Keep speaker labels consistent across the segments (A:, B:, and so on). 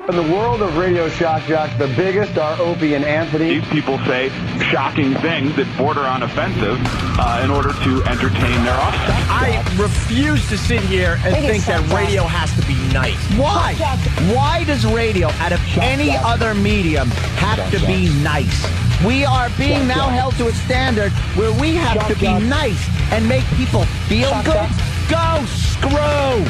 A: In the world of radio shock jocks, the biggest are Opie and Anthony.
B: These people say shocking things that border on offensive in order to entertain their audience.
C: I refuse to sit here and think that radio has to be nice. Why? Why does radio, out of any other medium, have to be nice? We are being now held to a standard where we have to be nice and make people feel good. Go screw!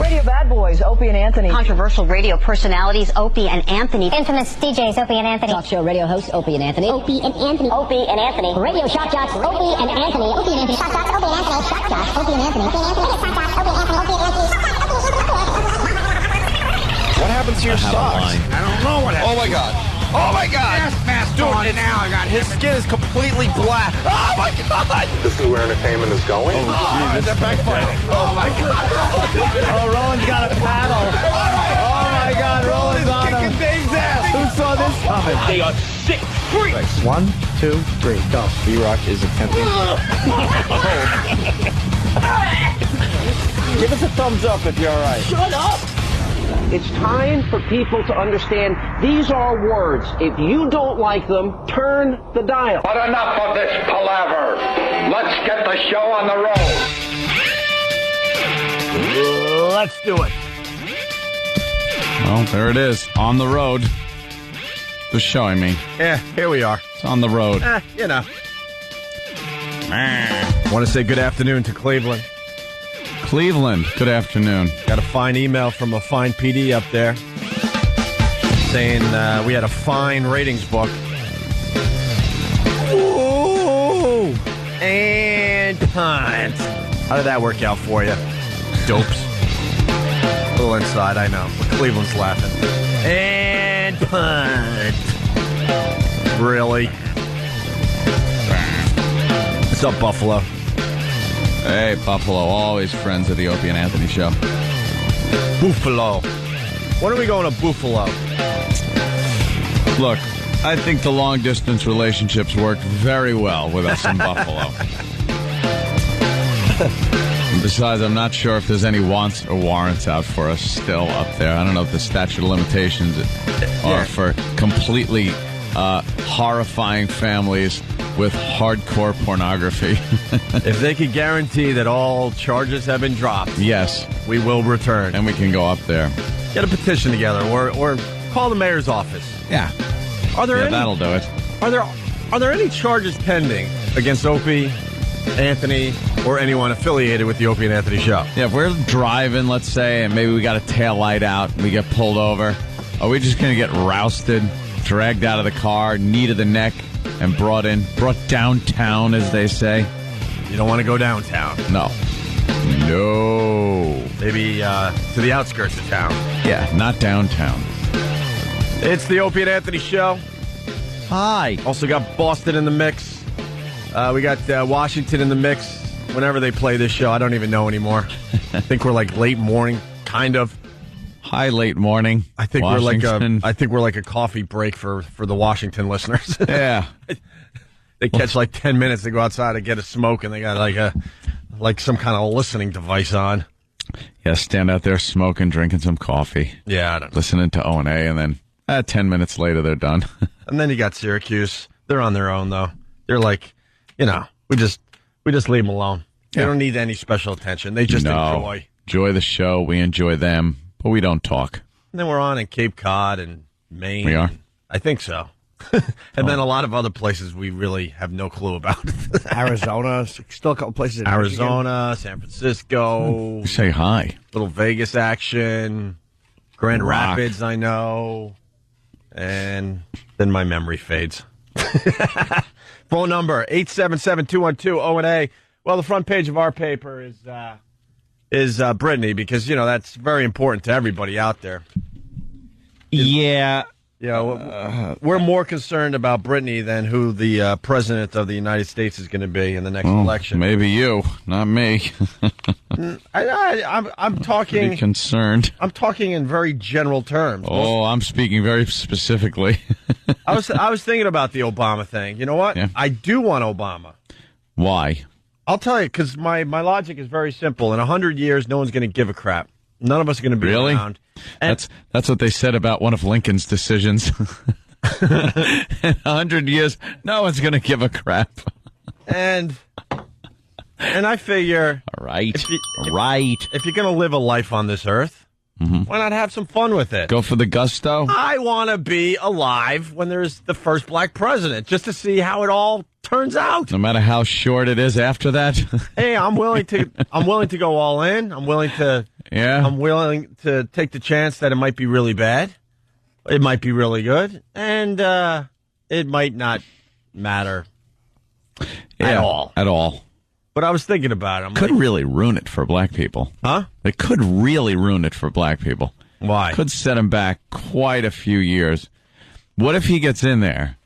D: Radio bad boys, Opie and Anthony.
E: Controversial radio personalities, Opie and Anthony.
F: Infamous DJs, Opie and Anthony.
G: Talk show radio hosts, Opie and Anthony.
F: Opie and Anthony.
G: Opie and Anthony.
F: Radio shock jocks, Opie and Anthony.
G: Opie and Anthony.
F: Shock jocks, Opie and Anthony. Shock jocks, Opie and Anthony. Opie and Anthony. Shock jocks, Opie and Anthony. Opie and Anthony.
C: What happens to your socks?
H: I don't know what happened.
C: Oh my God. Oh my God.
H: Dude, and now I got
C: his skin is completely black. Oh my God.
I: This is where entertainment is going.
C: Oh, is that backfiring? Oh my God.
A: Oh, Roland's got a paddle. Oh, my God, Roland's on him. Who saw this coming?
C: They are sick freaks.
A: 1, 2, 3, go.
J: B-Rock is attempting.
A: Give us a thumbs up if you're all right.
C: Shut up.
K: It's time for people to understand these are words. If you don't like them, turn the dial.
I: But enough of this palaver. Let's get the show on the road.
C: Let's do it.
J: Well, there it is. On the road. The show, I mean.
C: Yeah, here we are.
J: It's on the road.
C: You know. Want to say good afternoon to Cleveland.
J: Cleveland, good afternoon.
C: Got a fine email from a fine PD up there saying we had a fine ratings book. Ooh, and punt. How did that work out for you? Dopes. A little inside, I know, but Cleveland's laughing. And punt. Really? What's up, Buffalo?
J: Hey, Buffalo, always friends of the Opie and Anthony show.
C: Buffalo. When are we going to Buffalo?
J: Look, I think the long-distance relationships worked very well with us in Buffalo. And besides, I'm not sure if there's any wants or warrants out for us still up there. I don't know if the statute of limitations are for completely horrifying families with hardcore pornography.
C: If they could guarantee that all charges have been dropped,
J: yes,
C: we will return.
J: And we can go up there.
C: Get a petition together or call the mayor's office.
J: Yeah. That'll do it.
C: Are there any charges pending against Opie, Anthony, or anyone affiliated with the Opie and Anthony show?
J: Yeah, if we're driving, let's say, and maybe we got a tail light out and we get pulled over, are we just going to get rousted, dragged out of the car, knee to the neck, and brought downtown, as they say?
C: You don't want to go downtown.
J: No.
C: Maybe to the outskirts of town.
J: Yeah, not downtown.
C: It's the Opie and Anthony show.
J: Hi.
C: Also got Boston in the mix. We got Washington in the mix. Whenever they play this show, I don't even know anymore. I think we're like late morning, kind of.
J: Hi, late morning.
C: I think
J: Washington.
C: we're like a coffee break for the Washington listeners.
J: Yeah.
C: They catch like 10 minutes to go outside and get a smoke, and they got like some kind of listening device on.
J: Yeah, stand out there smoking, drinking some coffee.
C: Yeah, I don't know.
J: Listening to O&A, and then 10 minutes later they're done.
C: And then you got Syracuse. They're on their own though. They're like, we just leave them alone. They don't need any special attention. They just
J: enjoy the show. We enjoy them, but we don't talk.
C: And then we're on in Cape Cod and Maine.
J: We are?
C: I think so. And then a lot of other places we really have no clue about.
H: Arizona, still a couple places in
C: Arizona,
H: Michigan.
C: San Francisco.
J: Say hi.
C: Little Vegas action. Grand Rapids, I know. And then my memory fades. Phone number, 877-212-ONA. Well, the front page of our paper is Brittany, because, that's very important to everybody out there.
J: Yeah.
C: We're more concerned about Brittany than who the president of the United States is going to be in the next election.
J: Maybe you, not me.
C: I'm talking.
J: Pretty concerned.
C: I'm talking in very general terms.
J: Oh, I'm speaking very specifically.
C: I was thinking about the Obama thing. You know what?
J: Yeah.
C: I do want Obama.
J: Why?
C: I'll tell you, because my logic is very simple. In 100 years, no one's going to give a crap. None of us are going to be
J: Really?
C: around. And
J: That's what they said about one of Lincoln's decisions. In 100 years, no one's going to give a crap.
C: and I figure,
J: All right.
C: if you're going to live a life on this earth, why not have some fun with it?
J: Go for the gusto.
C: I want to be alive when there's the first black president, just to see how it all turns out.
J: No matter how short it is after that.
C: Hey, I'm willing to go all in. I'm willing to take the chance that it might be really bad. It might be really good, and it might not matter at all.
J: At all.
C: But I was thinking about it.
J: Could really ruin it for black people.
C: Huh?
J: It could really ruin it for black people.
C: Why?
J: Could set him back quite a few years. What if he gets in there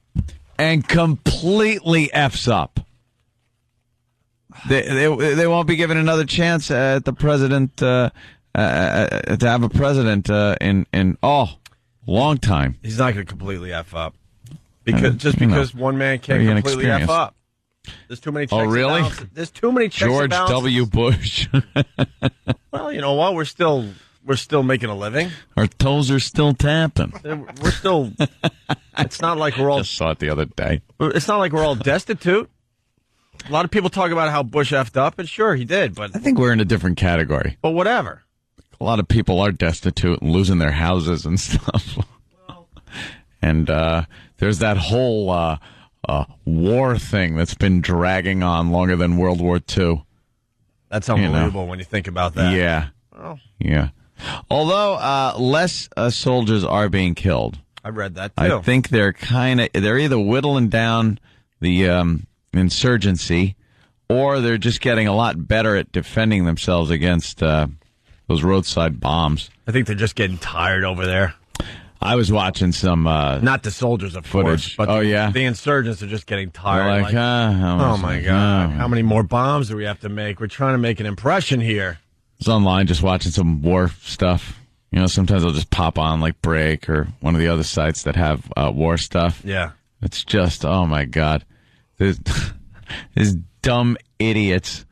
J: and completely F's up? They won't be given another chance at the president to have a president in long time.
C: He's not going to completely F up because one man can't completely F up. There's too many checks.
J: Oh, really?
C: And balances. There's too many checks
J: George
C: and balances.
J: W. Bush.
C: Well, you know what? We're still making a living.
J: Our toes are still tapping.
C: We're still. It's not like we're all.
J: Just saw it the other day.
C: It's not like we're all destitute. A lot of people talk about how Bush effed up, and sure, he did, but
J: I think we're in a different category.
C: But whatever.
J: A lot of people are destitute and losing their houses and stuff. And there's that whole war thing that's been dragging on longer than World War II.
C: That's unbelievable when you think about that.
J: Yeah.
C: Well,
J: yeah. Although less soldiers are being killed.
C: I read that too.
J: I think they're either whittling down the insurgency, or they're just getting a lot better at defending themselves against those roadside bombs.
C: I think they're just getting tired over there.
J: I was watching some
C: not the soldiers, of
J: footage,
C: course, but the insurgents are just getting tired.
J: Like,
C: oh my God, how many more bombs do we have to make? We're trying to make an impression here.
J: I was online just watching some war stuff. You know, sometimes I'll just pop on like Break or one of the other sites that have war stuff.
C: Yeah.
J: It's just, oh my God. These dumb idiots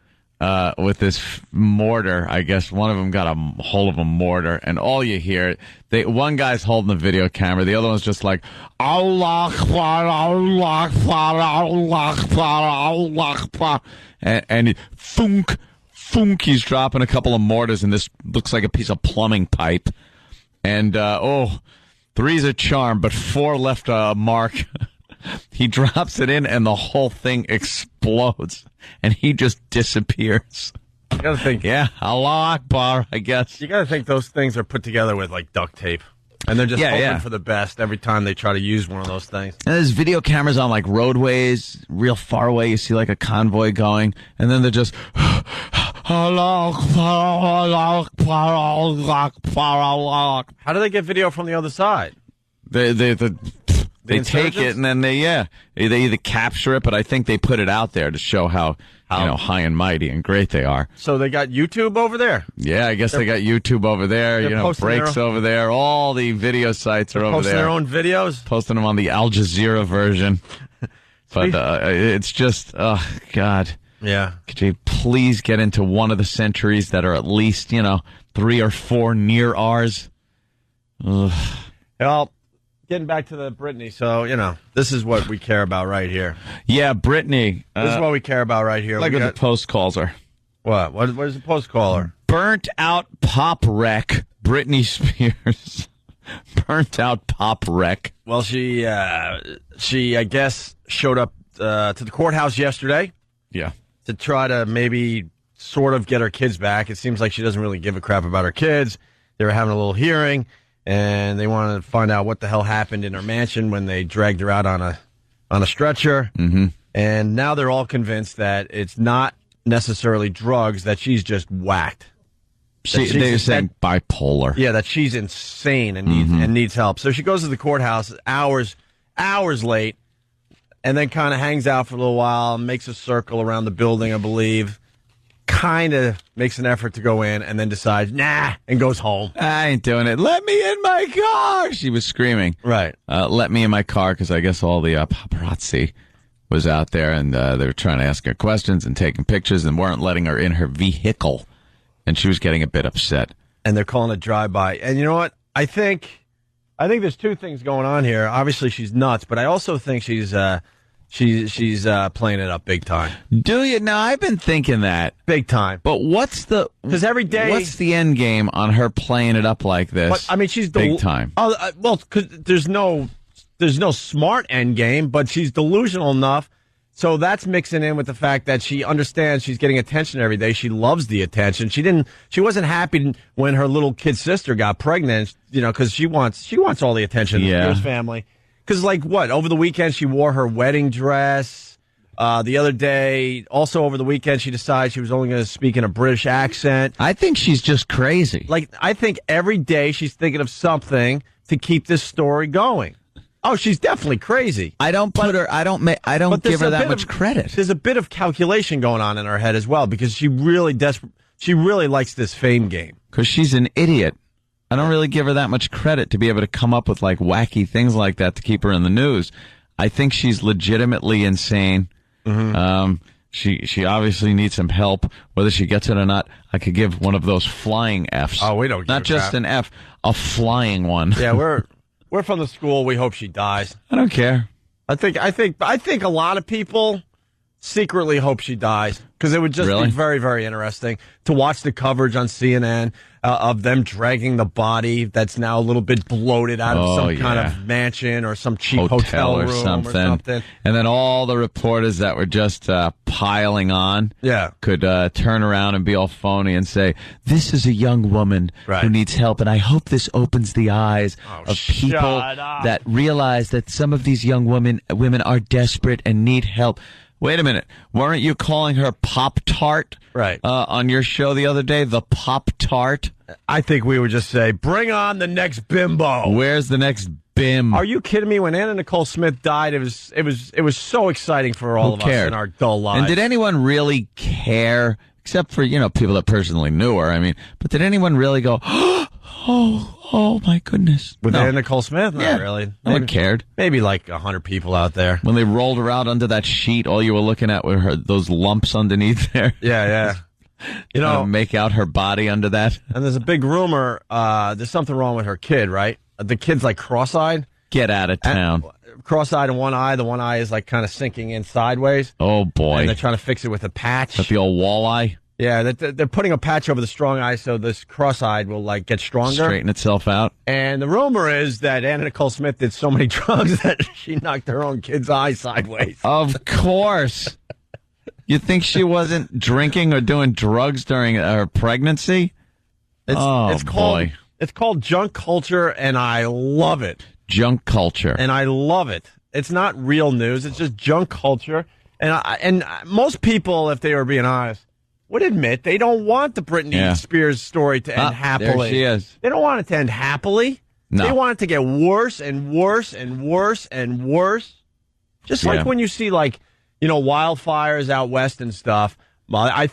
J: with this mortar. I guess one of them got a hold of a mortar, and all you hear, one guy's holding the video camera, the other one's just like, Allah Akbar, Allah Akbar, Allah Akbar, Allah Akbar, and thunk, thunk, he's dropping a couple of mortars, and this looks like a piece of plumbing pipe. And, 3's a charm, but 4 left a mark. He drops it in, and the whole thing explodes, and he just disappears.
C: You gotta think.
J: Yeah, Allah Akbar, I guess.
C: You gotta think those things are put together with, like, duct tape. And they're just hoping for the best every time they try to use one of those things.
J: And there's video cameras on, like, roadways, real far away. You see, like, a convoy going, and then they're just, Allah Akbar, Allah Akbar, Allah Akbar, Allah Akbar.
C: How do they get video from the other side?
J: They take it, and then they either capture it, but I think they put it out there to show how high and mighty and great they are.
C: So they got YouTube over there?
J: Yeah, I guess they got YouTube over there, Breaks over there, all the video sites are over there.
C: Posting their own videos?
J: Posting them on the Al Jazeera version. But it's just, oh, God.
C: Yeah.
J: Could you please get into one of the centuries that are at least, 3 or 4 near ours? Ugh.
C: Well, getting back to the Britney, so, this is what we care about right here.
J: Yeah, Britney.
C: This is what we care about right here.
J: Like what the Post calls her.
C: What? What does the Post call her?
J: Burnt out pop wreck, Britney Spears. Burnt out pop wreck.
C: Well, she I guess, showed up to the courthouse yesterday.
J: Yeah.
C: To try to maybe sort of get her kids back. It seems like she doesn't really give a crap about her kids. They were having a little hearing, and they wanted to find out what the hell happened in her mansion when they dragged her out on a stretcher.
J: Mm-hmm.
C: And now they're all convinced that it's not necessarily drugs, that she's just whacked.
J: They're saying bipolar.
C: Yeah, that she's insane and needs help. So she goes to the courthouse hours late, and then kind of hangs out for a little while, makes a circle around the building, I believe. Kind of makes an effort to go in, and then decides, nah, and goes home.
J: I ain't doing it. Let me in my car, she was screaming.
C: Right.
J: Let me in my car, because I guess all the paparazzi was out there, and they were trying to ask her questions and taking pictures and weren't letting her in her vehicle. And she was getting a bit upset.
C: and they're calling it drive-by. And you know what? I think there's two things going on here. Obviously, she's nuts, but I also think she's playing it up big time.
J: Do you? Now, I've been thinking that.
C: Big time.
J: But what's the end game on her playing it up like this?
C: But, I mean, she's
J: big time.
C: Oh, well, because there's no smart end game, but she's delusional enough. So that's mixing in with the fact that she understands she's getting attention every day. She loves the attention. She wasn't happy when her little kid sister got pregnant, because she wants all the attention in the Spears family. Because, over the weekend, she wore her wedding dress. The other day, also over the weekend, she decided she was only going to speak in a British accent.
J: I think she's just crazy.
C: I think every day she's thinking of something to keep this story going. Oh, she's definitely crazy.
J: I don't give her that much credit.
C: There's a bit of calculation going on in her head as well, because she really likes this fame game.
J: Because she's an idiot. I don't really give her that much credit to be able to come up with wacky things like that to keep her in the news. I think she's legitimately insane. Mm-hmm. She obviously needs some help. Whether she gets it or not, I could give one of those flying Fs.
C: Oh, we don't.
J: Not just an F, a flying one.
C: Yeah, we're from the school. We hope she dies.
J: I don't care.
C: I think a lot of people secretly hope she dies, because it would just be very, very interesting to watch the coverage on CNN of them dragging the body that's now a little bit bloated out of some kind of mansion or some cheap hotel room or something.
J: And then all the reporters that were just piling on could turn around and be all phony and say, this is a young woman who needs help, and I hope this opens the eyes of people that realize that some of these young women are desperate and need help. Wait a minute. Weren't you calling her Pop-Tart on your show the other day? The Pop-Tart?
C: I think we would just say, bring on the next bimbo.
J: Where's the next bim?
C: Are you kidding me? When Anna Nicole Smith died, it was so exciting for all of us in our dull lives.
J: And did anyone really care? Except for, people that personally knew her. I mean, but did anyone really go, oh my goodness.
C: With Anna Nicole Smith? Not really.
J: No one cared.
C: Maybe 100 people out there.
J: When they rolled her out under that sheet, all you were looking at were those lumps underneath there.
C: Yeah.
J: Make out her body under that.
C: And there's a big rumor, there's something wrong with her kid, right? The kid's cross-eyed.
J: Get out of town.
C: Cross-eyed in one eye. The one eye is kind of sinking in sideways.
J: Oh, boy.
C: And they're trying to fix it with a patch.
J: With the old walleye?
C: Yeah, they're putting a patch over the strong eye so this cross-eyed will get stronger.
J: Straighten itself out.
C: And the rumor is that Anna Nicole Smith did so many drugs that she knocked her own kid's eye sideways.
J: Of course. You think she wasn't drinking or doing drugs during her pregnancy?
C: It's called junk culture, and I love it.
J: Junk culture.
C: And I love it. It's not real news. It's just junk culture. And most people, if they were being honest, would admit they don't want the Britney Spears story to end happily.
J: There she is.
C: They don't want it to end happily.
J: No.
C: They want it to get worse and worse and worse and worse. Just like when you see wildfires out west and stuff. I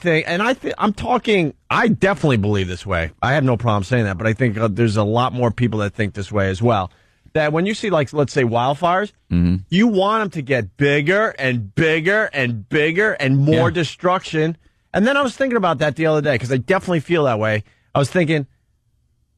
C: definitely believe this way. I have no problem saying that, but I think there's a lot more people that think this way as well. That when you see, let's say, wildfires, you want them to get bigger and bigger and bigger and more destruction. And then I was thinking about that the other day, because I definitely feel that way. I was thinking,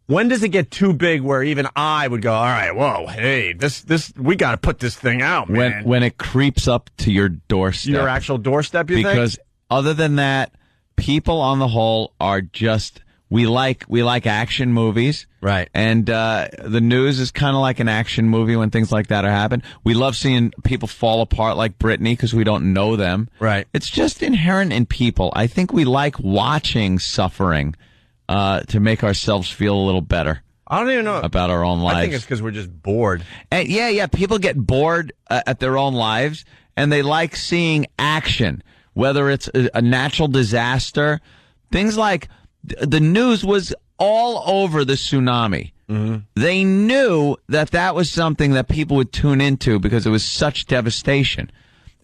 C: when does it get too big where even I would go, all right, whoa, hey, this we got to put this thing out, man.
J: When it creeps up to your doorstep.
C: Your actual doorstep, you think?
J: Because other than that, people on the whole are just... We like action movies.
C: Right.
J: And the news is kind of like an action movie when things like that are happening. We love seeing people fall apart like Britney because we don't know them.
C: Right.
J: It's just inherent in people. I think we like watching suffering to make ourselves feel a little better.
C: I don't even know
J: about our own lives.
C: I think it's because we're just bored.
J: And yeah. People get bored at their own lives, and they like seeing action, whether it's a natural disaster, things like... The news was all over the tsunami. Mm-hmm. They knew that was something that people would tune into because it was such devastation.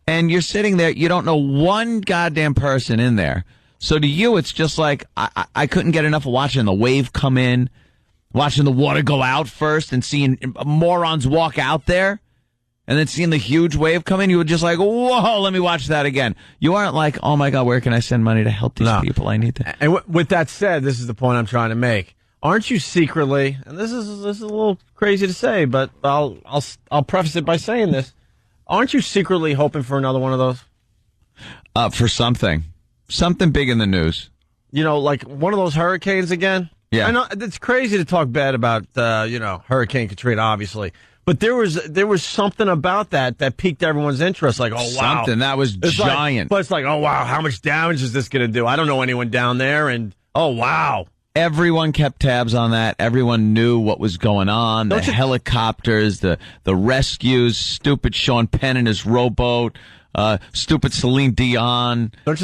J: And you're sitting there, you don't know one goddamn person in there. So to you, it's just like, I couldn't get enough of watching the wave come in, watching the water go out first, and seeing morons walk out there. And then seeing the huge wave come in, you were just like, whoa, let me watch that again. You aren't like, oh, my God, where can I send money to help these people? I need to.
C: And with that said, this is the point I'm trying to make. Aren't you secretly? And this is a little crazy to say, but I'll preface it by saying this. Aren't you secretly hoping for another one of those?
J: For something big in the news.
C: You know, like one of those hurricanes again.
J: Yeah,
C: I know it's crazy to talk bad about Hurricane Katrina, obviously, but there was something about that piqued everyone's interest. Like, oh wow,
J: something that was giant.
C: But it's like, oh wow, how much damage is this going to do? I don't know anyone down there, and oh wow.
J: Everyone kept tabs on that. Everyone knew what was going on. The helicopters, the rescues, stupid Sean Penn in his rowboat, stupid Celine Dion.
C: Don't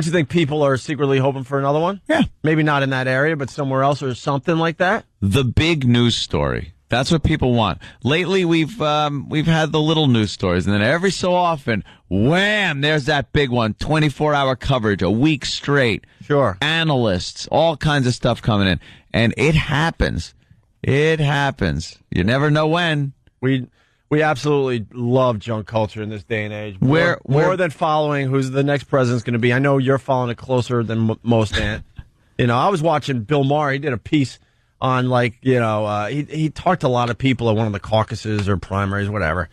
C: you think people are secretly hoping for another one?
J: Yeah.
C: Maybe not in that area, but somewhere else or something like that?
J: The big news story. That's what people want. Lately, we've had the little news stories, and then every so often, wham, there's that big one. 24-hour coverage, a week straight.
C: Sure.
J: Analysts, all kinds of stuff coming in. And it happens. It happens. You never know when.
C: We absolutely love junk culture in this day and age. More than following who's the next president's going to be. I know you're following it closer than most, Ant. I was watching Bill Maher. He did a piece on, he talked to a lot of people at one of the caucuses or primaries, whatever,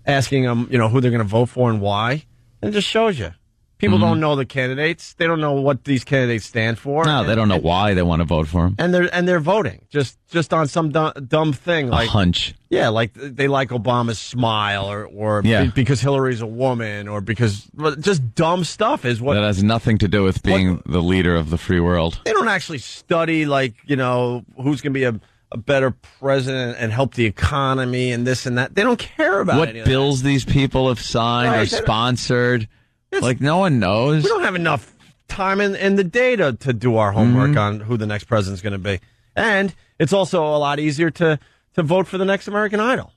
C: asking them, who they're going to vote for and why. And it just shows you. People don't know the candidates. They don't know what these candidates stand for.
J: No, they don't know why they want to vote for them.
C: And they're voting just on some dumb thing, like
J: a hunch.
C: Yeah, like they like Obama's smile, or because Hillary's a woman, or because just dumb stuff is what.
J: That has nothing to do with being the leader of the free world.
C: They don't actually study who's going to be a better president and help the economy and this and that. They don't care about
J: what bills these people have signed or sponsored. No one knows.
C: We don't have enough time in the day to do our homework on who the next president's going to be. And it's also a lot easier to vote for the next American Idol,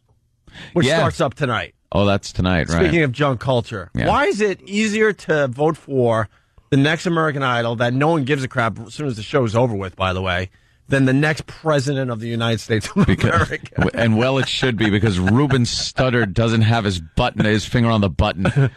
C: which starts up tonight.
J: Oh, that's tonight, right?
C: Speaking of junk culture, why is it easier to vote for the next American Idol that no one gives a crap as soon as the show's over with, by the way, than the next president of the United States of America?
J: And it should be, because Ruben Studdard doesn't have his finger on the button.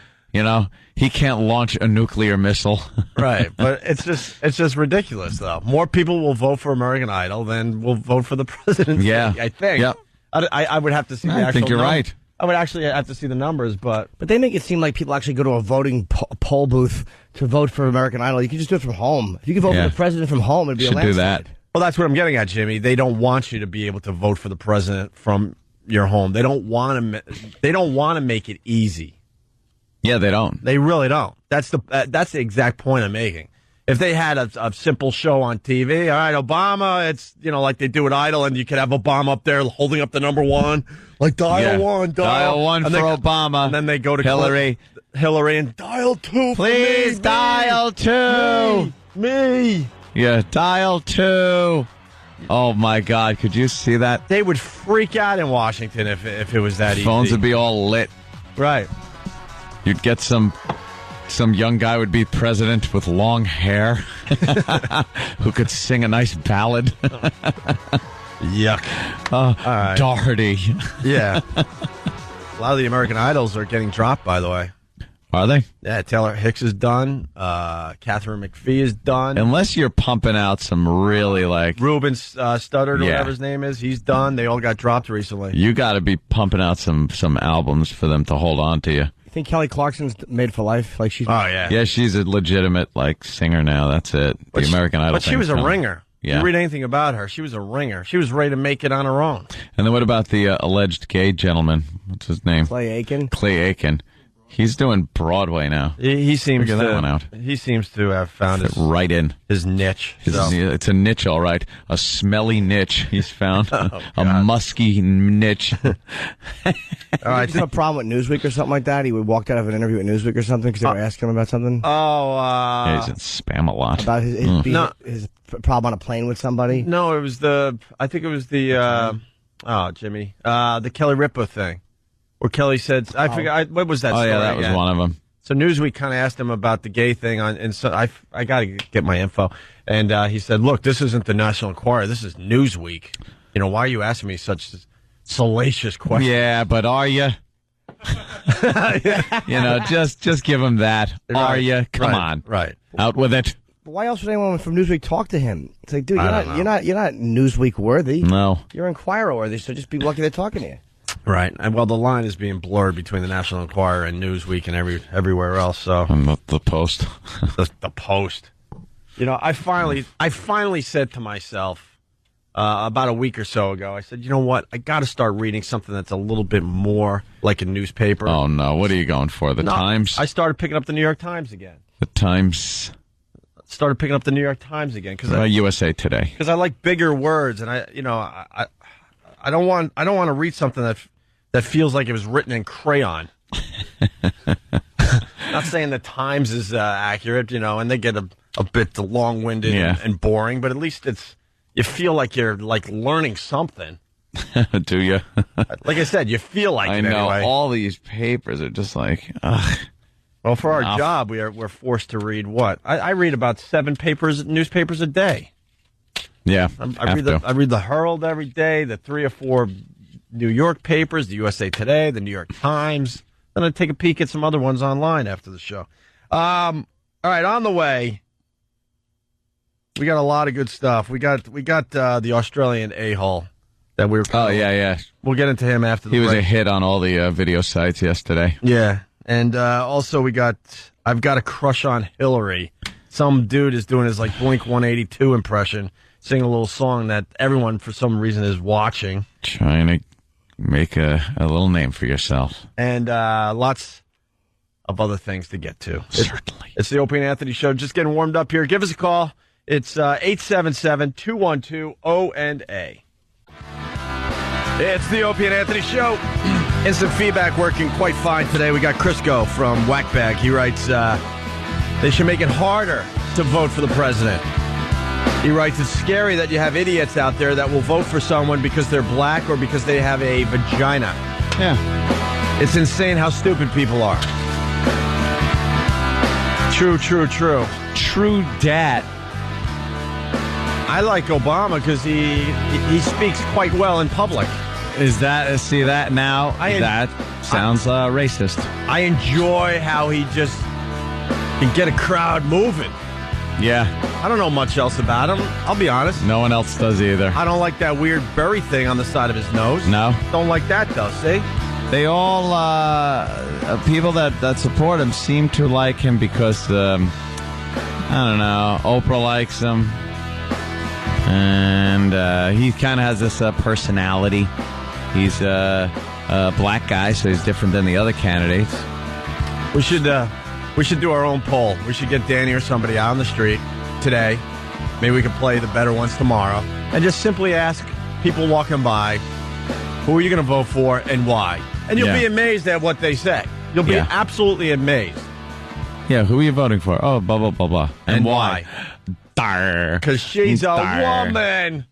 J: He can't launch a nuclear missile.
C: Right, but it's just ridiculous, though. More people will vote for American Idol than will vote for the presidency.
J: Yeah,
C: I think.
J: Yeah.
C: I would have to see the actual.
J: I think you're right.
C: I would actually have to see the numbers, but
H: they make it seem like people actually go to a voting poll booth to vote for American Idol. You can just do it from home. If you can vote for the president from home, it'd be a landslide.
J: Do that.
C: Well, that's what I'm getting at, Jimmy. They don't want you to be able to vote for the president from your home. They don't want to make it easy.
J: Yeah, they don't.
C: They really don't. That's the exact point I'm making. If they had a simple show on TV, all right, Obama, it's, like they do at Idol, and you could have Obama up there holding up the number one, like dial one for
J: Obama.
C: And then they go to
J: Hillary,
C: and dial two.
J: Please dial two.
C: Me.
J: Yeah, dial two. Oh my God, could you see that?
C: They would freak out in Washington if it was that easy.
J: Phones would be all lit.
C: Right.
J: You'd get some young guy would be president with long hair who could sing a nice ballad.
C: Yuck.
J: All right. Doherty.
C: Yeah. A lot of the American Idols are getting dropped, by the way.
J: Are they?
C: Yeah, Taylor Hicks is done. Catherine McPhee is done.
J: Unless you're pumping out some really
C: Ruben Studdard, or whatever his name is, he's done. They all got dropped recently.
J: You got to be pumping out some albums for them to hold on to you.
H: I think Kelly Clarkson's made for life. She's.
C: Oh yeah.
J: Yeah, she's a legitimate singer now. That's it. The American Idol.
C: But she was a ringer.
J: Yeah.
C: You read anything about her, she was a ringer. She was ready to make it on her own.
J: And then what about the alleged gay gentleman? What's his name?
H: Clay Aiken.
J: Clay Aiken. He's doing Broadway now.
C: He seems
J: to that one out.
C: He seems to have found his niche.
J: It's a niche, all right. A smelly niche he's found. A musky niche.
H: All right. Did you have a problem with Newsweek or something like that? He walked out of an interview at Newsweek or something because they were asking him about something.
J: Yeah, he's in spam a lot.
H: About his problem on a plane with somebody.
C: No, it was the Jimmy, the Kelly Ripa thing. Where Kelly said, I forgot, what was that story?
J: Oh, yeah, that was one of them.
C: So Newsweek kind of asked him about the gay thing, and so I got to get my info. And he said, look, this isn't the National Enquirer, this is Newsweek. Why are you asking me such salacious questions?
J: Yeah, but are you? Just give him that. Right. Are you? Come on.
C: Right.
J: Out with it.
H: why else would anyone from Newsweek talk to him? It's like, dude, you're not Newsweek worthy.
J: No,
H: you're Enquirer worthy. So just be lucky they're talking to you.
C: Right. And well, the line is being blurred between the National Enquirer and Newsweek and everywhere else. So
J: and the Post,
C: the Post. You know, I finally said to myself about a week or so ago, I said, you know what? I got to start reading something that's a little bit more like a newspaper.
J: Oh no, what are you going for? The Times?
C: I started picking up the New York Times again.
J: The Times.
C: Started picking up the New York Times again because
J: USA Today.
C: Because I like bigger words, and I don't want to read something that feels like it was written in crayon. Not saying the Times is accurate, and they get a bit long-winded and boring, but at least you feel like you're like learning something.
J: Do you?
C: Like I said, you feel like
J: I
C: it
J: know
C: anyway.
J: all these papers are just like, ugh.
C: Well, for our job, we're forced to read what? I read about 7 newspapers a day.
J: Yeah,
C: I read the Herald every day, the 3 or 4 New York papers, the USA Today, the New York Times. Then I take a peek at some other ones online after the show. All right, on the way, we got a lot of good stuff. We got the Australian a-hole that we were.
J: Oh yeah.
C: We'll get into him after.
J: He was a hit on all the video sites yesterday.
C: Yeah, and also I've got a crush on Hillary. Some dude is doing his like Blink 182 impression, singing a little song that everyone for some reason is watching.
J: Trying to make a little name for yourself.
C: And lots of other things to get to.
J: Certainly.
C: It's the Opie and Anthony Show. Just getting warmed up here. Give us a call. It's 877-212-O&A. It's the Opie and Anthony Show. Instant feedback working quite fine today. We got Crisco from Whackbag. He writes, they should make it harder to vote for the president. He writes, it's scary that you have idiots out there that will vote for someone because they're black or because they have a vagina.
J: Yeah.
C: It's insane how stupid people are. True.
J: True dat.
C: I like Obama because he speaks quite well in public.
J: Is that, see that now? That sounds racist.
C: I enjoy how he just can get a crowd moving.
J: Yeah.
C: I don't know much else about him. I'll be honest.
J: No one else does either.
C: I don't like that weird berry thing on the side of his nose.
J: No.
C: Don't like that, though, see?
J: They all, people that support him seem to like him because, I don't know, Oprah likes him. And he kind of has this personality. He's a black guy, so he's different than the other candidates.
C: We should do our own poll. We should get Danny or somebody out on the street today. Maybe we could play the better ones tomorrow. And just simply ask people walking by, who are you going to vote for and why? And you'll be amazed at what they say. You'll be absolutely amazed.
J: Yeah, who are you voting for? Oh, blah, blah, blah, blah.
C: And why?
J: Because
C: she's a woman.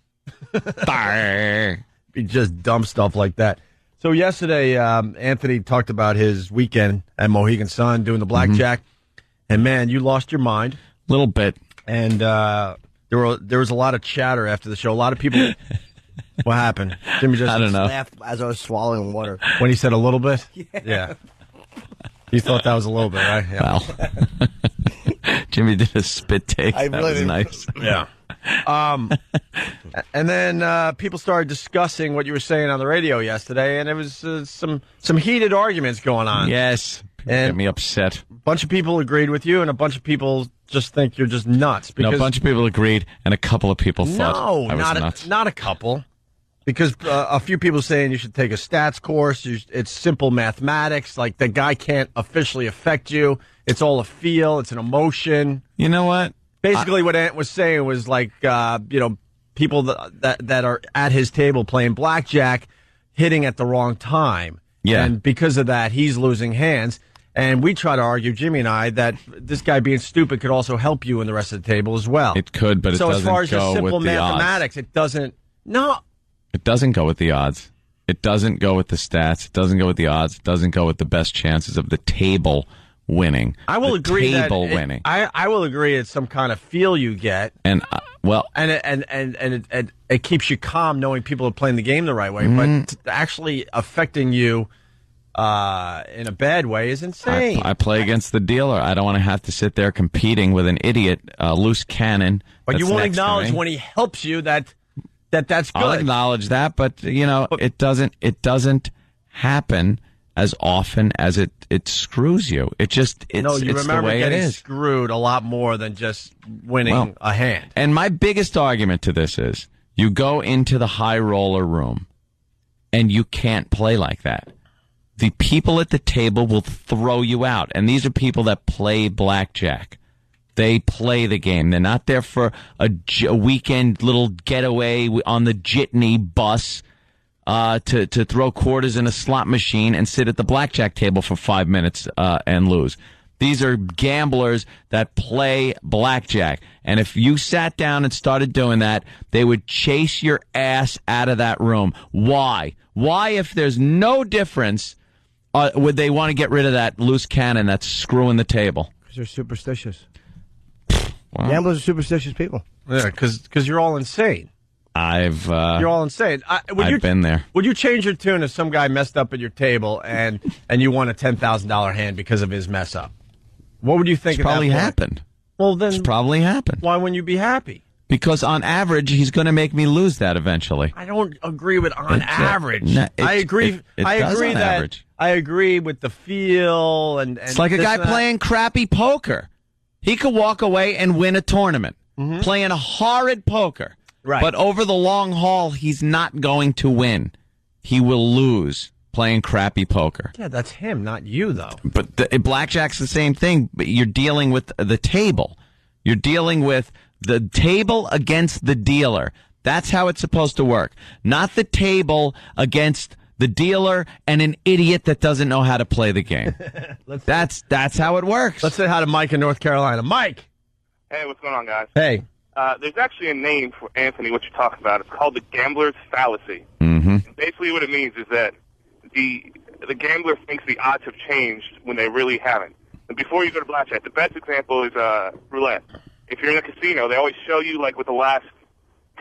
C: Be just dumb stuff like that. So yesterday, Anthony talked about his weekend at Mohegan Sun doing the blackjack. And, man, you lost your mind.
J: A little bit.
C: And there was a lot of chatter after the show. A lot of people... What happened? Jimmy just
J: I don't know.
H: Laughed as I was swallowing water.
C: When he said a little bit? Yeah. You thought that was a little bit, right? Yeah.
J: Well, Jimmy did a spit take. That was nice.
C: Yeah. And then people started discussing what you were saying on the radio yesterday, and it was some heated arguments going on.
J: Yes. Get me upset.
C: A bunch of people agreed with you, and a bunch of people just think you're just nuts.
J: No, a bunch of people agreed, and a couple of people thought I was nuts.
C: Not a couple. Because a few people saying you should take a stats course. It's simple mathematics. Like, the guy can't officially affect you. It's all a feel. It's an emotion.
J: You know what?
C: Basically, what Ant was saying was like, people that are at his table playing blackjack hitting at the wrong time.
J: Yeah.
C: And because of that, he's losing hands. And we try to argue, Jimmy and I, that this guy being stupid could also help you in the rest of the table as well.
J: It could, but it doesn't go with the odds. So as far as just simple mathematics,
C: it doesn't. No.
J: It doesn't go with the odds. It doesn't go with the stats. It doesn't go with the odds. It doesn't go with the best chances of the table winning.
C: I will agree that
J: winning.
C: I will agree it's some kind of feel you get,
J: and
C: it keeps you calm knowing people are playing the game the right way. But actually affecting you in a bad way is insane.
J: I play against the dealer. I don't want to have to sit there competing with an idiot, loose cannon.
C: But you won't acknowledge when he helps you that's good.
J: I'll acknowledge that, but it doesn't happen as often as it screws you. It's
C: remember
J: the way
C: getting
J: it is.
C: Screwed a lot more than just winning a hand.
J: And my biggest argument to this is you go into the high roller room and you can't play like that. The people at the table will throw you out. And these are people that play blackjack. They play the game. They're not there for a weekend little getaway on the jitney bus to throw quarters in a slot machine and sit at the blackjack table for 5 minutes and lose. These are gamblers that play blackjack. And if you sat down and started doing that, they would chase your ass out of that room. Why? Why, if there's no difference, would they want to get rid of that loose cannon that's screwing the table?
H: Because they're superstitious. Gamblers are superstitious people.
C: Yeah, because you're all insane.
J: You're
C: all insane.
J: I've been there.
C: Would you change your tune if some guy messed up at your table and you won a $10,000 hand because of his mess up? What would you think?
J: It's probably happened.
C: Well, then
J: it's probably happened.
C: Why wouldn't you be happy?
J: Because on average, he's going to make me lose that eventually.
C: I don't agree with average.
J: I
C: agree. I agree that
J: average.
C: I agree with the feel and
J: it's like a guy playing crappy poker. He could walk away and win a tournament playing a horrid poker.
C: Right.
J: But over the long haul, he's not going to win. He will lose playing crappy poker.
C: Yeah, that's him, not you, though.
J: But blackjack's the same thing. But you're dealing with the table. You're dealing with the table against the dealer. That's how it's supposed to work. Not the table against the dealer and an idiot that doesn't know how to play the game. That's how it works.
C: Let's say hi to Mike in North Carolina. Mike!
L: Hey, what's going on, guys?
C: Hey.
L: There's actually a name for Anthony, what you're talking about. It's called the gambler's fallacy.
J: Mm-hmm.
L: Basically what it means is that the gambler thinks the odds have changed when they really haven't. And before you go to blackjack, the best example is roulette. If you're in a casino, they always show you, like, what the last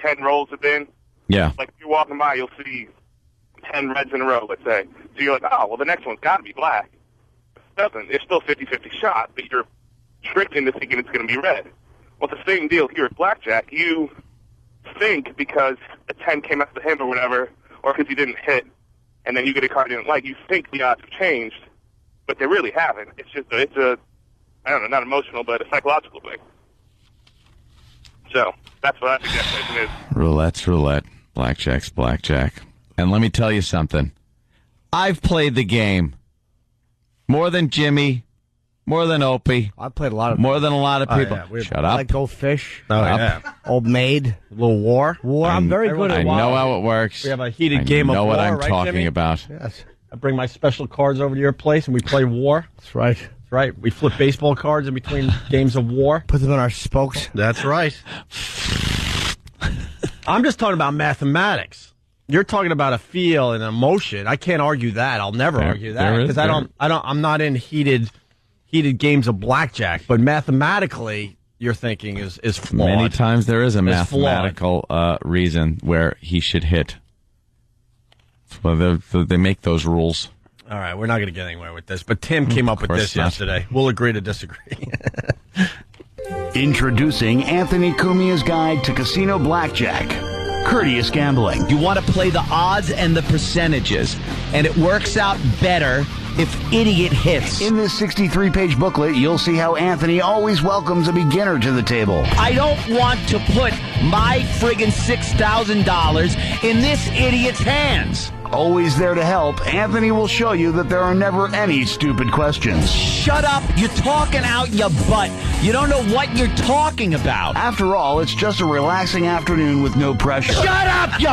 L: 10 rolls have been.
J: Yeah.
L: Like, if you're walking by, you'll see 10 reds in a row, let's say. So you're like, oh, well, the next one's got to be black. It doesn't. It's still 50-50 shot, but you're tricked into thinking it's going to be red. Well, it's the same deal here at blackjack. You think because a 10 came up to him or whatever, or because he didn't hit, and then you get a card you didn't like, you think the odds have changed, but they really haven't. It's just I don't know, not emotional, but a psychological thing. So that's what I think that question is.
J: Roulette's roulette. Blackjack's blackjack. And let me tell you something. I've played the game more than Jimmy, more than Opie.
H: I've played
J: more than a lot of people.
H: Yeah.
J: Shut up.
H: I like Old Fish.
C: Oh, yeah.
H: Old Maid.
C: A little war.
H: I'm very good at
J: I know how it works.
C: We have a heated game of war,
J: I know what I'm
C: right,
J: talking
C: Jimmy?
J: about.
H: Yes.
C: I bring my special cards over to your place and we play war.
H: That's right.
C: That's right. We flip baseball cards in between games of war.
H: Put them in our spokes.
C: That's right. I'm just talking about mathematics. You're talking about a feel and emotion. I can't argue that. I'll never argue that because I'm not in heated games of blackjack. But mathematically, your thinking is flawed.
J: Many times there is a mathematical reason where he should hit. Well, they make those rules.
C: All right, we're not going to get anywhere with this. But Tim came up with this yesterday. We'll agree to disagree.
M: Introducing Anthony Cumia's Guide to Casino Blackjack. Courteous gambling.
N: You want to play the odds and the percentages, and it works out better if idiot hits.
M: In this 63-page booklet, you'll see how Anthony always welcomes a beginner to the table.
N: I don't want to put my friggin' $6,000 in this idiot's hands.
M: Always there to help, Anthony will show you that there are never any stupid questions.
N: Shut up. You're talking out your butt. You don't know what you're talking about.
M: After all, it's just a relaxing afternoon with no pressure.
N: Shut up, you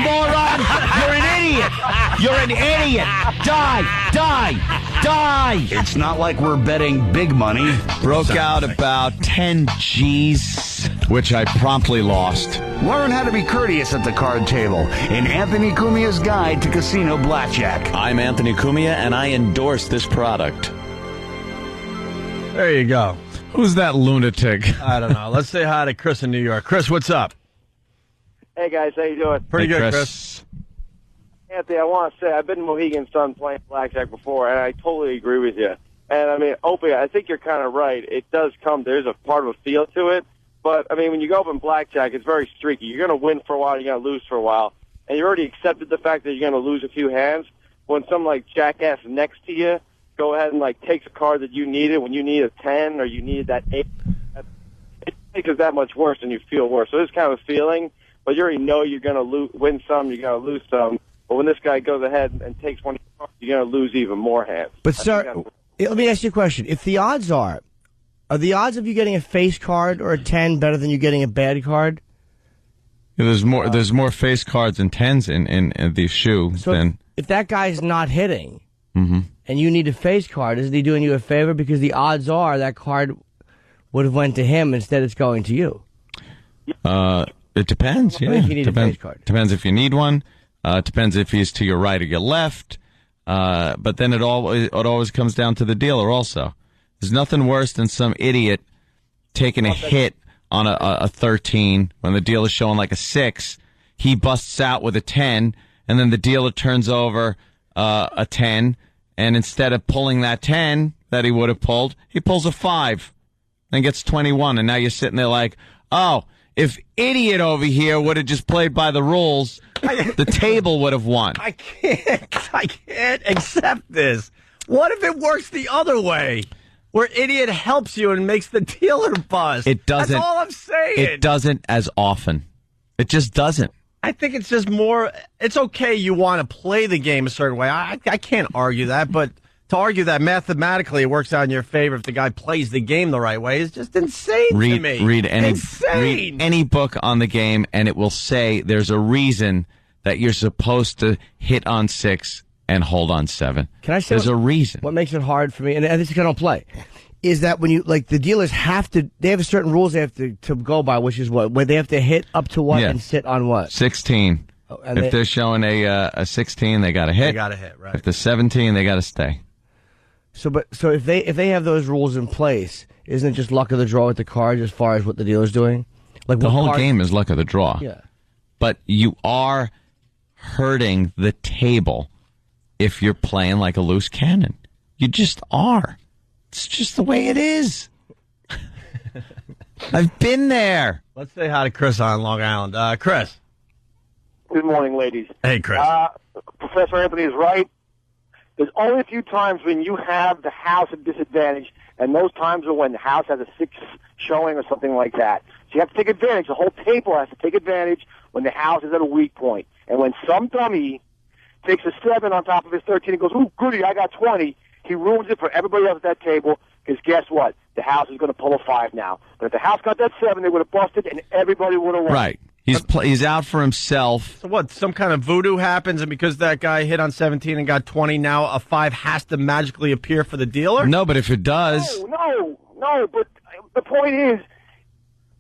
N: moron. You're an idiot. You're an idiot. Die.
M: It's not like we're betting big money.
N: Broke out about 10 G's,
J: which I promptly lost.
M: Learn how to be courteous at the card table in Anthony Cumia's Guide to Casino Blackjack.
O: I'm Anthony Cumia, and I endorse this product.
C: There you go.
J: Who's that lunatic?
C: I don't know. Let's say hi to Chris in New York. Chris, what's up?
P: Hey, guys. How you doing?
C: Pretty good, Chris.
P: Anthony, I want to say I've been to Mohegan Sun playing blackjack before, and I totally agree with you. And, I mean, Opie, I think you're kind of right. It does come, there's a part of a feel to it. But, I mean, when you go up in blackjack, it's very streaky. You're going to win for a while, you're going to lose for a while. And you already accepted the fact that you're going to lose a few hands. When some, like, jackass next to you go ahead and, like, takes a card that you needed when you needed a 10 or you needed that 8, it makes it that much worse and you feel worse. So it's kind of a feeling, but you already know you're going to win some, you're going to lose some. But when this guy goes ahead and takes one, you're going to lose even more hands.
H: But, sir, let me ask you a question. If the odds are the odds of you getting a face card or a 10 better than you getting a bad card?
J: Yeah, there's more face cards and 10s in the shoe than...
H: If that guy's not hitting
J: Mm-hmm.
H: and you need a face card, isn't he doing you a favor? Because the odds are that card would have went to him, instead it's going to you.
J: It depends, yeah.
H: If you need a face card.
J: Depends if you need one. Depends if he's to your right or your left. But then it always comes down to the dealer also. There's nothing worse than some idiot taking a hit on a 13 when the dealer's showing like a 6. He busts out with a 10, and then the dealer turns over a 10, and instead of pulling that 10 that he would have pulled, he pulls a 5 and gets 21, and now you're sitting there like, oh, if idiot over here would have just played by the rules, the table would have won.
C: I can't accept this. What if it works the other way? Where idiot helps you and makes the dealer bust.
J: It doesn't.
C: That's all I'm saying.
J: It doesn't as often. It just doesn't.
C: I think it's just more, it's okay you want to play the game a certain way. I can't argue that, but to argue that mathematically it works out in your favor if the guy plays the game the right way is just insane to me.
J: Read any book on the game, and it will say there's a reason that you're supposed to hit on 6 and hold on 7.
H: Can I say
J: there's a reason.
H: What makes it hard for me, and this is because I don't play, is that when you, like, the dealers they have certain rules they have to go by, which is what? Where they have to hit up to what and sit on what?
J: 16. If they're showing a 16, they got to hit.
C: They got to hit, right.
J: If they're 17, they got to stay.
H: So if they have those rules in place, isn't it just luck of the draw with the cards as far as what the dealer's doing? Like
J: the whole game is luck of the draw.
H: Yeah.
J: But you are hurting the table if you're playing like a loose cannon. You just are. It's just the way it is. I've been there.
C: Let's say hi to Chris on Long Island. Chris.
P: Good morning, ladies.
C: Hey, Chris.
P: Professor Anthony is right. There's only a few times when you have the house at disadvantage, and those times are when the house has a 6 showing or something like that. So you have to take advantage. The whole table has to take advantage when the house is at a weak point. And when some dummy takes a 7 on top of his 13 and goes, ooh, goody, I got 20, he ruins it for everybody else at that table, because guess what? The house is going to pull a 5 now. But if the house got that 7, they would have busted, and everybody would have won.
J: Right. He's out for himself.
C: So what, some kind of voodoo happens, and because that guy hit on 17 and got 20, now a 5 has to magically appear for the dealer?
J: No, but if it does...
P: No, but the point is...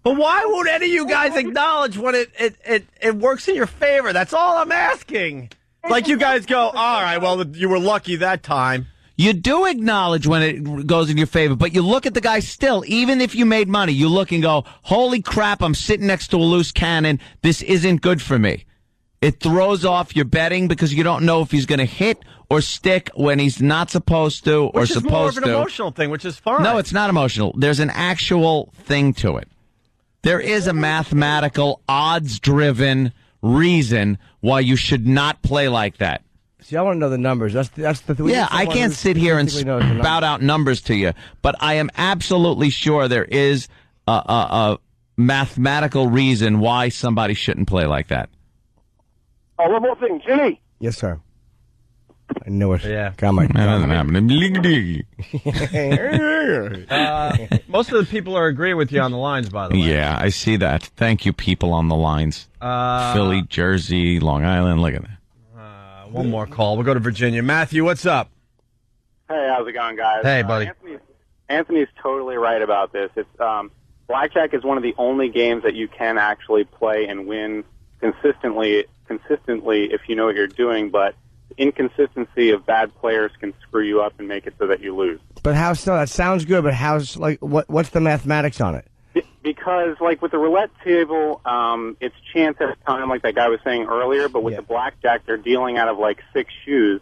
C: But why won't any of you guys acknowledge when it works in your favor? That's all I'm asking. Like you guys go, all right, well, you were lucky that time.
J: You do acknowledge when it goes in your favor, but you look at the guy still, even if you made money, you look and go, holy crap, I'm sitting next to a loose cannon. This isn't good for me. It throws off your betting because you don't know if he's going to hit or stick when he's not supposed to or supposed to.
C: Which is more of an emotional thing, which is fine.
J: No, it's not emotional. There's an actual thing to it. There is a mathematical, odds-driven reason why you should not play like that.
H: See, I want to know the numbers. That's the thing.
J: Yeah, I can't sit here and spout out numbers to you, but I am absolutely sure there is a mathematical reason why somebody shouldn't play like that.
P: Oh, one more thing, Jimmy.
H: Yes, sir. I know it.
C: Yeah. Most of the people are agreeing with you on the lines, by the way.
J: Yeah, I see that. Thank you, people on the lines. Philly, Jersey, Long Island. Look at that.
C: One more call. We'll go to Virginia. Matthew, what's up?
Q: Hey, how's it going, guys?
C: Hey, buddy.
Q: Anthony's totally right about this. It's blackjack is one of the only games that you can actually play and win consistently if you know what you're doing, but inconsistency of bad players can screw you up and make it so that you lose.
H: But how so? That sounds good, but how's, like, what's the mathematics on it?
Q: Because, like, with the roulette table, it's chance at a time, like that guy was saying earlier, but with the blackjack, they're dealing out of, like, 6 shoes,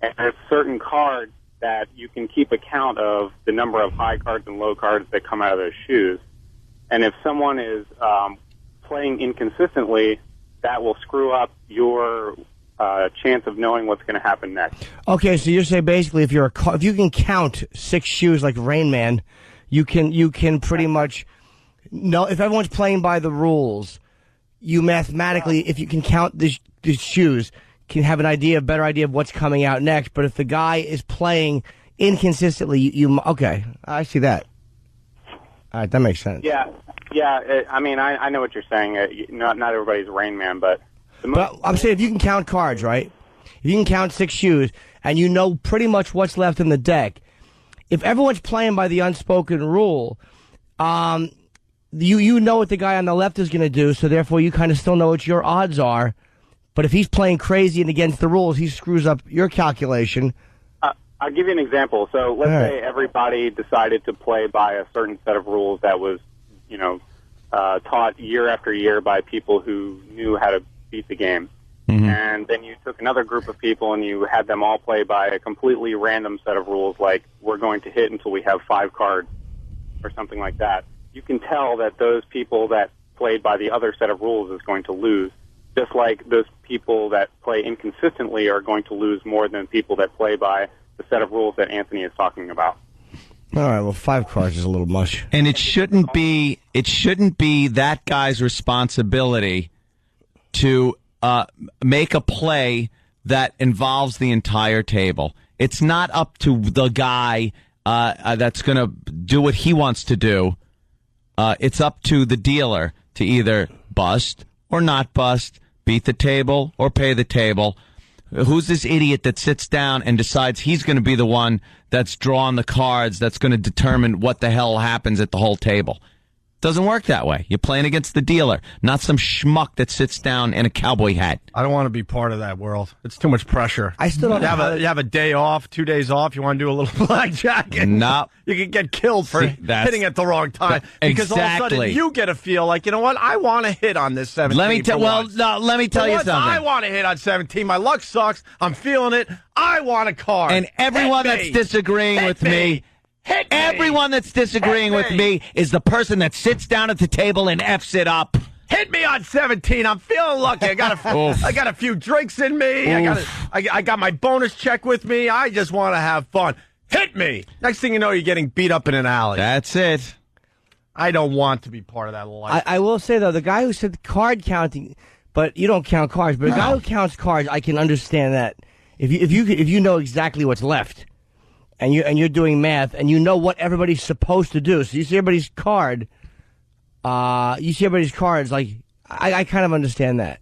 Q: and there's certain cards that you can keep account of the number of high cards and low cards that come out of those shoes. And if someone is playing inconsistently, that will screw up your chance of knowing what's going to happen next.
H: Okay, so you're saying basically if you can count 6 shoes like Rain Man, you can pretty much know if everyone's playing by the rules. You mathematically, if you can count the shoes, can have a better idea of what's coming out next. But if the guy is playing inconsistently, okay, I see that. All right, that makes sense.
Q: Yeah. I mean, I know what you're saying. Not everybody's Rain Man, but
H: I'm saying if you can count cards, right? If you can count 6 shoes and you know pretty much what's left in the deck, if everyone's playing by the unspoken rule, you know what the guy on the left is going to do, so therefore you kind of still know what your odds are. But if he's playing crazy and against the rules, he screws up your calculation.
Q: I'll give you an example. So let's say everybody decided to play by a certain set of rules that was, taught year after year by people who knew how to beat the game. Mm-hmm. And then you took another group of people and you had them all play by a completely random set of rules, like we're going to hit until we have 5 cards or something like that. You can tell that those people that played by the other set of rules is going to lose, just like those people that play inconsistently are going to lose more than people that play by the set of rules that Anthony is talking about.
H: All right, well, 5 cards is a little much.
J: And it shouldn't be that guy's responsibility to make a play that involves the entire table. It's not up to the guy that's going to do what he wants to do. It's up to the dealer to either bust or not bust, beat the table or pay the table. Who's this idiot that sits down and decides he's going to be the one that's drawing the cards that's going to determine what the hell happens at the whole table? Doesn't work that way. You're playing against the dealer, not some schmuck that sits down in a cowboy hat.
C: I don't want to be part of that world. It's too much pressure.
H: I still don't
C: you have a day off, 2 days off. You want to do a little blackjack?
J: No.
C: You can get killed for hitting at the wrong time. Because all of a sudden you get a feel like, you know what? I want to hit on this 17.
J: Let me tell you something.
C: I want to hit on 17. My luck sucks. I'm feeling it. I want a card.
J: And everyone that's disagreeing with me. Everyone that's disagreeing with me is the person that sits down at the table and F's it up.
C: Hit me on 17. I'm feeling lucky. I got a few drinks in me. I got my bonus check with me. I just want to have fun. Hit me. Next thing you know, you're getting beat up in an alley.
J: That's it.
C: I don't want to be part of that life.
H: I will say, though, the guy who said card counting, but you don't count cards, but a guy who counts cards, I can understand that. If you know exactly what's left. And you're doing math, and you know what everybody's supposed to do. So you see everybody's card. Like I kind of understand that.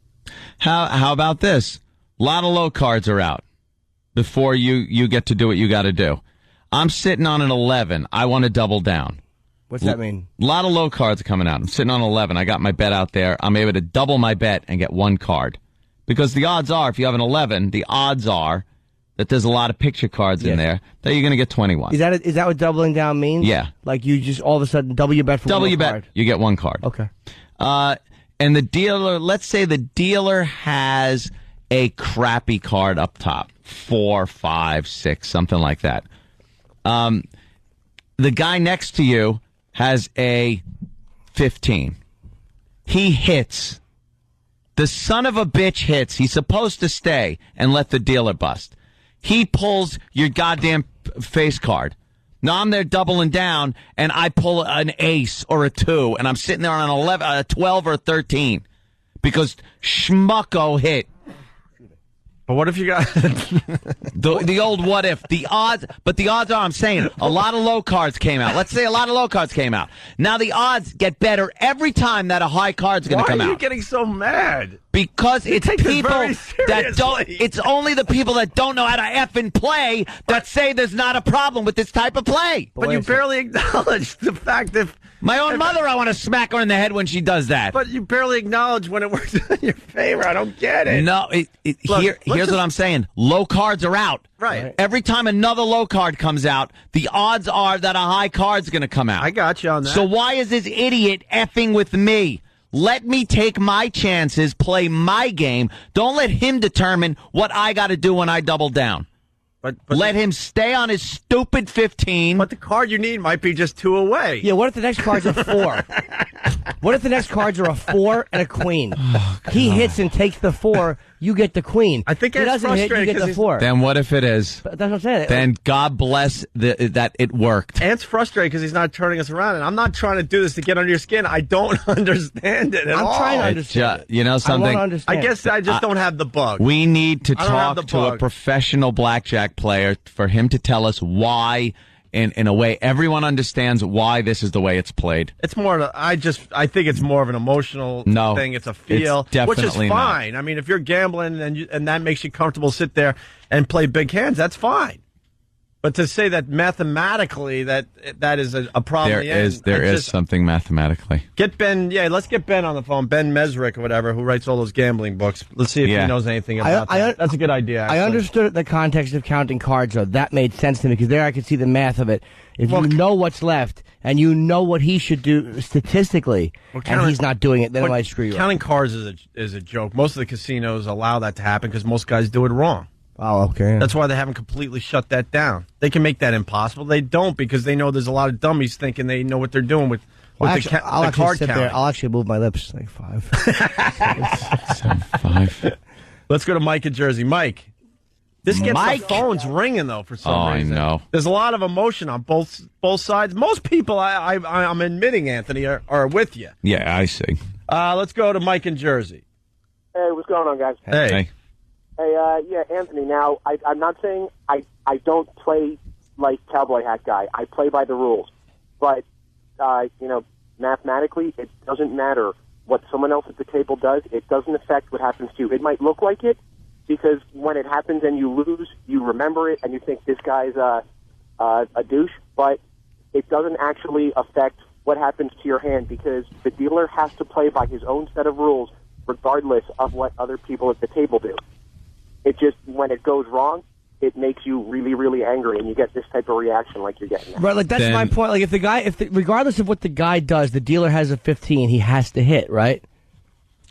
J: How about this? A lot of low cards are out before you get to do what you got to do. I'm sitting on an 11. I want to double down.
H: What's that mean?
J: A lot of low cards are coming out. I'm sitting on 11. I got my bet out there. I'm able to double my bet and get 1 card. Because the odds are, if you have an 11, the odds are that there's a lot of picture cards in there, that you're going to get 21.
H: Is that what doubling down means?
J: Yeah.
H: Like you just all of a sudden double your bet for
J: double
H: one
J: your
H: card?
J: bet, you get 1 card.
H: Okay.
J: And the dealer, let's say the dealer has a crappy card up top, 4, 5, 6, something like that. The guy next to you has a 15. He hits. The son of a bitch hits. He's supposed to stay and let the dealer bust. He pulls your goddamn face card. Now I'm there doubling down, and I pull an ace or a 2, and I'm sitting there on an 11, a 12 or a 13 because schmucko hit.
C: But what if you got
J: the old what if? The odds are, I'm saying, a lot of low cards came out. Let's say a lot of low cards came out. Now the odds get better every time that a high card's going to come out.
C: Why are you getting so mad?
J: Because it's people that don't. It's only the people that don't know how to effing play that say there's not a problem with this type of play.
C: But you barely acknowledge the fact that
N: My own mother, I want to smack her in the head when she does that.
C: But you barely acknowledge when it works in your favor. I don't get it.
N: No, here's what I'm saying. Low cards are out.
C: Right.
N: Every time another low card comes out, the odds are that a high card's going to come out.
C: I got you on that.
N: So why is this idiot effing with me? Let me take my chances, play my game. Don't let him determine what I got to do when I double down.
C: But
N: let him stay on his stupid 15.
C: But the card you need might be just 2 away.
H: Yeah, what if the next card's a 4? What if the next cards are a 4 and a queen? He hits and takes the 4, you get the queen.
C: I think
H: he
C: it's
H: doesn't hit, you get the 4.
N: Then what if it is?
H: But that's what I'm saying.
N: Then God bless that it worked.
C: Ant's frustrated because he's not turning us around, and I'm not trying to do this to get under your skin. I don't understand it at all.
H: I'm trying to understand.
N: You know something?
H: I want to understand.
C: I guess I just don't have the bug.
N: We need to
C: I don't have
N: talk
C: the
N: to a
C: bug.
N: professional blackjack player for him to tell us why, in a way, everyone understands why this is the way it's played.
C: It's more. I think it's more of an emotional thing. It's a feel,
N: it's definitely
C: which is fine. I mean, if you're gambling and that makes you comfortable, sit there and play big hands. That's fine. But to say that mathematically that is a problem,
N: there is something mathematically.
C: Get Ben. Yeah, let's get Ben on the phone. Ben Mesrick or whatever, who writes all those gambling books. Let's see if he knows anything about that. That's a good idea. Actually.
H: I understood the context of counting cards, though. That made sense to me because there I could see the math of it. If you know what's left and you know what he should do statistically, and he's not doing it, then it might screw you up.
C: Counting cards is a joke. Most of the casinos allow that to happen because most guys do it wrong.
H: Oh, okay.
C: That's why they haven't completely shut that down. They can make that impossible. They don't because they know there's a lot of dummies thinking they know what they're doing with the card counting.
H: I'll actually move my lips like 5.
N: 7, 5.
C: Let's go to Mike in Jersey. Mike, this gets the phones ringing though for some reason.
N: I know.
C: There's a lot of emotion on both sides. Most people, I'm admitting, Anthony, are with you.
J: Yeah, I see.
C: Let's go to Mike in Jersey.
P: Hey, what's going on, guys?
C: Hey.
P: Hey, Anthony, now, I'm not saying I don't play like Cowboy Hat Guy. I play by the rules. But, mathematically, it doesn't matter what someone else at the table does. It doesn't affect what happens to you. It might look like it because when it happens and you lose, you remember it and you think this guy's a douche. But it doesn't actually affect what happens to your hand because the dealer has to play by his own set of rules regardless of what other people at the table do. It just, when it goes wrong, it makes you really, really angry, and you get this type of reaction like you're getting now.
H: Right, like that's my point. Like regardless of what the guy does, the dealer has a 15, he has to hit, right?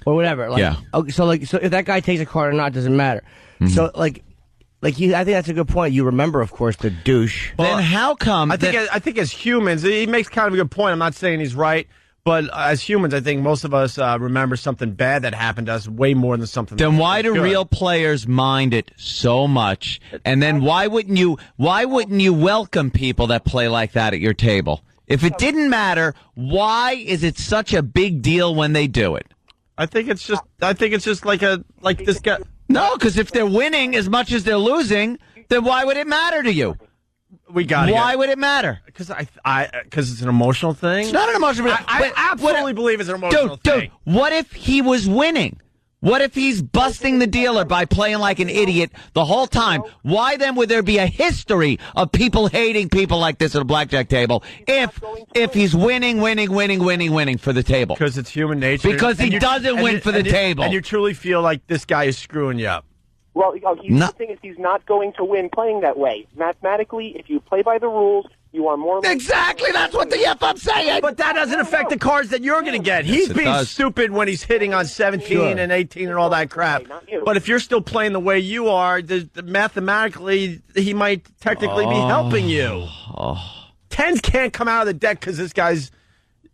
H: Or whatever. Like,
N: yeah.
H: Okay, so if that guy takes a card or not, doesn't matter. Mm-hmm. So I think that's a good point. You remember, of course, the douche.
N: Then how come?
C: I think as humans, he makes kind of a good point. I'm not saying he's right. But as humans, I think most of us remember something bad that happened to us way more than something.
N: Then why do
C: good.
N: Real players mind it so much? And then why wouldn't you welcome people that play like that at your table? If it didn't matter, why is it such a big deal when they do it?
C: I think it's just like this guy.
N: No, because if they're winning as much as they're losing, then why would it matter to you? Why would it matter?
C: Because it's an emotional thing.
N: It's not an emotional thing.
C: I absolutely believe it's an emotional thing.
N: Dude, what if he was winning? What if he's busting the dealer by playing like an idiot the whole time? Why then would there be a history of people hating people like this at a blackjack table if he's winning for the table?
C: Because it's human nature.
N: Because he doesn't win for the table.
C: And you truly feel like this guy is screwing you up.
P: Well, the thing is, he's not going to win playing that way. Mathematically, if you play by the rules, you are more...
N: Exactly, that's what the F I'm saying!
C: But that doesn't affect the cards that you're going to get. He's being stupid when he's hitting on 17 and 18 and all that crap. But if you're still playing the way you are, mathematically, he might technically be helping you. Tens can't come out of the deck because this guy's...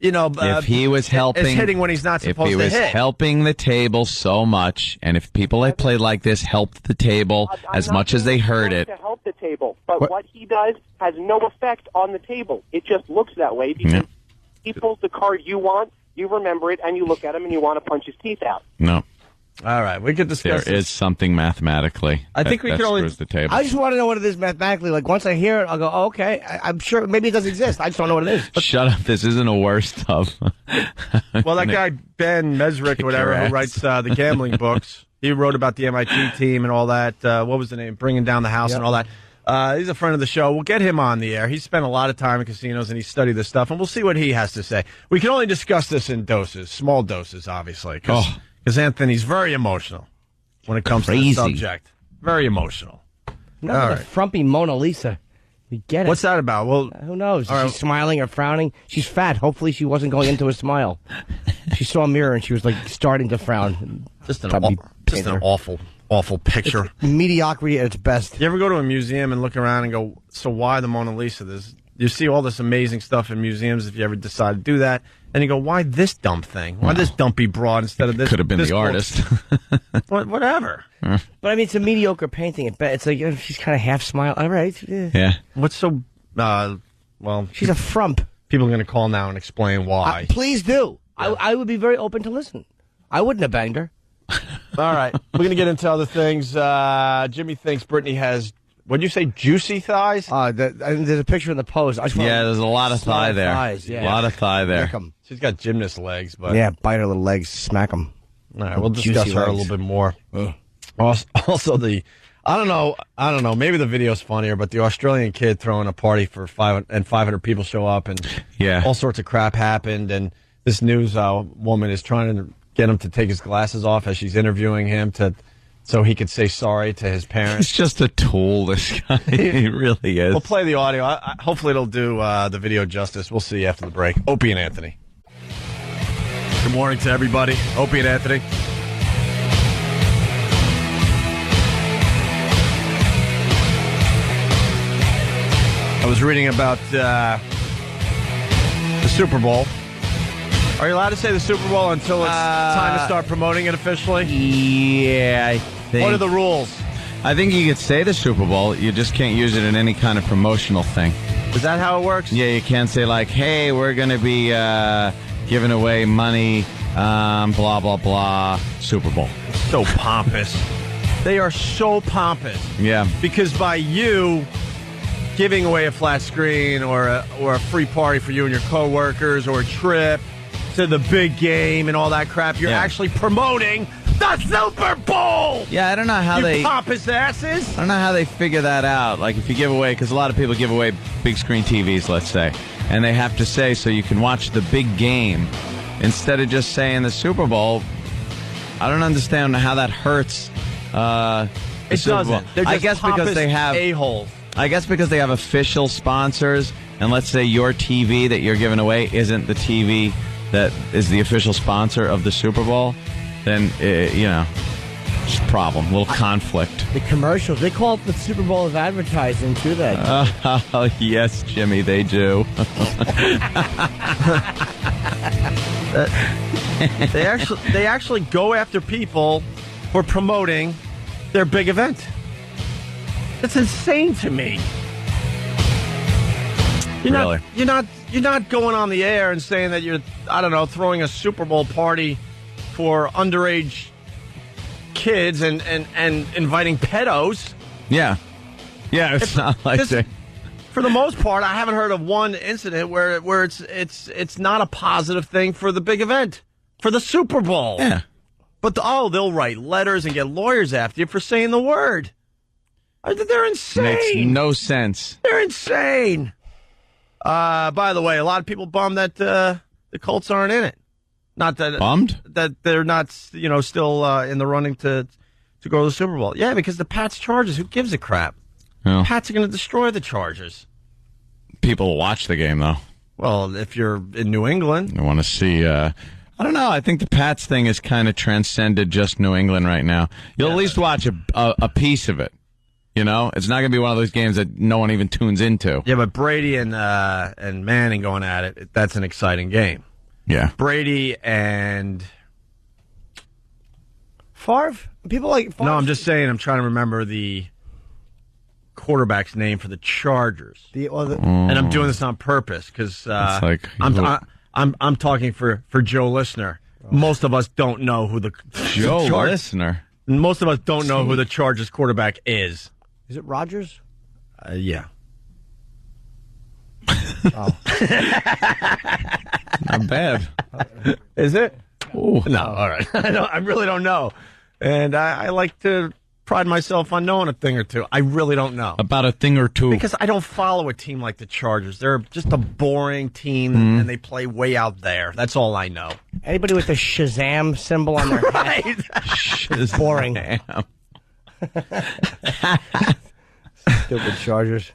N: if he was helping,
C: is hitting when he's not supposed to hit.
N: If he was helping the table so much, and if people that play like this helped the table as much as they hurt it,
P: to help the table, but what he does has no effect on the table. It just looks that way because he pulls the card you want, you remember it, and you look at him and you want to punch his teeth out.
N: No.
C: All right, we could discuss
N: There is something mathematically.
C: I think we
N: that
C: can only.
N: screws the table.
H: I just want to know what it is mathematically. Like once I hear it, I'll go, oh, okay. I'm sure maybe it doesn't exist. I just don't know what it is.
N: Shut up! This isn't a worst of.
C: Well, that guy Ben Mesrick or whatever who writes the gambling books, he wrote about the MIT team and all that. What was the name? Bringing Down the House and all that. He's a friend of the show. We'll get him on the air. He's spent a lot of time in casinos, and he's studied this stuff, and we'll see what he has to say. We can only discuss this in doses, small doses, obviously, because Anthony's very emotional when it comes to the subject. Very emotional.
H: No, the frumpy Mona Lisa. We get it.
C: What's that about? Well,
H: who knows? Is she smiling or frowning? She's fat. Hopefully she wasn't going into a smile. She saw a mirror and she was like starting to frown.
C: Just an awful picture.
H: It's mediocrity at its best.
C: You ever go to a museum and look around and go, so why the Mona Lisa? You see all this amazing stuff in museums if you ever decide to do that. And you go, why this dumb thing? Why this dumpy broad instead of this?
J: Could have been the artist.
C: Whatever.
H: But I mean, it's a mediocre painting. It's like she's kind of half smile. All right.
J: Yeah.
C: What's so,
H: she's a frump.
C: People are going to call now and explain why.
H: Please do. Yeah. I would be very open to listen. I wouldn't have banged her.
C: All right. We're going to get into other things. Jimmy thinks Brittany has, what'd you say, juicy thighs?
H: There's a picture in the post.
J: There's a lot of thigh there.
H: A
J: lot of thigh there.
C: She's got gymnast legs. But
H: yeah, bite her little legs, smack them.
C: All right, we'll discuss her a little bit more. Also, I don't know, maybe the video's funnier, but the Australian kid throwing a party for 500 people show up, and all sorts of crap happened, and this news woman is trying to get him to take his glasses off as she's interviewing him so he could say sorry to his parents.
J: He's just a tool, this guy. He really is.
C: We'll play the audio. Hopefully it'll do the video justice. We'll see after the break. Opie and Anthony. Good morning to everybody. Opie and Anthony. I was reading about the Super Bowl. Are you allowed to say the Super Bowl until it's time to start promoting it officially?
J: Yeah, I think.
C: What are the rules?
J: I think you could say the Super Bowl. You just can't use it in any kind of promotional thing.
C: Is that how it works?
J: Yeah, you can't say like, hey, we're going to be giving away money, blah, blah, blah, Super Bowl.
C: So pompous. They are so pompous.
J: Yeah.
C: Because by you giving away a flat screen or a free party for you and your coworkers or a trip to the big game and all that crap, you're actually promoting the Super Bowl!
J: Yeah, I don't know how
C: you pompous asses!
J: I don't know how they figure that out. Like, if you give away, because a lot of people give away big screen TVs, let's say, and they have to say so you can watch the big game instead of just saying the Super Bowl. I don't understand how that hurts.
C: It doesn't. They're just
J: I guess because they have
C: a-holes.
J: I guess because they have official sponsors, and let's say your TV that you're giving away isn't the TV that is the official sponsor of the Super Bowl, then, it's a problem, a little conflict.
H: The commercials, they call it the Super Bowl of advertising, too, that.
J: Oh, yes, Jimmy, they do.
C: They actually go after people for promoting their big event. That's insane to me. You're not going on the air and saying that you're, throwing a Super Bowl party for underage kids and inviting pedos.
J: Yeah. Yeah, it's not like that.
C: For the most part, I haven't heard of one incident where it's not a positive thing for the big event, for the Super Bowl.
J: Yeah.
C: But they'll write letters and get lawyers after you for saying the word. They're insane.
J: Makes no sense.
C: They're insane. By the way, a lot of people bummed that the Colts aren't in it. Not that
J: bummed
C: that they're not, still in the running to go to the Super Bowl. Yeah, because the Pats Chargers. Who gives a crap?
J: Well,
C: Pats are going to destroy the Chargers.
J: People will watch the game though.
C: Well, if you're in New England,
J: I want to see. I don't know. I think the Pats thing has kind of transcended just New England right now. You'll at least watch a piece of it. It's not going to be one of those games that no one even tunes into.
C: Yeah, but Brady and Manning going at it, that's an exciting game.
J: Yeah.
C: Brady and
H: Favre? People like Favre?
C: No, I'm just saying, I'm trying to remember the quarterback's name for the Chargers. And I'm doing this on purpose because I'm talking for Joe Listener. Most of us don't know who the
J: Listener.
C: Most of us don't know who the Chargers quarterback is.
H: Is it Rodgers?
C: Yeah.
H: Oh.
J: Not bad.
C: Is it?
J: Ooh.
C: No, all right. I really don't know. And I like to pride myself on knowing a thing or two. I really don't know.
J: About a thing or two.
C: Because I don't follow a team like the Chargers. They're just a boring team, and they play way out there. That's all I know.
H: Anybody with the Shazam symbol on their head? It's boring. Stupid Chargers.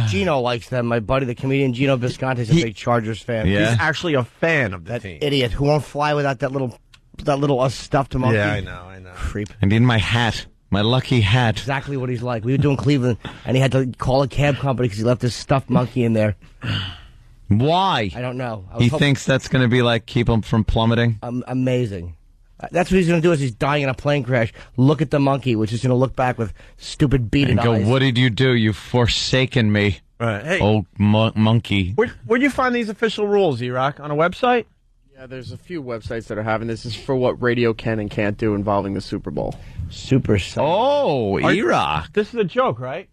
H: Gino likes them. My buddy, the comedian Gino Visconti, is a big Chargers fan.
C: Yeah. He's actually a fan of the team.
H: Idiot who won't fly without that little stuffed monkey.
C: Yeah, I know.
H: Creep.
J: I need my hat. My lucky hat.
H: Exactly what he's like. We were doing Cleveland, and he had to call a cab company because he left his stuffed monkey in there.
J: Why?
H: I don't know.
J: He thinks that's going to be like keep him from plummeting?
H: Amazing. That's what he's going to do is he's dying in a plane crash. Look at the monkey, which is going to look back with stupid beaded
J: and go,
H: eyes.
J: what did you do? You've forsaken me.
C: Right. Hey,
J: old monkey.
C: Where'd you find these official rules, E-Rock? On a website?
A: Yeah, there's a few websites that are having this. This is for what radio can and can't do involving the Super Bowl.
H: Super.
J: Oh, E-Rock.
C: This is a joke, right?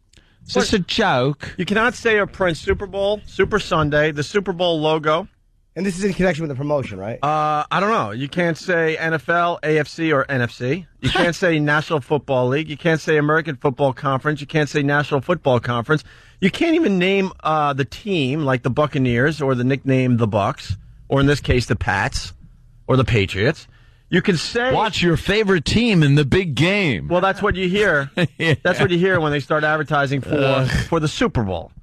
J: Is this a joke?
C: You cannot say or print Super Bowl, Super Sunday, the Super Bowl logo.
H: And this is in connection with the promotion, right?
C: I don't know. You can't say NFL, AFC, or NFC. You can't say National Football League. You can't say American Football Conference. You can't say National Football Conference. You can't even name the team, like the Buccaneers, or the nickname the Bucks, or in this case, the Pats, or the Patriots. You can say...
J: Watch your favorite team in the big game.
C: Well, that's what you hear.
J: Yeah.
C: That's what you hear when they start advertising for the Super Bowl.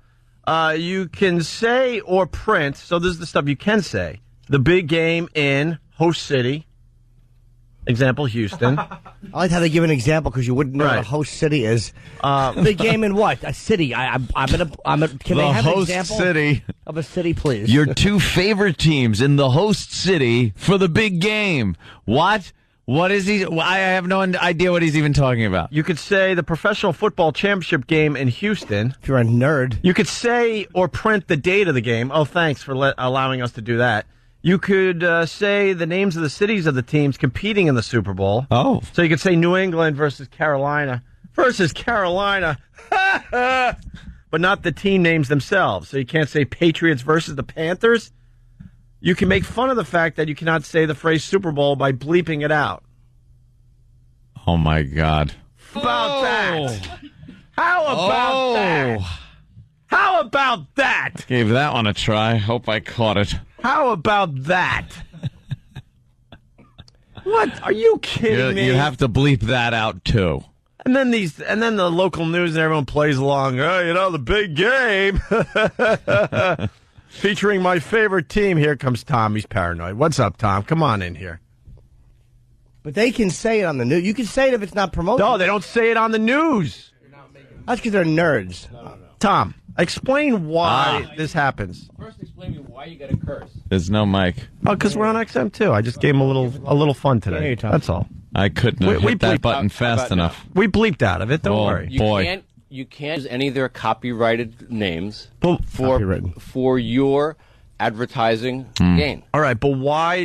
C: You can say or print, so this is the stuff you can say. The big game in host city. Example, Houston.
H: I like how they give an example because you wouldn't know what a host city is. Big game in what? A city. Can they have an example
J: city
H: of a city, please?
J: Your two favorite teams in the host city for the big game. What? What is he? I have no idea what he's even talking about.
C: You could say the professional football championship game in Houston.
H: If you're a nerd.
C: You could say or print the date of the game. Oh, thanks for allowing us to do that. You could say the names of the cities of the teams competing in the Super Bowl.
J: Oh.
C: So you could say New England versus Carolina. But not the team names themselves. So you can't say Patriots versus the Panthers. You can make fun of the fact that you cannot say the phrase Super Bowl by bleeping it out.
J: Oh, my God.
C: How about that? How about that? How about that?
J: Gave that one a try. Hope I caught it.
C: How about that? What? Are you kidding me?
J: You have to bleep that out, too.
C: And then the local news and everyone plays along. Oh, the big game. Featuring my favorite team. Here comes Tom. He's paranoid. What's up, Tom? Come on in here.
H: But they can say it on the news. You can say it if it's not promoted.
C: No, they don't say it on the news.
H: That's because they're nerds.
C: Tom, explain why this happens.
R: First, explain me why you got to curse.
J: There's no mic.
C: Oh, because we're on XM too. I just gave him a little fun today. That's all.
J: I couldn't have hit that button fast enough.
C: We bleeped out of it. Don't worry.
R: You can't use any of their copyrighted names for your advertising gain.
C: All right, but why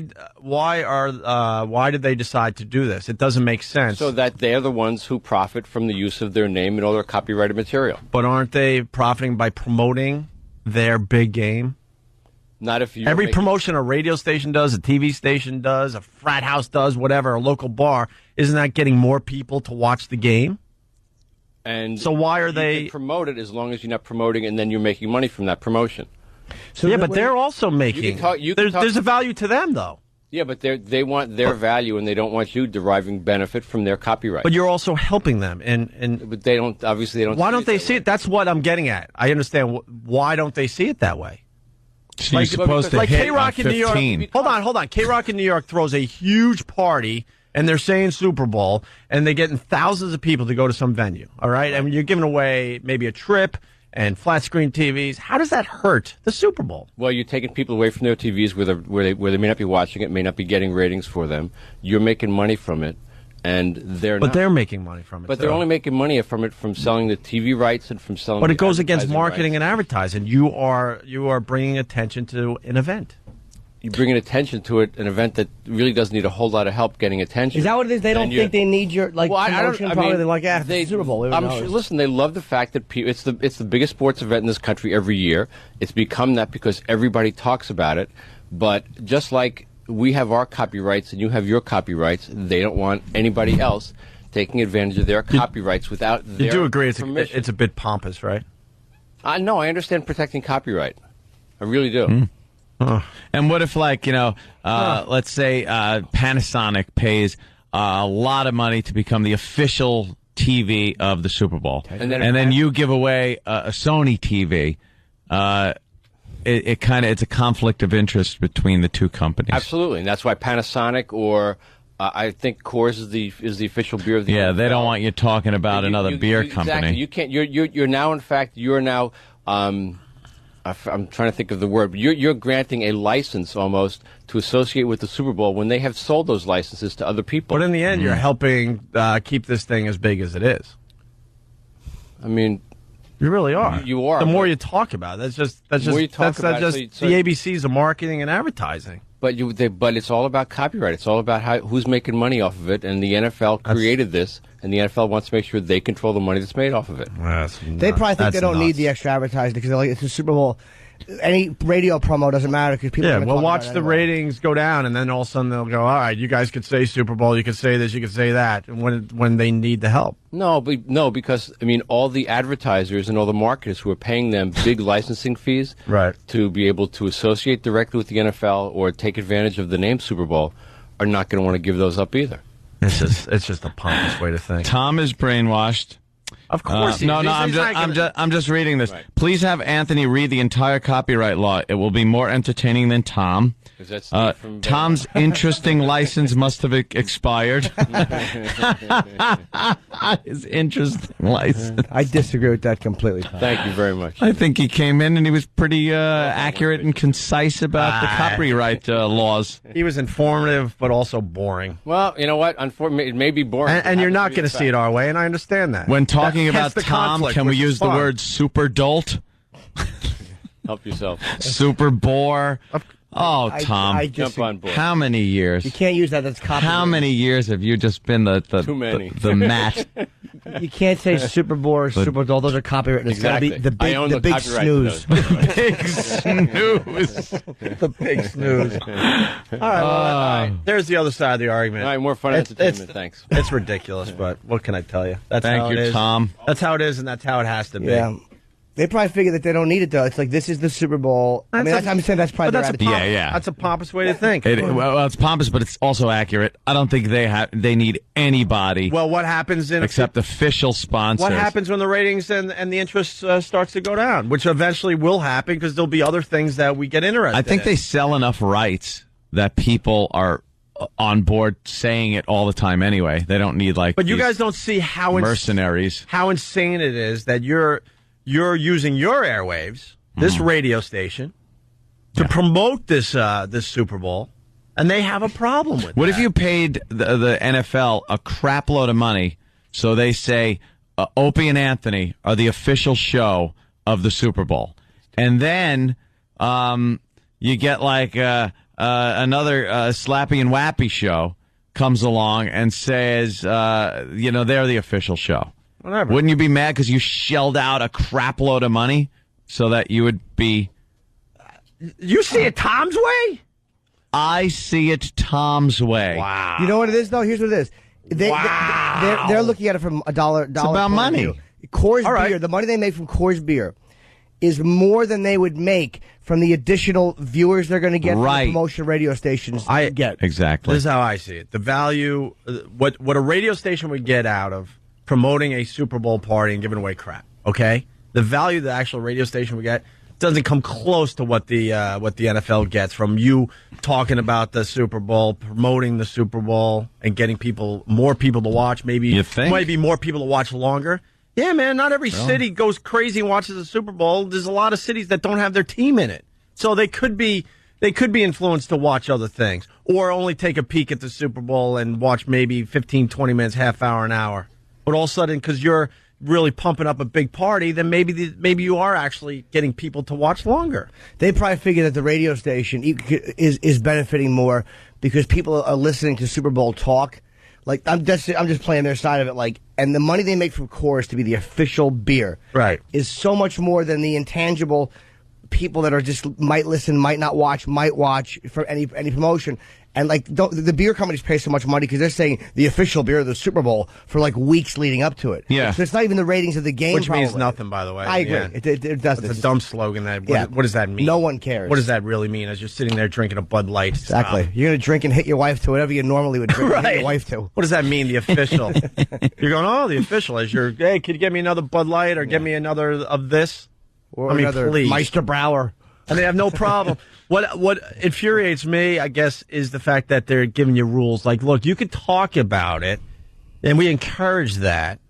C: did they decide to do this? It doesn't make sense.
R: So that they're the ones who profit from the use of their name and all their copyrighted material.
C: But aren't they profiting by promoting their big game?
R: Not if you
C: every promotion a radio station does, a TV station does, a frat house does, whatever, a local bar, isn't that getting more people to watch the game?
R: And
C: so why are
R: you
C: they
R: can promote it as long as you're not promoting and then you're making money from that promotion?
C: So yeah, but they're also making. There's a value to them, though.
R: Yeah, but they want their value and they don't want you deriving benefit from their copyright.
C: But you're also helping them,
R: but they don't. Obviously, they don't.
C: Why don't they see it? That's what I'm getting at. I understand. Why don't they see it that way?
J: So you're supposed to hit
C: K-Rock
J: on 15.
C: in New York. Hold on. K-Rock in New York throws a huge party. And they're saying Super Bowl, and they're getting thousands of people to go to some venue, all right? And you're giving away maybe a trip and flat-screen TVs. How does that hurt the Super Bowl?
R: Well, you're taking people away from their TVs where they may not be watching it, may not be getting ratings for them. You're making money from it, and they're not.
C: But they're making money from it,
R: But they're only making money from it from selling the TV rights and from selling
C: But it goes against
R: advertising
C: marketing
R: rights.
C: and advertising. You are bringing attention to an event.
R: You bring attention to it, an event that really doesn't need a whole lot of help getting attention.
H: Is that what it is? They don't think they need your promotion. Probably they're like, the Super Bowl.
R: Listen, they love the fact that it's the biggest sports event in this country every year. It's become that because everybody talks about it. But just like we have our copyrights and you have your copyrights, they don't want anybody else taking advantage of their copyrights without their
C: You do agree
R: permission.
C: it's a bit pompous, right?
R: No, I understand protecting copyright. I really do.
J: And what if, let's say Panasonic pays a lot of money to become the official TV of the Super Bowl, and then you give away a Sony TV? It's a conflict of interest between the two companies.
R: Absolutely, and that's why Panasonic or I think Coors is the official beer of the NFL.
J: They don't want you talking about another beer company.
R: Exactly. You can't. You're now. In fact, you're now. I'm trying to think of the word. But you're granting a license almost to associate with the Super Bowl when they have sold those licenses to other people.
C: But in the end, you're helping keep this thing as big as it is.
R: I mean,
C: you really are.
R: You are.
C: The more you talk about it, the ABCs of marketing and advertising.
R: But it's all about copyright. It's all about who's making money off of it. And the NFL created this, and the NFL wants to make sure they control the money that's made off of it.
H: They probably think they don't need the extra advertising because they're like, it's a Super Bowl. Any radio promo doesn't matter because people.
C: Yeah, well, watch the ratings go down, and then all of a sudden they'll go, all right, you guys could say Super Bowl, you could say this, you could say that, when they need the help.
R: No, because I mean, all the advertisers and all the marketers who are paying them big licensing fees,
C: right,
R: to be able to associate directly with the NFL or take advantage of the name Super Bowl, are not going to want to give those up either.
C: It's just a pompous way to think.
J: Tom is brainwashed.
C: Of course,
J: I'm just reading this. Right. Please have Anthony read the entire copyright law. It will be more entertaining than Tom. Tom's interesting license must have expired. His interesting license.
H: I disagree with that completely.
R: Thank you very much.
J: I think he came in and he was pretty accurate and concise about the copyright laws.
C: He was informative, but also boring.
R: Well, you know what? Unfortunately, it may be boring.
C: And you're not going to see it our way, and I understand that.
J: When talking about Tom, can we use the word super dolt?
R: Help yourself.
J: Super bore. Oh, Tom.
H: I jump
R: on board.
J: How many years?
H: You can't use that. That's copyright.
J: How many years have you just been
R: Too many.
J: the mat?
H: You can't say Super Bowl or Super Bowl. Those are copyrighted. It's got to be the big snooze.
J: Big snooze.
C: The big snooze. All right, there's the other side of the argument.
R: All right, more fun entertainment. Thanks.
C: It's ridiculous, but what can I tell you?
J: Thank you, Tom.
C: That's how it is, and that's how it has to be.
H: Yeah. They probably figure that they don't need it, though. It's like, this is the Super Bowl. I'm saying that's probably their attitude.
C: That's a pompous way to think.
J: Well, it's pompous, but it's also accurate. I don't think they need anybody.
C: Well, what happens
J: except official sponsors?
C: What happens when the ratings and the interest starts to go down, which eventually will happen because there'll be other things that we get interested in.
J: I think they sell enough rights that people are on board saying it all the time anyway. They don't need
C: But you guys don't see how
J: mercenaries.
C: How insane it is that you're using your airwaves, this radio station, to promote this Super Bowl, and they have a problem with it.
J: What if you paid the NFL a crap load of money so they say Opie and Anthony are the official show of the Super Bowl, and then you get like another Slappy and Wappy show comes along and says, they're the official show.
C: Whatever.
J: Wouldn't you be mad because you shelled out a crap load of money so that you would be...
C: You see it Tom's way?
J: I see it Tom's way.
C: Wow.
H: You know what it is, though? Here's what it is. They're looking at it from a dollar.
J: It's about money.
H: Coors beer, the money they make from Coors beer is more than they would make from the additional viewers they're going to get from the promotion radio stations get.
J: Exactly.
C: This is how I see it. The value, what a radio station would get out of promoting a Super Bowl party and giving away crap, okay? The value the actual radio station would get doesn't come close to what the NFL gets from you talking about the Super Bowl, promoting the Super Bowl, and getting more people to watch. Maybe more people to watch longer. Yeah, man, not every city goes crazy and watches the Super Bowl. There's a lot of cities that don't have their team in it. So they could be influenced to watch other things or only take a peek at the Super Bowl and watch maybe 15, 20 minutes, half hour, an hour. But all of a sudden, because you're really pumping up a big party, then maybe you are actually getting people to watch longer.
H: They probably figure that the radio station is benefiting more because people are listening to Super Bowl talk. Like I'm just playing their side of it. Like, and the money they make from Coors to be the official beer,
C: right,
H: is so much more than the intangible people that are just might listen, might not watch, might watch for any promotion. And like the beer companies pay so much money because they're saying the official beer of the Super Bowl for like weeks leading up to it.
C: Yeah.
H: So it's not even the ratings of the game.
C: Which means
H: probably.
C: nothing, by the way.
H: I agree.
C: Yeah.
H: It doesn't.
C: It's a dumb slogan. What does that mean?
H: No one cares.
C: What does that really mean? As you're sitting there drinking a Bud Light.
H: Exactly. You're going to drink and hit your wife to whatever you normally would drink and hit your wife to.
C: What does that mean, the official? You're going, oh, the official. As you're, hey, could you get me another Bud Light or get me another of this?
H: Or another
C: please.
H: Meister Brauer.
C: And they have no problem. What infuriates me, I guess, is the fact that they're giving you rules. Like, look, you could talk about it, and we encourage that,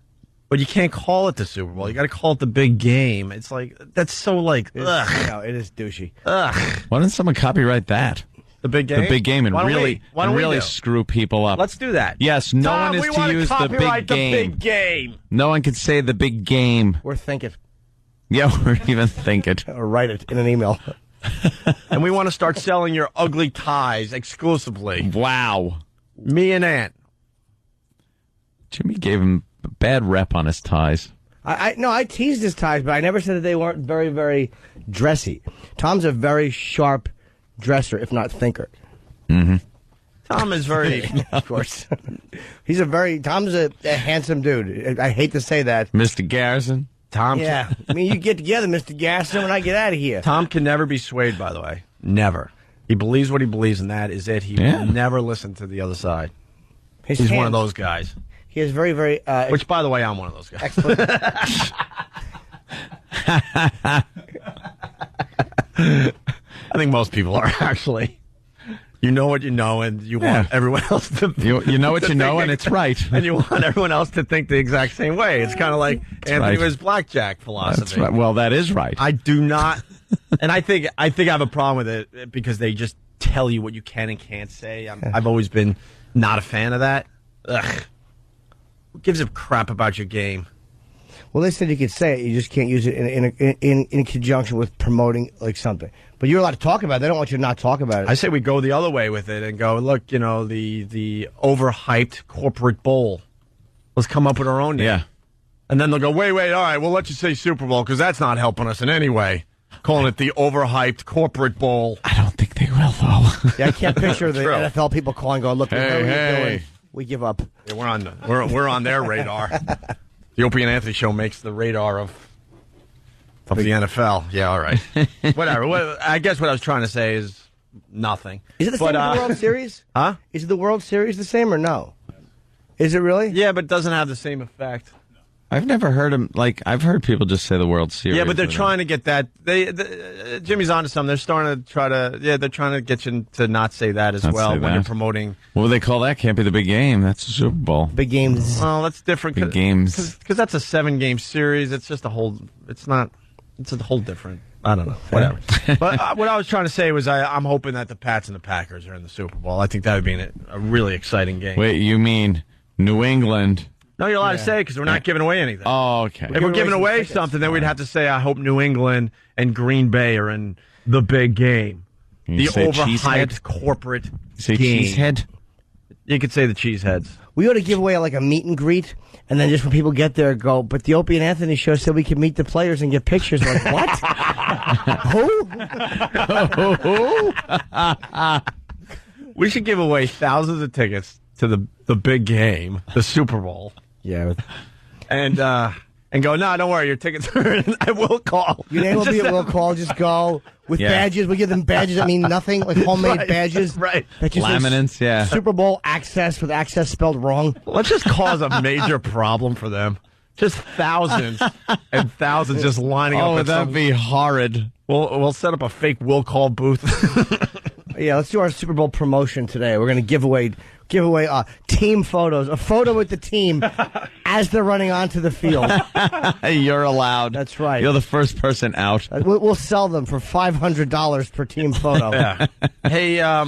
C: but you can't call it the Super Bowl. You got to call it the big game. It's like, that's so like, ugh.
H: No, it is douchey.
C: Ugh.
J: Why doesn't someone copyright that?
C: The big game?
J: The big game and
C: Why don't
J: really
C: we
J: screw people up.
C: Let's do that.
J: Yes, no
C: Tom,
J: one is
C: we
J: to
C: wanna
J: use the
C: copyright
J: big game.
C: The big game.
J: No one can say the big game.
H: We're thinking.
J: Yeah, we're even thinking.
H: Or write it in an email.
C: And we want to start selling your ugly ties exclusively.
J: Wow.
C: Me and Ant.
J: Jimmy gave him a bad rep on his ties.
H: I teased his ties, but I never said that they weren't very, very dressy. Tom's a very sharp dresser, if not thinker.
J: Mm-hmm.
C: Tom is very...
H: Of course. Tom's a handsome dude. I hate to say that.
J: Mr. Garrison.
C: Tom.
H: Yeah. I mean, you get together, Mr. Garrison, when I get out of here.
C: Tom can never be swayed, by the way. Never. He believes what he believes, and that is it. He will never listen to the other side. He's one of those guys.
H: He is very, very...
C: Which, by the way, I'm one of those guys. I think most people are, actually. You know what you know, and you want everyone else to...
J: You know what you know, and it's right.
C: And you want everyone else to think the exact same way. It's kind of like Anthony
J: right.
C: was blackjack philosophy.
J: That's right. Well, that is right.
C: I do not... And I think I have a problem with it because they just tell you what you can and can't say. I've always been not a fan of that. Ugh. Who gives a crap about your game?
H: Well, they said you could say it. You just can't use it in conjunction with promoting like something. But you're allowed to talk about it. They don't want you to not talk about it.
C: I say we go the other way with it and go, look, you know, the overhyped corporate bowl. Let's come up with our own name.
J: Yeah.
C: And then they'll go, wait, all right, we'll let you say Super Bowl because that's not helping us in any way. Calling it the overhyped corporate bowl.
J: I don't think they will, though.
H: Yeah, I can't picture the
C: True.
H: NFL people calling, going, look,
J: Hey,
H: what are
J: hey.
H: you doing? We give up.
C: Yeah, we're on their radar. The Opie and Anthony show makes the radar of the NFL. Yeah, all right. Whatever. I guess what I was trying to say is nothing.
H: Is it the same as the World Series?
C: Huh?
H: Is the World Series the same or no? Is it really?
C: Yeah, but it doesn't have the same effect.
J: I've never heard him, I've heard people just say the World Series.
C: Yeah, but they're trying to get that. Jimmy's onto something. They're starting to they're trying to get you to not say that as well when you're promoting.
J: What do they call that? Can't be the big game. That's the Super Bowl.
H: Big games.
C: Well, that's different.
J: Big games.
C: Because that's a 7-game series. It's just a whole, it's a whole different, I don't know, whatever. But what I was trying to say was I'm hoping that the Pats and the Packers are in the Super Bowl. I think that would be a really exciting game.
J: Wait, you mean New England?
C: No, you're allowed to say it because we're not giving away anything.
J: Oh, okay.
C: If we're giving away something, then we'd have to say, I hope New England and Green Bay are in the big game. The overhyped corporate
J: say
C: game.
J: Cheesehead?
C: You could say the Cheeseheads.
H: We ought to give away like a meet and greet, and then just when people get there, go, but the Opie and Anthony show said we could meet the players and get pictures. Like, what? Who?
C: We should give away thousands of tickets to the big game, the Super Bowl.
H: Yeah.
C: And go, no, don't worry, your tickets are in. I will call.
H: Your name will be at will call. Just go with badges. We give them badges that mean nothing, like homemade badges.
C: Right.
H: That just
J: Laminates, yeah.
H: Super Bowl access with access spelled wrong.
C: Let's just cause a major problem for them. Just thousands and thousands just lining up.
J: Oh, that'd be horrid.
C: We'll set up a fake will call booth.
H: Yeah, let's do our Super Bowl promotion today. We're going to give away team photos, a photo with the team as they're running onto the field.
J: You're allowed.
H: That's right.
J: You're the first person out.
H: We'll sell them for $500 per team photo.
C: Yeah. Hey,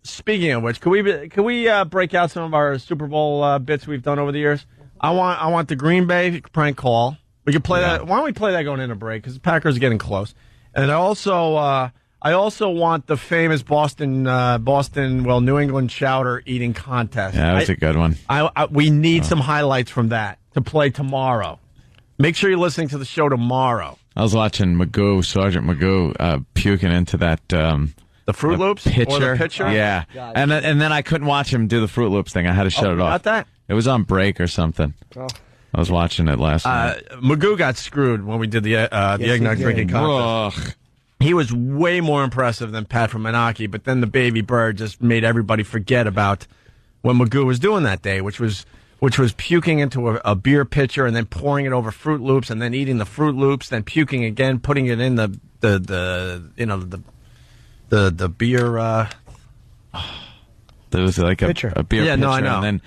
C: speaking of which, can we break out some of our Super Bowl bits we've done over the years? I want the Green Bay prank call. We could play that. Why don't we play that going into break? Because the Packers are getting close. And I also want the famous New England chowder eating contest.
J: Yeah, that was a good one.
C: We need some highlights from that to play tomorrow. Make sure you're listening to the show tomorrow.
J: I was watching Sergeant Magoo, puking into that
C: the Fruit Loops
J: pitcher.
C: Or the pitcher.
J: Yeah, and then I couldn't watch him do the Fruit Loops thing. I had to shut it off.
C: Got that?
J: It was on break or something.
H: Oh.
J: I was watching it last night.
C: Magoo got screwed when we did the eggnog drinking contest.
J: Ugh.
C: He was way more impressive than Pat from Menaki, but then the baby bird just made everybody forget about what Magoo was doing that day, which was puking into a beer pitcher and then pouring it over Fruit Loops and then eating the Fruit Loops, then puking again, putting it in the beer.
J: There was like a beer pitcher.
C: Yeah, no, I know.
J: And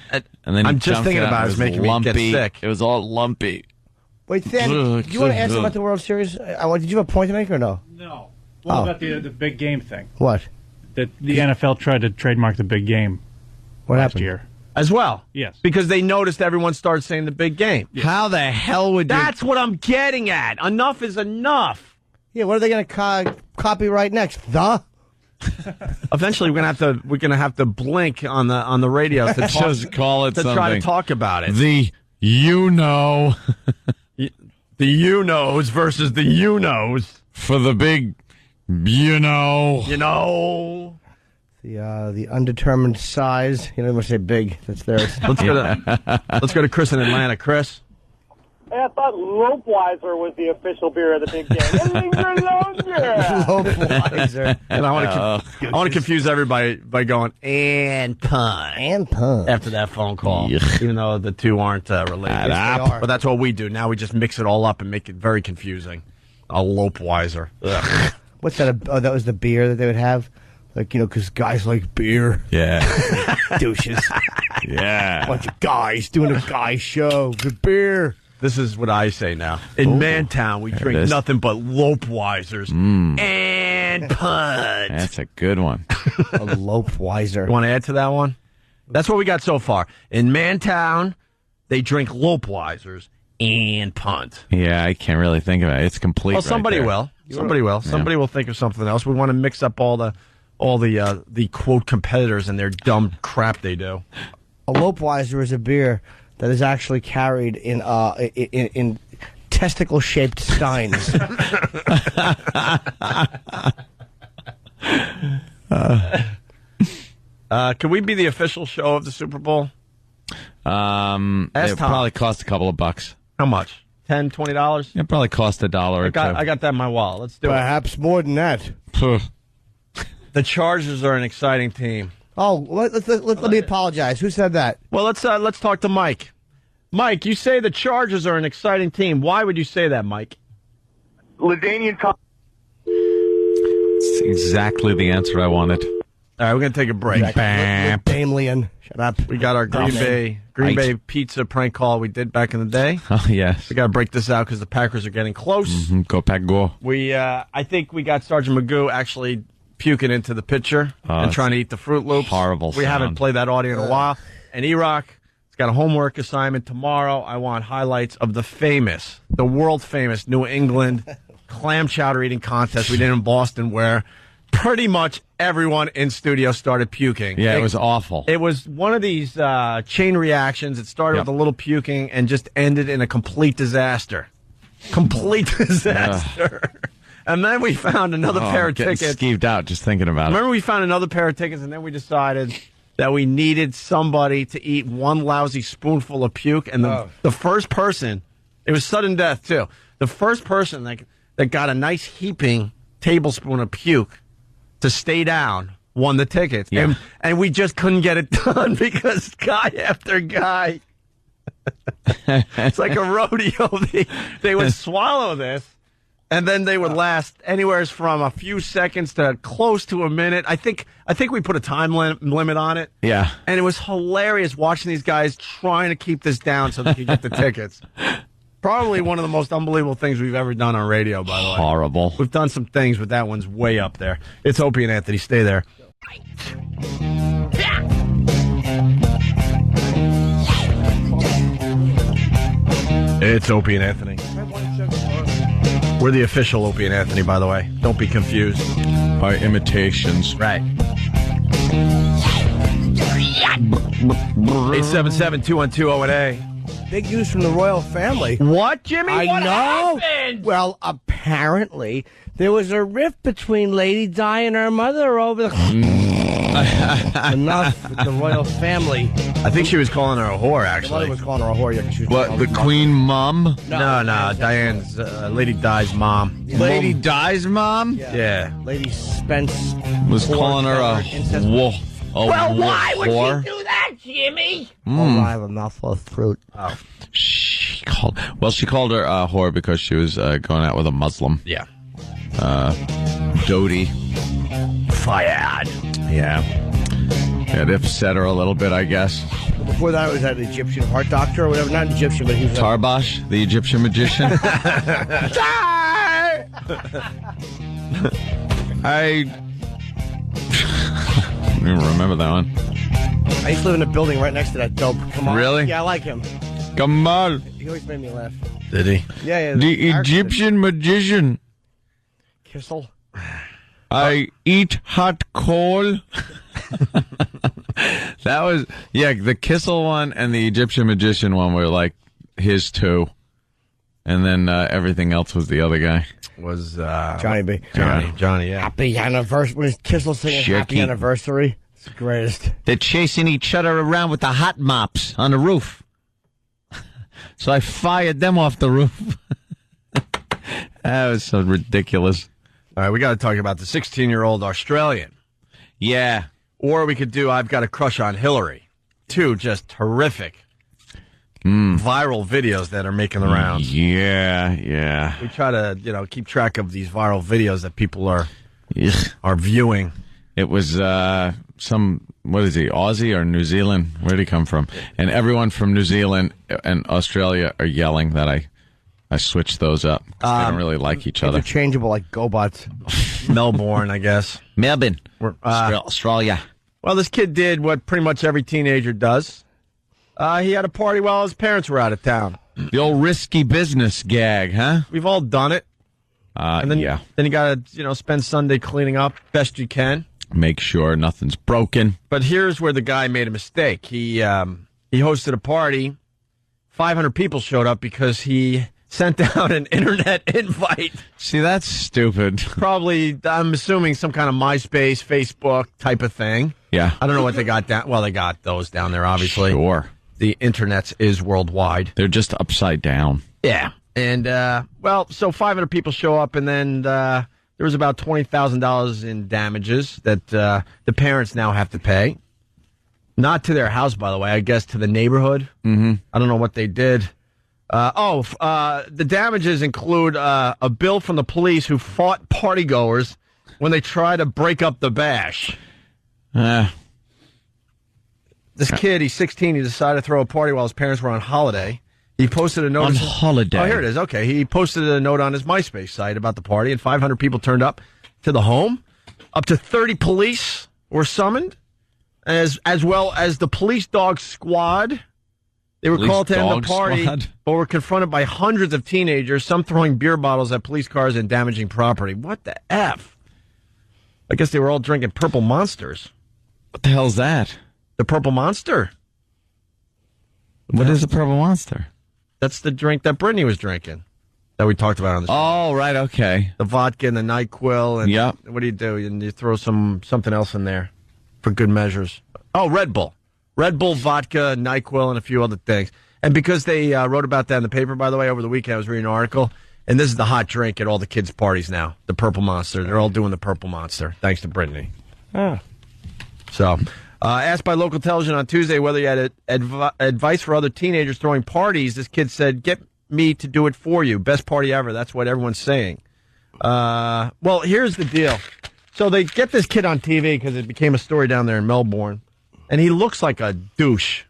J: then
C: I'm just thinking about it. It's making me get sick.
J: It was all lumpy.
H: Wait, Sam, do you want to ask about the World Series? Did you have a point to make or no?
S: No. What about the big game thing?
H: What?
S: That the NFL tried to trademark the big game last year.
C: As well?
S: Yes.
C: Because they noticed everyone started saying the big game.
J: Yes. How the hell would you...
C: That's what I'm getting at. Enough is enough.
H: Yeah, what are they going to copyright next?
C: Eventually, we're gonna have to blink on the radio to
J: just call it something.
C: Try to talk about it.
J: The
C: the you-knows versus the you-knows
J: for the big
H: the undetermined size. You don't want to say big. That's theirs.
C: Let's go to Chris in Atlanta. Chris.
T: Hey, I thought Lopeweiser was the official beer of the big game.
H: Lopeweiser.
C: And I want to confuse everybody by going and punt after that phone call, even though the two aren't related. But that's what we do. Now we just mix it all up and make it very confusing. A Lopeweiser.
H: What's that? That was the beer that they would have. Like, because guys like beer.
J: Yeah.
H: Douches.
J: Yeah.
H: Bunch of guys doing a guy show. Good beer.
C: This is what I say now. In Mantown, we drink nothing but Lopeweisers and punt.
J: That's a good one.
H: A Lopeweiser.
C: You want to add to that one? That's what we got so far. In Mantown, they drink Lopeweisers and punt.
J: Yeah, I can't really think of it. It's complete.
C: Well, somebody will. Somebody will. Somebody will think of something else. We want to mix up all the quote competitors and their dumb crap they do.
H: A Lopeweiser is a beer that is actually carried in testicle-shaped steins.
C: Could we be the official show of the Super Bowl?
J: It probably cost a couple of bucks.
C: How much? $10, $20?
J: It probably cost $1 or two.
C: I got that in my wallet. Let's do it.
H: Perhaps more than that.
C: The Chargers are an exciting team.
H: Oh, let me apologize. Who said that?
C: Well, let's talk to Mike. Mike, you say the Chargers are an exciting team. Why would you say that, Mike?
L: LaDainian Tomlinson.
J: It's exactly the answer I wanted.
C: All right, we're going to take a break.
H: Damlian. Shut up.
C: We got our Green Bay pizza prank call we did back in the day.
J: Oh, yes.
C: We got to break this out because the Packers are getting close.
J: Mm-hmm. Go, Pack, go.
C: I think we got Sergeant Magoo actually puking into the pitcher and trying to eat the Fruit Loops.
J: Horrible
C: We haven't played that audio in a while. And E-Rock has got a homework assignment tomorrow. I want highlights of the world famous New England clam chowder eating contest we did in Boston where pretty much everyone in studio started puking.
J: Yeah, it was awful.
C: It was one of these chain reactions. It started with a little puking and just ended in a complete disaster. Complete disaster. And then we found another pair of tickets.
J: Skeeved out just thinking about it.
C: Remember, we found another pair of tickets, and then we decided that we needed somebody to eat one lousy spoonful of puke. And the first person, it was sudden death, too. The first person that got a nice heaping tablespoon of puke to stay down won the tickets.
J: Yeah.
C: And we just couldn't get it done because guy after guy, it's like a rodeo. They would swallow this. And then they would last anywhere from a few seconds to close to a minute. I think we put a time limit on it.
J: Yeah.
C: And it was hilarious watching these guys trying to keep this down so they could get the tickets. Probably one of the most unbelievable things we've ever done on radio, by the way.
J: Horrible.
C: We've done some things, but that one's way up there. It's Opie and Anthony. Stay there. It's Opie and Anthony. We're the official Opie and Anthony, by the way. Don't be confused.
J: By imitations.
C: Right. 877-212-0-A.
H: Big news from the royal family.
C: What, Jimmy?
H: I
C: What
H: know.
C: happened?
H: Well, apparently there was a rift between Lady Di and her mother over enough with the royal family.
C: I think she was calling her a whore,
H: The
C: actually.
H: mother was calling her a whore. Yeah, 'cause she was
J: What,
H: calling
J: the
H: her
J: Queen Mum?
C: No, Diane's, Lady Di's mom.
J: Lady Di's mom?
C: Yeah.
H: Lady Spence
J: Was calling her a whore.
H: Well, why would
J: whore?
H: she do that, Jimmy?
J: Mm.
H: Oh, I have a mouthful of fruit.
C: Oh.
J: She called her a whore because she was going out with a Muslim.
C: Yeah.
J: Dodi.
C: Fired.
J: Yeah. It upset her a little bit, I guess.
H: Before that, it was that Egyptian heart doctor or whatever. Not Egyptian, but he was
J: Tarbosh, the Egyptian magician. I don't remember that one.
H: I used to live in a building right next to that dope. Come on.
J: Really?
H: Yeah, I like him.
J: Come on.
H: He always made me laugh.
C: Did he?
H: Yeah.
J: The Egyptian magician.
H: Kissel.
J: I eat hot coal. That was, the Kissel one and the Egyptian magician one were like his two. And then everything else was the other guy.
C: Was
H: Johnny B.
C: Johnny, yeah.
H: Happy anniversary. When Kissel singing Happy
J: Jerky.
H: Anniversary. It's the greatest.
N: They're chasing each other around with the hot mops on the roof. So I fired them off the roof.
J: That was so ridiculous.
C: All right, we got to talk about the 16-year-old Australian.
N: Yeah.
C: Or we could do I've Got a Crush on Hillary. Two just terrific viral videos that are making the rounds.
J: Yeah.
C: We try to, keep track of these viral videos that people are viewing.
J: It was what is he, Aussie or New Zealand? Where did he come from? And everyone from New Zealand and Australia are yelling that I switched those up. 'Cause they don't really like each other.
H: Interchangeable like GoBots.
C: Melbourne, I guess.
N: Melbourne. Australia.
C: Well, this kid did what pretty much every teenager does. He had a party while his parents were out of town.
J: The old risky business gag, huh?
C: We've all done it. And then, then you got to, spend Sunday cleaning up best you can.
J: Make sure nothing's broken.
C: But here's where the guy made a mistake. He hosted a party. 500 people showed up because he sent out an internet invite.
J: See, that's stupid.
C: Probably, I'm assuming, some kind of MySpace, Facebook type of thing.
J: Yeah.
C: I don't know what they got down. Well, they got those down there, obviously.
J: Sure.
C: The internet is worldwide.
J: They're just upside down.
C: Yeah. And, so 500 people show up, and then there was about $20,000 in damages that the parents now have to pay. Not to their house, by the way, I guess to the neighborhood.
J: Mm-hmm.
C: I don't know what they did. The damages include a bill from the police who fought partygoers when they tried to break up the bash. This kid, he's 16, he decided to throw a party while his parents were on holiday. He posted a notice.
J: On holiday.
C: Oh, here it is. Okay. He posted a note on his MySpace site about the party, and 500 people turned up to the home. Up to 30 police were summoned, as well as the police dog squad. They were called to end the party, but were confronted by hundreds of teenagers, some throwing beer bottles at police cars and damaging property. What the F? I guess they were all drinking Purple Monsters.
J: What the hell's that?
C: The Purple Monster.
J: What is a Purple Monster?
C: That's the drink that Brittany was drinking that we talked about on the show.
J: Oh, right, okay.
C: The vodka and the NyQuil. And
J: yep.
C: What do? And you throw something else in there for good measures. Oh, Red Bull. Red Bull, vodka, NyQuil, and a few other things. And because they wrote about that in the paper, by the way, over the weekend, I was reading an article, and this is the hot drink at all the kids' parties now, the Purple Monster. They're all doing the Purple Monster, thanks to Brittany.
H: Oh.
C: So, asked by local television on Tuesday whether he had advice for other teenagers throwing parties, this kid said, "Get me to do it for you. Best party ever." That's what everyone's saying. Well, here's the deal. So they get this kid on TV because it became a story down there in Melbourne. And he looks like a douche.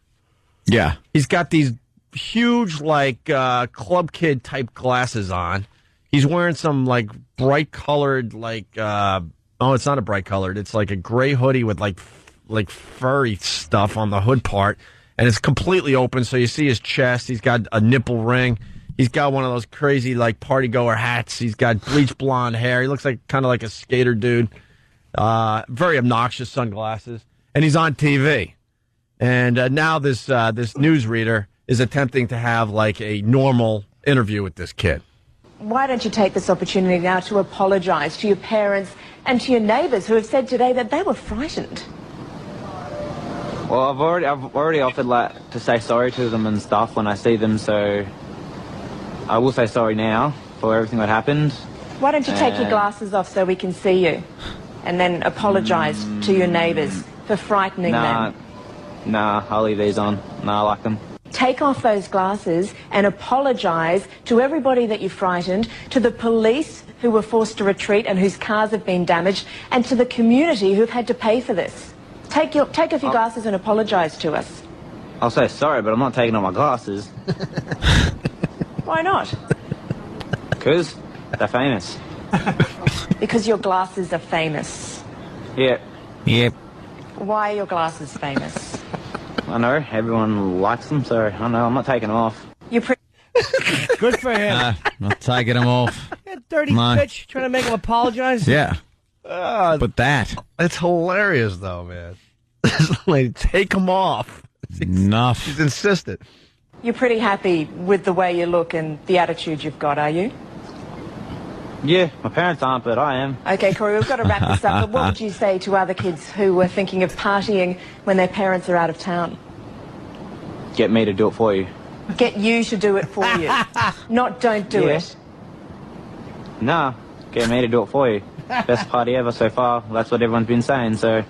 J: Yeah.
C: He's got these huge, club kid type glasses on. He's wearing some, bright colored, it's not a bright colored. It's like a gray hoodie with, furry stuff on the hood part. And it's completely open, so you see his chest. He's got a nipple ring. He's got one of those crazy, party-goer hats. He's got bleached blonde hair. He looks kind of like a skater dude. Very obnoxious sunglasses. And he's on TV. And now this newsreader is attempting to have like a normal interview with this kid.
D: Why don't you take this opportunity now to apologise to your parents and to your neighbours who have said today that they were frightened?
U: Well, I've already offered to say sorry to them and stuff when I see them, so I will say sorry now for everything that happened.
D: Why don't you take your glasses off so we can see you, and then apologise to your neighbours for frightening them?
U: Nah, I'll leave these on. Nah, I like them.
D: Take off those glasses and apologise to everybody that you frightened, to the police who were forced to retreat and whose cars have been damaged, and to the community who've had to pay for this. Take off your glasses and apologise to us.
U: I'll say sorry, but I'm not taking off my glasses.
D: Why not?
U: Because they're famous.
D: Because your glasses are famous.
U: Yeah.
N: Yep.
D: Why are your glasses famous?
U: I know, everyone likes them, so I know, I'm not taking them off.
D: You're
H: Good for him.
N: Not taking them off.
H: Dirty bitch trying to make him apologize.
N: Yeah. But that.
C: It's hilarious, though, man. Like, take them off.
N: Enough.
C: He's insistent.
D: You're pretty happy with the way you look and the attitude you've got, are you?
U: Yeah, my parents aren't, but I am.
D: Okay, Corey, we've got to wrap this up, but what would you say to other kids who were thinking of partying when their parents are out of town?
U: Get me to do it for you.
D: Get you to do it for you. Not don't do it.
U: Nah, get me to do it for you. Best party ever so far. That's what everyone's been saying, so...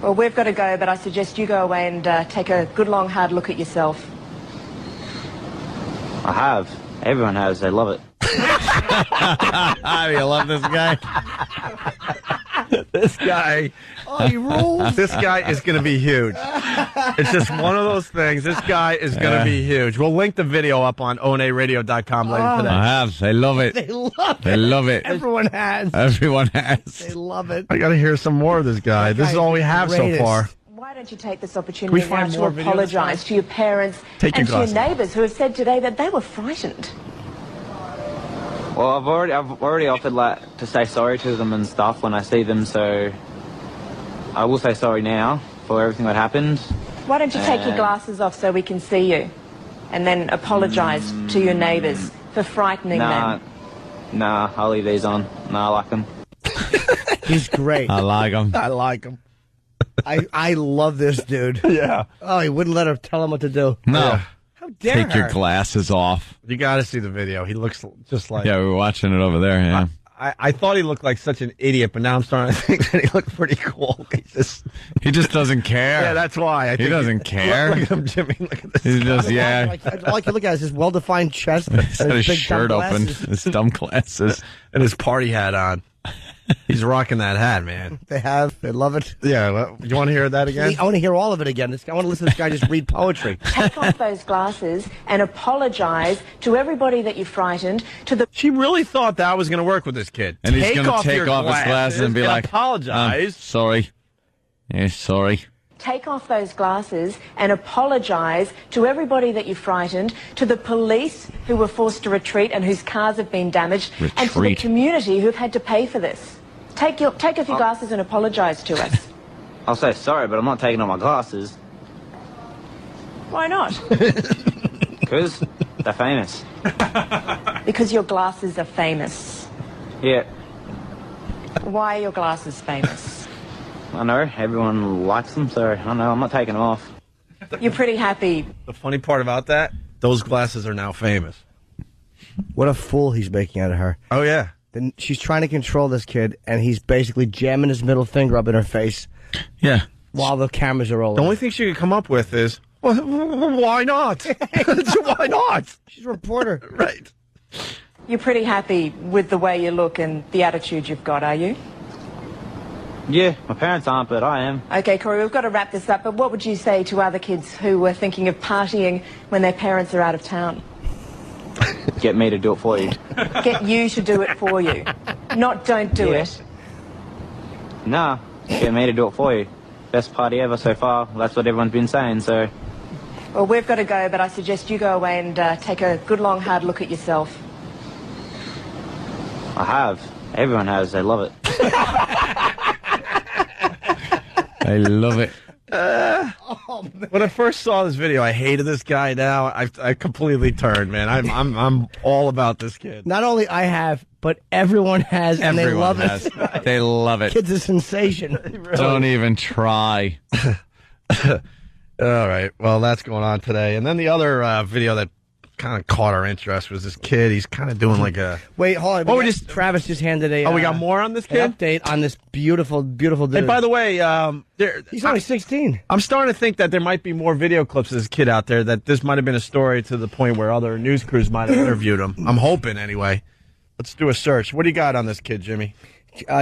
D: Well, we've got to go, but I suggest you go away and take a good, long, hard look at yourself.
U: I have. Everyone has. They love it.
C: You love this guy? This guy,
H: he rules.
C: This guy is going to be huge. It's just one of those things. This guy is going to be huge. We'll link the video up on onaradio.com later today.
N: I have. They love it.
H: They love it.
N: They love it.
H: Everyone has.
N: Everyone has.
H: They love it.
C: I got to hear some more of this guy. This is all we have so far.
D: Why don't you take this opportunity now to
C: more videos?
D: apologise to your parents
C: Take your
D: and to your
C: glasses.
D: neighbours who have said today that they were frightened?
U: Well, I've already offered to say sorry to them and stuff when I see them, so I will say sorry now for everything that happened.
D: Why don't you take your glasses off so we can see you, and then apologise to your neighbours for frightening them?
U: Nah, I'll leave these on. Nah, I like them.
H: He's great.
N: I like him.
C: I like him.
H: I love this dude.
C: Yeah.
H: Oh, he wouldn't let her tell him what to do.
N: No.
C: Yeah.
H: How dare
N: Take your
H: her.
N: glasses off.
C: You got to see the video. He looks just like...
N: Yeah, we were watching it over there. Yeah.
C: I thought he looked like such an idiot, but now I'm starting to think that he looked pretty cool.
N: He just doesn't care.
C: Yeah, that's why.
N: He doesn't care.
C: Look at him, Jimmy. Look at this.
N: He just, yeah.
H: All I can look at is his well-defined chest.
N: He's got his
H: big
N: shirt
H: dumb
N: open,
H: glasses.
N: his dumb glasses.
C: And his party hat on. He's rocking that hat, man.
H: They have. They love it.
C: Yeah. Well, you want to hear that again?
H: I want to hear all of it again. I want to listen to this guy just read poetry.
D: Take off those glasses and apologise to everybody that you frightened, to the...
C: She really thought that was going to work with this kid.
N: And he's going to take
C: your
N: off his glasses and be like,
C: apologize.
N: Sorry. Yeah, sorry.
D: Take off those glasses and apologise to everybody that you frightened, to the police who were forced to retreat and whose cars have been damaged, and to the
N: Retreat.
D: community who've had to pay for this. Take off your glasses and apologise to us.
U: I'll say sorry, but I'm not taking off my glasses.
D: Why not?
U: Because they're famous.
D: Because your glasses are famous.
U: Yeah,
D: Why are your glasses famous?
U: I know, everyone likes them, so I know, I'm not taking them off.
D: You're pretty happy.
C: The funny part about that, those glasses are now famous.
H: What a fool he's making out of her.
C: Oh, yeah.
H: Then she's trying to control this kid, and he's basically jamming his middle finger up in her face.
N: Yeah.
H: While the cameras are rolling.
C: The only thing she could come up with is, well, why not? Why not?
H: She's a reporter.
C: Right.
D: You're pretty happy with the way you look and the attitude you've got, are you?
U: Yeah, my parents aren't, but I am.
D: Okay, Corey, we've got to wrap this up, but what would you say to other kids who were thinking of partying when their parents are out of town?
U: Get me to do it for you.
D: Get you to do it for you. Not don't do it.
U: Nah, get me to do it for you. Best party ever so far. That's what everyone's been saying, so...
D: Well, we've got to go, but I suggest you go away and take a good, long, hard look at yourself.
U: I have. Everyone has. They love it.
N: I love it.
H: Oh,
C: When I first saw this video, I hated this guy. Now I completely turned, man. I'm all about this kid.
H: Not only I have, but everyone has, and they love it.
J: They love it.
H: Kid's a sensation.
C: Really?
J: Don't even try.
C: All right. Well, that's going on today. And then the other video that kind of caught our interest was this kid. He's kind of doing like a...
H: Wait, hold on. Travis just handed a...
C: we got more on this kid?
H: An update on this beautiful, beautiful dude.
C: And by the way,
H: he's only 16.
C: I'm starting to think that there might be more video clips of this kid out there, that this might have been a story to the point where other news crews might have interviewed him. I'm hoping, anyway. Let's do a search. What do you got on this kid, Jimmy?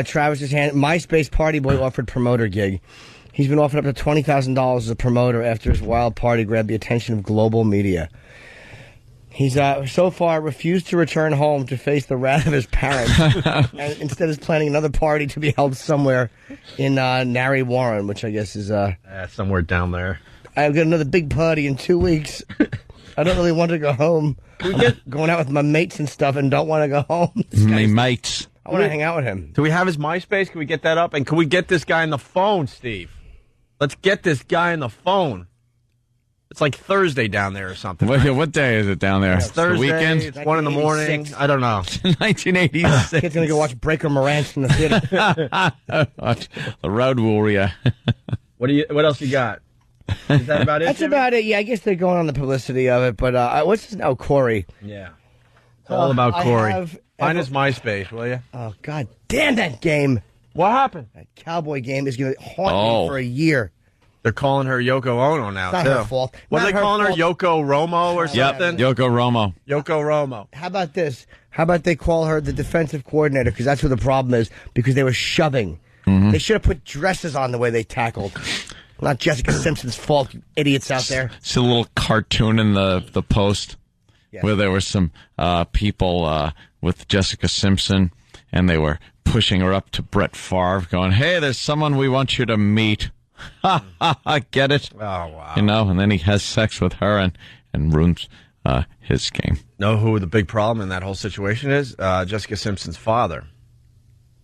H: Travis just handed... MySpace Party Boy offered promoter gig. He's been offered up to $20,000 as a promoter after his wild party grabbed the attention of global media. He's so far refused to return home to face the wrath of his parents, and instead is planning another party to be held somewhere in Nari Warren, which I guess is
C: somewhere down there.
H: I've got another big party in 2 weeks. I don't really want to go home. Going out with my mates and stuff, and don't want to go home.
J: My mates.
H: I want to hang out with him.
C: Do we have his MySpace? Can we get that up? And can we get this guy on the phone, Steve? Let's get this guy on the phone. It's like Thursday down there or something.
J: What day is it down there?
C: It's Thursday.
J: The weekend?
C: It's 1 in the morning. I don't know.
J: 1986.
H: Kid's going to go watch Breaker Morant in the theater.
J: The Road Warrior.
C: What else you got? Is that about it?
H: That's
C: Jimmy?
H: about it. Yeah, I guess they're going on the publicity of it. But what's his name? Oh, Corey.
C: Yeah. It's all about Corey. Find his
H: my
C: MySpace, will you?
H: Oh, God damn that game.
C: What happened?
H: That Cowboy game is going to haunt me for a year.
C: They're calling her Yoko Ono now,
H: It's not
C: too.
H: her fault.
C: What are
H: Not
C: they calling her?
H: fault.
C: Yoko Romo or something?
J: Yoko Romo.
C: Yoko Romo.
H: How about this? How about they call her the defensive coordinator? Because that's where the problem is. Because they were shoving.
J: Mm-hmm.
H: They should have put dresses on the way they tackled. Not Jessica Simpson's fault, you idiots out there.
J: It's a little cartoon in the Post
H: Yeah.
J: where there were some people with Jessica Simpson, and they were pushing her up to Brett Favre, going, "Hey, there's someone we want you to meet." Ha ha ha! Get it?
C: Oh wow!
J: You know, and then he has sex with her and ruins his game.
C: Know who the big problem in that whole situation is? Jessica Simpson's father.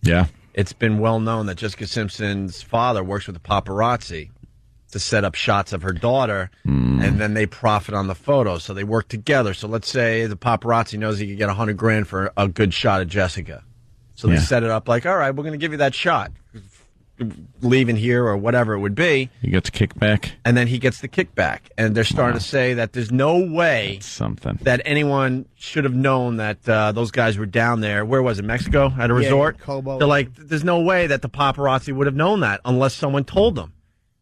J: Yeah.
C: It's been well known that Jessica Simpson's father works with the paparazzi to set up shots of her daughter, and then they profit on the photos. So they work together. So let's say the paparazzi knows he could get $100,000 for a good shot of Jessica. So they set it up like, all right, we're going to give you that shot. Leaving here or whatever it would be.
J: He gets a kickback.
C: And then he gets the kickback. And they're starting to say that there's no way that anyone should have known that those guys were down there. Where was it? Mexico? At a resort?
H: Cobo.
C: They're like, there's no way that the paparazzi would have known that unless someone told them.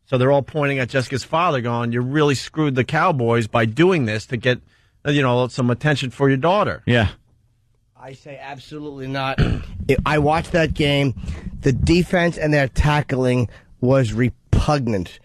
C: So they're all pointing at Jessica's father going, you really screwed the Cowboys by doing this to get, some attention for your daughter.
J: Yeah.
H: I say absolutely not. I watched that game. The defense and their tackling was repugnant.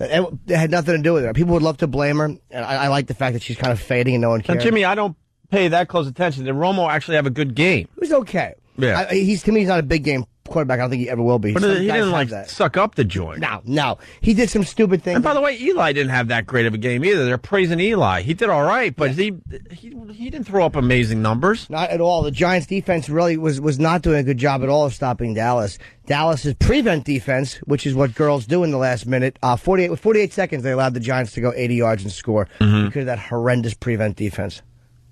H: It had nothing to do with her. People would love to blame her, and I like the fact that she's kind of fading and no one
C: Now,
H: cares.
C: Jimmy, I don't pay that close attention. Did Romo actually have a good game?
H: It was okay.
C: Yeah.
H: To me, he's not a big game quarterback. I don't think he ever will be.
C: But
H: Some
C: he
H: guys
C: didn't,
H: have that.
C: suck up the joint.
H: No. He did some stupid things.
C: And by the way, Eli didn't have that great of a game either. They're praising Eli. He did all right, but he didn't throw up amazing numbers.
H: Not at all. The Giants' defense really was not doing a good job at all of stopping Dallas. Dallas's prevent defense, which is what girls do in the last minute, 48 seconds, they allowed the Giants to go 80 yards and score because of that horrendous prevent defense.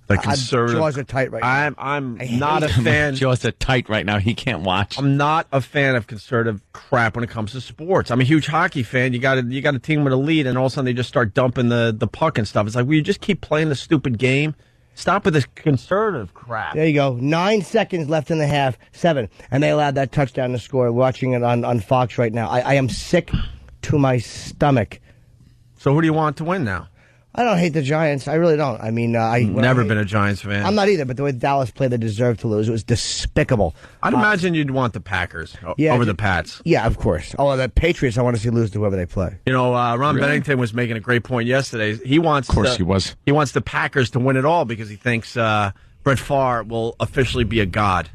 C: The conservative.
H: Jaws are tight right now.
C: I'm not a fan.
J: Jaws are tight right now. He can't watch.
C: I'm not a fan of conservative crap when it comes to sports. I'm a huge hockey fan. You got a team with a lead, and all of a sudden they just start dumping the puck and stuff. It's like, will you just keep playing the stupid game? Stop with this conservative crap.
H: There you go. 9 seconds left in the half. 7. And they allowed that touchdown to score. Watching it on Fox right now. I am sick to my stomach.
C: So who do you want to win now?
H: I don't hate the Giants. I really don't. I mean, I've
C: never been a Giants fan.
H: I'm not either, but the way Dallas played, they deserved to lose. It was despicable.
C: I'd imagine you'd want the Packers over the Pats.
H: Yeah, of course. Oh, the Patriots, I want to see lose to whoever they play.
C: Ron Bennington was making a great point yesterday. He wants,
J: of course, he was.
C: He wants the Packers to win it all because he thinks Brett Favre will officially be a god.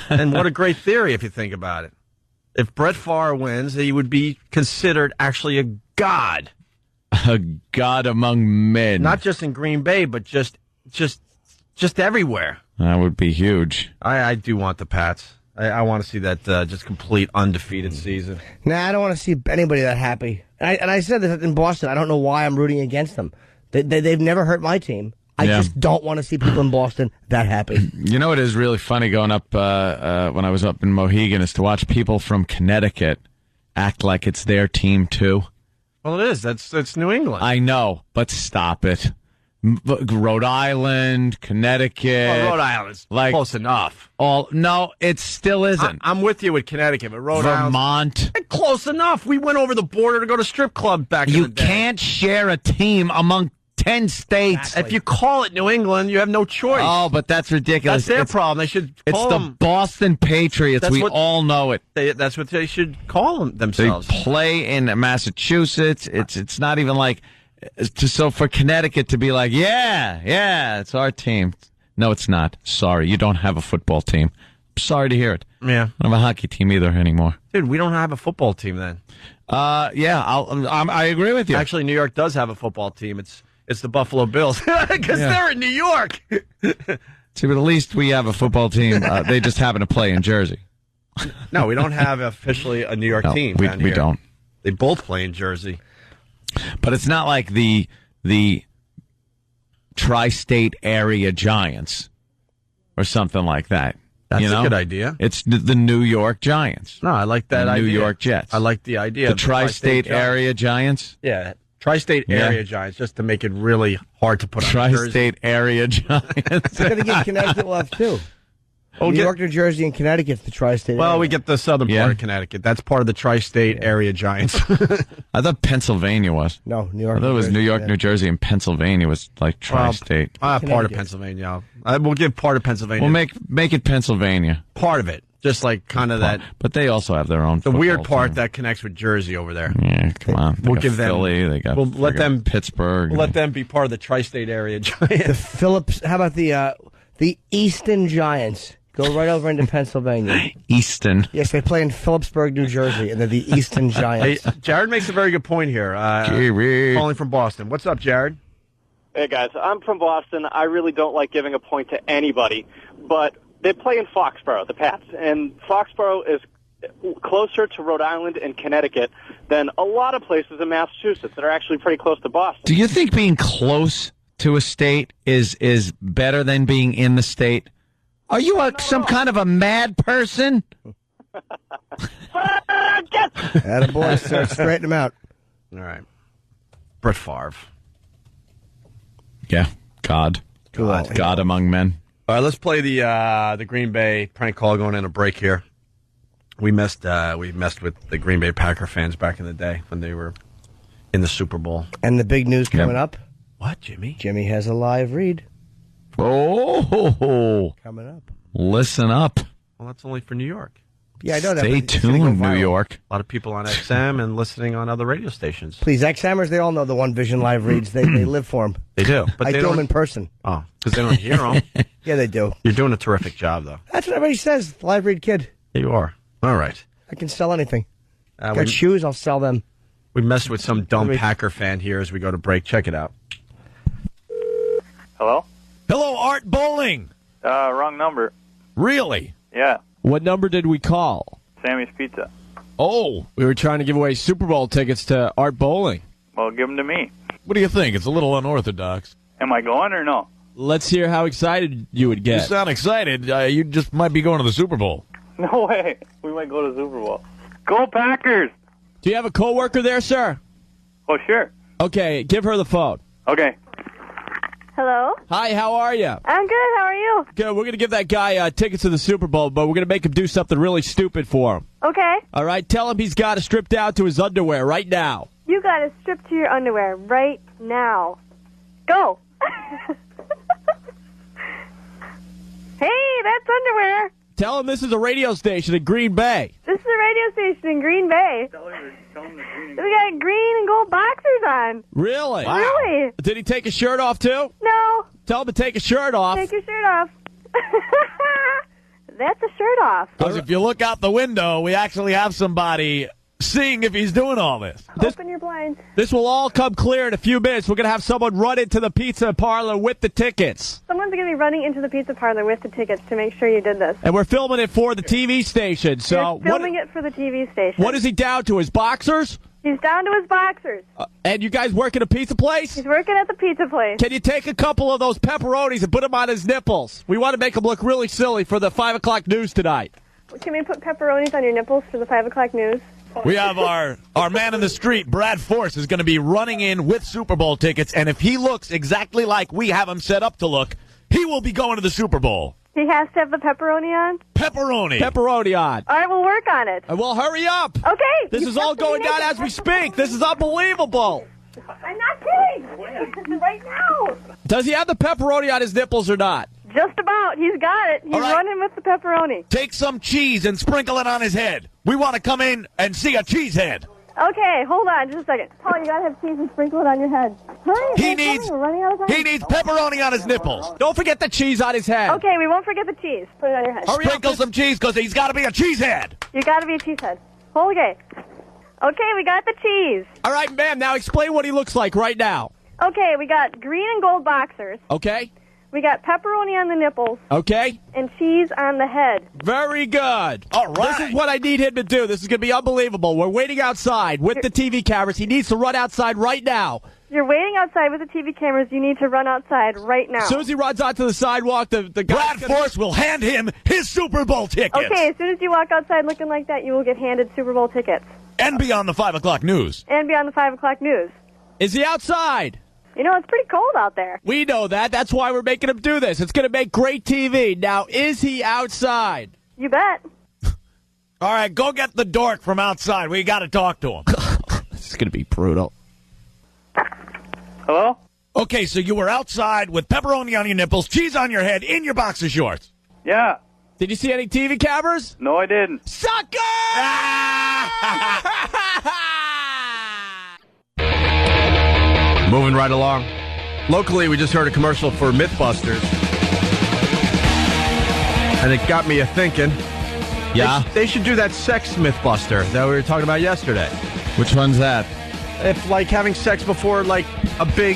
C: And what a great theory if you think about it. If Brett Favre wins, he would be considered actually a god.
J: A god among men.
C: Not just in Green Bay, but just everywhere.
J: That would be huge.
C: I do want the Pats. I want to see that just complete undefeated season.
H: Nah, I don't want to see anybody that happy. And I said this in Boston. I don't know why I'm rooting against them. They've never hurt my team. I just don't want to see people in Boston that happy.
J: You know what is really funny going up when I was up in Mohegan is to watch people from Connecticut act like it's their team too.
C: Well, it is. That's New England.
J: I know, but stop it. Rhode Island, Connecticut.
C: Well, Rhode Island's close enough.
J: No, it still isn't.
C: I'm with you with Connecticut, but Rhode
J: Vermont.
C: Close enough. We went over the border to go to strip club back in the day.
J: You can't share a team among 10 states.
C: Exactly. If you call it New England, you have no choice.
J: Oh, but that's ridiculous.
C: That's their problem. They should call
J: It's the
C: them.
J: Boston Patriots. We all know it.
C: That's what they should call themselves.
J: They play in Massachusetts. It's not even like... So for Connecticut to be like, yeah, it's our team. No, it's not. Sorry, you don't have a football team. I'm sorry to hear it.
C: Yeah.
J: I don't have a hockey team either anymore.
C: Dude, we don't have a football team then.
J: Yeah, I agree with you.
C: Actually, New York does have a football team. It's the Buffalo Bills because they're in New York.
J: See, but at least we have a football team. They just happen to play in Jersey.
C: No, we don't have officially a New York team.
J: We don't.
C: They both play in Jersey.
J: But it's not like the tri-state area Giants or something like that.
C: That's a good idea.
J: It's the New York Giants.
C: No, I like that idea.
J: New York Jets.
C: I like the idea.
J: The
C: of
J: tri-state area Giants?
C: Yeah, tri-state area Giants, just to make it really hard to put on
J: tri-state area Giants.
H: It's going to get Connecticut left, too. New York, New Jersey, and Connecticut's the tri-state area.
C: Well, we get the southern part of Connecticut. That's part of the tri-state area Giants.
J: I thought Pennsylvania was.
H: No, New York.
J: I thought it was New York, New Jersey, and Pennsylvania was like tri-state.
C: Part of Pennsylvania. We'll give part of Pennsylvania.
J: We'll make it Pennsylvania.
C: Part of it. Just like kind of that.
J: But they also have their own
C: the weird
J: football
C: part
J: team.
C: that connects with Jersey over there.
J: Yeah, come on.
C: We'll give them.
J: Philly. They got.
C: We'll let them
J: Pittsburgh.
C: We'll let them be part of the tri-state area Giants.
H: The Phillips. How about the Easton Giants? Go right over into Pennsylvania.
J: Easton.
H: Yes, they play in Phillipsburg, New Jersey, and they're the Easton Giants.
C: Hey, Jared makes a very good point here. Calling from Boston. What's up, Jared?
T: Hey, guys. I'm from Boston. I really don't like giving a point to anybody, but they play in Foxborough, the Pats, and Foxborough is closer to Rhode Island and Connecticut than a lot of places in Massachusetts that are actually pretty close to Boston.
J: Do you think being close to a state is better than being in the state? Are you some kind of a mad person?
H: Attaboy, sir. Straighten him out.
C: All right. Brett Favre.
J: Yeah. God among men.
C: All right, let's play the Green Bay prank call going in a break here. We messed with the Green Bay Packer fans back in the day when they were in the Super Bowl.
H: And the big news coming up.
C: What, Jimmy?
H: Jimmy has a live read.
J: Oh,
H: coming up.
J: Listen up.
C: Well, that's only for New York.
H: Yeah, I know that.
J: Stay tuned, New York.
C: A lot of people on XM and listening on other radio stations.
H: Please, XMers, they all know the One Vision live reads. They live for them.
C: They do. But
H: I
C: they
H: do
C: don't
H: them in person.
C: Oh, because they don't hear them.
H: Yeah, they do.
C: You're doing a terrific job, though.
H: That's what everybody says. Live read kid.
C: Yeah, you are. All right.
H: I can sell anything. Got shoes, I'll sell them.
C: We messed with some dumb Packer fan here as we go to break. Check it out.
B: Hello?
V: Hello, Art Bowling.
B: Wrong number.
V: Really?
B: Yeah.
V: What number did we call?
B: Sammy's Pizza.
V: Oh, we were trying to give away Super Bowl tickets to Art Bowling.
B: Well, give them to me.
V: What do you think? It's a little unorthodox.
B: Am I going or no?
V: Let's hear how excited you would get. You sound excited. You just might be going to the Super Bowl.
B: No way. We might go to the Super Bowl. Go Packers!
V: Do you have a coworker there, sir?
B: Oh, sure.
V: Okay, give her the phone.
B: Okay.
W: Hello?
V: Hi, how are you?
W: I'm good. How are you?
V: Good. We're going to give that guy tickets to the Super Bowl, but we're going to make him do something really stupid for him.
W: Okay.
V: All right? Tell him he's got to strip down to his underwear right now.
W: You got to strip to your underwear right now. Go. Hey, that's underwear.
V: Tell him this is a radio station in Green Bay.
W: This is a radio station in Green Bay. We got green and gold boxers on.
V: Really?
W: Wow. Really?
V: Did he take his shirt off, too?
W: No.
V: Tell him to take his shirt off.
W: Take your shirt off. That's a shirt off.
V: Because if you look out the window, we actually have somebody seeing if he's doing all this.
W: Open your blinds.
A: This will all come clear in a few minutes. We're going to have someone run into the pizza parlor with the tickets.
W: Someone's going to be running into the pizza parlor with the tickets to make sure you did this.
A: And we're filming it for the TV station. So
W: You're filming it for the TV station.
A: What is he down to, his boxers?
W: He's down to his boxers.
A: And you guys work at a pizza place?
W: He's working at the pizza place.
A: Can you take a couple of those pepperonis and put them on his nipples? We want to make him look really silly for the 5 o'clock news tonight.
W: Can we put pepperonis on your nipples for the 5 o'clock news?
V: We have our man in the street, Brad Force, is going to be running in with Super Bowl tickets, and if he looks exactly like we have him set up to look, he will be going to the Super Bowl.
W: He has to have the pepperoni on?
V: Pepperoni.
A: Pepperoni on.
W: All right, we'll work on it.
A: Well, hurry up.
W: Okay.
A: This is all going down as we speak. This is unbelievable.
W: I'm not kidding. Right now.
A: Does he have the pepperoni on his nipples or not?
W: Just about. He's got it. He's running with the pepperoni.
V: Take some cheese and sprinkle it on his head. We want to come in and see a cheese head.
W: Okay, hold on just a second. Paul, you got to have cheese and sprinkle it on your head. Hurry.
V: He needs pepperoni on his nipples.
A: Don't forget the cheese on his head.
W: Okay, we won't forget the cheese. Put it on your head.
V: Sprinkle some cheese because he's got to be a cheesehead.
W: You got to be a cheesehead. Okay. Okay, we got the cheese.
A: All right, ma'am, now explain what he looks like right now.
W: Okay, we got green and gold boxers.
A: Okay.
W: We got pepperoni on the nipples.
A: Okay.
W: And cheese on the head.
A: Very good.
V: All right.
A: This is what I need him to do. This is going to be unbelievable. We're waiting outside with the TV cameras. He needs to run outside right now.
W: You're waiting outside with the TV cameras. You need to run outside right now.
A: As soon as he runs onto the sidewalk, the guy
V: Brad Force will hand him his Super Bowl tickets.
W: Okay, as soon as you walk outside looking like that, you will get handed Super Bowl tickets.
V: And be on the 5 o'clock news.
W: And be on the 5 o'clock news.
A: Is he outside?
W: You know, it's pretty cold out there.
A: We know that. That's why we're making him do this. It's going to make great TV. Now, is he outside?
W: You bet.
V: All right, go get the dork from outside. We got to talk to him.
A: This is going to be brutal.
B: Hello?
V: Okay, so you were outside with pepperoni on your nipples, cheese on your head, in your boxer shorts.
B: Yeah.
A: Did you see any TV cameras?
B: No, I didn't.
A: Sucker!
C: Moving right along. Locally, we just heard a commercial for Mythbusters. And it got me a-thinking.
N: Yeah?
C: They should do that sex Mythbuster that we were talking about yesterday.
N: Which one's that?
C: If, like, having sex before, like, a big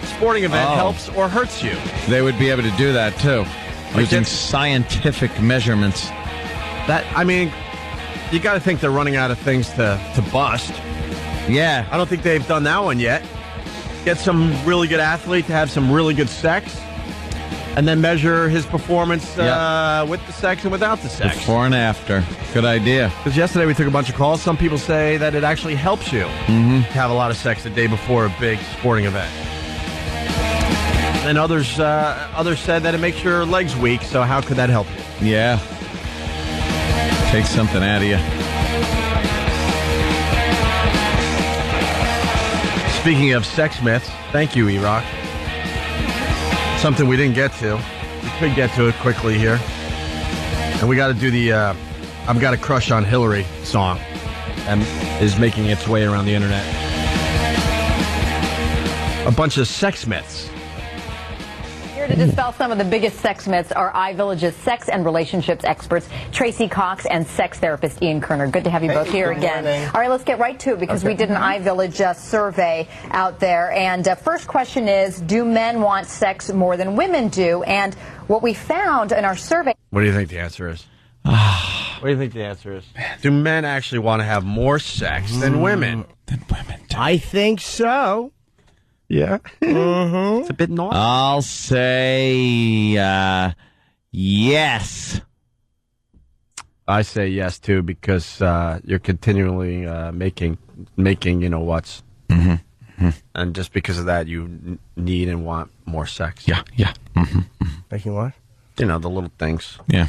C: sporting event helps or hurts you.
N: They would be able to do that, too.
C: Like
N: using scientific measurements.
C: That, I mean, you got to think they're running out of things to bust.
N: Yeah.
C: I don't think they've done that one yet. Get some really good athlete to have some really good sex, and then measure his performance with the sex and without the sex.
N: Before and after. Good idea.
C: Because yesterday we took a bunch of calls. Some people say that it actually helps you to have a lot of sex the day before a big sporting event. And others said that it makes your legs weak, so how could that help you?
N: Yeah. Take something out of you.
C: Speaking of sex myths, thank you, E-Rock. Something we didn't get to. We could get to it quickly here. And we got to do the I've Got a Crush on Hillary song. And is making its way around the internet. A bunch of sex myths.
E: Here to dispel some of the biggest sex myths are iVillage's sex and relationships experts, Tracy Cox and sex therapist Ian Kerner. Good to have you both here again. All right, let's get right to it because we did an iVillage survey out there. And first question is, do men want sex more than women do? And what we found in our survey...
C: What do you think the answer is? What do you think the answer is? Do men actually want to have more sex than women?
H: I think so.
C: Yeah. It's a bit naughty.
N: I'll say yes.
C: I say yes, too, because you're continually making you-know-whats. And just because of that, you need and want more sex.
N: Yeah.
H: Making what?
C: You know, the little things.
N: Yeah.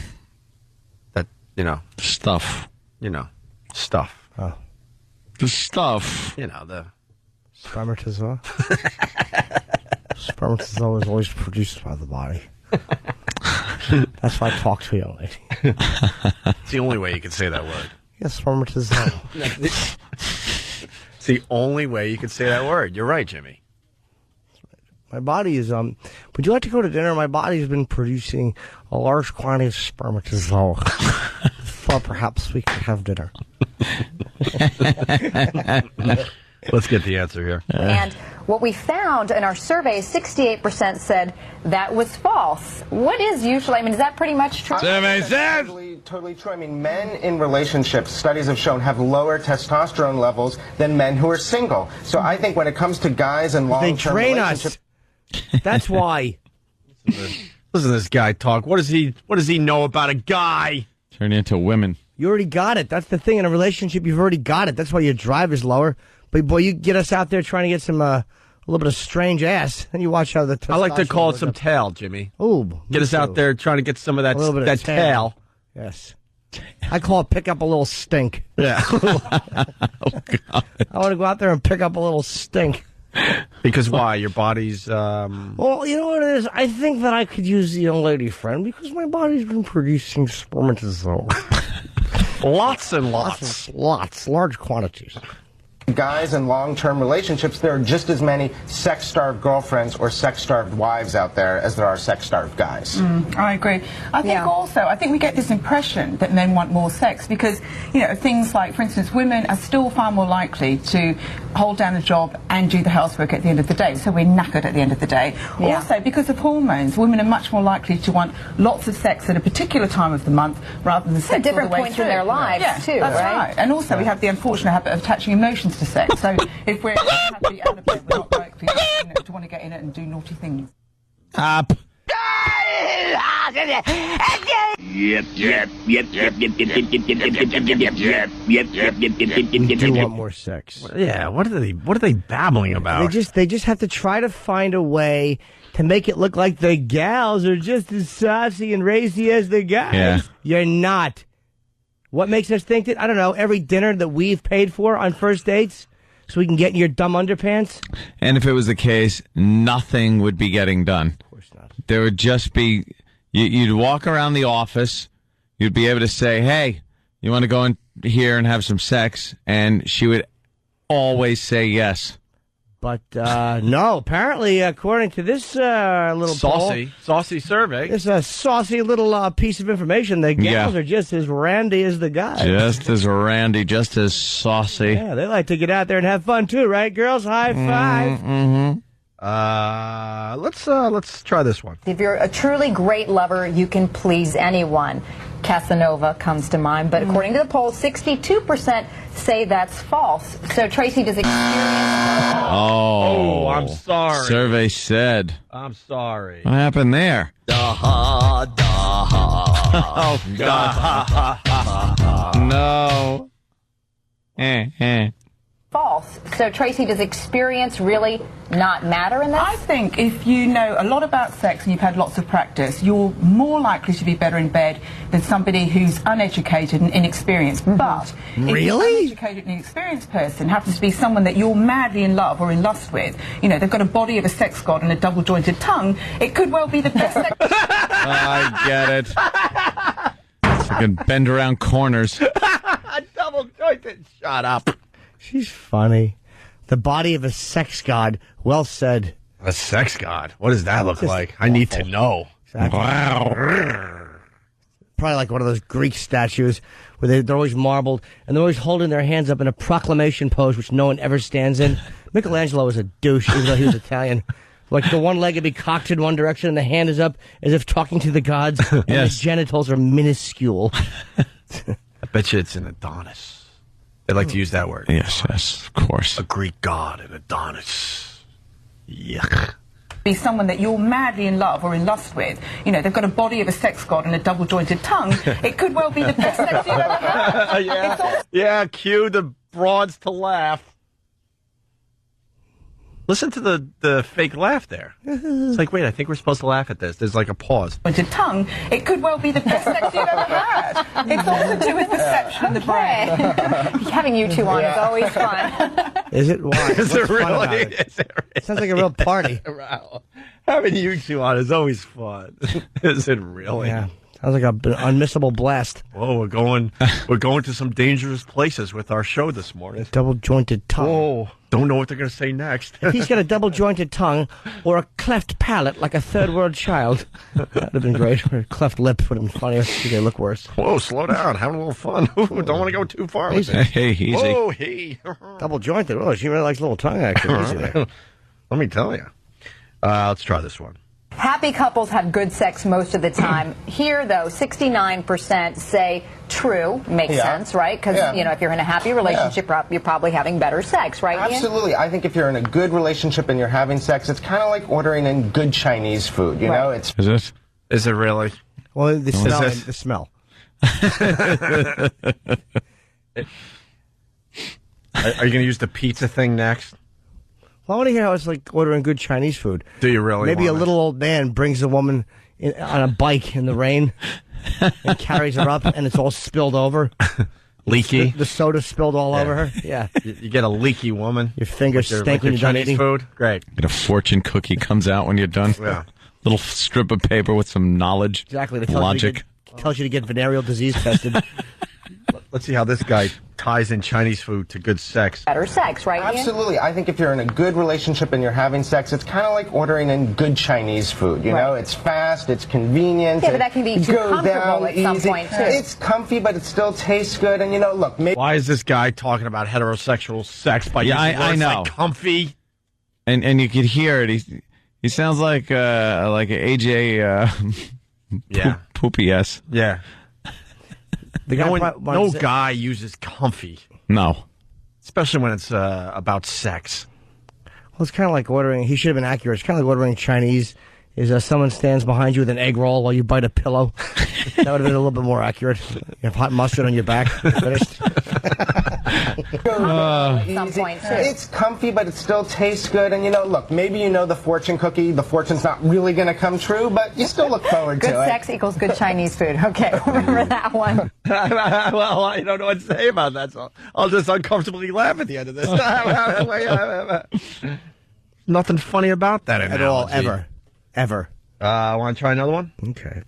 C: That,
N: Stuff.
C: Stuff.
H: Oh.
N: The stuff.
C: The...
H: Spermatozoa? Spermatozoa is always produced by the body. That's why I talk to a young lady.
C: It's the only way you can say that word.
H: Yes, spermatozoa.
C: It's the only way you can say that word. You're right, Jimmy.
H: My body is, would you like to go to dinner? My body has been producing a large quantity of spermatozoa. Thought perhaps we could have dinner.
C: Let's get the answer here.
E: And what we found in our survey, 68% said that was false. What is usually, I mean, is that pretty much true?
F: Totally true. I mean, men in relationships, studies have shown, have lower testosterone levels than men who are single. So I think when it comes to guys and long-term relationships...
H: That's why.
C: Listen to this guy talk. What does he know about a guy?
J: Turn into women.
H: You already got it. That's the thing. In a relationship, you've already got it. That's why your drive is lower. But, boy, you get us out there trying to get some a little bit of strange ass, then you watch how the testosterone
C: I like to call it some
H: up.
C: tail, Jimmy.
H: Ooh.
C: Get us out there trying to get some of that, that tail.
H: Yes. I call it pick up a little stink.
C: Yeah.
H: I want to go out there and pick up a little stink.
C: Because why? Your body's...
H: Well, you know what it is? I think that I could use the young lady friend because my body's been producing spermatozoa.
C: Lots and lots.
H: Large quantities.
F: Guys in long-term relationships, there are just as many sex-starved girlfriends or sex-starved wives out there as there are sex-starved guys.
G: I agree. I think we get this impression that men want more sex because, you know, things like, for instance, women are still far more likely to hold down a job and do the housework at the end of the day, so we're knackered at the end of the day.
E: Yeah.
G: Also, because of hormones, women are much more likely to want lots of sex at a particular time of the month rather than sex
E: At different
G: all the way
E: points
G: through.
E: in their lives, too,
G: That's
E: right?
G: right. And also, we have the unfortunate habit of attaching emotions to sex. So if we're happy out of bed, we're not likely to want to get in it and do naughty things.
J: Up.
H: Do want more sex.
C: Yeah, what are they babbling about?
H: They just have to try to find a way to make it look like the gals are just as saucy and racy as the guys.
J: Yeah.
H: You're not. What makes us think that? I don't know, every dinner that we've paid for on first dates so we can get in your dumb underpants?
J: And if it was the case, nothing would be getting done. Of
H: course not.
J: There would just be, you'd walk around the office, you'd be able to say, hey, you want to go in here and have some sex? And she would always say yes.
H: But no, apparently, according to this little
C: saucy survey,
H: it's a saucy little piece of information. The gals are just as randy as the guys.
J: Just as randy, just as saucy.
H: Yeah, they like to get out there and have fun too, right, girls? High five.
J: Mm-hmm.
C: Let's try this one.
E: If you're a truly great lover, you can please anyone. Casanova comes to mind, but according to the poll, 62% say that's false. So Tracy, does experience...
J: Oh,
C: I'm sorry.
J: Survey said.
C: I'm sorry.
J: What happened there?
C: Oh, God.
J: No.
E: False. So Tracy, does experience really not matter in this?
G: I think if you know a lot about sex and you've had lots of practice, you're more likely to be better in bed than somebody who's uneducated and inexperienced. But if an uneducated and inexperienced person happens to be someone that you're madly in love or in lust with, you know, they've got a body of a sex god and a double-jointed tongue, it could well be the best sex...
J: I get it. So you can bend around corners.
C: Double-jointed. Shut up.
H: She's funny. The body of a sex god. Well said.
C: A sex god? What does that look like? I need to know.
H: Exactly.
C: Wow.
H: Probably like one of those Greek statues where they're always marbled and they're always holding their hands up in a proclamation pose, which no one ever stands in. Michelangelo was a douche, even though he was Italian. Like the one leg would be cocked in one direction and the hand is up as if talking to the gods. And
J: Yes.
H: the genitals are minuscule.
C: I bet you it's an Adonis. They like to use that word.
J: Yes, of course.
C: A Greek god, an Adonis. Yuck.
G: be someone that you're madly in love or in lust with. You know, they've got a body of a sex god and a double-jointed tongue. It could well be the best sex you've ever had.
C: Yeah, cue the broads to laugh. Listen to the fake laugh there. It's like, wait, I think we're supposed to laugh at this. There's like a pause.
G: With your tongue, it could well be the best sex you've ever had. It's all to do with perception in the brain.
E: Having you two on is always fun.
H: Is it? Why?
C: Is it
H: What's fun
C: really?
H: about it? Sounds like a real party.
C: Wow. Having you two on is always fun. Is it really?
H: Yeah. Sounds like an unmissable blast.
C: Whoa, we're going to some dangerous places with our show this morning.
H: Double jointed tongue.
C: Whoa, don't know what they're going to say next.
H: If he's got a double jointed tongue or a cleft palate like a third world child, that'd have been great. Or a cleft lip would have been funnier. They look worse.
C: Whoa, slow down. Having a little fun. Ooh, don't want to go too far with it.
J: Hey, easy.
C: Whoa, hey.
H: Double jointed. Oh, she really likes little tongue action. Easy there.
C: Let me tell you. Let's try this one.
E: Happy couples have good sex most of the time. Here, though, 69% say true. Makes sense, right? Because, if you're in a happy relationship, you're probably having better sex, right, Ian?
F: Absolutely. I think if you're in a good relationship and you're having sex, it's kind of like ordering in good Chinese food, you know? It's
C: Is it really?
H: Well, the smell. The smell.
C: Are you going to use the pizza thing next?
H: Well, I want to hear how it's like ordering good Chinese food.
C: Do you really?
H: Maybe a
C: want
H: little old man brings a woman on a bike in the rain and carries her up, and it's all spilled over.
C: Leaky?
H: The soda spilled all over her. Yeah.
C: You get a leaky woman.
H: Your fingers
C: with
H: stink when you're done
C: Chinese
H: eating.
C: food. Great.
J: Get a fortune cookie comes out when you're done.
C: Yeah.
J: Little strip of paper with some knowledge.
H: Exactly.
J: Logic.
H: Tells you to get venereal disease tested.
C: Let's see how this guy ties in Chinese food to good sex.
E: Better sex, right, Ian?
F: Absolutely. I think if you're in a good relationship and you're having sex, it's kind of like ordering in good Chinese food. You know, it's fast, it's convenient.
E: Yeah, but that can be too comfortable at some point, too.
F: It's comfy, but it still tastes good. And, look, maybe...
C: Why is this guy talking about heterosexual sex by using words
J: I know.
C: like comfy?
J: And you could hear it. He sounds like AJ Poopy S.
C: Yeah. No guy uses comfy.
J: No.
C: Especially when it's about sex.
H: Well, it's kind of like ordering. He should have been accurate. It's kind of like ordering Chinese. Is someone stands behind you with an egg roll while you bite a pillow? That would have been a little bit more accurate. You have hot mustard on your back. Finished.
E: Some point, too.
F: It's comfy, but it still tastes good. And, look, maybe the fortune cookie. The fortune's not really going to come true, but you still look forward to it.
E: Good sex equals good Chinese food. Okay, remember that one.
C: Well, I don't know what to say about that, so I'll just uncomfortably laugh at the end of this. Nothing funny about that
H: at all, ever.
C: Want to try another one?
H: Okay.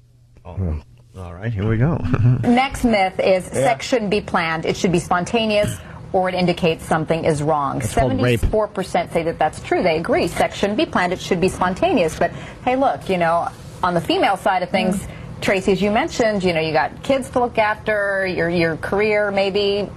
C: Oh. All right, here we go.
E: Next myth is sex shouldn't be planned. It should be spontaneous, or it indicates something is wrong. 74% say that that's true. They agree. Sex shouldn't be planned. It should be spontaneous. But, hey, look, on the female side of things, Tracy, as you mentioned, you got kids to look after, your career maybe,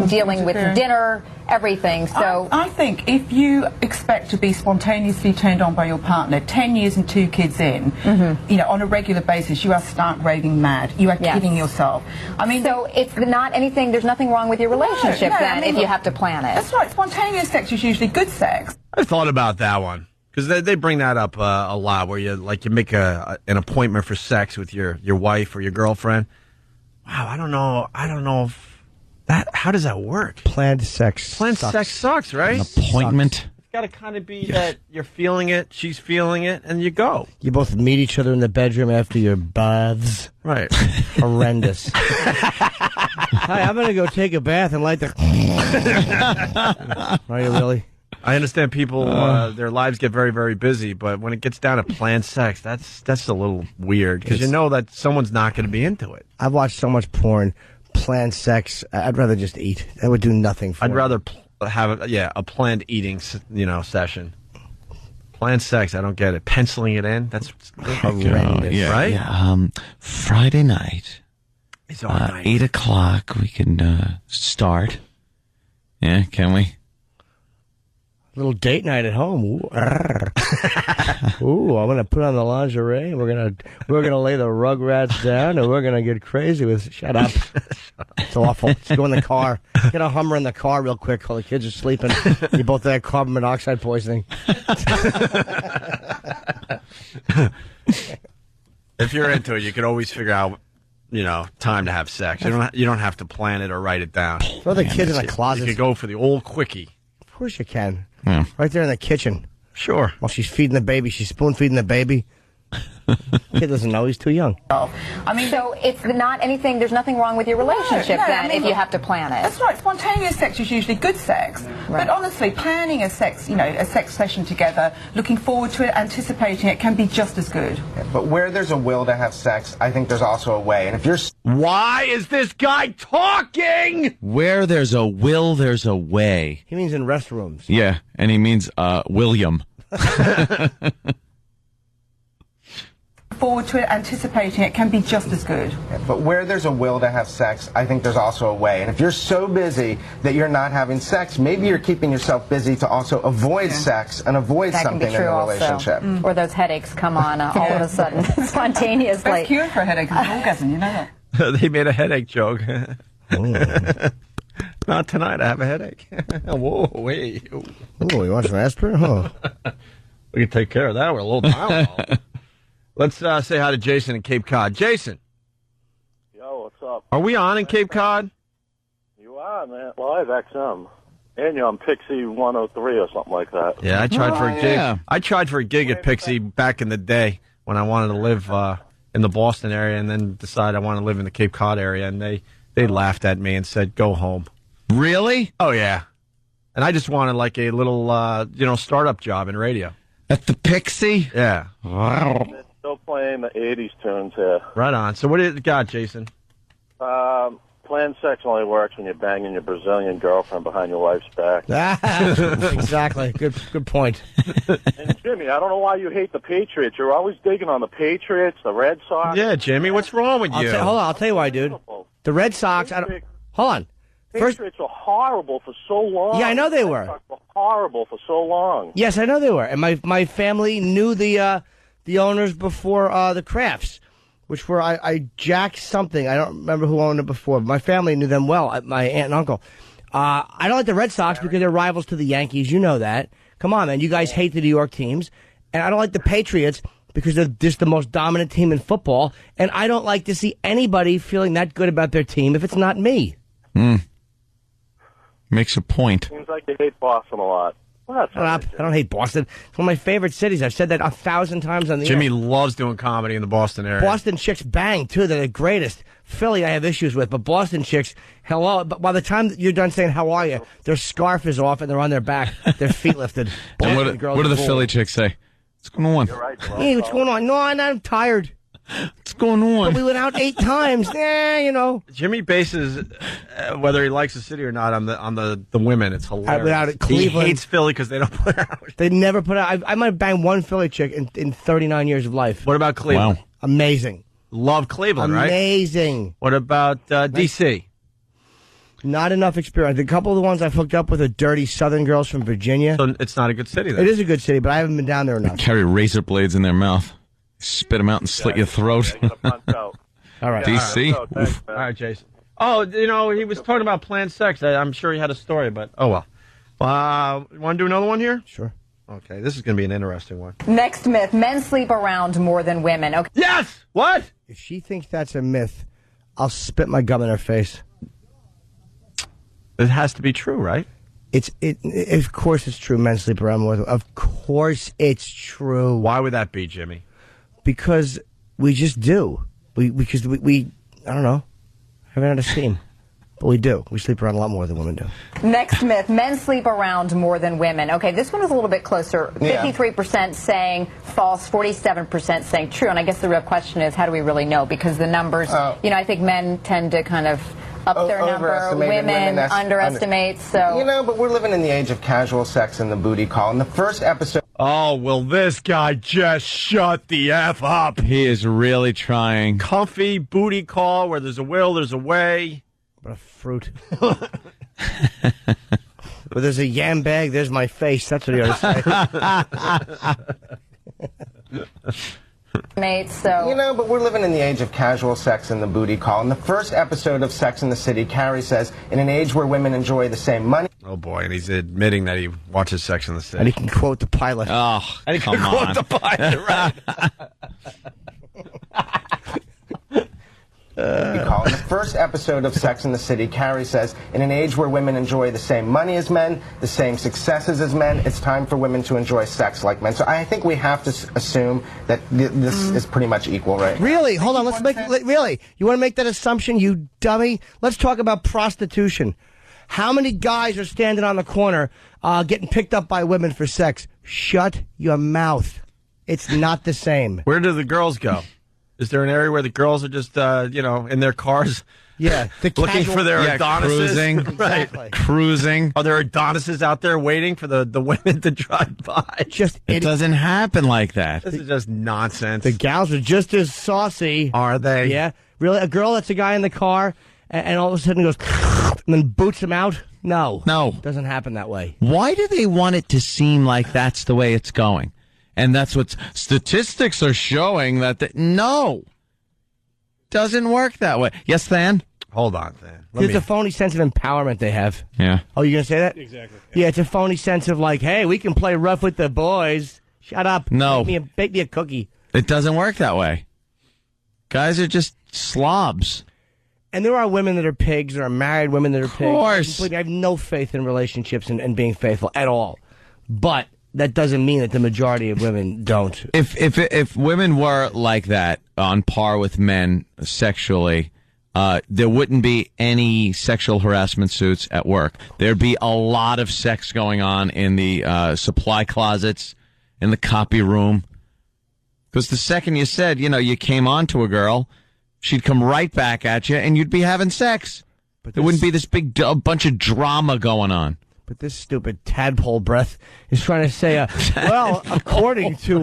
E: dealing with dinner, everything. So
G: I think if you expect to be spontaneously turned on by your partner 10 years and 2 kids in, on a regular basis, you are stark raving mad. You are kidding yourself. I mean,
E: so it's not anything, there's nothing wrong with your relationship if you have to plan it.
G: That's right. Spontaneous sex is usually good sex.
C: I thought about that one. Because they bring that up a lot, where you make an appointment for sex with your wife or your girlfriend. Wow, I don't know if that. How does that work?
H: Planned sex.
C: Sex sucks, right?
J: An appointment.
C: It's got to kind of be that you're feeling it, she's feeling it, and you go.
H: You both meet each other in the bedroom after your baths.
C: Right.
H: Horrendous. Hi, I'm gonna go take a bath and light the. Are you really?
C: I understand people, their lives get very, very busy, but when it gets down to planned sex, that's a little weird, because you know that someone's not going to be into it.
H: I've watched so much porn. Planned sex, I'd rather just eat. That would do nothing for me.
C: I'd rather have a planned eating, session. Planned sex, I don't get it. Penciling it in, that's horrendous, right?
J: Yeah. Friday night,
C: it's all night.
J: 8 o'clock, we can start. Yeah, can we?
H: Little date night at home. Ooh, I'm gonna put on the lingerie. We're gonna lay the Rugrats down, and we're gonna get crazy with. Shut up! It's awful. Let's go in the car. Get a Hummer in the car real quick while the kids are sleeping. You both have carbon monoxide poisoning.
C: If you're into it, you can always figure out, time to have sex. You don't have to plan it or write it down.
H: Throw the kids in the closet.
C: You could go for the old quickie.
H: Of course you can.
J: Yeah.
H: Right there in the kitchen.
C: Sure.
H: While she's feeding the baby, she's spoon feeding the baby. Kid doesn't know. He's too young.
E: I mean, so it's not anything. There's nothing wrong with your relationship then, if you have to plan it.
G: That's right. Spontaneous sex is usually good sex, but honestly, planning a sex session together, looking forward to it, anticipating it, can be just as good.
F: But where there's a will to have sex, I think there's also a way. And if you're...
C: Why is this guy talking?
J: Where there's a will, there's a way.
H: He means in restrooms.
J: Yeah, and he means William.
G: Forward to it, anticipating it, can be just as good.
F: But where there's a will to have sex, I think there's also a way. And if you're so busy that you're not having sex, maybe you're keeping yourself busy to also avoid sex and avoid
E: That
F: something
E: can be
F: in
E: true
F: a relationship.
E: Or those headaches come on all of a sudden, spontaneously.
G: Best cure for a headache is an orgasm, you know that.
C: They made a headache joke. Not tonight. I have a headache. Whoa, wait.
H: Oh, you want some aspirin? Huh?
C: We can take care of that with a little Tylenol. Let's say hi to Jason in Cape Cod. Jason.
B: Yo, what's up?
C: Are we on in Cape Cod?
B: You are, man. Live XM. And you're on Pixie 103 or something like that.
C: Yeah, I tried for a gig. I tried for a gig at Pixie back in the day when I wanted to live in the Boston area, and then decided I wanted to live in the Cape Cod area, and they laughed at me and said, "Go home."
J: Really?
C: Oh yeah. And I just wanted like a little startup job in radio.
J: At the Pixie?
C: Yeah.
B: Wow. Still playing the 80s tunes here.
C: Right on. So what do you got, Jason?
B: Planned sex only works when you're banging your Brazilian girlfriend behind your wife's back.
H: Exactly. Good point.
B: And Jimmy, I don't know why you hate the Patriots. You're always digging on the Patriots, the Red Sox.
C: Yeah, Jimmy, what's wrong with you?
H: Hold on, I'll tell you why, dude. The Red Sox. Hold on.
B: Patriots were horrible for so long.
H: Yeah, I know they were.
B: Red Sox were horrible for so long.
H: Yes, I know they were, and my family knew the owners before the Crafts, which were I Jack something. I don't remember who owned it before. But my family knew them well. My aunt and uncle. I don't like the Red Sox because they're rivals to the Yankees. You know that. Come on, man. You guys hate the New York teams, and I don't like the Patriots because they're just the most dominant team in football. And I don't like to see anybody feeling that good about their team if it's not me.
J: Makes a point.
B: Seems like you hate Boston a lot. Well,
H: I don't hate Boston. It's one of my favorite cities. I've said that 1,000 times on the
C: Jimmy
H: air.
C: loves doing comedy in the Boston area.
H: Boston chicks bang, too. They're the greatest. Philly I have issues with, but Boston chicks, hello. But by the time you're done saying how are you, their scarf is off and they're on their back, their feet lifted.
J: And what do the Philly chicks say? What's going on?
B: You're right,
H: Hey, what's going on? No, I'm tired.
J: What's going on?
H: But we went out 8 times.
C: Jimmy bases whether he likes the city or not on the women. It's hilarious. He hates Philly because they don't put out.
H: They never put out. I might have banged one Philly chick in 39 years of life.
C: What about Cleveland?
J: Wow.
H: Amazing.
C: Love Cleveland, right?
H: Amazing.
C: What about D.C.?
H: Not enough experience. A couple of the ones I've hooked up with are dirty Southern girls from Virginia.
C: So it's not a good city, then.
H: It is a good city, but I haven't been down there enough.
J: They carry razor blades in their mouth. Spit them out and slit your throat.
H: All right.
J: D.C.
C: All right, Jason. Oh, he was talking about planned sex. I'm sure he had a story, but oh well. You want to do another one here?
H: Sure.
C: Okay, this is going to be an interesting one.
E: Next myth: men sleep around more than women. Okay.
C: Yes. What?
H: If she thinks that's a myth, I'll spit my gum in her face.
C: It has to be true, right?
H: Of course it's true. Men sleep around more. Of course it's true.
C: Why would that be, Jimmy?
H: Because we just do. Because we I don't know, haven't had a steam. But we do. We sleep around a lot more than women do.
E: Next myth: men sleep around more than women. Okay, this one is a little bit closer. 53% saying false, 47% saying true. And I guess the real question is, how do we really know? Because the numbers, I think men tend to kind of up their number. Women underestimate. So
F: but we're living in the age of casual sex and the booty call. In the first episode.
C: Oh, well, this guy just shut the F up.
J: He is really trying.
C: Comfy booty call where there's a will, there's a way.
H: What a fruit. Where there's a yam bag, there's my face. That's what he ought to say.
E: Mate, so
F: but we're living in the age of casual sex and the booty call. In the first episode of Sex and the City, Carrie says, in an age where women enjoy the same money.
C: Oh boy, and he's admitting that he watches Sex and the City.
H: And he can quote the pilot.
J: Oh,
C: and he can quote the pilot, right?
F: On the first episode of Sex and the City, Carrie says, in an age where women enjoy the same money as men, the same successes as men, it's time for women to enjoy sex like men. So I think we have to assume that this is pretty much equal right now.
H: Really? Hold on. Really? You want to make that assumption, you dummy? Let's talk about prostitution. How many guys are standing on the corner getting picked up by women for sex? Shut your mouth. It's not the same.
C: Where do the girls go? Is there an area where the girls are just, in their cars?
H: Yeah.
C: Looking for their Adonises?
J: Cruising.
C: Right.
J: Cruising.
C: Are there Adonises out there waiting for the women to drive by?
J: It doesn't happen like that.
C: This is just nonsense.
H: The gals are just as saucy.
C: Are they?
H: Yeah. Really? A girl that's a guy in the car and all of a sudden goes and then boots him out? No. Doesn't happen that way.
N: Why do they want it to seem like that's the way it's going? And that's what statistics are showing no. Doesn't work that way. Yes, Than?
C: Hold on, Than.
H: There's a phony sense of empowerment they have.
N: Yeah.
H: Oh, you going to say that?
S: Exactly.
H: Yeah, it's a phony sense of like, hey, we can play rough with the boys. Shut up.
N: No.
H: Bake me a cookie.
N: It doesn't work that way. Guys are just slobs.
H: And there are women that are pigs. There are married women that are pigs.
N: Of course.
H: I have no faith in relationships and being faithful at all. But that doesn't mean that the majority of women don't.
N: If women were like that, on par with men sexually, there wouldn't be any sexual harassment suits at work. There'd be a lot of sex going on in the supply closets, in the copy room. Because the second you said, you came on to a girl, she'd come right back at you, and you'd be having sex. But there wouldn't be this big bunch of drama going on.
H: But this stupid tadpole breath is trying to say, well, according to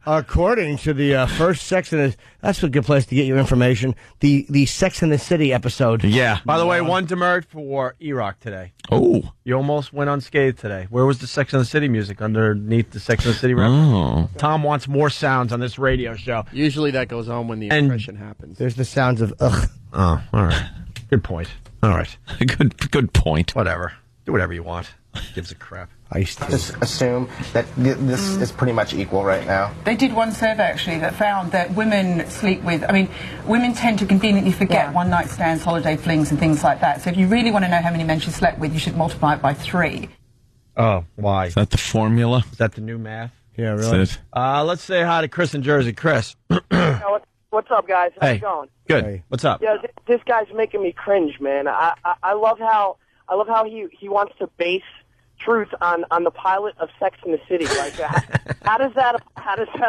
H: the first Sex and the, that's a good place to get your information. The Sex and the City episode.
N: Yeah.
C: By the way, one demerit for E-Rock today.
N: Oh.
C: You almost went unscathed today. Where was the Sex and the City music underneath the Sex and the City record?
N: Oh.
C: Tom wants more sounds on this radio show.
R: Usually that goes on when the impression happens.
H: There's the sounds of ugh.
C: Oh, all right. Good point. All right.
N: Good point.
C: Whatever. Do whatever you want. Gives a crap.
F: I used to just assume that this is pretty much equal right now.
G: They did one survey, actually, that found that women women tend to conveniently forget one-night stands, holiday flings, and things like that. So if you really want to know how many men she slept with, you should multiply it by 3.
C: Oh, why?
N: Is that the formula?
C: Is that the new math?
H: Yeah, really.
C: Let's say hi to Chris in Jersey. Chris.
I: What's up, guys? How's
C: Hey.
I: it going?
C: Good.
H: Hey.
C: What's up?
I: Yeah, this guy's making me cringe, man. I love how he wants to base truth on the pilot of Sex and the City. Like, how does that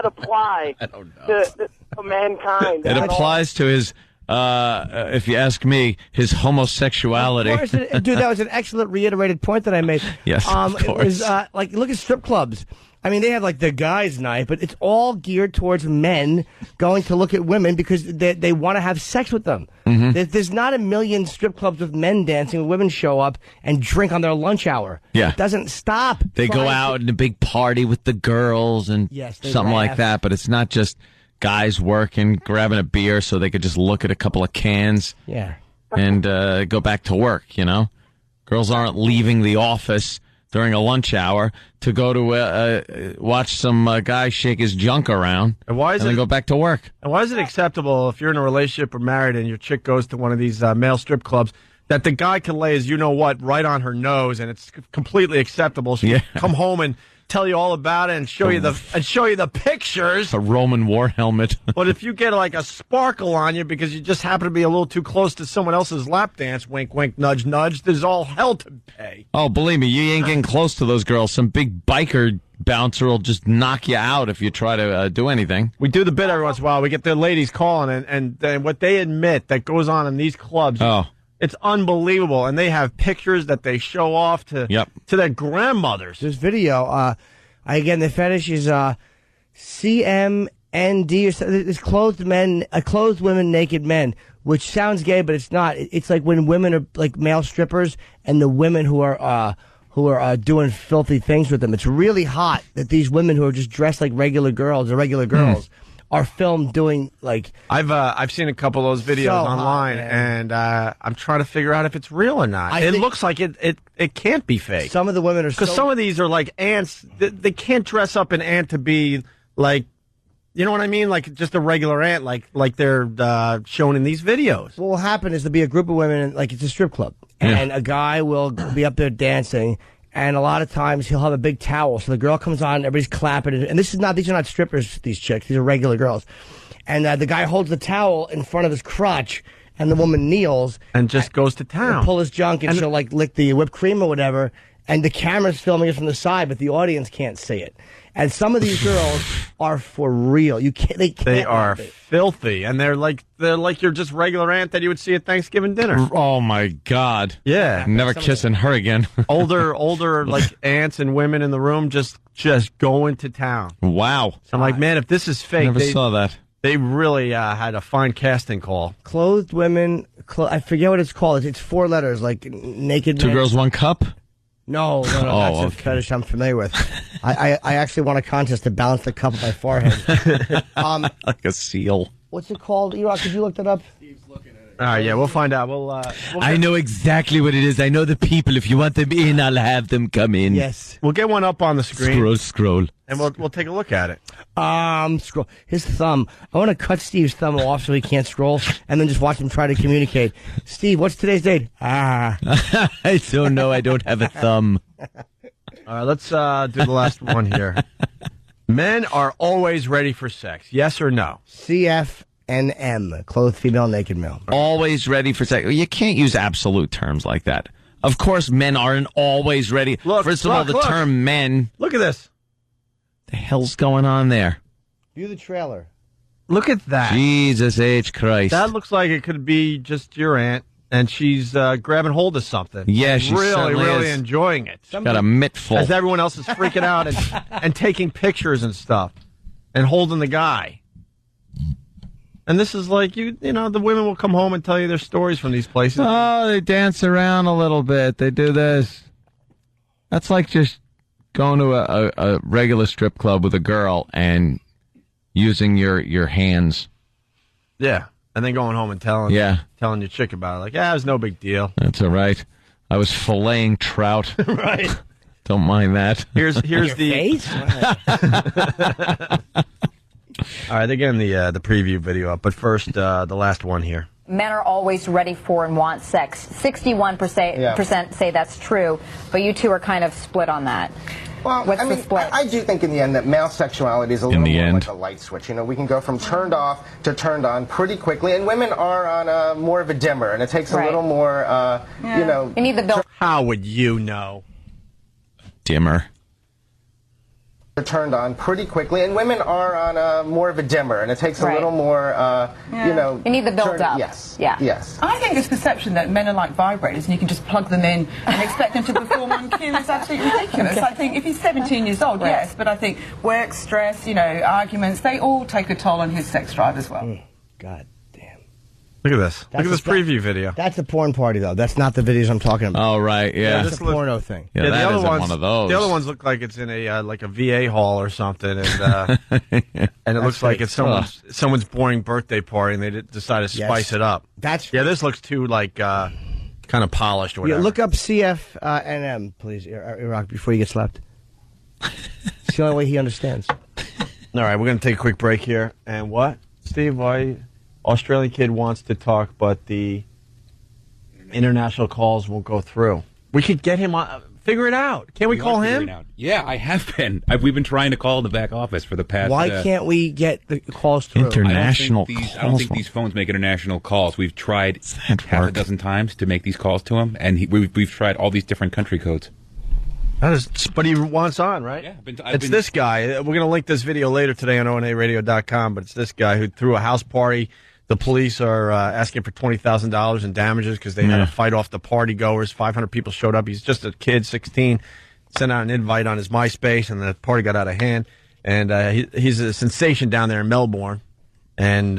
I: apply to mankind?
N: It applies to his, if you ask me, his homosexuality.
H: Of course, dude, that was an excellent reiterated point that I made.
N: Yes, of
H: It was, like, look at strip clubs. I mean, they have, like, the guys' night, but it's all geared towards men going to look at women because they want to have sex with them.
N: Mm-hmm.
H: There's not a million strip clubs with men dancing. Women show up and drink on their lunch hour.
N: Yeah.
H: It doesn't stop.
N: They go out in a big party with the girls and
H: Yes, they
N: something like
H: laugh.
N: that, but it's not just guys working, grabbing a beer so they could just look at a couple of cans
H: Yeah.
N: and go back to work, Girls aren't leaving the office during a lunch hour to go to watch some guy shake his junk around
C: And why is
N: then
C: it
N: go back to work.
C: And why is it acceptable if you're in a relationship or married and your chick goes to one of these male strip clubs that the guy can lay his you-know-what right on her nose and it's completely acceptable? She can come home and tell you all about it and show you the pictures.
N: A Roman war helmet.
C: But if you get like a sparkle on you because you just happen to be a little too close to someone else's lap dance, wink, wink, nudge, nudge, there's all hell to pay.
N: Oh, believe me, you ain't getting close to those girls. Some big biker bouncer will just knock you out if you try to do anything.
C: We do the bit every once in a while. We get the ladies calling, and what they admit that goes on in these clubs, it's unbelievable. And they have pictures that they show off to their grandmothers.
H: This video, again, the fetish is CMND, or something. It's clothed women, naked men, which sounds gay, but it's not. It's like when women are like male strippers and the women who are doing filthy things with them. It's really hot that these women who are just dressed like regular girls are filmed doing like.
C: I've seen a couple of those videos
H: So hot,
C: online,
H: man.
C: and I'm trying to figure out if it's real or not. It looks like it can't be fake.
H: Some of the women are
C: because some of these are like ants. They can't dress up an ant to be like You know what I mean? Like just a regular aunt, like they're shown in these videos.
H: What will happen is there'll be a group of women, like it's a strip club, and a guy will be up there dancing, and a lot of times he'll have a big towel. So the girl comes on, everybody's clapping, and these are not strippers, these chicks, these are regular girls. And the guy holds the towel in front of his crotch, and the woman kneels.
C: And just goes to town.
H: Pull his junk, and she'll like lick the whipped cream or whatever, and the camera's filming it from the side, but the audience can't see it. And some of these girls are for real. You can't. They
C: are filthy, and they're like your just regular aunt that you would see at Thanksgiving dinner.
J: Oh my God!
C: Yeah,
J: never kissing her again.
C: older like aunts and women in the room just going to town.
J: Wow!
C: So I'm like, man, if this is fake,
J: Never saw that.
C: They really had a fine casting call.
H: Clothed women. I forget what it's called. It's 4 letters, like naked.
J: Two girls, one cup.
H: No, that's a fetish I'm familiar with. I actually want a contest to balance the cup of my forehead.
J: Like a seal.
H: What's it called? E-Rock, could you look that up?
C: All right, yeah, we'll find out. We'll
N: I know exactly what it is. I know the people. If you want them in, I'll have them come in.
H: Yes.
C: We'll get one up on the screen.
N: Scroll.
C: And we'll take a look at it.
H: Scroll. His thumb. I want to cut Steve's thumb off so he can't scroll, and then just watch him try to communicate. Steve, what's today's date?
N: I don't know. I don't have a thumb.
C: All right, let's do the last one here. Men are always ready for sex. Yes or no?
H: CFNM. Clothed female, naked male.
N: Always ready for sex. You can't use absolute terms like that. Of course, men aren't always ready. First of all, the term men.
C: Look at this.
N: The hell's going on there?
H: View the trailer.
C: Look at that.
N: Jesus H. Christ.
C: That looks like it could be just your aunt, and she's grabbing hold of something.
N: Yeah, she
C: really
N: is.
C: enjoying it.
N: She's got a mitt full.
C: As everyone else is freaking out and taking pictures and stuff, and holding the guy. And this is like, you know, the women will come home and tell you their stories from these places.
J: Oh, they dance around a little bit. They do this. That's like just going to a regular strip club with a girl and using your hands.
C: Yeah, and then going home and telling your chick about it. Like, it was no big deal.
J: That's all right. I was filleting trout.
C: Right.
J: Don't mind that.
C: Here's the
H: face?
C: All right, they're getting the preview video up, but first, the last one here.
E: Men are always ready for and want sex. 61% say that's true, but you two are kind of split on that.
F: Well,
E: What's
F: I mean,
E: the split?
F: I do think in the end that male sexuality is a little more like a light switch. You know, we can go from turned off to turned on pretty quickly, and women are on more of a dimmer, and it takes a little more, you know.
E: You need the build.
C: How would you know?
J: Dimmer.
F: Turned on pretty quickly, and women are on more of a dimmer, and it takes a little more, you know.
E: You need the build up.
F: Yes.
E: Yeah.
F: Yes.
G: I think this perception that men are like vibrators and you can just plug them in and expect them to perform on cue is absolutely ridiculous. I think if he's 17 years old, yes, but I think work, stress, you know, arguments, they all take a toll on his sex drive as well.
H: God.
C: Look at this. Look at this preview video.
H: That's a porn party, though. That's not the videos I'm talking about.
J: Oh, right, yeah.
H: That's a porno thing.
J: Yeah,
C: the
J: that
C: other
J: isn't
C: ones,
J: one of those.
C: The other ones look like it's in a like a VA hall or something, and it looks like it's someone's boring birthday party, and they decide to spice it up. This looks too like kind of polished or whatever.
H: Yeah, look up CFNM, please, Iraq, before you get slapped. It's the only way he understands.
C: All right, we're going to take a quick break here. And what, Steve? Why? Australian kid wants to talk, but the international calls won't go through. We could get him on. Figure it out. Can't we call him?
K: Yeah, I have been. We've been trying to call the back office for the past.
H: Why can't we get the calls through?
K: International calls. I don't think these phones make international calls. We've tried half a dozen times to make these calls to him, and we've tried all these different country codes.
C: But he wants on, right? Yeah. It's this guy. We're going to link this video later today on onaradio.com, but it's this guy who threw a house party. The police are asking for $20,000 in damages because they had to fight off the party goers. 500 people showed up. He's just a kid, 16. Sent out an invite on his MySpace, and the party got out of hand. And he's a sensation down there in Melbourne, and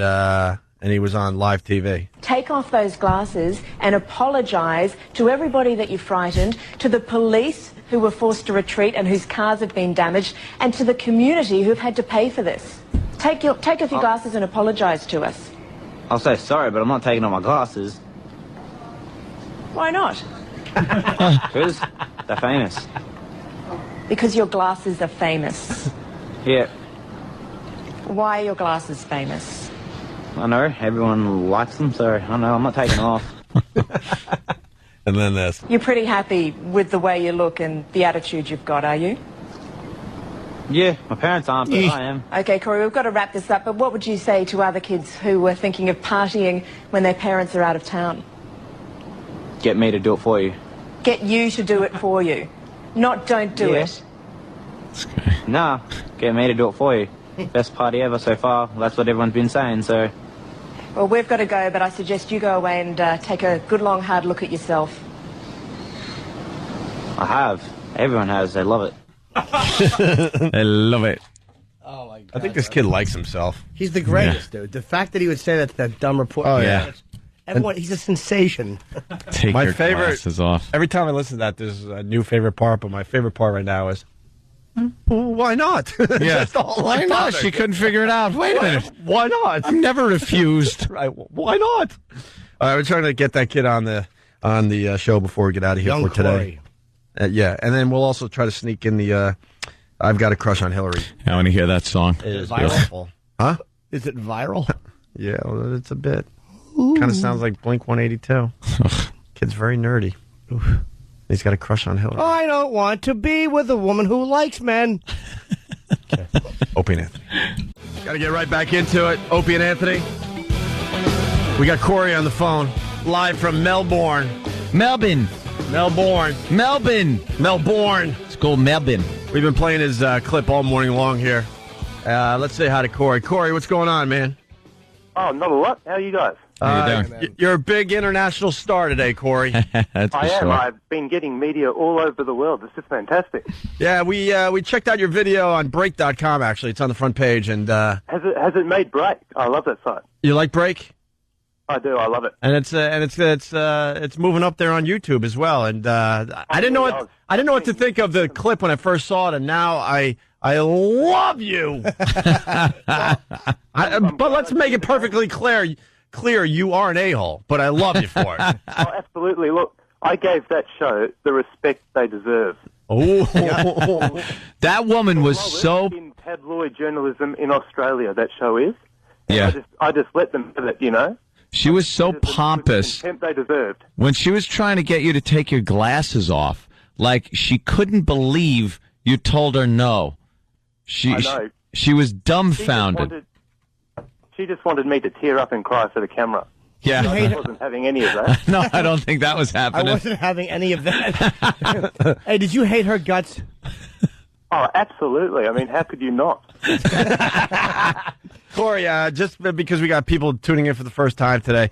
C: he was on live TV.
D: Take off those glasses and apologise to everybody that you frightened, to the police who were forced to retreat and whose cars have been damaged, and to the community who've had to pay for this. Take off your glasses and apologise to us.
U: I'll say sorry, but I'm not taking off my glasses.
D: Why not?
U: Because they're famous.
D: Because your glasses are famous.
U: Yeah.
D: Why are your glasses famous?
U: I know, everyone likes them, so I don't know, I'm not taking them off.
C: And then this.
D: You're pretty happy with the way you look and the attitude you've got, are you?
U: Yeah, my parents aren't, but I am.
D: Okay, Corey, we've got to wrap this up, but what would you say to other kids who are thinking of partying when their parents are out of town?
U: Get me to do it for you.
D: Get you to do it for you. Not don't do it.
U: Nah, get me to do it for you. Best party ever so far. That's what everyone's been saying, so...
D: Well, we've got to go, but I suggest you go away and take a good, long, hard look at yourself.
U: I have. Everyone has. They love it.
C: I love it.
H: Oh, my God.
C: I think this kid likes himself.
H: He's the greatest, dude. The fact that he would say that to that dumb reporter.
C: Oh, yeah.
H: Everyone, he's a sensation.
J: Take
C: my
J: your
C: favorite,
J: glasses off.
C: Every time I listen to that, there's a new favorite part, but my favorite part right now is, well, why not?
J: Yeah.
C: Just all
J: Why not?
C: topic.
J: She couldn't figure it out. Wait a minute.
C: Why not?
J: I've never refused.
C: Right. Why not? We're trying to get that kid on the show before we get out of here
H: Young
C: for today. Yeah, and then we'll also try to sneak in the I've Got a Crush on Hillary.
J: I want to hear that song.
C: It is
H: Viral?
C: beautiful. Huh?
H: Is it viral?
C: Yeah, well, it's a bit. Kind of sounds like Blink 182. Kid's very nerdy. He's got a crush on Hillary.
H: I don't want to be with a woman who likes men.
C: Okay. Opie and Anthony. Got to get right back into it. Opie and Anthony. We got Corey on the phone, live from Melbourne.
N: Melbourne.
C: Melbourne.
N: Melbourne. It's called Melbourne.
C: We've been playing his clip all morning long here. Let's say hi to Corey. Corey, what's going on, man?
B: Oh, not a lot. How are you guys?
C: You're a big international star today, Corey.
J: That's
B: I am. I've been getting media all over the world. This is fantastic.
C: Yeah, we checked out your video on Break.com. Actually, it's on the front page. And
B: Has it made Break? I love that site.
C: You like Break?
B: I do. I love it.
C: And it's moving up there on YouTube as well. And I didn't know what to think of the clip when I first saw it, and now I love you. But let's make it perfectly clear. You are an a-hole, but I love you for it.
B: Oh, absolutely. Look, I gave that show the respect they deserve.
C: Oh,
N: that woman was so.
B: In tabloid journalism in Australia, that show is.
N: Yeah.
B: I just let them do it, you know.
N: She was so pompous.
B: The contempt they deserved.
N: When she was trying to get you to take your glasses off, like she couldn't believe you told her no.
B: I know.
N: She was dumbfounded.
B: She just wanted me to tear up and cry for the camera.
N: Yeah.
B: I wasn't having any of that.
N: No, I don't think that was
H: I
N: happening.
H: wasn't having any of that. Hey, did you hate her guts?
B: Oh, absolutely. I mean, how could you not?
C: Corey, just because we got people tuning in for the first time today,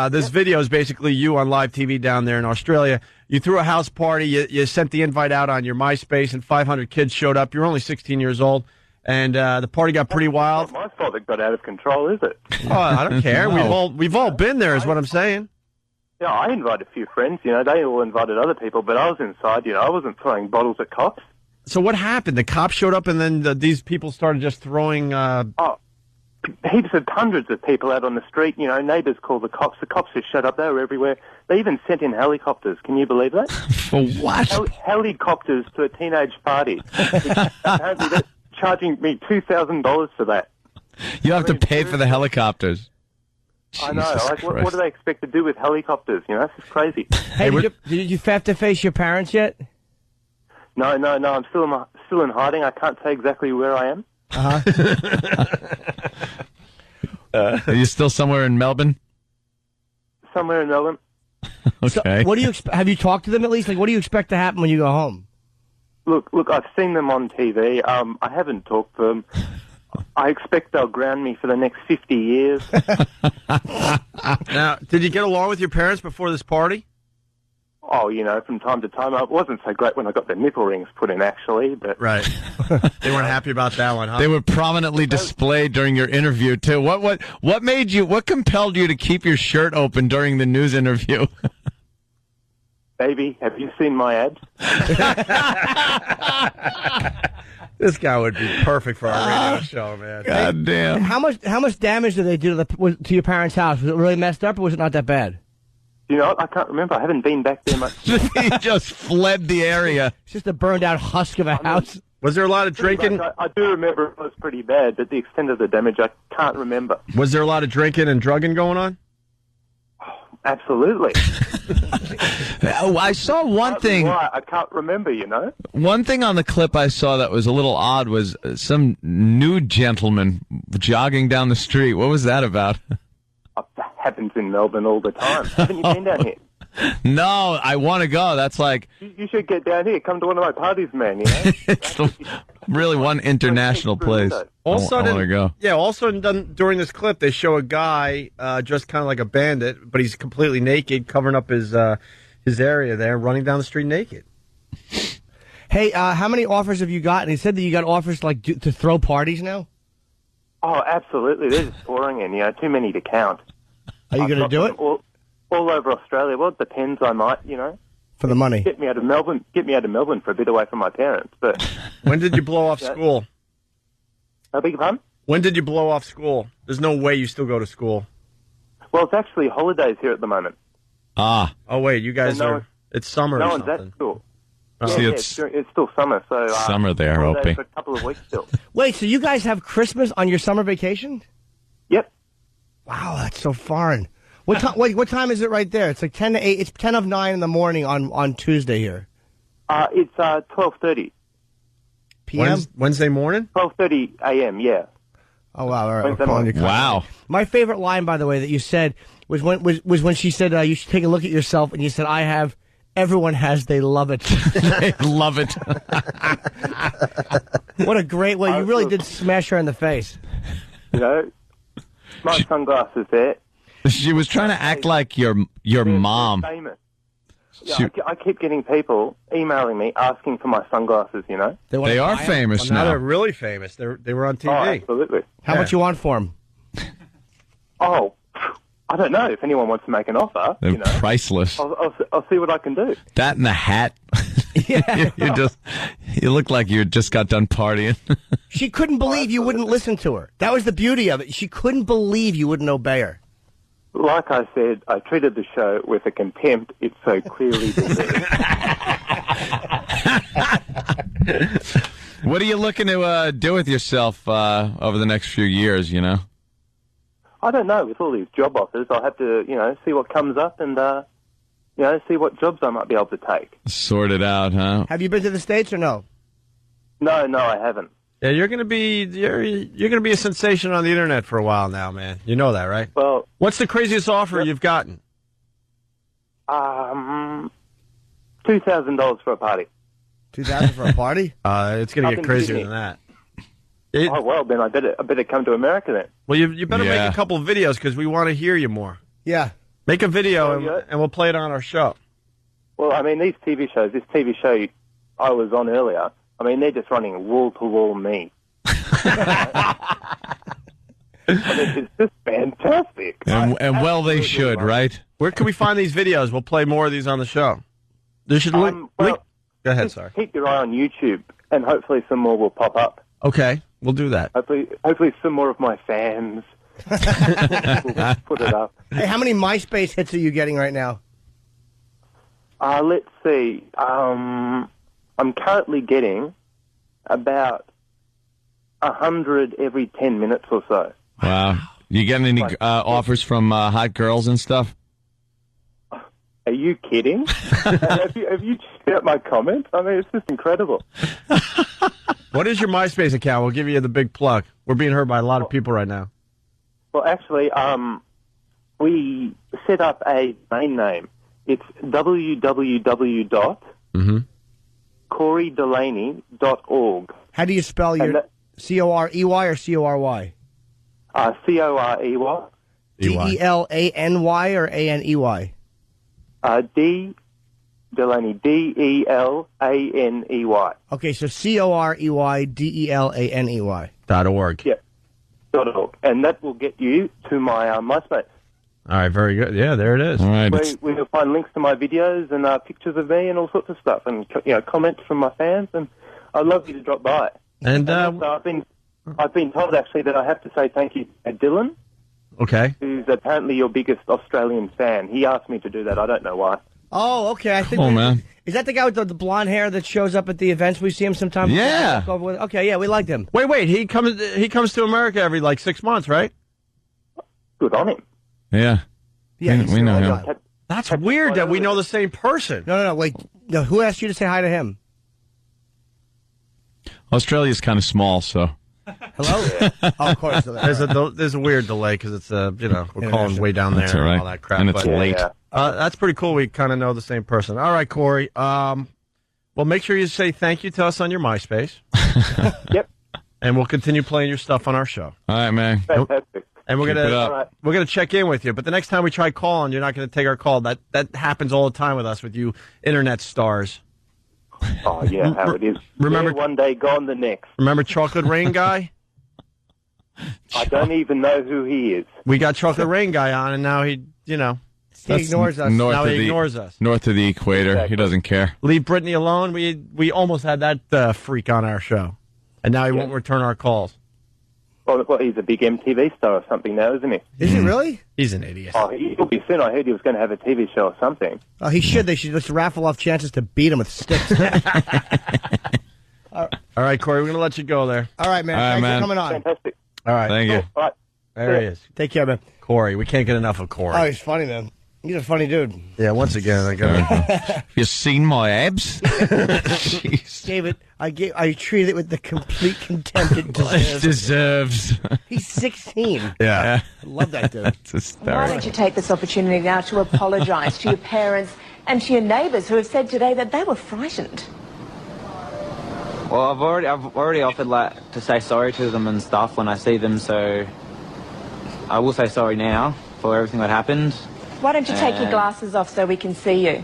C: this video is basically you on live TV down there in Australia. You threw a house party. You sent the invite out on your MySpace, and 500 kids showed up. You're only 16 years old, and the party got pretty wild.
B: It's not my fault it got out of control, is it?
C: Oh, I don't care. We've all been there, is what I'm saying.
B: Yeah, I invited a few friends. You know, they all invited other people, but I was inside. You know, I wasn't throwing bottles at cops.
C: So what happened? The cops showed up, and then these people started just throwing.
B: Heaps of hundreds of people out on the street. You know, neighbours called the cops. The cops just showed up. They were everywhere. They even sent in helicopters. Can you believe that?
N: For what?
B: Helicopters to a teenage party. Apparently, they're charging me $2,000 for that.
N: You have to pay for the helicopters.
B: I know.
N: Jesus
B: Like, what
N: Christ.
B: do they expect to do with helicopters? You know, this is crazy.
H: Hey, did you have to face your parents yet?
B: No. I'm still in hiding. I can't say exactly where I am.
N: Are you still somewhere in Melbourne?
B: Somewhere in Melbourne.
N: Okay.
H: What do you have you talked to them at least? Like, what do you expect to happen when you go home?
B: Look, I've seen them on TV. I haven't talked to them. I expect they'll ground me for the next 50 years.
C: Now, did you get along with your parents before this party?
B: Oh, you know, from time to time. It wasn't so great when I got the nipple rings put in, actually. But
C: Right. They weren't happy about that one, huh?
N: They were prominently displayed during your interview too. What made you? What compelled you to keep your shirt open during the news interview?
B: Baby, have you seen my abs?
C: This guy would be perfect for our radio show, man.
N: God damn.
H: How much damage did they do to your parents' house? Was it really messed up, or was it not that bad?
B: You know what? I can't remember. I haven't been back there much.
N: He just fled the area.
H: It's just a burned out husk of a house.
C: Was there a lot of drinking?
B: I do remember it was pretty bad, but the extent of the damage, I can't remember.
C: Was there a lot of drinking and drugging going on?
B: Absolutely.
N: I saw one thing.
B: Why? I can't remember, you know?
N: One thing on the clip I saw that was a little odd was some nude gentleman jogging down the street. What was that about?
B: That happens in Melbourne all the time. Haven't you been down here?
N: No, I want to go. That's like...
B: You should get down here. Come to one of my parties, man, you know?
N: It's really one international place.
C: Also,
N: I want to go.
C: Yeah, also during this clip, they show a guy dressed kind of like a bandit, but he's completely naked, covering up his area there, running down the street naked.
H: Hey, how many offers have you gotten? He said that you got offers like to throw parties now?
B: Oh, absolutely. They're just pouring in, you know, too many to count.
H: Are you going to do it?
B: All over Australia. Well, it depends. I might, you know.
H: For the money.
B: Get me out of Melbourne for a bit away from my parents. But
C: when did you blow off school?
B: I beg your pardon?
C: When did you blow off school? There's no way you still go to school.
B: Well, it's actually holidays here at the moment.
N: Ah.
C: Oh, wait, you guys are... It's summer
B: No
C: or
B: one's
C: something.
B: at school.
C: Oh.
B: Yeah, it's still summer, so...
N: Summer there,
B: holidays
N: Opie.
B: for a couple of weeks still.
H: Wait, so you guys have Christmas on your summer vacation?
B: Yep.
H: Wow, that's so foreign. What time? Wait, what time is it right there? It's like 10 to 8. It's 10 of 9 in the morning on Tuesday here.
B: It's 12:30
H: p.m.
C: Wednesday morning.
B: 12:30 a.m. Yeah.
H: Oh wow! All right,
B: Wednesday
H: we're calling
B: morning.
H: you.
N: Wow.
H: My favorite line, by the way, that you said was when she said you should take a look at yourself, and you said, "I have." Everyone has. They love it.
N: They love it.
H: What a great way! You really did smash her in the face.
B: You know, my sunglasses there.
N: She was trying to act like your mom.
B: They're famous. Yeah, I keep getting people emailing me asking for my sunglasses, you know?
N: They are famous
C: now.
N: now.
C: They're really famous. They were on TV.
B: Oh, absolutely.
H: How much you want for them?
B: Oh, I don't know if anyone wants to make an offer.
N: They're
B: you know,
N: priceless.
B: I'll see what I can do.
N: That and the hat. You look like you just got done partying.
H: She couldn't believe you wouldn't listen to her. That was the beauty of it. She couldn't believe you wouldn't obey her.
B: Like I said, I treated the show with a contempt it so clearly deserved.
N: What are you looking to do with yourself over the next few years, you know?
B: I don't know. With all these job offers, I'll have to, you know, see what comes up and, you know, see what jobs I might be able to take.
N: Sort it out, huh?
H: Have you been to the States or no?
B: No, I haven't.
C: Yeah, you're gonna be a sensation on the internet for a while now, man. You know that, right?
B: Well,
C: what's the craziest offer you've gotten?
B: $2,000 for a party.
H: $2,000 for a party?
C: It's gonna get crazier than that.
B: Oh well, then I better come to America then.
C: Well, you better make a couple of videos because we want to hear you more.
H: Yeah,
C: make a video and we'll play it on our show.
B: Well, I mean, these TV shows, this TV show I was on earlier. I mean, they're just running wall-to-wall me. I mean, it's just fantastic.
N: And well, they should, right?
C: Where can we find these videos? We'll play more of these on the show. There should link. Go ahead, sorry.
B: Keep your eye on YouTube, and hopefully some more will pop up.
C: Okay, we'll do that.
B: Hopefully some more of my fans will put it up.
H: Hey, how many MySpace hits are you getting right now?
B: Let's see. I'm currently getting about 100 every 10 minutes or so.
N: Wow. You getting any offers from hot girls and stuff?
B: Are you kidding? have you checked out my comments? I mean, it's just incredible.
C: What is your MySpace account? We'll give you the big plug. We're being heard by a lot of people right now.
B: Well, actually, we set up a domain name. It's www.CoreyDelaney.org.
H: How do you spell your C-O-R-E-Y or C-O-R-Y?
B: C-O-R-E-Y.
H: D-E-L-A-N-Y or A-N-E-Y?
B: Delaney, D-E-L-A-N-E-Y.
H: Okay, so C-O-R-E-Y, D-E-L-A-N-E-Y.
C: .org.
B: Yeah, .org. And that will get you to my MySpace.
C: All right, very good. Yeah, there it is.
N: All right.
B: Where you'll find links to my videos and pictures of me and all sorts of stuff, and comments from my fans. And I'd love you to drop by.
C: And
B: also, I've been told actually that I have to say thank you to Dylan.
C: Okay.
B: Who's apparently your biggest Australian fan. He asked me to do that. I don't know why.
H: Oh, okay. I think.
J: Oh, man.
H: Is that the guy with the blonde hair that shows up at the events? We see him sometimes.
C: Yeah.
H: Okay, yeah, we liked him.
C: Wait. He comes to America every 6 months, right?
B: Good on him.
J: Yeah.
H: Yeah,
J: we know him.
C: That's weird that we know the same person.
H: No, wait. No, who asked you to say hi to him?
J: Australia's kind of small, so.
H: Hello? Oh, of course.
C: There's a weird delay because it's we're calling way down there
J: That's all right.
C: and all that crap.
J: And it's late.
C: That's pretty cool. We kind of know the same person. All right, Corey. Well, make sure you say thank you to us on your MySpace.
B: Yep.
C: And we'll continue playing your stuff on our show.
J: All right, man.
B: Fantastic.
C: And we're
J: Keep it up.
C: gonna check in with you. But the next time we try calling, you're not gonna take our call. That happens all the time with us, with you internet stars.
B: Oh yeah, how it is.
C: Remember
B: one day, gone the next.
C: Remember Chocolate Rain Guy?
B: I don't even know who he is.
C: We got Chocolate Rain Guy on, and now he ignores us. Now he ignores us.
J: North of the equator.
B: Exactly.
J: He doesn't care.
C: Leave Brittany alone. We almost had that freak on our show, and now he won't return our calls.
B: Well, he's a big MTV star or something now, isn't he?
H: Is he really?
C: He's an idiot.
B: Oh, he'll be soon. I heard he was going to have a TV show or something.
H: Oh, he should. They should just raffle off chances to beat him with sticks.
C: All right, Corey, we're going to let you go there.
H: All right, man.
J: All right,
H: Thanks
J: man.
H: for coming on.
B: Fantastic.
C: All right.
J: Thank you.
B: All right.
C: There he is.
H: Take care, man.
C: Corey. We can't get enough of Corey.
H: Oh, he's funny, man. He's a funny dude.
C: Yeah, once again, I got
J: You seen my abs? Jeez.
H: David, I treated it with the complete contempt it
J: It
H: deserves.
J: deserves.
H: He's 16.
C: Yeah.
H: I love that dude.
J: It's
D: Why
J: hysterical.
D: don't you take this opportunity now to apologise to your parents and to your neighbours who have said today that they were frightened?
U: Well, I've already offered to say sorry to them and stuff when I see them, so I will say sorry now for everything that happened.
D: Why don't you take your glasses off so we can see you?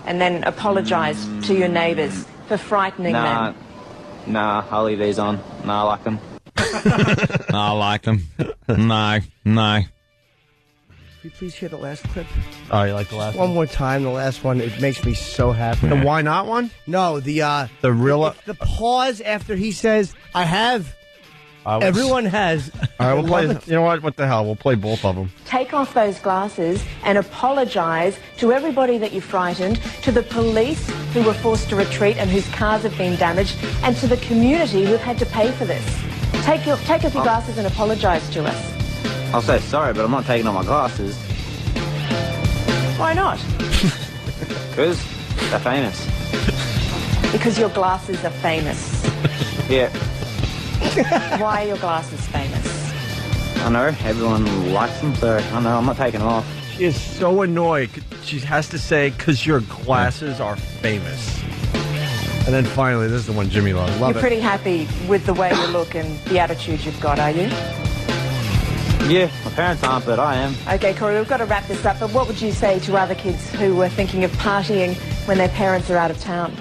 D: And then apologise to your neighbours for frightening them.
U: Nah, I'll leave these on. Nah, I like them.
J: I like them. No.
H: Can you please hear the last clip?
C: Oh, you like the last
H: One more time, the last one. It makes me so happy.
C: The why not one?
H: No, the
C: real...
H: the pause after he says, I have. Everyone has.
C: All right, we'll play... You know what? What the hell? We'll play both of them.
D: Take off those glasses and apologise to everybody that you frightened, to the police who were forced to retreat and whose cars have been damaged, and to the community who've had to pay for this. Take off your glasses and apologise to us.
U: I'll say sorry, but I'm not taking off my glasses.
D: Why not?
U: Because they're famous.
D: Because your glasses are famous.
U: Yeah,
D: Why are your glasses famous?
U: I know. Everyone likes them, so I know. I'm not taking them off.
C: She is so annoyed. She has to say, because your glasses are famous. And then finally, this is the one Jimmy loves. Love
D: You're
C: it.
D: pretty happy with the way you look and the attitude you've got, are you?
U: Yeah, my parents aren't, but I am.
D: Okay, Corey, we've got to wrap this up, but what would you say to other kids who were thinking of partying when their parents are out of town?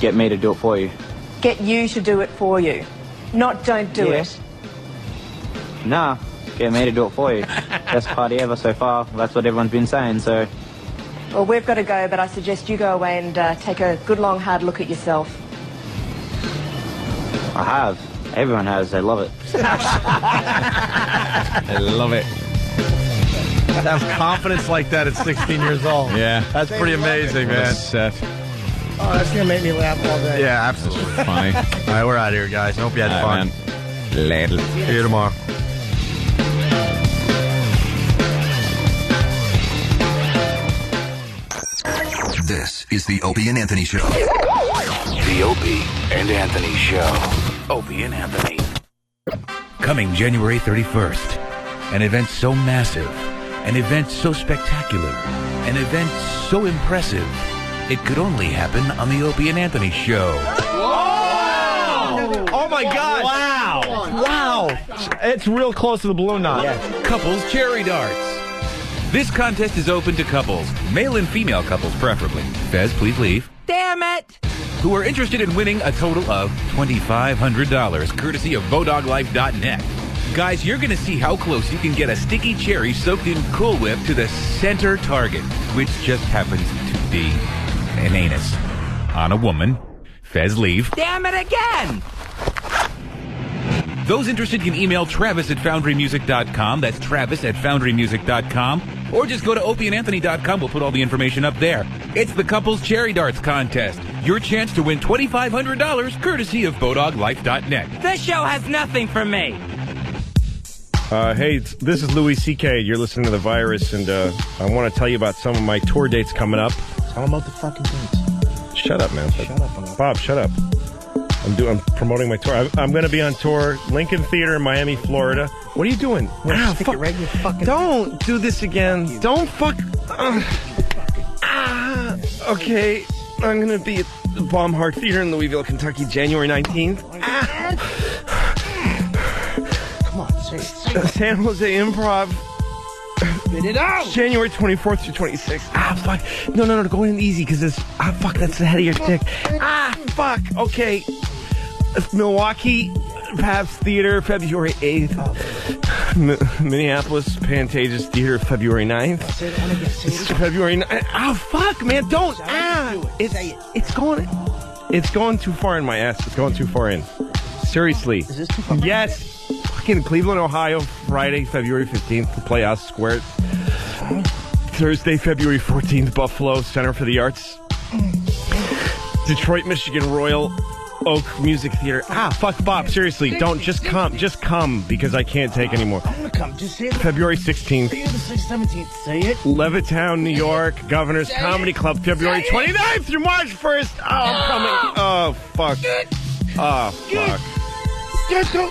U: Get me to do it for you.
D: Get you to do it for you, not don't do
U: Yeah.
D: it.
U: Nah, get me to do it for you. Best party ever so far. That's what everyone's been saying, so...
D: Well, we've got to go, but I suggest you go away and take a good long hard look at yourself.
U: I have. Everyone has. They love it.
J: I love it.
C: To have confidence like that at 16 years old.
J: Yeah.
C: That's pretty amazing, man.
J: Set.
H: Oh, that's going to make me laugh all day.
C: Yeah, absolutely.
J: Funny.
C: All right, we're out of here, guys. I hope you had
J: All
C: fun.
J: right, man. Later.
C: See you tomorrow.
M: This is the Opie and Anthony Show.
O: The Opie and Anthony Show. Opie and Anthony. Coming January 31st. An event so massive. An event so spectacular. An event so impressive. It could only happen on the Opie and Anthony Show.
C: Oh, my God.
J: Wow.
C: Wow. It's real close to the balloon knot.
O: Couples Cherry Darts. This contest is open to couples, male and female couples preferably. Fez, please leave.
Q: Damn it!
O: Who are interested in winning a total of $2,500, courtesy of Vodoglife.net. Guys, you're going to see how close you can get a sticky cherry soaked in Cool Whip to the center target, which just happens to be an anus on a woman. Fez, leave.
Q: Damn it again!
O: Those interested can email Travis at FoundryMusic.com. That's Travis at FoundryMusic.com. Or just go to opieandanthony.com. We'll put all the information up there. It's the Couples Cherry Darts Contest. Your chance to win $2,500 courtesy of BodogLife.net.
Q: This show has nothing for me.
L: Hey, this is Louis C.K. You're listening to The Virus, and I want to tell you about some of my tour dates coming up.
H: Tell them about the fucking dates.
L: Shut up, man.
H: Shut up.
L: Bob, shut up. I'm promoting my tour. I'm going to be on tour, Lincoln Theater in Miami, Florida. What are you doing?
H: Stick it right in your fucking...
L: Don't do this again. Don't fuck... Okay, I'm going to be at the Baumhart Theater in Louisville, Kentucky, January 19th.
H: Come on, say it.
L: San Jose Improv.
H: Spit it out!
L: January 24th through 26th. Fuck. No, go in easy, because this... fuck, that's the head of your stick. Fuck. Okay. Milwaukee, Pabst Theater, February 8th. Minneapolis, Pantages Theater, February 9th. It's February 9th. Fuck, man, don't. It's going too far in my ass. It's going too far in. Seriously.
H: Is this too far?
L: Yes. Fucking Cleveland, Ohio, Friday, February 15th, the Playhouse Square. Thursday, February 14th, Buffalo, Center for the Arts. Detroit, Michigan, Royal Oak Music Theater. Fuck, Bob, seriously, don't, just come, because I can't take anymore.
H: I'm gonna come, just say it.
L: February 16th.
H: Say it the 17th, say it.
L: Levittown, New York, Governor's Comedy Club, February 29th through March 1st. I'm coming. Oh, fuck. Fuck.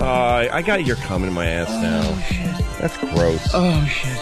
L: I got your cum in my ass now.
H: Oh, shit.
L: That's gross.
H: Oh, shit.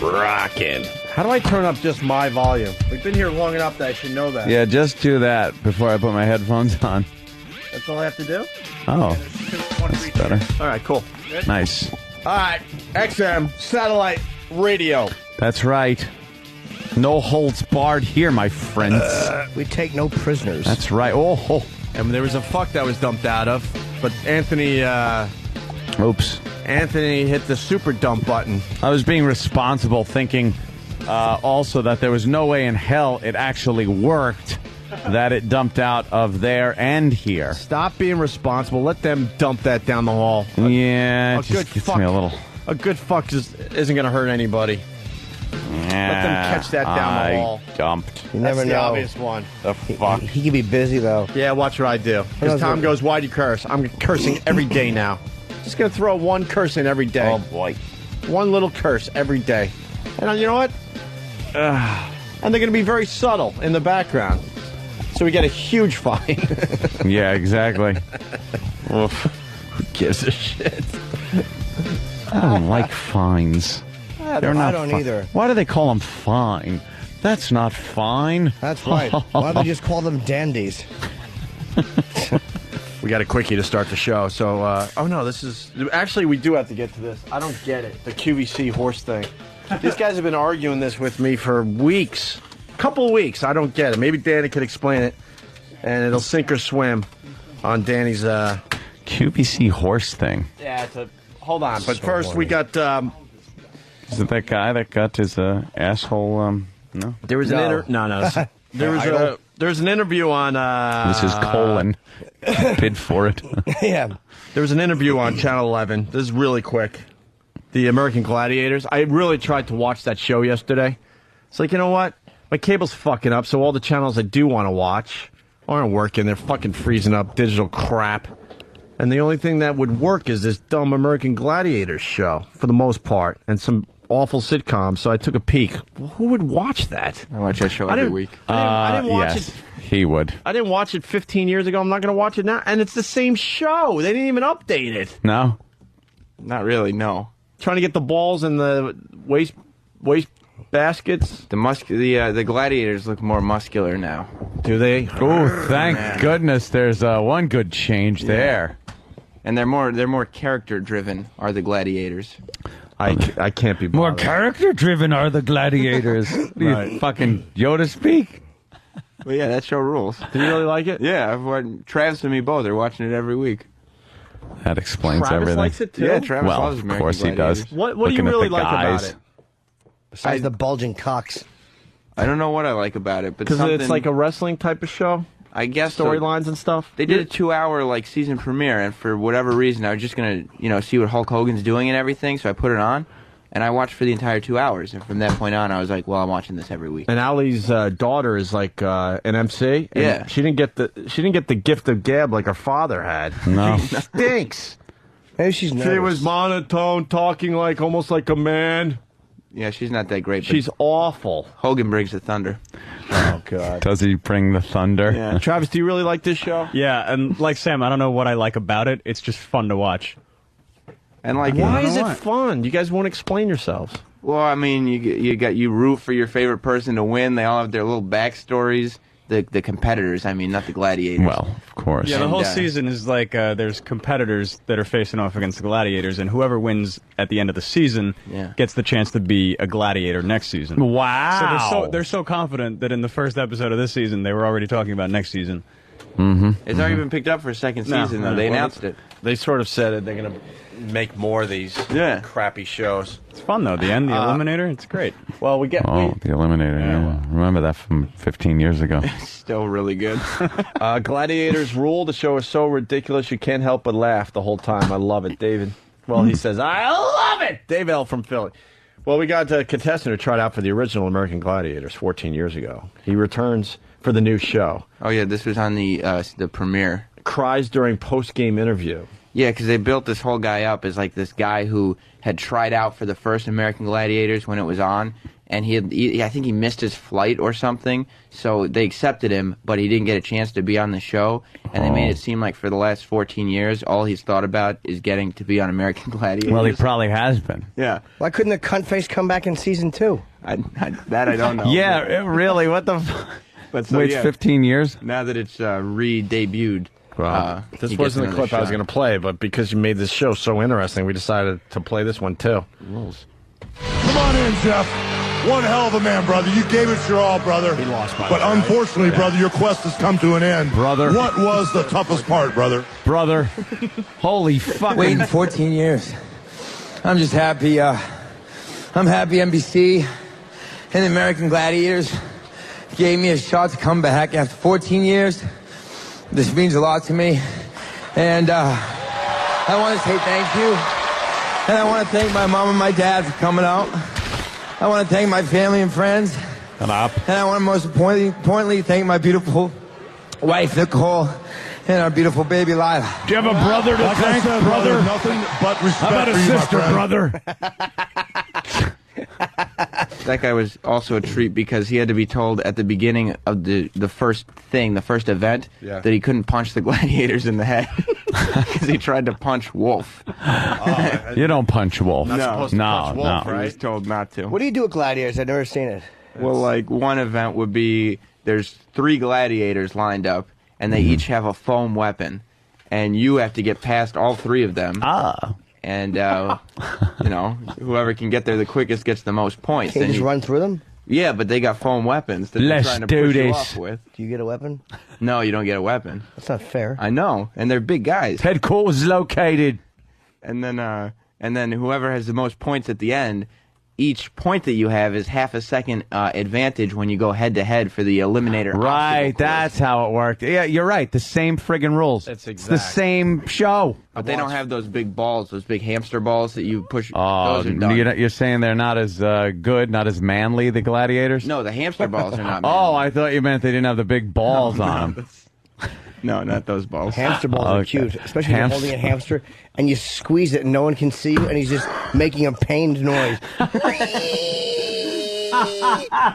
C: Rockin'. How do I turn up just my volume? We've been here long enough that I should know that.
J: Yeah, just do that before I put my headphones on.
C: That's all I have to do?
J: Oh, that's better.
C: All right, cool.
J: Nice.
C: All right, XM, satellite radio.
J: That's right. No holds barred here, my friends.
H: We take no prisoners.
J: That's right. Oh,
C: and there was a fuck that was dumped out of, but Anthony...
J: Oops.
C: Anthony hit the super dump button.
J: I was being responsible, thinking also that there was no way in hell it actually worked, that it dumped out of there and here.
C: Stop being responsible. Let them dump that down the hall.
J: Yeah,
C: a good fuck.
J: Me a little.
C: A good fuck just isn't going to hurt anybody.
J: Yeah,
C: let them catch that down the hall.
J: Dumped.
H: You never
C: That's the
H: know.
C: obvious one.
J: The fuck.
H: He could be busy though.
C: Yeah, watch what I do. Because Tom goes, "Why'd you curse?" I'm cursing every day now. Just going to throw one curse in every day.
J: Oh, boy.
C: One little curse every day. And you know what? And they're going to be very subtle in the background. So we get a huge fine.
J: Yeah, exactly.
C: Oof. Who gives a shit?
J: I don't like fines.
H: I don't either.
J: Why do they call them fine? That's not fine.
H: That's right. Why don't they just call them dandies?
C: We got a quickie to start the show. So, oh no, this is... Actually, we do have to get to this. I don't get it. The QVC horse thing. These guys have been arguing this with me for weeks. Couple of weeks. I don't get it. Maybe Danny could explain it. And it'll sink or swim on Danny's...
J: QVC horse thing.
C: Yeah, it's a... Hold on. But first, we got...
J: Is it that guy that got his asshole... No?
C: There was an... No. There's an interview on...
J: This is colon. Bid for it.
H: Yeah.
C: There was an interview on Channel 11. This is really quick. The American Gladiators. I really tried to watch that show yesterday. It's like, you know what? My cable's fucking up, so all the channels I do want to watch aren't working. They're fucking freezing up digital crap. And the only thing that would work is this dumb American Gladiators show, for the most part, and some awful sitcoms. So I took a peek. Well, who would watch that?
P: I watch that show every week.
C: I didn't watch it.
J: He would.
C: I didn't watch it 15 years ago. I'm not going to watch it now. And it's the same show. They didn't even update it.
J: No?
P: Not really, no.
C: Trying to get the balls in the waste baskets.
P: The gladiators look more muscular now.
C: Do they?
J: Oh, thank goodness there's one good change there.
P: And they're more character driven, are the gladiators.
C: I can't be bothered.
J: More character driven are the gladiators.
C: Right.
J: Fucking Yoda speak?
P: Well, yeah, that show rules.
C: Do you really like it?
P: Yeah, Travis and me both are watching it every week.
J: That explains
C: Travis
J: everything.
C: likes it too?
P: Yeah, Travis loves
J: of
P: American
J: course he
P: Gladiators.
J: does.
C: What do you
J: Looking at
C: really
J: the
C: like
J: guys.
C: about it?
H: Besides the bulging cocks.
P: I don't know what I like about it, but
C: Because it's like a wrestling type of show?
P: I guess so.
C: Storylines and stuff?
P: They did a 2-hour season premiere, and for whatever reason, I was just gonna see what Hulk Hogan's doing and everything. So I put it on, and I watched for the entire 2 hours. And from that point on, I was like, "Well, I'm watching this every week."
C: And Ali's daughter is like an MC. And
P: Yeah.
C: she didn't get the gift of gab like her father had.
J: No.
C: She stinks.
H: Maybe she's nervous.
C: She was monotone, talking almost like a man.
P: Yeah, she's not that great. But
C: She's awful.
P: Hogan brings the thunder.
C: Oh God.
J: Does he bring the thunder?
P: Yeah.
C: Travis, do you really like this show?
T: Yeah, and like Sam, I don't know what I like about it. It's just fun to watch.
P: And
C: Why is it fun? You guys won't explain yourselves.
P: Well, I mean, you root for your favorite person to win. They all have their little backstories. The competitors, I mean, not the gladiators.
J: Well, of course.
T: Yeah, the whole
P: And,
T: season is like there's competitors that are facing off against the gladiators, and whoever wins at the end of the season gets the chance to be a gladiator next season.
J: Wow.
T: So they're so confident that in the first episode of this season, they were already talking about next season.
J: Mm-hmm.
P: It's already been picked up for a second season, though. They announced it.
C: They sort of said that they're going to make more of these crappy shows.
T: It's fun, though. The end, the Eliminator, it's great.
C: Well,
J: the Eliminator. Yeah. Remember that from 15 years ago.
P: Still really good.
C: Gladiators rule. The show is so ridiculous you can't help but laugh the whole time. I love it, David. Well, he says, I love it! Dave L. from Philly. Well, we got a contestant who tried out for the original American Gladiators 14 years ago. He returns for the new show.
P: Oh, yeah, this was on the premiere.
C: Cries during post-game interview.
P: Yeah, because they built this whole guy up as this guy who had tried out for the first American Gladiators when it was on, and I think he missed his flight or something, so they accepted him, but he didn't get a chance to be on the show, and they made it seem like for the last 14 years, all he's thought about is getting to be on American Gladiators.
N: Well, he probably has been.
P: Yeah.
H: Why couldn't the cunt face come back in season 2?
P: That I don't know.
N: Yeah, really, what the
P: But so,
N: Wait,
P: yeah,
N: 15 years?
P: Now that it's re-debuted.
C: Well, this wasn't the clip I was going to play, but because you made this show so interesting, we decided to play this one too.
P: Rules.
A: Come on in, Jeff. One hell of a man, brother. You gave it your all, brother.
C: He lost by
A: But
C: the way,
A: unfortunately,
C: right?
A: brother, your quest has come to an end.
N: Brother.
A: What was the toughest part, brother?
N: Brother. Holy fucking...
V: Waiting 14 years. I'm just happy, I'm happy NBC and the American Gladiators gave me a shot to come back after 14 years. This means a lot to me. And, I want to say thank you. And I want to thank my mom and my dad for coming out. I want to thank my family and friends.
N: Come up.
V: And I want to most importantly thank my beautiful wife, Nicole, and our beautiful baby, Lila.
L: Do you have a brother to thank, brother?
A: Nothing but respect.
L: How about a
A: for you, my
L: sister,
A: friend.
L: brother?
P: That guy was also a treat because he had to be told at the beginning of the first event, that he couldn't punch the gladiators in the head because he tried to punch Wolf.
N: You don't punch Wolf.
P: Not supposed to
N: punch Wolf,
P: He was told not to.
H: What do you do with gladiators? I've never seen it.
P: Well, like one event would be there's 3 gladiators lined up, and they each have a foam weapon, and you have to get past all 3 of them. And, you know, whoever can get there the quickest gets the most points.
H: Can you just run through them?
P: Yeah, but they got foam weapons that they're
N: Let's
P: trying to
N: do
P: push you
N: this.
P: off with.
H: Do you get a weapon?
P: No, you don't get a weapon.
H: That's not fair.
P: I know, and they're big guys.
N: Headquarters located.
P: And then whoever has the most points at the end, each point that you have is half a second advantage when you go head to head for the eliminator.
N: Right, that's how it worked. Yeah, you're right. The same friggin' rules.
P: That's
N: It's the same show.
P: But they don't have those big balls, those big hamster balls that you push.
N: Oh,
P: those are done.
N: you're saying they're not as good, not as manly, the gladiators?
P: No, the hamster balls are not.
N: Oh, I thought you meant they didn't have the big balls on them.
P: No, not those balls.
H: Hamster balls are cute, especially if you're holding a hamster and you squeeze it and no one can see you, and he's just making a pained noise.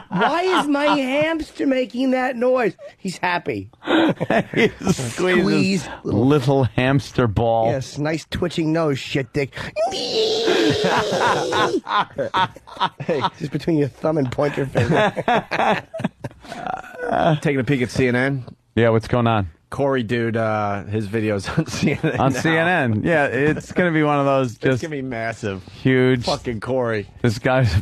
H: Why is my hamster making that noise? He's happy.
N: Squeeze little hamster ball.
H: Yes, nice twitching nose, shit dick. Hey, just between your thumb and pointer finger.
C: Taking a peek at CNN.
N: Yeah, what's going on?
C: Corey, dude, his videos on CNN.
N: On
C: now.
N: CNN. Yeah, it's going to be one of those just
C: It's going to be massive.
N: huge.
C: Fucking Corey.
N: This guy's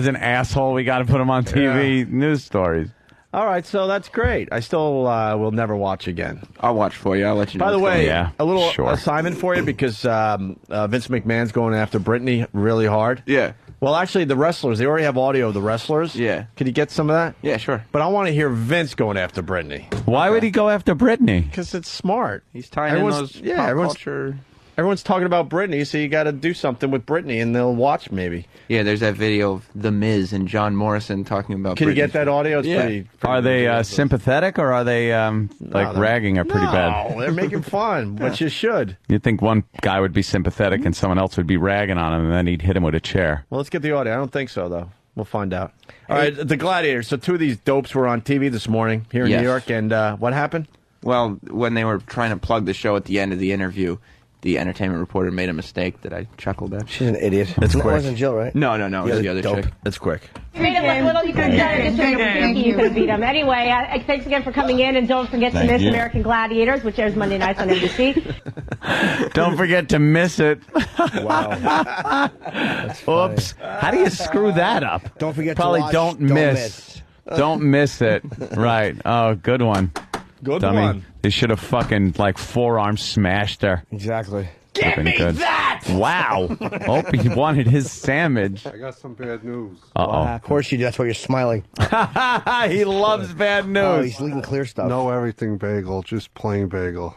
N: an asshole. We got to put him on TV news stories.
C: All right, so that's great. I still will never watch again.
P: I'll watch for you. I'll let you know.
C: By the way,
N: Yeah,
C: a little
N: sure.
C: assignment for you because Vince McMahon's going after Britney really hard.
P: Yeah.
C: Well, actually, the wrestlers, they already have audio of the wrestlers.
P: Yeah.
C: Could you get some of that?
P: Yeah, sure.
C: But I want to hear Vince going after Britney.
N: Why would he go after Britney?
C: Because it's smart.
P: He's tying in those pop culture.
C: Everyone's talking about Britney, so you got to do something with Britney, and they'll watch maybe.
P: Yeah, there's that video of The Miz and John Morrison talking about
C: Can you
P: Britney.
C: get that audio? It's
P: Yeah.
C: pretty
N: Are they
C: ridiculous.
N: sympathetic or are they like
C: they're-
N: ragging her pretty bad?
C: No, they're making fun, which you should.
N: You'd think one guy would be sympathetic and someone else would be ragging on him, and then he'd hit him with a chair.
C: Well, let's get the audio. I don't think so, though. We'll find out. All right, the Gladiators. So 2 of these dopes were on TV this morning here in
P: Yes.
C: New York, and what happened?
P: Well, when they were trying to plug the show at the end of the interview, the entertainment reporter made a mistake that I chuckled at.
H: She's an idiot.
C: It's
H: That
C: quick.
H: wasn't Jill, right?
P: No, it was the other chick.
C: It's quick.
W: You made it look little. You could have done it. You could have beat them. Anyway, thanks again for coming in, and don't forget to
N: Thank
W: miss
N: you.
W: American Gladiators, which airs Monday nights on NBC.
N: Don't forget to miss it.
C: Wow.
N: Oops. How do you screw that up?
H: Don't forget
N: Probably
H: to watch.
N: don't miss. Don't miss it. Right. Oh, good one.
C: Good
N: Dummy.
C: one.
N: They should have fucking forearm smashed her.
H: Exactly.
N: Give me that! Wow. Oh, he wanted his sandwich.
X: I got some bad news.
H: Of course you do. That's why you're smiling.
N: He loves bad news.
H: Oh, he's leaking clear stuff.
X: No everything bagel, just plain bagel.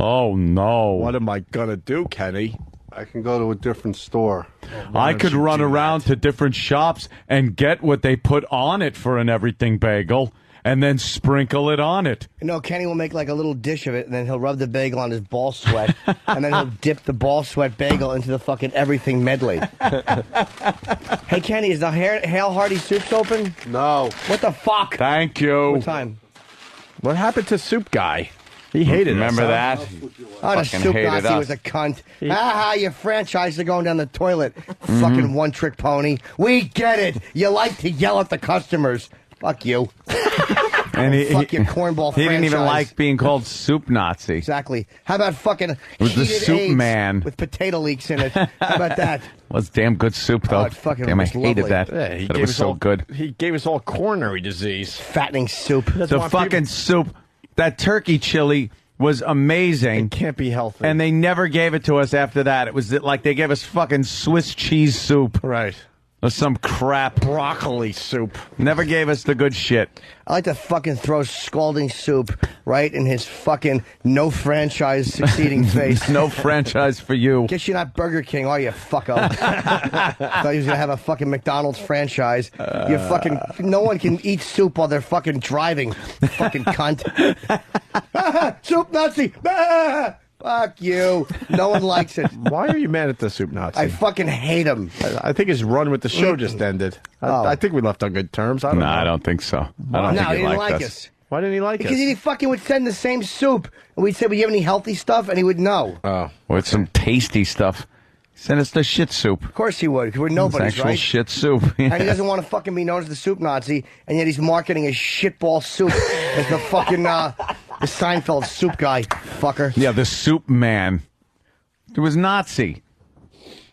N: Oh, no.
C: What am I going to do, Kenny?
X: I can go to a different store.
N: I could run around to different shops and get what they put on it for an everything bagel.
J: and then sprinkle it on it.
H: No, Kenny will make like a little dish of it, and then he'll rub the bagel on his ball sweat, and then he'll dip the ball sweat bagel into the fucking everything medley. Hey, Kenny, is the Hale Hardy Soups open?
X: No.
H: What the fuck?
J: Thank you.
H: What time?
C: What happened to Soup Guy? He hated
J: Remember
C: us,
J: that?
H: Oh, the
J: Fucking
H: Soup
J: hated
H: Nazi
J: us.
H: was a cunt. Your franchise are going down the toilet. Fucking one-trick pony. We get it. You like to yell at the customers. Fuck you.
J: And
H: Fuck your cornball
J: He didn't even
H: franchise.
J: like being called Soup Nazi.
H: Exactly. How about fucking
J: Was the
H: heated
J: Soup
H: AIDS
J: Man.
H: with potato leaks in it? How about that?
J: Was damn good soup, though.
H: Oh, it fucking
J: damn, I
H: was
J: hated
H: lovely.
J: that.
C: Yeah, he
J: But it
C: gave
J: was
C: us
J: so
C: all
J: good.
C: He gave us all coronary disease.
H: Fattening soup.
J: The fucking soup, that turkey chili was amazing.
C: It can't be healthy.
J: And they never gave it to us after that. It was like they gave us fucking Swiss cheese soup.
C: Right.
J: Or some crap.
C: Broccoli soup.
J: Never gave us the good shit.
H: I like to fucking throw scalding soup right in his fucking no franchise succeeding face.
J: No franchise for you.
H: Guess you're not Burger King, are you, fucko? Thought you was gonna have a fucking McDonald's franchise. You fucking no one can eat soup while they're fucking driving. Fucking cunt. Soup Nazi. Fuck you. No one likes it.
C: Why are you mad at the Soup Nazi?
H: I fucking hate him.
C: I think his run with the show just ended. I think we left on good terms. I don't know.
J: I don't think so. I don't
H: No,
J: think
H: he didn't
J: liked
H: like
J: us.
H: us.
C: Why didn't he like
H: Because
C: us?
H: he fucking would send the same soup. And we'd say, well, you have any healthy stuff? And he would know.
C: Oh.
J: With some tasty stuff. Send us the shit soup.
H: Of course he would, because we're nobodies,
J: It's actual
H: right?
J: shit soup.
H: And he doesn't want to fucking be known as the Soup Nazi, and yet he's marketing his shitball soup as the fucking, the Seinfeld soup guy, fucker.
J: Yeah, the soup man. It was Nazi.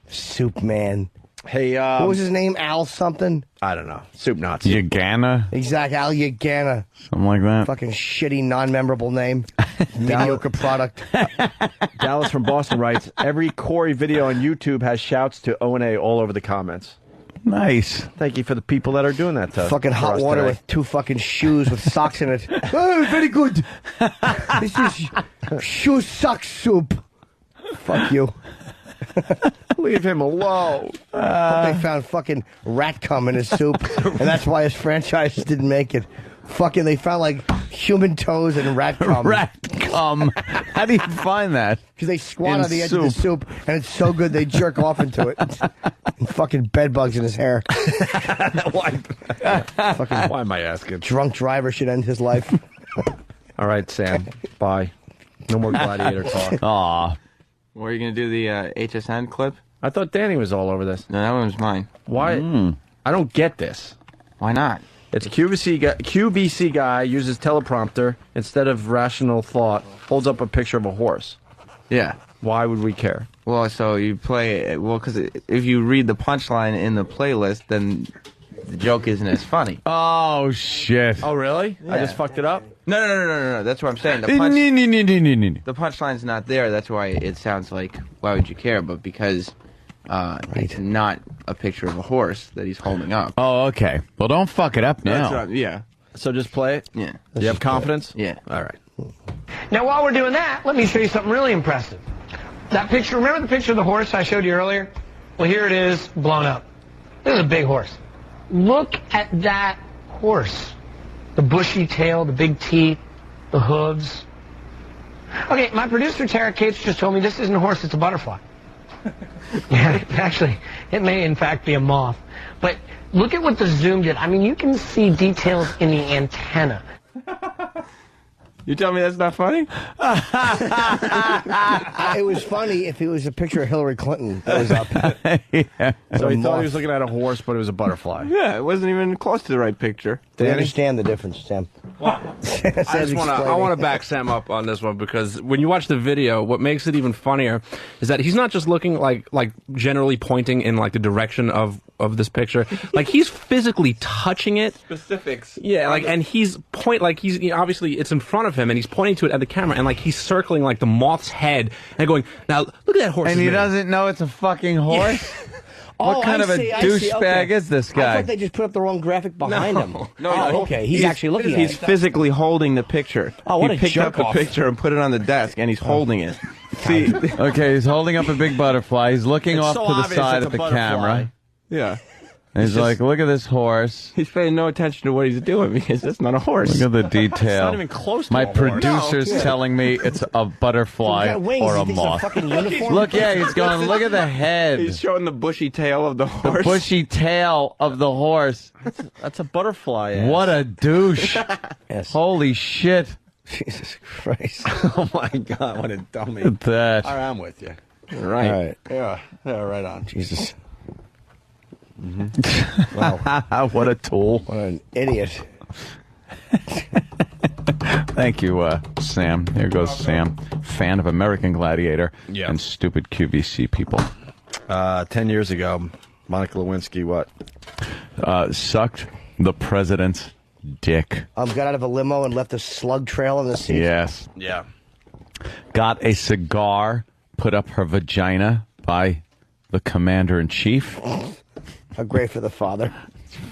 H: Soup man.
C: Hey,
H: What was his name? Al something?
C: I don't know. Soup Nazi.
J: Yagana?
H: Exact, Al Yagana.
J: Something like that.
H: Fucking shitty, non-memorable name. Mediocre product.
C: Dallas from Boston writes, every Corey video on YouTube has shouts to O&A all over the comments.
J: Nice.
C: Thank you for the people that are doing that.
H: Fucking
C: for
H: hot
C: us
H: water
C: today.
H: with two fucking shoes with socks in it. Oh, very good. This is shoe sock soup. Fuck you.
C: Leave him alone.
H: Hope they found fucking rat cum in his soup, and that's why his franchise didn't make it. Fucking, they found like human toes and rat cum.
J: Rat cum. How do you find that?
H: Because they squat
J: In
H: on the edge of the soup, and it's so good they jerk off into it. And fucking bed bugs in his hair.
C: Why
H: Fucking
C: am I asking?
H: drunk driver should end his life.
C: All right, Sam. Bye. No more gladiator talk.
J: Aw.
P: Were you going to do the HSN clip?
C: I thought Danny was all over this.
P: No, that one was mine.
C: Why? I don't get this.
P: Why not?
C: It's QVC guy uses teleprompter instead of rational thought, holds up a picture of a horse.
P: Yeah.
C: Why would we care?
P: Well, so you play... Well, because if you read the punchline in the playlist, then the joke isn't as funny.
J: Oh, shit.
C: Oh, really? I
P: Yeah.
C: just fucked it up?
P: No. That's what I'm saying. The punchline's not there. That's why it sounds like, why would you care? But because it's not a picture of a horse that he's holding up.
J: Oh, okay. Well, don't fuck it up
P: That's
J: now.
P: what yeah.
C: So just play it?
P: Yeah.
C: Do you have confidence?
P: Yeah.
C: All right.
E: Now, while we're doing that, let me show you something really impressive. That picture, remember the picture of the horse I showed you earlier? Well, here it is, blown up. This is a big horse. Look at that horse. The bushy tail, the big teeth, the hooves. Okay, my producer, Tara Cates, just told me this isn't a horse, it's a butterfly. Yeah, actually, it may in fact be a moth. But look at what the zoom did. I mean, you can see details in the antenna.
P: You tell me that's not funny?
H: It was funny if it was a picture of Hillary Clinton that was up.
J: Yeah.
C: So he thought he was looking at a horse, but it was a butterfly.
P: Yeah, it wasn't even close to the right picture.
H: They understand the difference, Sam.
X: I want to back Sam up on this one because when you watch the video, what makes it even funnier is that he's not just looking like generally pointing in like the direction of this picture. Like he's physically touching it.
P: Specifics.
X: Yeah, and he's obviously it's in front of him and he's pointing to it at the camera and like he's circling like the moth's head and going, now look at that horse.
J: And he doesn't know it's a fucking horse? What kind of a douchebag is this
H: I
J: guy?
H: thought they just put up the wrong graphic behind him.
P: No,
H: okay. He's actually looking at it.
P: He's physically holding the picture.
H: Oh, what
P: he
H: a
P: picked up the
H: jerk-off.
P: picture and put it on the desk, and he's holding it. See,
J: Okay, he's holding up a big butterfly. He's looking
C: It's
J: off
C: so
J: to the
C: obvious
J: side
C: it's
J: of
C: a
J: the
C: butterfly.
J: camera.
P: yeah.
J: He's like, look at this horse.
P: He's paying no attention to what he's doing because that's not a horse.
J: Look at the detail.
P: It's not even close to
J: My
P: a horse.
J: producer's
P: No.
J: telling me it's a butterfly or a moth. Look, yeah, he's going, look at the head.
P: He's showing the bushy tail of the horse.
J: The bushy tail of the horse.
C: That's a butterfly ass.
J: What a douche.
C: Yes.
J: Holy shit.
C: Jesus Christ. Oh, my God. What a dummy.
J: Look at that.
C: All right, I'm with you.
P: Right.
C: All right. Yeah, right on.
H: Jesus.
J: Wow. What a tool.
H: What an idiot.
J: Thank you, Sam. There goes Sam. Fan of American Gladiator and stupid QVC people.
C: 10 years ago, Monica Lewinsky, what?
J: Sucked the president's dick.
H: Got out of a limo and left a slug trail in the seat.
J: Yes.
C: Yeah.
J: Got a cigar put up her vagina by the commander-in-chief.
H: How great for the father.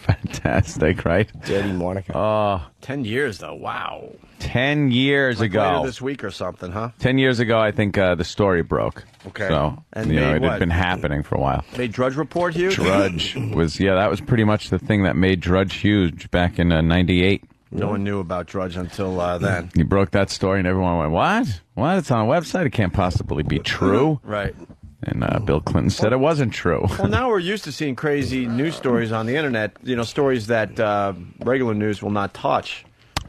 J: Fantastic, right?
H: Dirty Monica.
C: 10 years, though. Wow.
J: 10 years
C: Like
J: ago.
C: later this week or something, huh?
J: 10 years ago, I think the story broke.
C: Okay.
J: So,
C: And
J: you know,
C: made
J: it had
C: what?
J: been happening for a while.
C: Made Drudge Report huge?
J: Drudge was, that was pretty much the thing that made Drudge huge back in 98.
C: No one knew about Drudge until then.
J: He broke that story and everyone went, what? What? It's on a website? It can't possibly be true.
C: Right.
J: And Bill Clinton said it wasn't true.
C: Well, now we're used to seeing crazy news stories on the internet, you know, stories that regular news will not touch.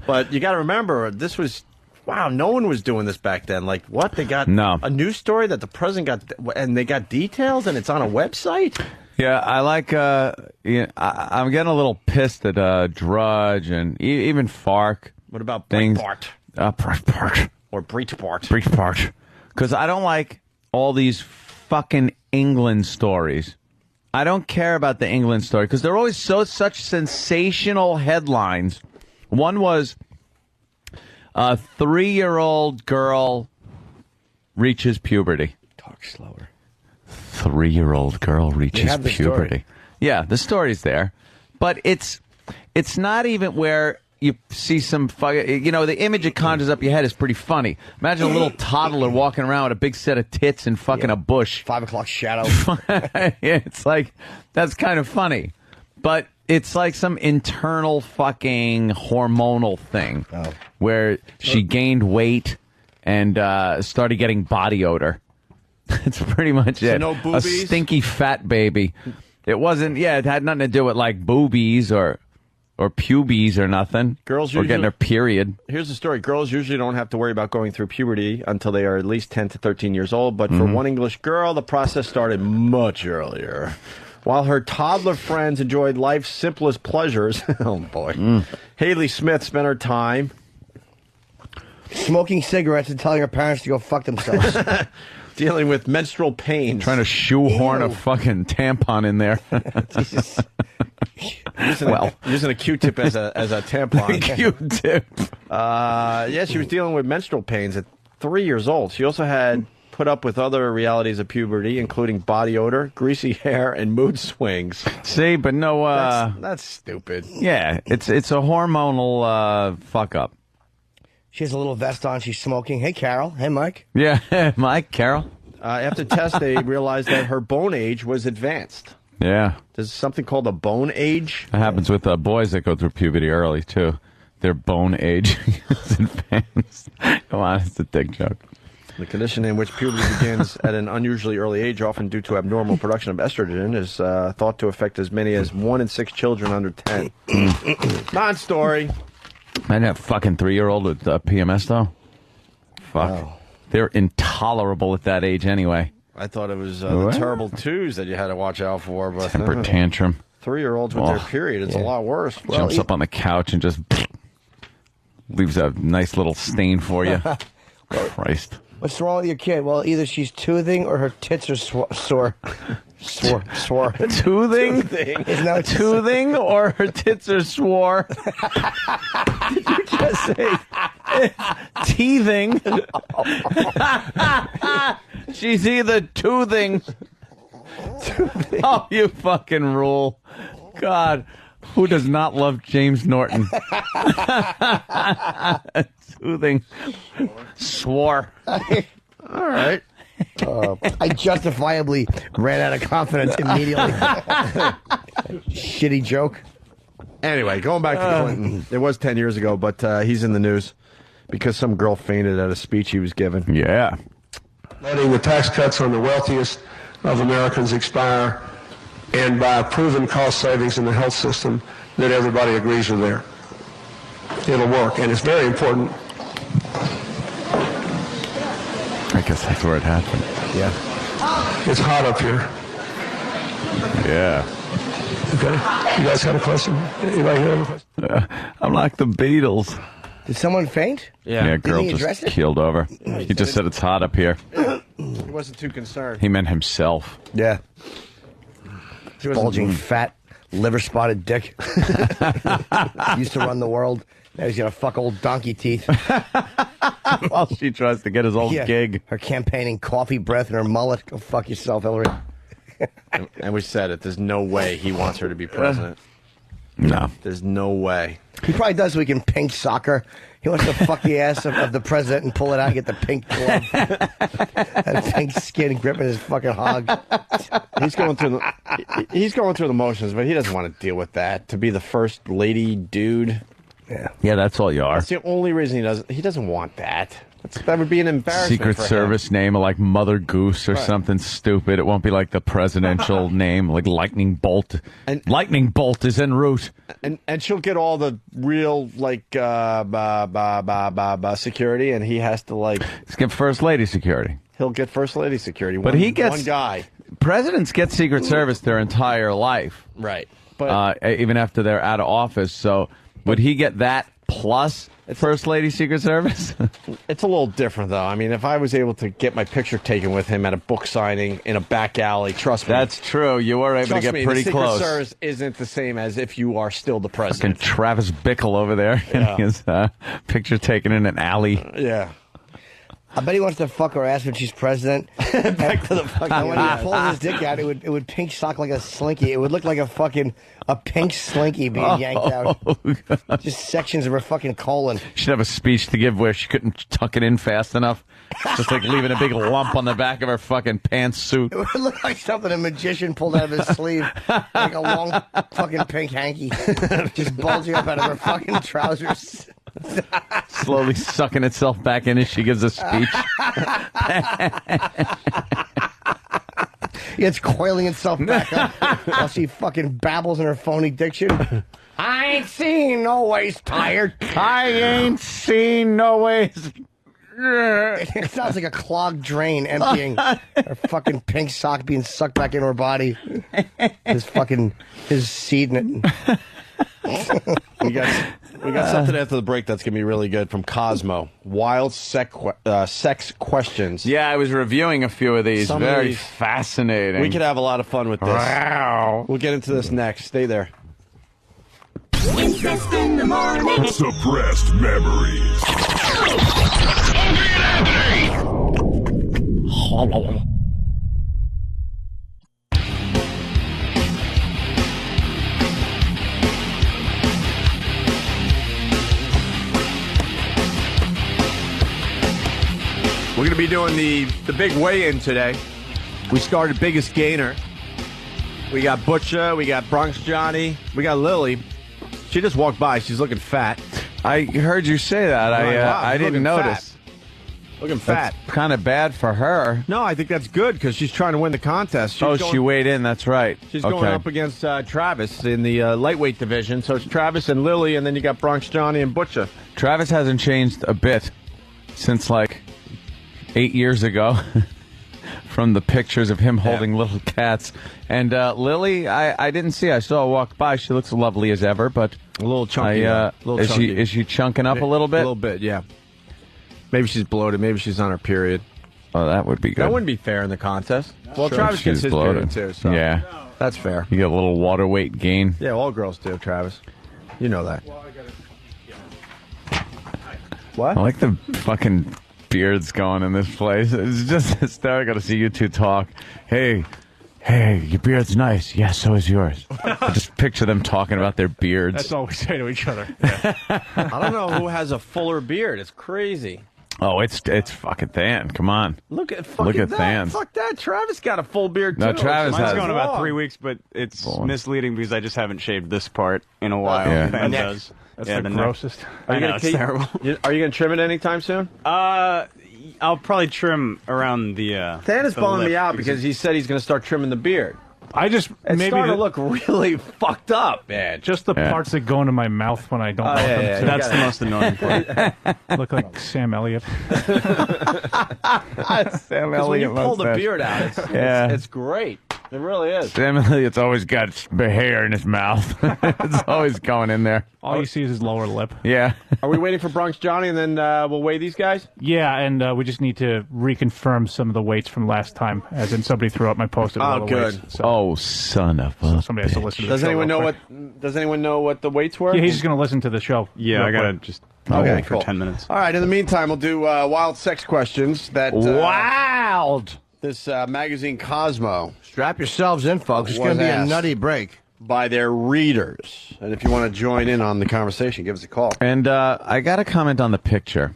C: But you got to remember, this was, wow, no one was doing this back then. Like, what? They got a news story that the president got, and they got details, and it's on a website?
J: Yeah, I like, I'm getting a little pissed at Drudge and even Fark.
C: What about
J: things?
C: Breitbart?
J: Breitbart.
C: Or Breitbart.
J: Breitbart. Because I don't like all these fucking England stories. I don't care about the England story because they're always such sensational headlines. One was a 3-year-old girl reaches puberty.
H: Talk slower.
J: 3-year-old girl reaches
H: have the
J: puberty.
H: story.
J: Yeah, the story's there, but it's not even where you see some, you know, the image it conjures up your head is pretty funny. Imagine a little toddler walking around with a big set of tits and fucking a bush.
H: 5 o'clock shadow.
J: It's like, that's kind of funny. But it's like some internal fucking hormonal thing where she gained weight and started getting body odor. That's pretty much it.
C: no
J: A
C: boobies?
J: stinky fat baby. It wasn't, it had nothing to do with like boobies or pubies or nothing.
C: Girls
J: or getting
C: usually-
J: their period.
C: Here's the story. Girls usually don't have to worry about going through puberty until they are at least 10 to 13 years old. But for one English girl, the process started much earlier. While her toddler friends enjoyed life's simplest pleasures, oh boy, Haley Smith spent her time
H: smoking cigarettes and telling her parents to go fuck themselves.
C: dealing with menstrual pains.
J: Trying to shoehorn a fucking tampon in there.
H: Jesus.
C: Using a Q-tip as a tampon.
J: Q-tip.
C: Yeah, she was dealing with menstrual pains at 3 years old. She also had put up with other realities of puberty, including body odor, greasy hair, and mood swings.
J: See, but no...
C: That's stupid.
J: Yeah, it's a hormonal fuck up.
H: She has a little vest on. She's smoking. Hey, Carol. Hey, Mike.
J: Yeah, Mike, Carol.
C: After tests, they realized that her bone age was advanced.
J: Yeah.
C: There's something called a bone age.
J: That happens with boys that go through puberty early, too. Their bone age is advanced. Come on, it's a dick joke.
C: The condition in which puberty begins at an unusually early age, often due to abnormal production of estrogen, is thought to affect as many as 1 in 6 children under 10. Non-story.
J: I'd have fucking 3-year-old with PMS, though. Fuck.
C: Wow.
J: They're intolerable at that age anyway.
C: I thought it was the terrible twos that you had to watch out for. But
J: Temper tantrum.
C: 3-year-olds with their period, it's a lot worse.
J: Jumps up on the couch and just leaves a nice little stain for you. Christ.
H: What's wrong with your kid? Well, either she's toothing or her tits are sore. Swore.
J: Toothing?
H: Isn't that what you
J: Toothing or her tits are swore? Did you just say teething? She's either toothing. Oh, you fucking rule. God, who does not love James Norton? Toothing. Swore.
C: All right.
H: I justifiably ran out of confidence immediately. Shitty joke.
C: Anyway, going back to Clinton. It was 10 years ago, but he's in the news because some girl fainted at a speech he was giving.
J: Yeah.
F: Letting the tax cuts on the wealthiest of Americans expire, and by proven cost savings in the health system that everybody agrees are there. It'll work, and it's very important.
J: I guess that's where it happened.
C: Yeah.
F: It's hot up here.
J: Yeah.
F: Okay. You guys got a question? Anybody here have a question?
J: I'm like the Beatles.
H: Did someone faint?
J: Yeah, girl
H: Did he address
J: just
H: it?
J: keeled over. He just said it's hot up here.
C: He wasn't too concerned.
J: He meant himself.
H: Yeah. Bulging, fat, liver-spotted dick. Used to run the world. Now he's got a fuck old donkey teeth.
J: While she tries to get his old gig.
H: Her campaigning coffee breath and her mullet. Go fuck yourself, Hillary.
C: And we said it. There's no way he wants her to be president.
J: No.
C: There's no way.
H: He probably does so he can pink soccer. He wants to fuck the ass of the president and pull it out and get the pink glove. That pink skin gripping his fucking hog.
C: He's going through the motions, but he doesn't want to deal with that. To be the first lady dude.
J: Yeah, that's all you are.
C: That's the only reason he doesn't want that. That would be an embarrassment.
J: Secret
C: for
J: Service name like Mother Goose or something stupid. It won't be like the presidential name, like Lightning Bolt. And Lightning Bolt is en route.
C: And she'll get all the real security, and he has to
J: Let's get First Lady security.
C: He'll get First Lady security.
J: But he gets
C: one guy.
J: Presidents get Secret Service their entire life,
C: right? But
J: even after they're out of office. So would he get that plus First Lady Secret Service?
C: It's a little different, though. I mean, if I was able to get my picture taken with him at a book signing in a back alley, trust me.
J: That's true. You were able to get pretty
C: the
J: close.
C: Secret Service isn't the same as if you are still the president.
J: Fucking Travis Bickle over there getting his picture taken in an alley.
C: Yeah.
H: I bet he wants to fuck her ass when she's president.
C: Back to the fucking
H: And when he pulls his dick out, it would pink sock like a slinky. It would look like a pink slinky being yanked out.
J: God.
H: Just sections of her fucking colon.
J: She'd have a speech to give where she couldn't tuck it in fast enough. Just like leaving a big lump on the back of her fucking pantsuit.
H: It would look like something a magician pulled out of his sleeve. Like a long fucking pink hanky. Just bulging up out of her fucking trousers.
J: Slowly sucking itself back in as she gives a speech.
H: It's coiling itself back up while she fucking babbles in her phony diction. I ain't seen no ways tired.
J: I ain't seen no ways.
H: It sounds like a clogged drain emptying. Her fucking pink sock being sucked back into her body. His seed in it.
C: We got something after the break that's going to be really good from Cosmo. Wild sex questions.
J: Yeah, I was reviewing a few of these.
C: Some of
J: Very
C: these-
J: fascinating.
C: We could have a lot of fun with this.
J: Wow.
C: We'll get into this next. Stay there.
M: Incest in the morning. Suppressed memories.
C: We're going to be doing the big weigh-in today. We started Biggest Gainer. We got Butcher. We got Bronx Johnny. We got Lily. She just walked by. She's looking fat.
J: I heard you say that. I didn't notice.
C: Looking fat.
J: Kind of bad for her.
C: No, I think that's good because she's trying to win the contest.
J: She weighed in. That's right.
C: She's going up against Travis in the lightweight division. So it's Travis and Lily, and then you got Bronx Johnny and Butcher.
J: Travis hasn't changed a bit since like 8 years ago. From the pictures of him holding little cats. And Lily, I didn't see. I saw her walk by. She looks lovely as ever, but
C: a little chunky.
J: Is she chunking up a little bit?
C: A little bit, yeah. Maybe she's bloated. Maybe she's on her period.
J: Oh, that would be good.
C: That wouldn't be fair in the contest. Well,
J: Sure.
C: Travis gets
J: She's
C: his
J: bloated.
C: period too, so
J: Yeah.
C: that's fair.
J: You get a little water weight gain.
C: Yeah, all girls do, Travis. You know that. What?
J: I like the fucking beards going in this place. It's just hysterical to see you two talk. Hey, your beard's nice. Yeah, so is yours. I just picture them talking about their beards.
L: That's all we say to each other.
C: I don't know who has a fuller beard. It's crazy.
J: Oh, it's fucking thin. Come on.
C: Look at
J: that.
C: Than. Fuck that. Travis got a full beard, too.
J: No, Travis
T: Mine's
J: has
T: going about 3 weeks, but it's misleading because I just haven't shaved this part in a while.
J: Yeah.
T: Than does.
L: That's
T: yeah,
L: the
T: neck.
L: grossest.
T: I know, it's terrible.
L: Are you going to trim it anytime soon?
T: I'll probably trim around the.
C: Than is
T: the
C: balling
T: lip
C: me out because he said he's going to start trimming the beard.
L: It's
C: maybe starting to look really fucked up, man.
L: Just the parts that go into my mouth when I don't want them to.
T: That's the most annoying part.
L: Look like Sam Elliott.
J: Sam
C: When you
J: Elliott
C: pull the
J: mustache.
C: beard out, it's great. It really is.
J: Sam Elliott's always got hair in his mouth. It's always going in there.
L: All you see is his lower lip.
J: Yeah.
C: Are we waiting for Bronx Johnny and then we'll weigh these guys?
L: Yeah, and we just need to reconfirm some of the weights from last time, as in somebody threw up my post.
C: Oh, good.
J: Oh, son of a
L: somebody has to listen to the
C: Does
L: show
C: anyone
L: real
C: know
L: quick.
C: Does anyone know what the weights were?
L: Yeah, he's just going to listen to the show.
T: Yeah,
L: real
T: I gotta
L: quick.
T: just
C: Okay,
T: for
C: cool.
T: 10 minutes.
C: All right. In the meantime, we'll do wild sex questions.
H: Wild.
C: This magazine Cosmo.
H: Strap yourselves in, folks. It's
C: was
H: going to be a
C: asked
H: nutty break.
C: by their readers. And if you want to join in on the conversation, give us a call.
J: And I got to comment on the picture.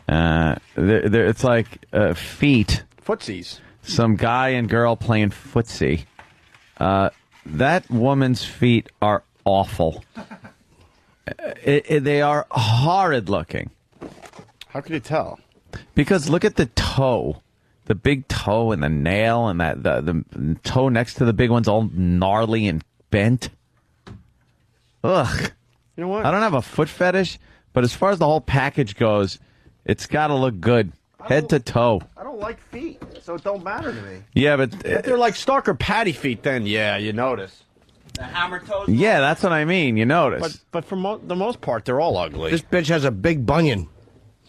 J: It's like feet.
C: Footsies.
J: Some guy and girl playing footsie. That woman's feet are awful. They are horrid looking.
C: How can you tell?
J: Because look at the toe. The big toe and the nail and that the toe next to the big one's all gnarly and bent. Ugh.
C: You know what?
J: I don't have a foot fetish, but as far as the whole package goes, it's got to look good. Head to toe.
C: I don't like feet, so it don't matter to me.
J: Yeah, but
C: If they're like Starker Patty feet, then yeah, you notice.
N: The hammer toes.
J: yeah, that's what I mean. You notice.
C: But for the most part, they're all ugly.
H: This bitch has a big bunion.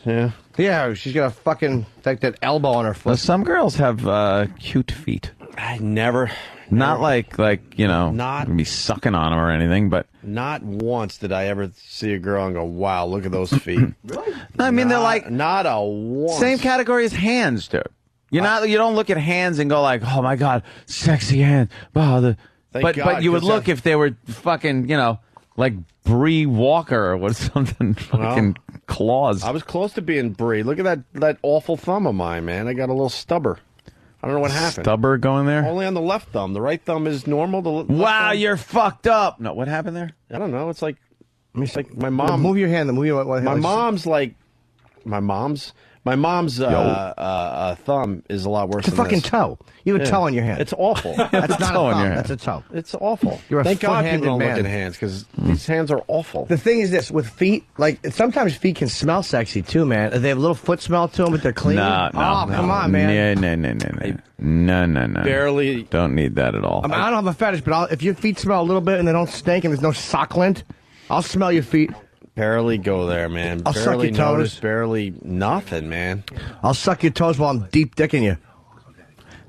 C: Yeah.
H: Yeah, she's got a fucking, like that elbow on her
J: Well,
H: foot.
J: some girls have cute feet.
C: I never.
J: Not like you know,
C: Not-
J: gonna be sucking on them or anything, but
C: Not once did I ever see a girl and go, "Wow, look at those feet."
J: no, I mean they're like
C: not a once.
J: same category as hands, dude. You don't look at hands and go like, oh my god, sexy hands. Wow,
C: Thank
J: but
C: God,
J: you would
C: 'cause
J: look if they were fucking, like Bree Walker or what something fucking claws.
C: I was close to being Brie. Look at that awful thumb of mine, man. I got a little stubber. I don't know what happened.
J: Stubber going there?
C: Only on the left thumb. The right thumb is normal. The left
J: Wow,
C: thumb-
J: you're fucked up. No, what happened there?
C: I don't know. It's like my
H: Mom,
C: mom.
H: move your hand. Move your
C: My mom's like my mom's thumb is a lot worse.
H: It's a
C: than
H: fucking
C: this.
H: toe. You have a
C: Yeah.
H: toe on your hand.
C: It's awful.
H: That's not a
J: toe on
H: thumb.
J: your hand.
H: That's a toe.
C: It's awful.
H: You're a
C: Thank God
H: foot-handed
C: people don't
H: man.
C: look at hands because these hands are awful.
H: The thing is this, with feet, like, sometimes feet can smell sexy, too, man. They have a little foot smell to them, but they're clean.
J: No,
H: Oh, come on, man.
J: No.
C: Barely.
J: Don't need that at all.
H: I mean, I don't have a fetish, but if your feet smell a little bit and they don't stink and there's no sock lint, I'll smell your feet.
C: Barely go there, man.
H: I'll suck
C: barely
H: your toes.
C: notice. Barely nothing, man.
H: I'll suck your toes while I'm deep dicking you.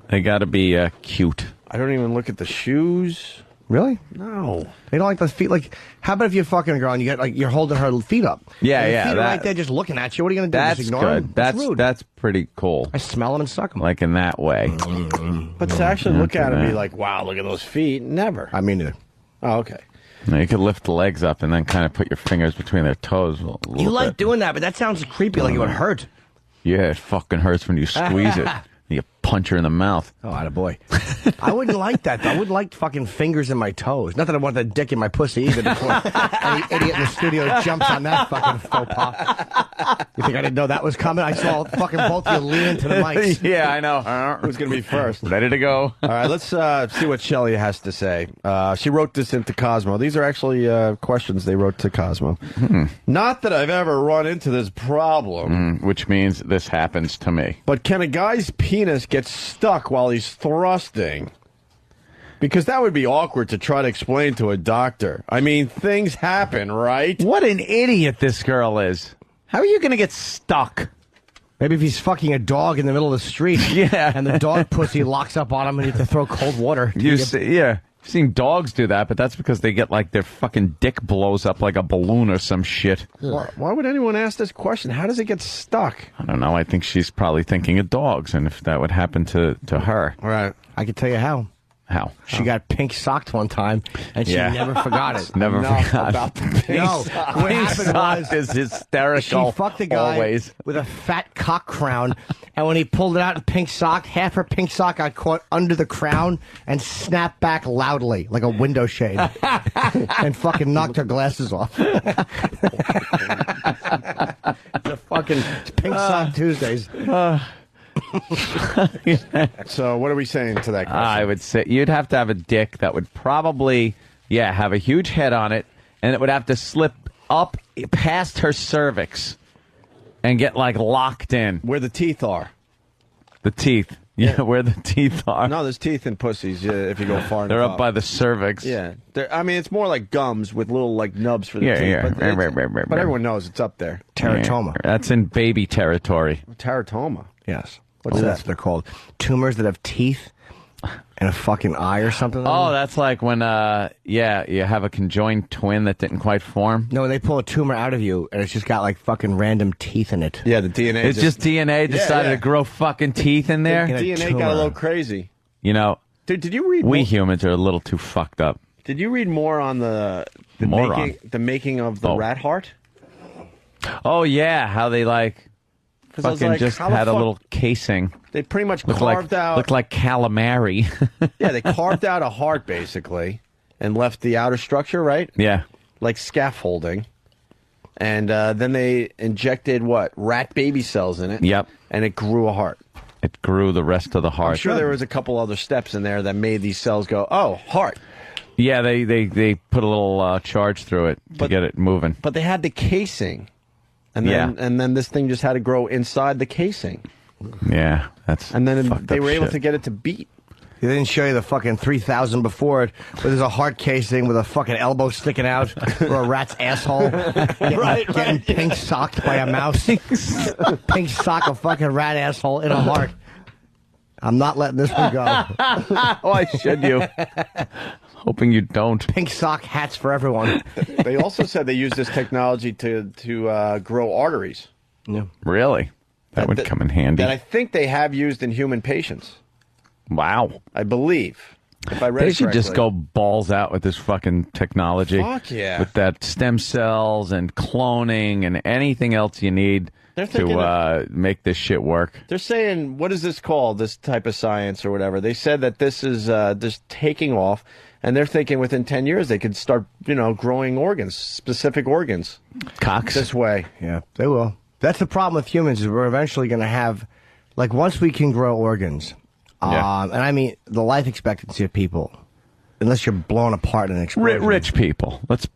J: They got to be cute.
C: I don't even look at the shoes.
H: Really?
C: No.
H: They don't like the feet. Like, how about if you're fucking a girl and you get like you're holding her feet up?
J: Yeah,
H: and your
J: yeah,
H: feet are
J: that-
H: right there just looking at you. What are you gonna do?
J: That's
H: just ignore
J: good.
H: them? That's rude.
J: That's pretty cool.
H: I smell them and suck them.
J: Like in that way.
C: But to actually look at it and be
J: that.
C: like, wow, look at those feet. Never.
H: I mean it.
C: Oh, okay.
J: Now, you could lift the legs up and then kind of put your fingers between their toes. A little
H: You like
J: bit.
H: doing that, but that sounds creepy. Like it would hurt.
J: Yeah, it fucking hurts when you squeeze it. You punch her in the mouth.
H: Oh, attaboy. I wouldn't like that, though. I wouldn't like fucking fingers in my toes. Not that I want that dick in my pussy either before any idiot in the studio jumps on that fucking faux pas. You think I didn't know that was coming? I saw fucking both of you lean into the mics.
J: Yeah, I know.
C: Who's going to be first?
J: Ready to go.
C: All right, let's see what Shelley has to say. She wrote this into Cosmo. These are actually questions they wrote to Cosmo. Not that I've ever run into this problem.
J: Which means this happens to me.
C: But can a guy's penis get stuck while he's thrusting? Because that would be awkward to try to explain to a doctor. I mean, things happen, right?
J: What an idiot this girl is. How are you going to get stuck?
H: Maybe if he's fucking a dog in the middle of the street.
J: Yeah.
H: And the dog pussy locks up on him and you have to throw cold water.
J: Yeah. You've seen dogs do that, but that's because they get like their fucking dick blows up like a balloon or some shit.
C: Why would anyone ask this question? How does it get stuck?
J: I don't know. I think she's probably thinking of dogs and if that would happen to her.
C: All right.
H: I can tell you how.
J: How?
H: She got pink socked one time, and she never forgot it.
J: Never forgot
H: about the pink sock. What happened was
J: is hysterical.
H: She fucked the guy
J: always.
H: with a fat cock crown, and when he pulled it out in pink sock, half her pink sock got caught under the crown and snapped back loudly like a window shade, and fucking knocked her glasses off. The fucking Pink Sock Tuesdays.
C: So what are we saying to that question?
J: I would say you'd have to have a dick that would probably, have a huge head on it, and it would have to slip up past her cervix and get, like, locked in.
C: Where the teeth are.
J: The teeth. Yeah, where the teeth are.
C: No, there's teeth in pussies if you go far enough.
J: They're up by the cervix.
C: Yeah. I mean, it's more like gums with little, like, nubs for the teeth.
J: Yeah.
C: But everyone knows it's up there.
H: Teratoma.
J: That's in baby territory.
C: Teratoma.
H: Yes.
C: What's that?
H: That's what they're called. Tumors that have teeth and a fucking eye or something.
J: Oh, that's like when, you have a conjoined twin that didn't quite form.
H: No, they pull a tumor out of you, and it's just got, like, fucking random teeth in it.
C: Yeah, the DNA.
J: It's just DNA decided to grow fucking teeth in there.
C: The DNA got a little crazy.
J: You know,
C: dude, did you read?
J: We humans are a little too fucked up.
C: Did you read more on the making of the rat heart?
J: Oh yeah, how they fucking just had a little casing.
C: They pretty much carved out.
J: Looked like calamari.
C: Yeah, they carved out a heart basically and left the outer structure, right?
J: Yeah,
C: like scaffolding. And then they injected rat baby cells in it.
J: Yep,
C: and it grew a heart.
J: It grew the rest of the heart.
C: I'm sure there was a couple other steps in there that made these cells go, oh, heart.
J: Yeah, they put a little charge through it to get it moving.
C: But they had the casing, and then this thing just had to grow inside the casing.
J: Yeah,
C: and then they were able to get it to beat.
H: They didn't show you the fucking 3000 before it, where there's a heart casing with a fucking elbow sticking out, or a rat's asshole, getting pink socked by a mouse. Pink sock a fucking rat asshole in a heart. I'm not letting this one go.
J: Why should you? Hoping you don't.
H: Pink sock hats for everyone.
C: They also said they used this technology to grow arteries.
H: Yeah.
J: Really? That would come in handy.
C: That I think they have used in human patients.
J: Wow.
C: I believe. If I read
J: they should just go balls out with this fucking technology.
C: Fuck yeah.
J: With that stem cells and cloning and anything else you need to make this shit work.
C: They're saying, what is this called, this type of science or whatever? They said that this is just taking off, and they're thinking within 10 years they could start, growing organs, specific organs.
J: Cocks.
C: This way.
H: Yeah, they will. That's the problem with humans is we're eventually going to have, once we can grow organs, and I mean the life expectancy of people, unless you're blown apart in an explosion.
J: Rich people. Let's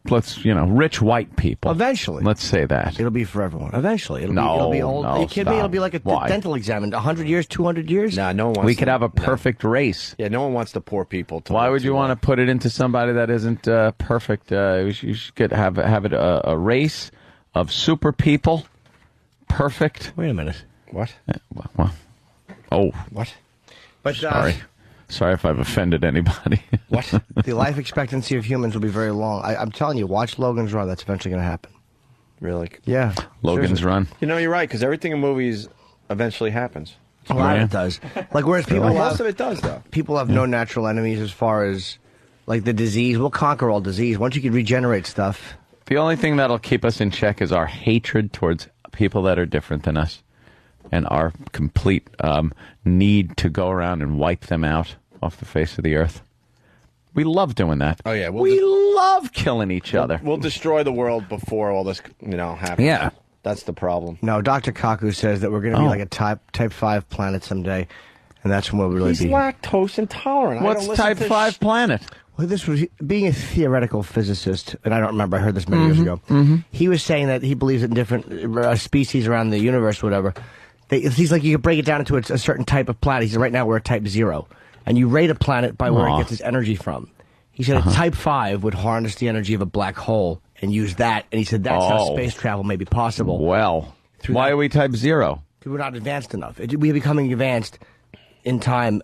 J: rich white people.
H: Eventually.
J: Let's say that.
H: It'll be for everyone. Eventually. It'll be old.
J: No,
H: Are you kidding me? It'll be like a dental exam in 100 years, 200 years?
C: Nah, no one wants
J: We could have a perfect race.
C: Yeah, no one wants the poor people to.
J: Why would you want to put it into somebody that isn't perfect? You should have it a race of super people. Perfect.
H: Wait a minute.
C: What?
H: What? But
J: Sorry if I've offended anybody.
H: What? The life expectancy of humans will be very long. I'm telling you, watch Logan's Run. That's eventually going to happen.
C: Really?
H: Yeah.
J: Logan's Run.
C: You're right, because everything in movies eventually happens.
H: A lot of it does. Whereas people
C: most of it does, though.
H: People have no natural enemies as far as, the disease. We'll conquer all disease. Once you can regenerate stuff.
J: The only thing that'll keep us in check is our hatred towards people that are different than us, and our complete need to go around and wipe them out off the face of the earth. We love doing that.
C: Oh yeah,
J: we love killing each other.
C: We'll destroy the world before all this, happens.
J: Yeah,
C: that's the problem.
H: No, Dr. Kaku says that we're going to be like a type 5 planet someday, and that's when we'll really
C: He's
H: be.
C: lactose intolerant.
J: What's type 5 planet?
H: Well, this was being a theoretical physicist, and I don't remember. I heard this many years ago. Mm-hmm. He was saying that he believes in different species around the universe, whatever. He's like, you can break it down into a certain type of planet. He said, right now we're a type 0, and you rate a planet by where it gets its energy from. He said a type 5 would harness the energy of a black hole and use that, and he said that's how space travel may be possible.
J: Well, why are we type 0?
H: Because we're not advanced enough. We're becoming advanced in time.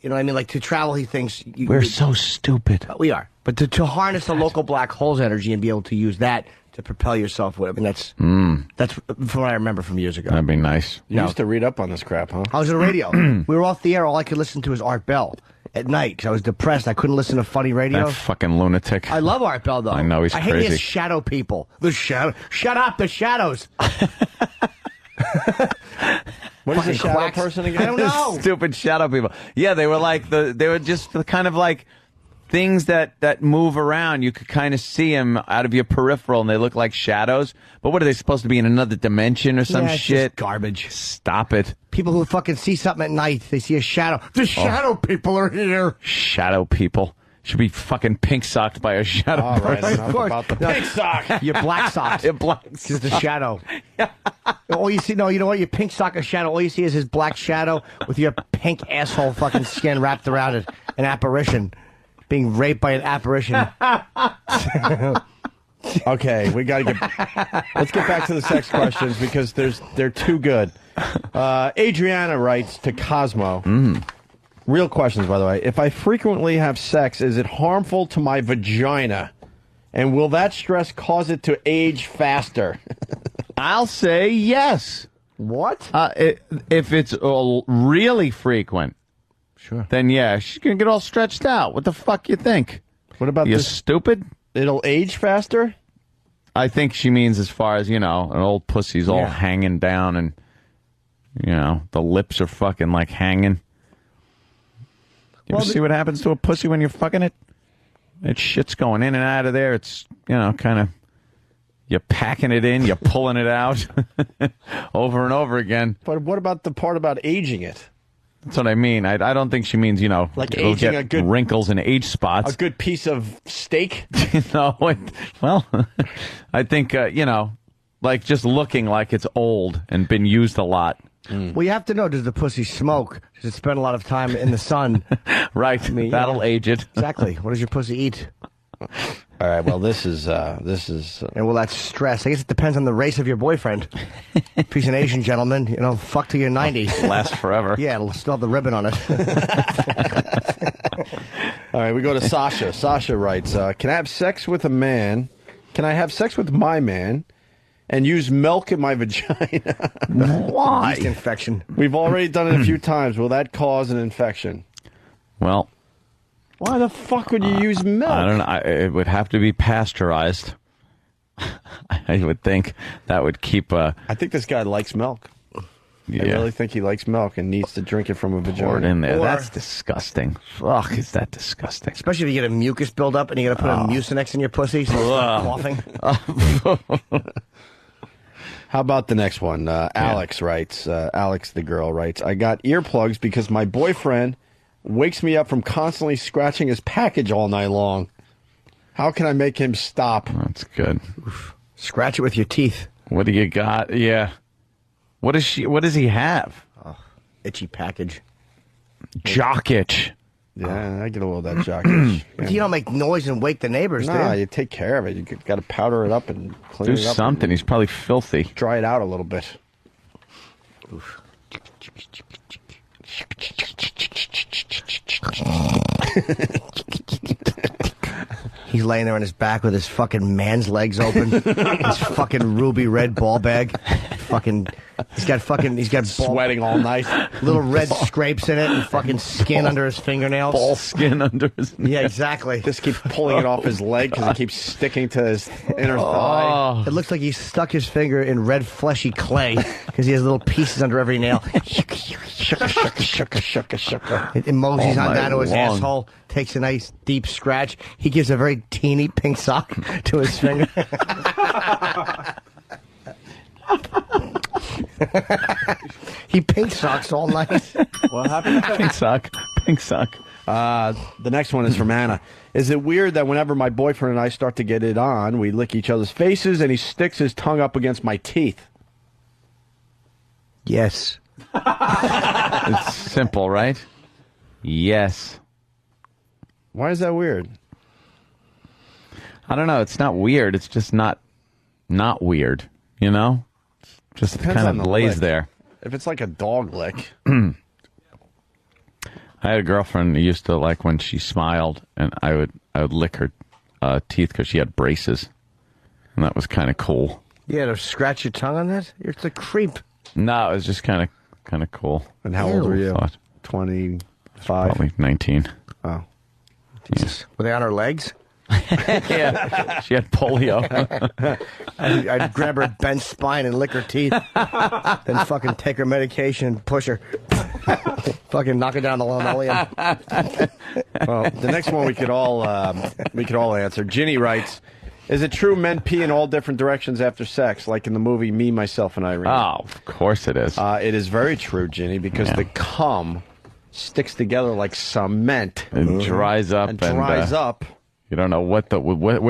H: You know what I mean? To travel, he thinks...
J: We're so stupid.
H: We are. But to harness the local black hole's energy and be able to use that to propel yourself with, that's from what I remember from years ago.
J: That'd be nice.
C: You used to read up on this crap, huh?
H: I was on the radio. We were off the air. All I could listen to was Art Bell. at night because I was depressed. I couldn't listen to funny radio.
J: That fucking lunatic.
H: I love Art Bell, though.
J: I know, he's
H: I hate
J: crazy.
H: his shadow people. The shadow. Shut up, the shadows.
C: What is
H: Fucking
C: a shadow
H: quacks.
C: person again?
H: I don't know.
J: Stupid shadow people. Yeah, they were like they were just the kind of like things that move around. You could kind of see them out of your peripheral, and they look like shadows. But what are they supposed to be in another dimension or some
H: Yeah, it's
J: shit?
H: just garbage.
J: Stop it.
H: People who fucking see something at night, they see a shadow. The shadow people are here.
J: Shadow people should be fucking pink socked by a shadow.
C: All right,
J: person.
C: enough about the pink sock.
H: You're black socked.
J: You're black
H: It's a shadow. All you see, no, you know what? You pink sock a shadow. All you see is his black shadow with your pink asshole fucking skin wrapped around it. An apparition. Being raped by an apparition.
C: Okay, we got to get. Let's get back to the sex questions because they're too good. Adriana writes to Cosmo. Real questions, by the way. If I frequently have sex, is it harmful to my vagina? And will that stress cause it to age faster?
J: I'll say yes.
C: What?
J: If it's really frequent,
C: sure.
J: Then yeah, she's gonna get all stretched out. What the fuck you think?
C: What about
J: you
C: this?
J: Stupid?
C: It'll age faster?
J: I think she means as far as, an old pussy's all hanging down and, the lips are fucking like hanging. You ever see what happens to a pussy when you're fucking it? That shit's going in and out of there. It's, kind of, you're packing it in, you're pulling it out over and over again.
C: But what about the part about aging it?
J: That's what I mean. I don't think she means,
C: like
J: it'll
C: aging
J: get
C: a good
J: wrinkles and age spots.
C: A good piece of steak?
J: No, well, I think, like just looking like it's old and been used a lot.
H: Well, you have to know, does the pussy smoke? Does it spend a lot of time in the sun?
J: Right. That'll age it.
H: Exactly. What does your pussy eat?
C: All right, well, this is.
H: And well, that's stress. I guess it depends on the race of your boyfriend. If he's an Asian gentleman, fuck till you're 90.
J: Last forever.
H: Yeah, it'll still have the ribbon on it.
C: All right, we go to Sasha. Sasha writes, can I have sex with a man? Can I have sex with my man and use milk in my vagina?
J: Why?
H: Yeast infection.
C: We've already done it a few times. Will that cause an infection?
J: Well,
C: why the fuck would you use milk?
J: I don't know. It would have to be pasteurized. I would think that would keep
C: I think this guy likes milk.
J: Yeah.
C: I really think he likes milk and needs to drink it from a vagina.
J: Pour it in there. That's disgusting. Fuck, is that disgusting?
H: Especially if you get a mucus buildup and you got to put a Mucinex in your pussy so you start coughing.
C: How about the next one? Alex writes, Alex the girl writes, I got earplugs because my boyfriend wakes me up from constantly scratching his package all night long. How can I make him stop?
J: That's good.
H: Oof. Scratch it with your teeth.
J: What do you got? Yeah. What does he have?
H: Oh, itchy package.
J: Jock itch.
C: Yeah, I get a little of that jock itch.
H: But you don't make noise and wake the neighbors, do
C: Nah,
H: you?
C: you take care of it. You got to powder it up and clean
J: Do
C: it up.
J: something. He's probably filthy.
C: Dry it out a little bit.
H: Oof. He's laying there on his back with his fucking man's legs open. His fucking ruby red ball bag. He's got
C: sweating all night.
H: Little red scrapes in it and fucking skin under his fingernails.
J: Ball skin under his
H: Yeah, exactly.
C: Just keeps pulling it off his leg because it keeps sticking to his inner thigh.
H: It looks like he stuck his finger in red fleshy clay because he has little pieces under every nail. It mosey's on down to his asshole, takes a nice deep scratch. He gives a very teeny pink sock to his finger. He pink socks all night.
C: What happened?
J: Pink sock. Pink sock.
C: The next one is from Anna. Is it weird that whenever my boyfriend and I start to get it on, we lick each other's faces and he sticks his tongue up against my teeth?
H: Yes.
J: It's simple, right? Yes.
C: Why is that weird?
J: I don't know. It's not weird. It's just not weird. Just
C: Depends
J: kind
C: on
J: of
C: the
J: lays
C: lick.
J: there.
C: If it's like a dog lick.
J: I had a girlfriend who used to like when she smiled, and I would lick her teeth because she had braces, and that was kind of cool.
H: You had to scratch your tongue on that? You're the creep.
J: No, it was just kind of cool.
C: And how old were you?
J: Thought.
C: 25?
J: Probably 19.
H: Oh. Jesus. Were they on her legs?
N: Yeah, she had polio.
H: I'd grab her bent spine and lick her teeth, then fucking take her medication and push her. Fucking knock her down the linoleum.
C: Well, the next one we could all answer. Ginny writes, "Is it true men pee in all different directions after sex, like in the movie Me, Myself, and Irene?"
N: Oh, of course it is.
C: It is very true, Ginny, because the cum sticks together like cement.
N: It dries up.
C: And dries up.
N: You don't know where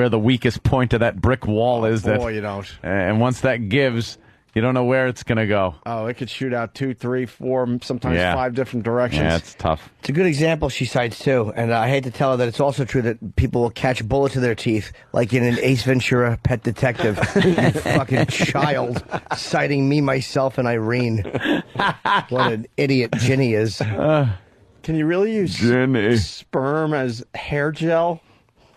N: the weakest point of that brick wall is.
C: Boy, you don't.
N: And once that gives, you don't know where it's going to go.
C: Oh, it could shoot out 2, 3, 4, sometimes 5 different directions.
N: Yeah, it's tough.
H: It's a good example she cites, too. And I hate to tell her that it's also true that people will catch bullets in their teeth, like in an Ace Ventura Pet Detective. You fucking child, citing Me, Myself, and Irene. What an idiot Ginny is.
C: Can you really use sperm as hair gel?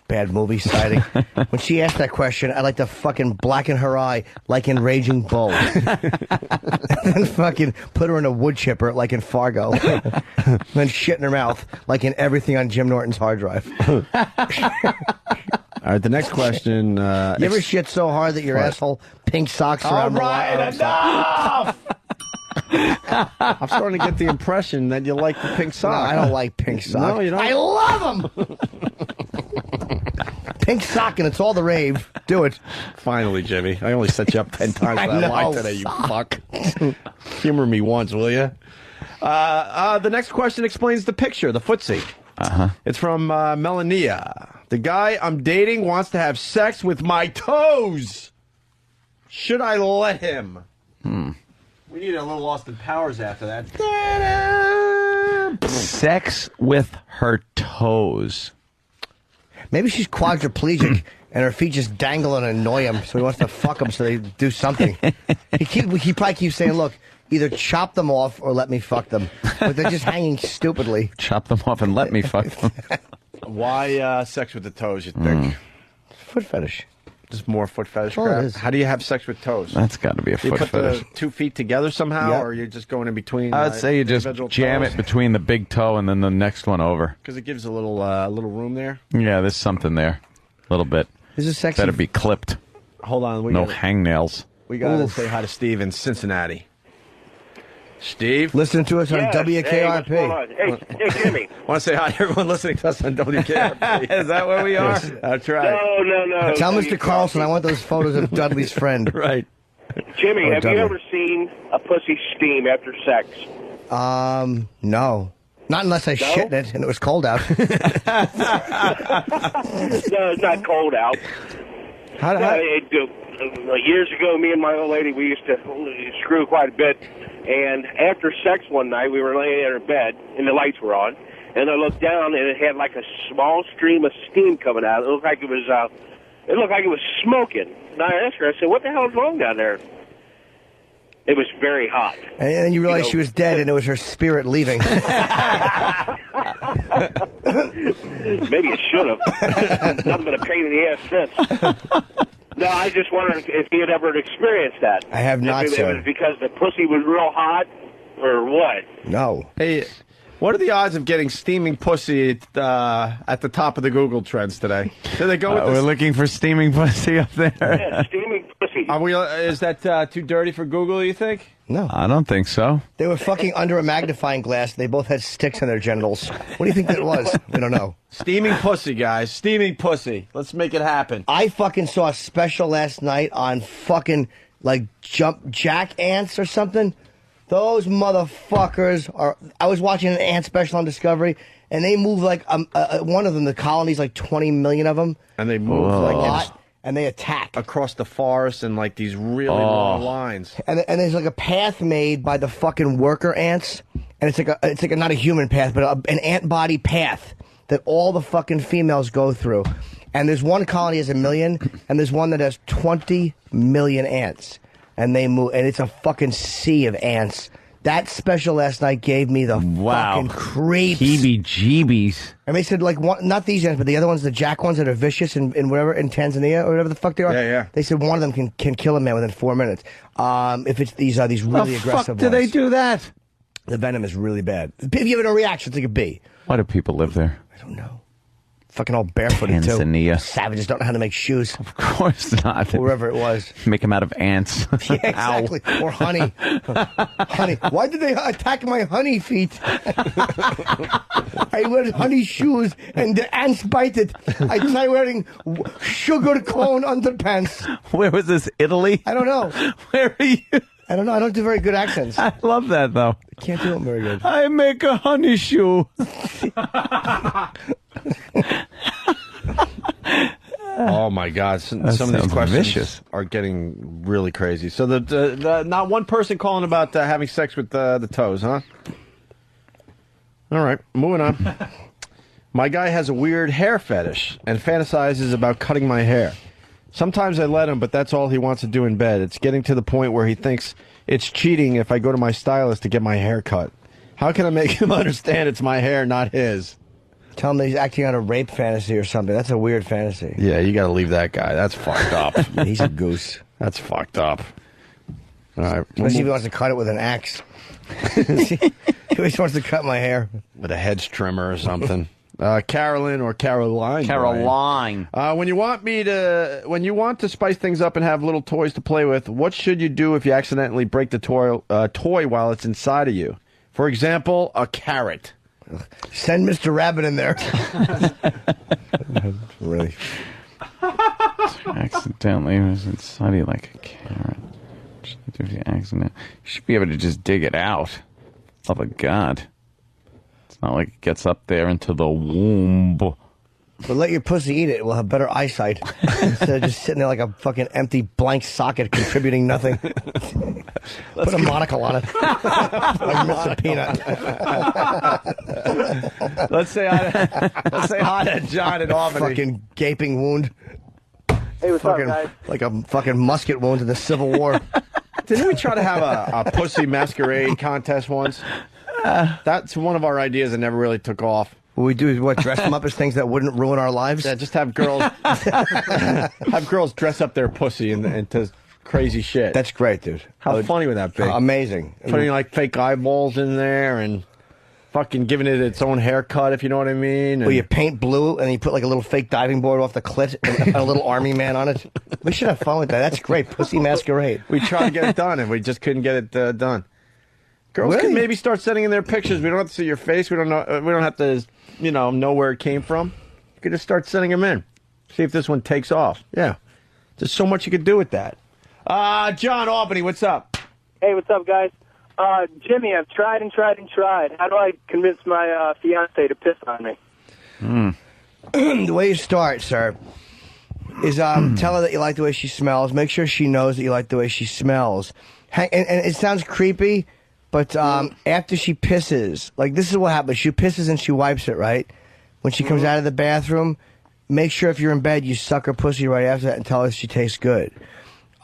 H: Bad movie citing. When she asked that question, I'd like to fucking blacken her eye like in Raging Bull. And fucking put her in a wood chipper like in Fargo. Then shit in her mouth like in everything on Jim Norton's hard drive.
C: All right, the next question.
H: You ever shit so hard that your asshole pink socks around
C: All right, enough! I'm starting to get the impression that you like the pink sock.
H: No, I don't like pink sock.
C: No, you don't?
H: I love them! Pink sock, and it's all the rave. Do it.
C: Finally, Jimmy. I only set you up 10 times
H: I
C: for that
H: know.
C: line today, you fuck. Humor me once, will you? The next question explains the picture, the footsie. It's from Melania. The guy I'm dating wants to have sex with my toes. Should I let him? We need a little Austin Powers after that.
N: Sex with her toes.
H: Maybe she's quadriplegic and her feet just dangle and annoy him, so he wants to fuck them so they do something. He probably keeps saying, look, either chop them off or let me fuck them. But they're just hanging stupidly.
N: Chop them off and let me fuck them.
C: Why sex with the toes, you think?
H: Foot fetish.
C: Just more foot fetish
H: all it
C: crap?
H: is.
C: How do you have sex with toes?
N: That's got to be a
C: You
N: foot
C: put
N: fetish.
C: the 2 feet together somehow,
H: Yep.
C: or you're just going in between?
N: I'd say you just jam it between the big toe and then the next one over.
C: Because it gives a little room there.
N: Yeah, there's something there. A little bit.
H: This is sexy.
N: Better be clipped.
C: Hold on.
N: No hangnails.
C: We got to say hi to Steve in Cincinnati. Steve?
H: Listening to us on
G: Yes.
H: WKRP.
G: Hey, what's going on? Hey, Jimmy.
C: Want to say hi to everyone listening to us on WKRP.
N: Is that where we are?
C: That's right.
G: No.
H: Tell Mr. Carlson I want those photos of Dudley's friend.
C: Right.
G: Jimmy,
H: Or
G: have
H: Dudley.
G: you ever seen a pussy steam after sex?
H: No. Not unless I shit in it and it was cold out.
G: No, it's not cold out. Years ago, me and my old lady, we used to screw quite a bit. And after sex one night, we were laying in our bed, and the lights were on. And I looked down, and it had like a small stream of steam coming out. It looked like it was smoking. And I asked her, I said, "What the hell is wrong down there?" It was very hot.
H: And then you realized she was dead and it was her spirit leaving.
G: Maybe it should have. Nothing but a pain in the ass since. No, I just wondered if you had ever experienced that.
H: I have not,
G: If it
H: sir.
G: was because the pussy was real hot, or what?
H: No.
C: Hey, what are the odds of getting steaming pussy at the top of the Google trends today? Did they go with
N: We're
C: this?
N: looking for steaming pussy up there.
G: Yeah, steaming pussy.
C: Are we? Is that too dirty for Google, you think?
H: No.
N: I don't think so.
H: They were fucking under a magnifying glass. They both had sticks in their genitals. What do you think that was? We don't know.
C: Steaming pussy, guys. Steaming pussy. Let's make it happen.
H: I fucking saw a special last night on fucking, like, jack ants or something. Those motherfuckers are... I was watching an ant special on Discovery, and they move like... one of them, the colony's like 20 million of them.
C: And they move
H: Like
C: like
H: that. And they attack.
C: across the forest in like these really long lines.
H: And there's like a path made by the fucking worker ants, and it's like a not a human path, but an ant body path that all the fucking females go through. And there's one colony has 1 million, and there's one that has 20 million ants, and they move, and it's a fucking sea of ants. That special last night gave me the fucking creeps.
N: Heebie-jeebies.
H: And they said, like, not these ants, but the other ones, the jack ones that are vicious in whatever, in Tanzania or whatever the fuck they are.
C: Yeah, yeah.
H: They said one of them can kill a man within 4 minutes. If it's these really
N: The
H: aggressive
N: fuck do they
H: ones.
N: do that?
H: The venom is really bad. If you have a reaction, it's like a bee.
N: Why do people live there?
H: I don't know. Fucking all barefooted,
N: Tanzania.
H: too. Savages don't know how to make shoes.
N: Of course not.
H: Or wherever it was.
N: Make them out of ants.
H: Yeah, exactly. Or honey. Honey. Why did they attack my honey feet? I wear honey shoes and the ants bite it. I try wearing sugar cone underpants.
N: Where was this? Italy?
H: I don't know.
N: Where are you?
H: I don't know. I don't do very good accents.
N: I love that, though.
H: I can't do them very good.
N: I make a honey shoe.
C: Oh my God! Some of these questions are getting really crazy. So the not one person calling about having sex with the toes, huh? All right, moving on. My guy has a weird hair fetish and fantasizes about cutting my hair. Sometimes I let him, but that's all he wants to do in bed. It's getting to the point where he thinks it's cheating if I go to my stylist to get my hair cut. How can I make him understand it's my hair, not his?
H: Tell him that he's acting out a rape fantasy or something. That's a weird fantasy.
C: Yeah, you got to leave that guy. That's fucked up.
H: Yeah, he's a goose.
C: That's fucked up. All right.
H: Especially if he wants to cut it with an axe. He always wants to cut my hair.
C: With a hedge trimmer or something. Carolyn or Caroline.
N: Caroline.
C: When you want to spice things up and have little toys to play with, what should you do if you accidentally break the toy while it's inside of you? For example, a carrot.
H: Send Mr. Rabbit in there. Really?
J: Accidentally was inside you like a carrot. If you accident, you should be able to just dig it out. Love of God. It's not like it gets up there into the womb.
H: But let your pussy eat it. We'll have better eyesight. Instead of just sitting there like a fucking empty blank socket contributing nothing. Put a monocle on it. Like Mr. Peanut.
C: Let's say hi to John in Albany.
H: Fucking gaping wound.
I: Hey, what's
H: fucking,
I: up, guys?
H: Like a fucking musket wound in the Civil War.
C: Didn't we try to have a pussy masquerade contest once? That's one of our ideas that never really took off.
H: What we do is dress them up as things that wouldn't ruin our lives?
C: Yeah, just have girls dress up their pussy into crazy shit.
H: That's great, dude.
C: How funny would that be?
H: Amazing.
C: Putting like fake eyeballs in there and fucking giving it its own haircut, if you know what I mean.
H: Well, you paint blue and you put like a little fake diving board off the clit and a little army man on it. We should have fun with that. That's great. Pussy masquerade.
C: We tried to get it done and we just couldn't get it done. Girls can maybe start sending in their pictures. We don't have to see your face. We don't know. We don't have to, know where it came from. You could just start sending them in. See if this one takes off. Yeah, there's so much you could do with that. John Albany, what's up?
I: Hey, what's up, guys? Jimmy, I've tried and tried and tried. How do I convince my fiance to piss on me?
H: The way you start, sir, is tell her that you like the way she smells. Make sure she knows that you like the way she smells. And it sounds creepy. But after she pisses, like this is what happens. She pisses and she wipes it, right? When she comes out of the bathroom, make sure if you're in bed, you suck her pussy right after that and tell her she tastes good.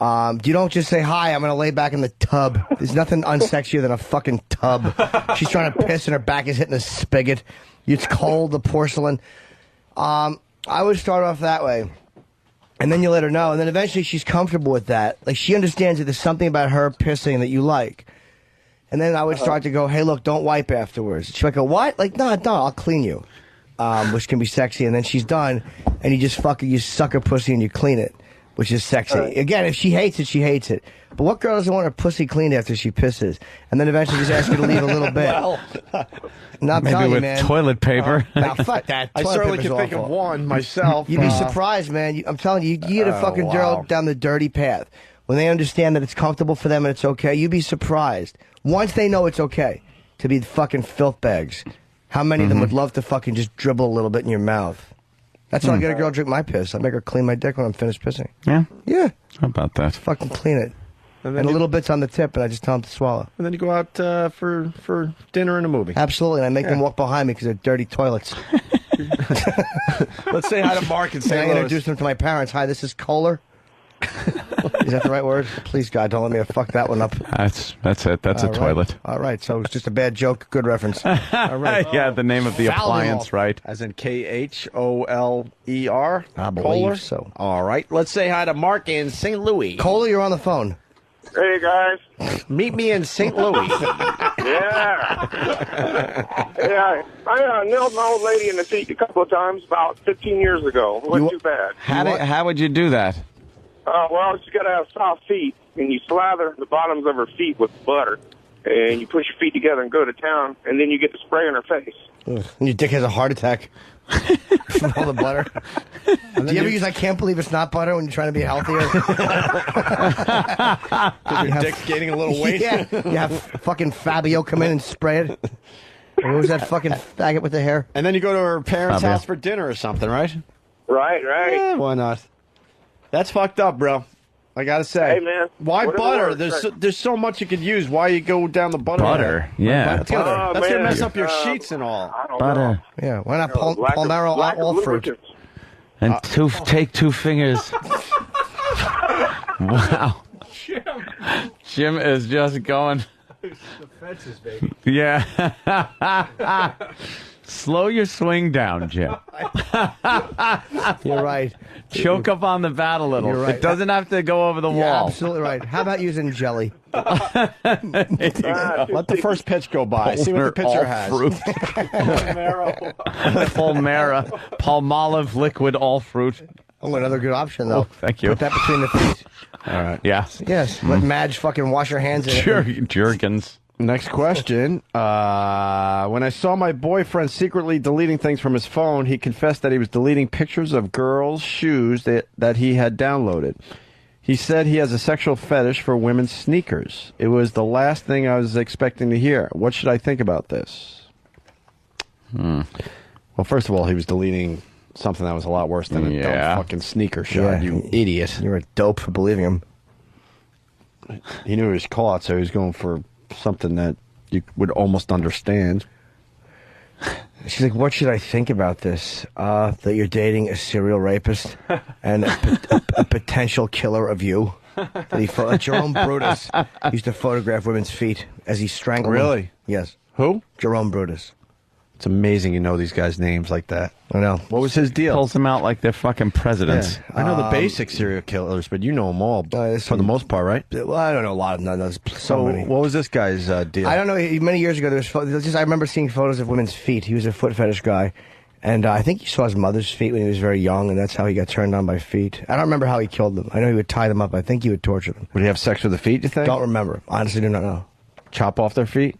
H: You don't just say, hi, I'm going to lay back in the tub. There's nothing unsexier than a fucking tub. She's trying to piss and her back is hitting a spigot. It's cold, the porcelain. I would start off that way. And then you let her know. And then eventually she's comfortable with that. Like she understands that there's something about her pissing that you like. And then I would start to go, hey, look, don't wipe afterwards. She might go, what? Like, no, I'll clean you. Which can be sexy. And then she's done, and you suck her pussy and you clean it, which is sexy. Again, if she hates it, she hates it. But what girl doesn't want her pussy cleaned after she pisses? And then eventually just ask you to leave a little bit. Not
J: maybe
H: telling
J: with
H: you, man.
J: toilet paper.
H: Now, fuck that.
C: I
H: Toilet
C: certainly
H: paper's
C: can think of
H: awful.
C: one myself.
H: You'd be surprised, man. I'm telling you, you get a fucking girl down the dirty path. When they understand that it's comfortable for them and it's okay, you'd be surprised. Once they know it's okay to be fucking filth bags, how many of them would love to fucking just dribble a little bit in your mouth? That's how I get a girl to drink my piss. I make her clean my dick when I'm finished pissing.
J: Yeah?
H: Yeah.
J: How about that?
H: Fucking clean it. And a little bit's on the tip, and I just tell them to swallow.
C: And then you go out for dinner and a movie.
H: Absolutely, and I make them walk behind me because they're dirty toilets.
C: Let's say hi to Mark and
H: And I
C: St. Louis.
H: introduce them to my parents. Hi, this is Kohler. Is that the right word? Please, God, don't let me fuck that one up.
J: That's it. That's
H: All
J: a
H: right.
J: toilet.
H: All right, so it's just a bad joke. Good reference. All right.
J: Yeah, the name of the
H: Fowler.
J: appliance, right?
C: As in Kholer.
H: I believe so.
C: All right. Let's say hi to Mark in St. Louis.
H: Kohler, you're on the phone.
G: Hey, guys.
C: Meet me in St. Louis.
G: Yeah. Yeah, I nailed my old lady in the feet a couple of times about 15 years ago. It wasn't too bad.
J: How would you do that?
G: Well, she's got to have soft feet, and you slather the bottoms of her feet with butter, and you push your feet together and go to town, and then you get the spray on her face.
H: Ugh. And your dick has a heart attack from all the butter. Do you ever use I can't believe it's not butter when you're trying to be healthier?
C: Because your dick's gaining a little weight?
H: Yeah. You have fucking Fabio come in and spray it. Or what was that fucking faggot with the hair?
C: And then you go to her parents'
H: Fabio.
C: house for dinner or something, right?
G: Right.
C: Yeah, why not? That's fucked up, bro. I gotta say.
G: Hey, man.
C: Why
G: Whatever
C: butter?
G: works,
C: There's so much you could use. Why you go down the butter?
J: Butter, yeah.
C: That's gonna
G: man.
C: mess up your sheets and all.
J: Butter.
H: Yeah, why not
G: Lack of
H: Palmero all fruit?
G: lubricants.
J: And take 2 fingers. Wow. Jim is just going.
L: The fences, baby.
J: Yeah. Slow your swing down, Jim.
H: You're right.
J: Choke up on the bat a little.
H: You're right.
J: It doesn't have to go over the
H: You're
J: wall.
H: absolutely right. How about using jelly?
C: Let the first pitch go by. See what the pitcher has.
J: Palmolive liquid all fruit.
H: Oh, another good option, though.
J: Oh, thank you.
H: Put that between the feet.
J: All right. Yeah.
H: Yes. Let Madge fucking wash her hands in it.
J: Jerkins.
C: Next question. When I saw my boyfriend secretly deleting things from his phone, he confessed that he was deleting pictures of girls' shoes that he had downloaded. He said he has a sexual fetish for women's sneakers. It was the last thing I was expecting to hear. What should I think about this? Well, first of all, he was deleting something that was a lot worse than a dumb fucking sneaker shot, you idiot.
H: You're a dope for believing him.
C: He knew he was caught, so he was going for something that you would almost understand.
H: She's like, what should I think about this? That you're dating a serial rapist and a potential killer of you. That Jerome Brutus used to photograph women's feet as he strangled them.
C: Really?
H: Yes.
C: Who?
H: Jerome Brutus.
C: It's amazing you know these guys' names like that.
H: I know.
C: What was his deal?
J: Pulls them out like they're fucking presidents.
C: Yeah. I know the basic serial killers, but you know them all for the most part, right?
H: Well, I don't know a lot of them. There's so many.
C: What was this guy's deal?
H: I don't know. Many years ago, I remember seeing photos of women's feet. He was a foot fetish guy. And I think he saw his mother's feet when he was very young, and that's how he got turned on by feet. I don't remember how he killed them. I know he would tie them up. I think he would torture them.
C: Would he have sex with the feet, you think?
H: Don't remember. Honestly, do not know.
C: Chop off their feet?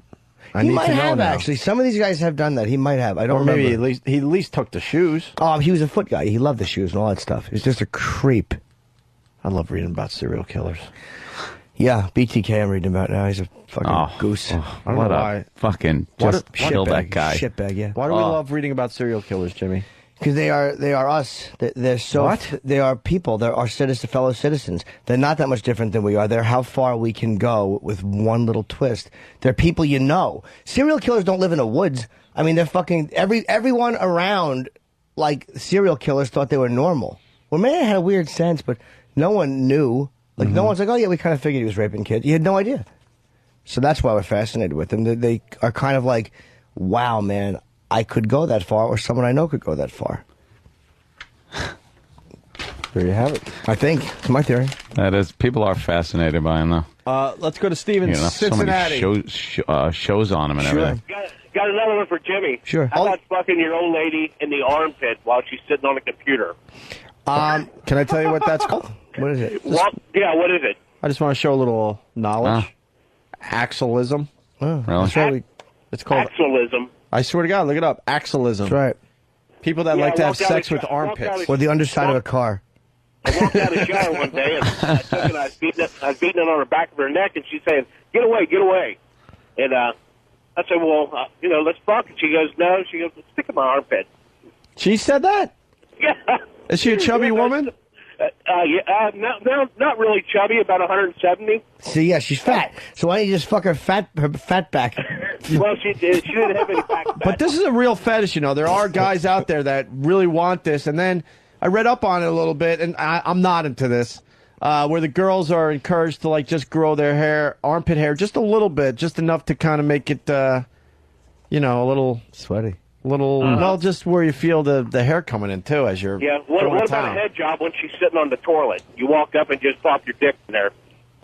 H: He might have, actually. Some of these guys have done that. He might have. I don't remember.
C: Maybe he at least took the shoes.
H: Oh, he was a foot guy. He loved the shoes and all that stuff. He was just a creep.
C: I love reading about serial killers.
H: Yeah, BTK I'm reading about now. He's a fucking goose.
C: I don't know why.
J: Fucking just kill that guy.
H: Shitbag, yeah.
C: Why do we love reading about serial killers, Jimmy?
H: Because they are us. They're so.
C: What?
H: They are people. They're our fellow citizens. They're not that much different than we are. They're how far we can go with one little twist. They're people you know. Serial killers don't live in the woods. I mean, they're fucking everyone around. Like serial killers thought they were normal. Well, man had a weird sense, but no one knew. Like no one's like, oh yeah, we kind of figured he was raping kids. You had no idea. So that's why we're fascinated with them. They are kind of like, wow, man. I could go that far, or someone I know could go that far.
C: There you have it.
H: I think. It's my theory.
J: That is. People are fascinated by him, though.
C: Let's go to Steve in Cincinnati.
J: So many shows on him and everything.
G: Got another one for Jimmy.
H: Sure.
G: How about fucking your old lady in the armpit while she's sitting on a computer?
C: Can I tell you what that's called?
H: What is it?
G: What is it?
C: I just want to show a little knowledge. Axillism.
H: Oh,
J: really?
C: It's called
G: Axillism.
C: I swear to God, look it up. Axillism.
H: That's right.
C: People that like to have sex with armpits.
H: Or the underside of a car.
G: I walked out of the shower one day and I took it. I was beating it on the back of her neck, and she's saying, "Get away, get away!" And I said, "Well, let's fuck." And she goes, "No." She goes, "Stick in my armpit."
C: She said that?
G: Yeah.
C: Is she a chubby woman?
G: No, not really chubby. About 170.
H: See, yeah, she's fat. So why don't you just fuck her fat back?
G: Well, she did. She didn't have any back.
C: But this is a real fetish, you know. There are guys out there that really want this. And then I read up on it a little bit, and I'm not into this, where the girls are encouraged to, like, just grow their hair, armpit hair, just a little bit, just enough to kind of make it, a little...
H: Sweaty.
C: Well, just where you feel the hair coming in, too, as you're
G: Yeah, what about a head job when she's sitting on the toilet? You walk up and just pop your dick in there.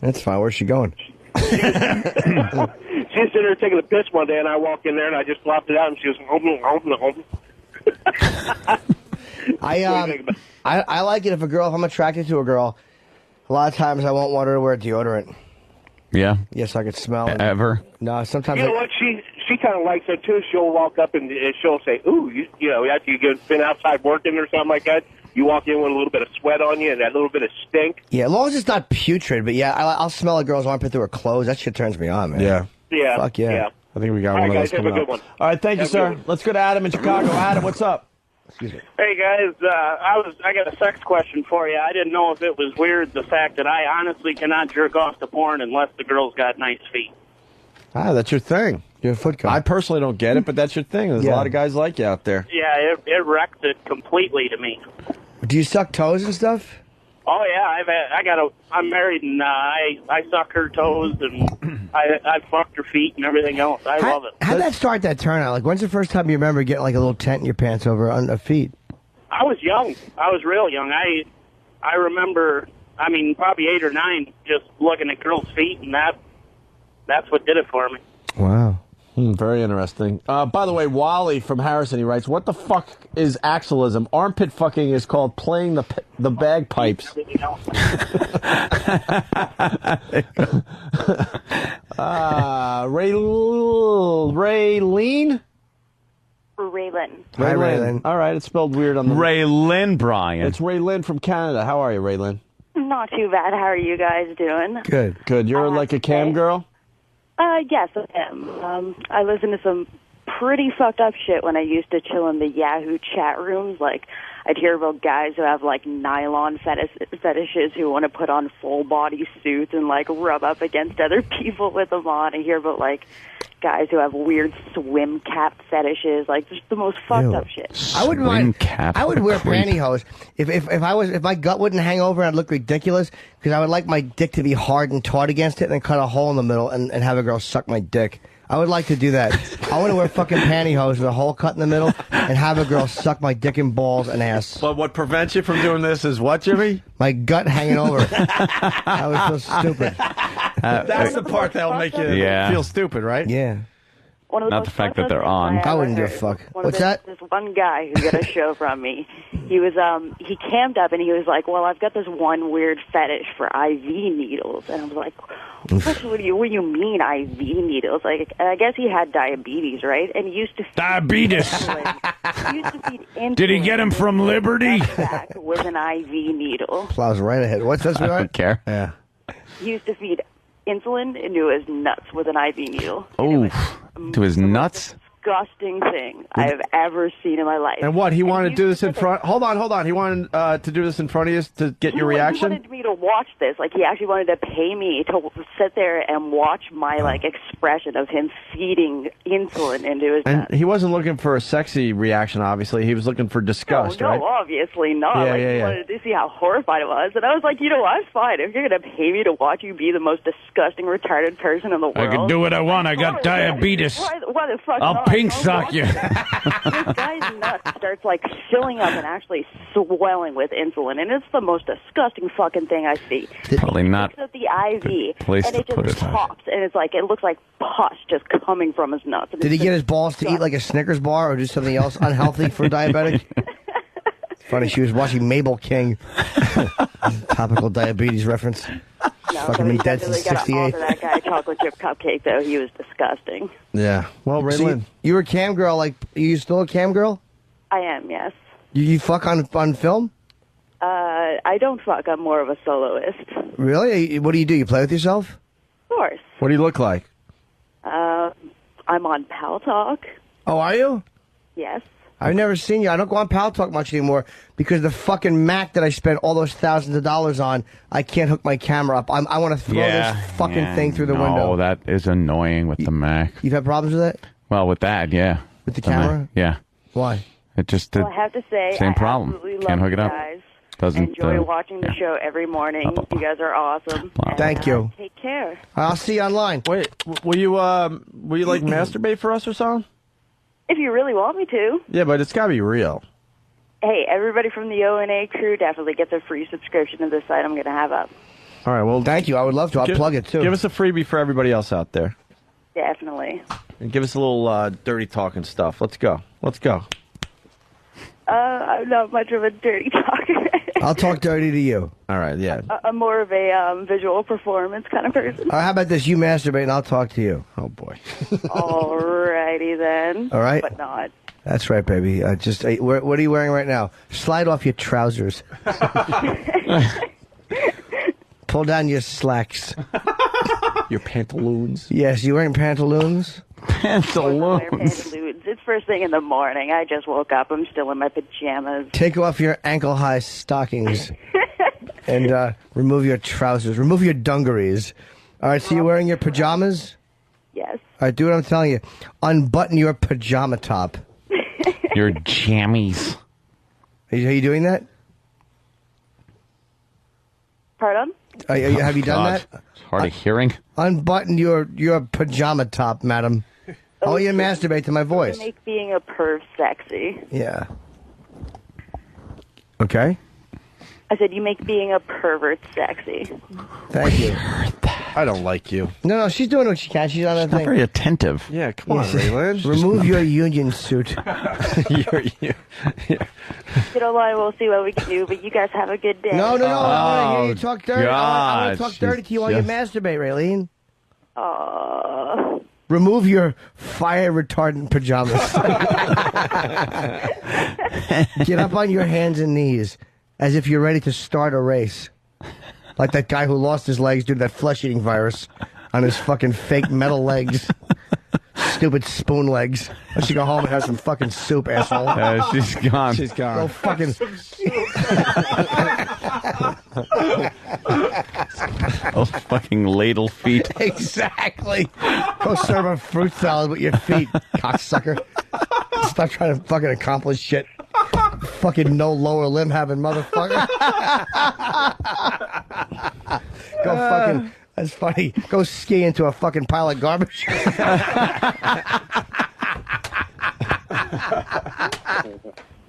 H: That's fine. Where's she going?
G: She was sitting there taking a piss one day, and I walked in there, and I just flopped it out, and she was home.
H: I like it if I'm attracted to a girl, a lot of times I won't want her to wear deodorant.
J: Yeah?
H: Yes, I could smell it.
J: Ever?
H: No, sometimes.
G: You know what? She kind of likes it, too. She'll walk up and she'll say, ooh, you know, after you've been outside working or something like that, you walk in with a little bit of sweat on you and that little bit of stink.
H: Yeah, as long as it's not putrid, but yeah, I'll smell a girl's armpit through her clothes. That shit turns me on, man.
C: Yeah.
G: Yeah.
H: Fuck yeah.
C: I think we got
G: All
C: one
G: right,
C: of
G: guys,
C: those
G: have a
C: coming
G: good
C: up.
G: one.
C: All right, thank you,
G: Have a good
C: sir.
G: one.
C: Let's go to Adam in Chicago. Adam, what's up?
H: Excuse me.
B: Hey guys, I got a sex question for you. I didn't know if it was weird the fact that I honestly cannot jerk off to porn unless the girl's got nice feet.
C: Ah, that's your thing.
H: You're a foot guy.
C: I personally don't get it, but that's your thing. There's a lot of guys like you out there.
B: Yeah, it wrecked it completely to me.
H: Do you suck toes and stuff?
B: Oh yeah, I'm married and I suck her toes and I fucked her feet and everything else. I love it.
H: How'd that start, that turnout? Like, when's the first time you remember getting like a little tent in your pants over on the feet?
B: I was young. I was real young. I remember, probably 8 or 9, just looking at girls' feet, and that's what did it for me.
H: Wow.
C: Very interesting. By the way, Wally from Harrison, he writes, what the fuck is axillism? Armpit fucking is called playing the bagpipes. Raylene?
K: Raylan.
C: Hi, Raylyn. All right, it's spelled weird on the...
J: Raylyn Bryan.
C: It's Raylyn from Canada. How are you, Raylyn?
K: Not too bad. How are you guys doing?
C: Good. Good. You're like a cam girl?
K: Yes, I am. I listen to some pretty fucked up shit when I used to chill in the Yahoo chat rooms. Like, I'd hear about guys who have, like, nylon fetishes who want to put on full-body suits and, like, rub up against other people with them on. I hear about, like, guys who have weird swim cap fetishes, like just the most fucked up shit.
H: I wouldn't mind. I would wear pantyhose if my gut wouldn't hang over and I'd look ridiculous, because I would like my dick to be hard and taut against it and then cut a hole in the middle and have a girl suck my dick. I would like to do that. I want to wear fucking pantyhose with a hole cut in the middle and have a girl suck my dick and balls and ass.
C: But what prevents you from doing this is what, Jimmy?
H: My gut hanging over. I was so stupid.
C: That's the part that'll make you feel stupid, right?
H: Yeah.
J: Not the fact that they're on.
H: I wouldn't give a fuck. What's that?
K: This one guy who got a show from me. He was he cammed up and he was like, "Well, I've got this one weird fetish for IV needles," and I was like, "What do you mean IV needles?" Like, I guess he had diabetes, right? And he used to feed
L: diabetes.
K: He used to feed insulin.
L: Did he get him from Liberty?
K: With an IV needle.
H: Plows right ahead. What's this?
J: I don't care.
C: Yeah.
K: He used to feed insulin into his nuts with an IV needle.
J: Oh, to his nuts?
K: Disgusting thing I have ever seen in my life.
C: And what, he wanted to do this in front... Hold on. He wanted to do this in front of you to get your reaction?
K: He wanted me to watch this. Like, he actually wanted to pay me to sit there and watch my, like, expression of him feeding insulin into his nuts.
C: And he wasn't looking for a sexy reaction, obviously. He was looking for disgust, right?
K: No, obviously not.
C: Yeah,
K: He wanted to see how horrified it was. And I was like, you know what? Fine. If you're going to pay me to watch you be the most disgusting, retarded person in the world...
L: I can do what I want. I got diabetes.
K: Why the fuck
L: I'll
K: not?
L: pink sock you.
K: This guy's nuts starts like filling up and actually swelling with insulin, and it's the most disgusting fucking thing I see.
J: Probably not.
K: He picks up the IV,
J: place
K: and
J: to
K: it
J: put
K: just
J: it.
K: pops, and it's like, it looks like pus just coming from his nuts. And
H: Did he
K: it's
H: get his balls to eat like a Snickers bar or do something else unhealthy for a diabetic? Funny, she was watching Mabel King. Topical diabetes reference. Fucking been dead since
K: got to
H: 68.
K: offer that guy a chocolate chip cupcake, though. He was disgusting.
C: Yeah. Well,
H: So
C: Raylyn...
H: you were a cam girl, like, you still a cam girl?
K: I am, yes.
H: You fuck on film?
K: I don't fuck. I'm more of a soloist.
H: Really? What do? You play with yourself?
K: Of course.
C: What do you look like?
K: I'm on Pal Talk.
H: Oh, are you?
K: Yes.
H: I've never seen you. I don't go on Pal Talk much anymore because the fucking Mac that I spent all those thousands of dollars on, I can't hook my camera up. I want to throw this fucking thing through the window.
J: Oh, that is annoying with the Mac.
H: You've had problems with it?
J: Well, with that, yeah.
H: With the camera?
J: Mac, yeah.
H: Why?
J: It just
K: Well, I have to say,
J: same
K: I
J: problem.
K: absolutely
J: Can't
K: love
J: hook it
K: you
J: up.
K: guys.
J: Doesn't
K: Enjoy watching the show every morning. You guys are awesome.
H: Thank you.
K: Take care.
H: I'll see you online.
C: Wait, will you like masturbate for us or something?
K: If you really want me to.
C: Yeah, but it's got to be real.
K: Hey, everybody from the O&A crew definitely gets a free subscription to this site I'm going to have up.
C: All right, well,
H: thank you. I would love to. I'll plug it, too.
C: Give us a freebie for everybody else out there.
K: Definitely.
C: And give us a little dirty talking stuff. Let's go.
K: I'm not much of a dirty talker.
H: I'll talk dirty to you.
C: All right, yeah.
K: I'm more of a visual performance kind of person.
H: How about this? You masturbate and I'll talk to you.
C: Oh, boy.
K: Alrighty then.
H: All right.
K: But not.
H: That's right, baby. What are you wearing right now? Slide off your trousers. Pull down your slacks.
C: Your pantaloons.
H: Yes, you wearing pantaloons?
K: Pantaloons. It's first thing in the morning. I just woke up. I'm still in my pajamas.
H: Take off your ankle-high stockings and remove your trousers. Remove your dungarees. All right, so you're wearing your pajamas?
K: Yes.
H: All right, do what I'm telling you. Unbutton your pajama top.
N: Your jammies.
H: Are you doing that?
K: Pardon?
H: Have you done that?
N: It's hard of hearing.
H: Unbutton your pajama top, madam. I want you to masturbate to my voice.
K: Make being a perv sexy.
H: Yeah. Okay.
K: I said you make being a pervert sexy.
H: Thank you.
C: I don't like you.
H: No, she's doing what she can. She's on that thing.
N: Not very attentive.
C: Yeah, come on, Raylan.
H: Remove your union suit.
K: You don't lie, we'll see what we can do, but you guys have a good day.
H: No. I want to hear you talk dirty. I want to talk
N: she's
H: dirty to you while you
N: just-
H: masturbate, Raylene. Remove your fire retardant pajamas. Get up on your hands and knees as if you're ready to start a race. Like that guy who lost his legs due to that flesh-eating virus on his fucking fake metal legs. Stupid spoon legs. I should go home and have some fucking soup, asshole.
N: She's gone.
H: She's gone. Go fucking...
N: Those fucking ladle feet.
H: Exactly. Go serve a fruit salad with your feet, cocksucker. Stop trying to fucking accomplish shit. Fucking no lower limb having motherfucker. Go fucking... That's funny. Go ski into a fucking pile of garbage.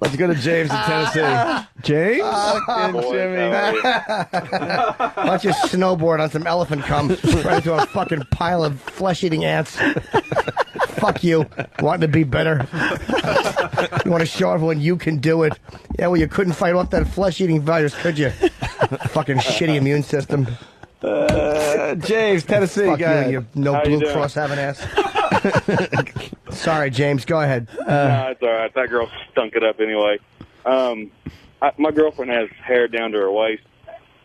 C: Let's go to James in Tennessee. James?
H: Fucking Jimmy. Why don't you snowboard on some elephant cum right into a fucking pile of flesh-eating ants? Fuck you. Wanting to be better. You want to show everyone you can do it. Yeah, well, you couldn't fight off that flesh-eating virus, could you? Fucking shitty immune system.
C: James, Tennessee.
H: Fuck
C: guy.
H: you, no
G: How
H: Blue
G: you doing?
H: Cross having ass. Sorry, James. Go ahead.
G: Nah, it's all right. That girl stunk it up anyway. My girlfriend has hair down to her waist,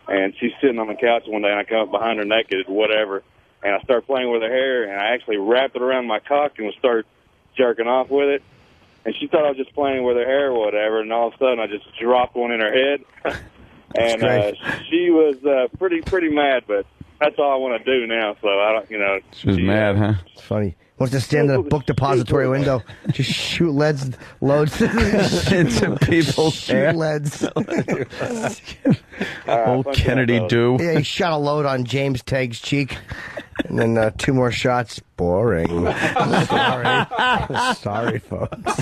G: and she's sitting on the couch one day, and I come up behind her naked, whatever, and I start playing with her hair, and I actually wrapped it around my cock and start jerking off with it. And she thought I was just playing with her hair or whatever, and all of a sudden I just dropped one in her head. And she was pretty mad, but that's all I want to do now. So I don't,
N: She was mad, huh?
H: It's funny. Wants to stand in a book depository window, just shoot loads
N: into people's hair.
H: Shoot leads.
N: Old Kennedy do.
H: Yeah, he shot a load on James Tagg's cheek, and then 2 more shots. Boring. Sorry, folks.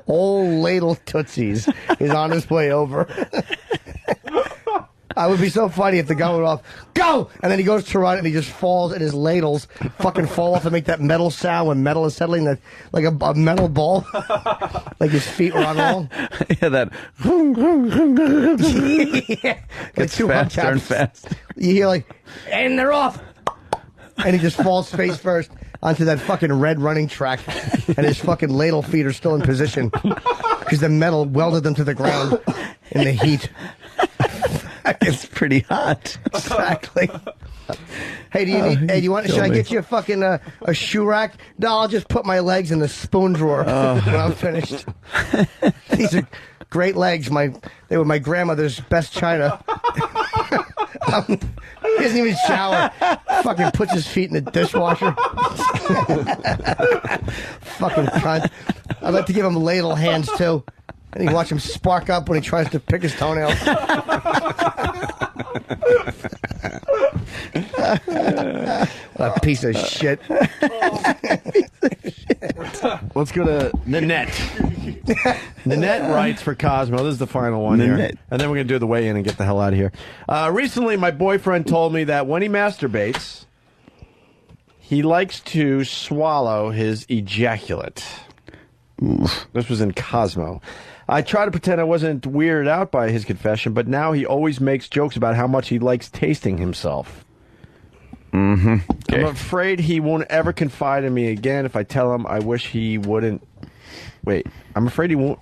H: Old ladle tootsies is on his way over. I would be so funny if the gun went off, go! And then he goes to run and he just falls and his ladles fucking fall off and make that metal sound when metal is settling, like a metal ball. Like his feet were on roll.
N: Yeah, that.
H: Yeah.
N: Gets
H: two
N: faster and
H: hubcaps.
N: faster.
H: You hear like, and they're off! And he just falls face first onto that fucking red running track. And his fucking ladle feet are still in position. Because the metal welded them to the ground in the heat.
N: It's pretty hot.
H: Exactly. Hey, do you want? Should I get you a fucking a shoe rack? No, I'll just put my legs in the spoon drawer when I'm finished. These are great legs. They were my grandmother's best china. He doesn't even shower. Fucking puts his feet in the dishwasher. Fucking cunt. I'd like to give him ladle hands too. And you watch him spark up when he tries to pick his toenails. What a piece of shit.
C: Let's go to Nanette. Nanette writes for Cosmo. This is the final one here.
L: Nanette.
C: And then we're going to do the weigh-in and get the hell out of here. Recently, my boyfriend told me that when he masturbates, he likes to swallow his ejaculate.
L: Oof.
C: This was in Cosmo. I try to pretend I wasn't weirded out by his confession, but now he always makes jokes about how much he likes tasting himself.
L: Mm-hmm. Okay.
C: I'm afraid he won't ever confide in me again if I tell him I wish he wouldn't. Wait, I'm afraid he won't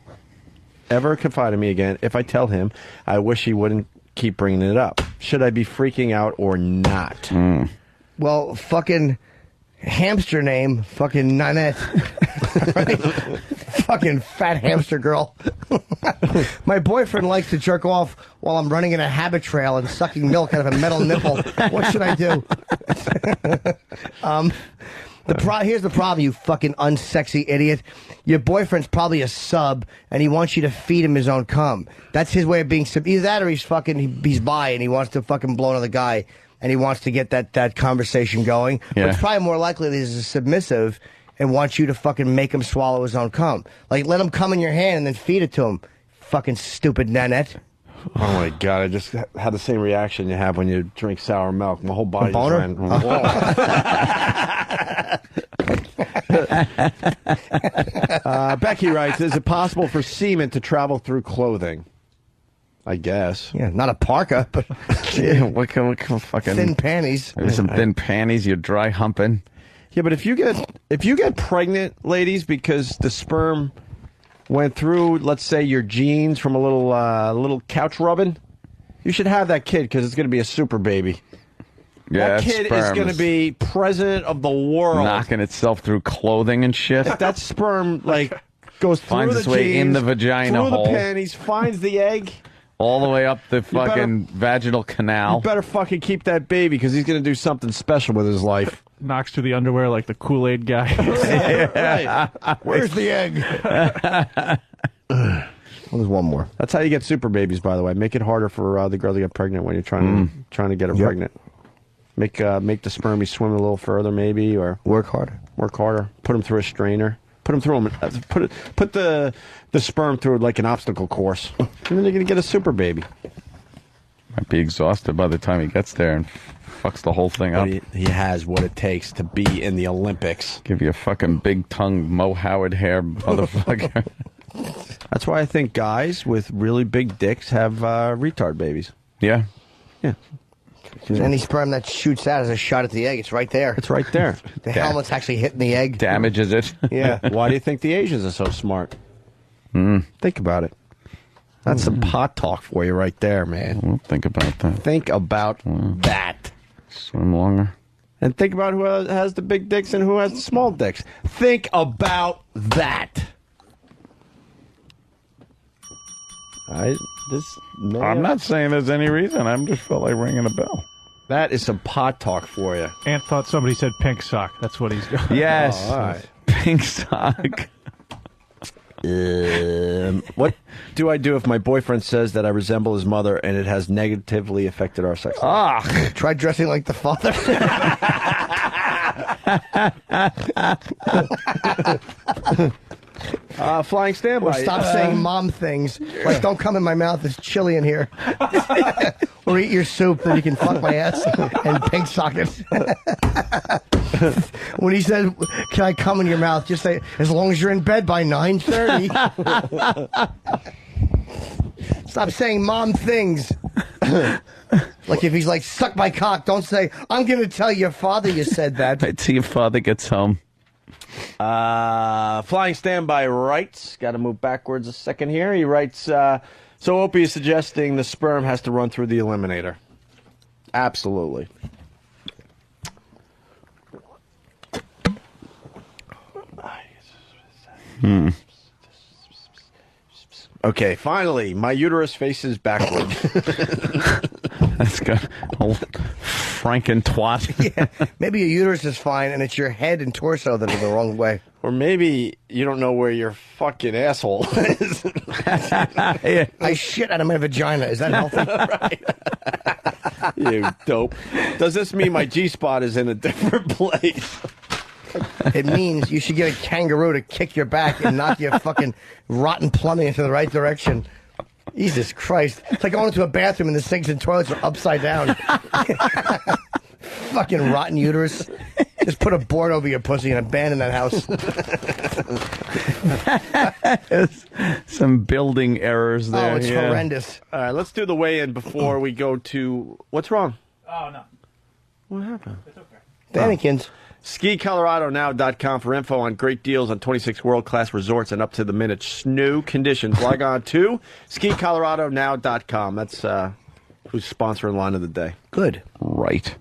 C: ever confide in me again if I tell him I wish he wouldn't keep bringing it up. Should I be freaking out or not?
H: Well, fucking hamster name, fucking Nanette. Right? Fucking fat hamster girl. My boyfriend likes to jerk off while I'm running in a habit trail and sucking milk out of a metal nipple. What should I do? Here's the problem, you fucking unsexy idiot. Your boyfriend's probably a sub, and he wants you to feed him his own cum. That's his way of being sub. Either that, or he's bi, and he wants to fucking blow another guy, and he wants to get that conversation going.
L: Yeah.
H: But it's probably more likely that he's a submissive and wants you to fucking make him swallow his own cum. Like, let him cum in your hand and then feed it to him. Fucking stupid Nanette.
C: Oh my god! I just had the same reaction you have when you drink sour milk. My whole body just ran. Becky writes, is it possible for semen to travel through clothing? I guess.
H: Yeah, not a parka, but
L: Yeah, what kind of fucking
H: thin panties.
L: Maybe some thin panties. You're dry humping.
C: Yeah, but if you get pregnant, ladies, because the sperm went through, let's say, your jeans from a little couch rubbing, you should have that kid because it's going to be a super baby.
L: Yeah,
C: that kid is going to be president of the world.
L: Knocking itself through clothing and shit.
C: If that sperm goes
L: finds
C: through
L: its
C: the
L: way
C: jeans,
L: in the vagina
C: through
L: hole,
C: the panties, finds the egg,
L: all the way up the fucking vaginal canal.
C: You better fucking keep that baby because he's going to do something special with his life.
T: Knocks through the underwear like the Kool-Aid guy.
C: Right. Where's the egg?
H: There's one more.
C: That's how you get super babies, by the way. Make it harder for the girl to get pregnant when you're trying to get her pregnant. Make the sperm swim a little further, maybe, or
H: work harder.
C: Put them through a strainer. Put the sperm through like an obstacle course, and then you're gonna get a super baby.
L: Might be exhausted by the time he gets there and fucks the whole thing up.
C: He has what it takes to be in the Olympics.
L: Give you a fucking big tongue Mo Howard hair, motherfucker.
C: That's why I think guys with really big dicks have retard babies.
L: Yeah.
C: Yeah.
H: Any sperm that shoots out is a shot at the egg. It's right there.
C: It's right there.
H: The helmet's actually hitting the egg.
L: Damages it.
C: Yeah. Why do you think the Asians are so smart? Think about it. That's some pot talk for you right there, man.
L: Well, think about that.
C: Think about that.
L: Swim longer.
C: And think about who has the big dicks and who has the small dicks. Think about that.
L: I'm not saying there's any reason. I'm just felt like ringing a bell.
C: That is some pot talk for you.
T: Ant thought somebody said pink sock. That's what he's doing.
L: Yes.
C: Oh, all right.
L: Pink sock.
C: What do I do if my boyfriend says that I resemble his mother and it has negatively affected our sex life?
H: Try dressing like the father.
C: Flying standby.
H: Or stop saying mom things. Like, don't come in my mouth. It's chilly in here. Or eat your soup, then you can fuck my ass and pink sockets. When he said, can I come in your mouth? Just say, as long as you're in bed by 9:30. Stop saying mom things. Like if he's like, suck my cock, don't say, I'm going to tell your father you said that.
L: Wait till your father gets home.
C: Flying standby writes, got to move backwards a second here. He writes, so Opie is suggesting the sperm has to run through the eliminator. Absolutely. Okay, finally, my uterus faces backward.
L: That's got old Franken twat.
H: Yeah, maybe your uterus is fine and it's your head and torso that are the wrong way.
C: Or maybe you don't know where your fucking asshole is.
H: I shit out of my vagina. Is that healthy?
C: Right. You dope. Does this mean my G-spot is in a different place?
H: It means you should get a kangaroo to kick your back and knock your fucking rotten plumbing into the right direction. Jesus Christ. It's like going into a bathroom and the sinks and toilets are upside down. Fucking rotten uterus. Just put a board over your pussy and abandon that house.
J: Some building errors there.
H: Oh, it's horrendous.
C: All right, let's do the weigh-in before we go to... What's wrong?
T: Oh, no.
C: What happened?
T: It's okay.
H: Dammykins.
C: SkiColoradoNow.com for info on great deals on 26 world-class resorts and up-to-the-minute snow conditions. Log on to SkiColoradoNow.com. That's who's sponsoring Line of the Day.
H: Good.
J: Right.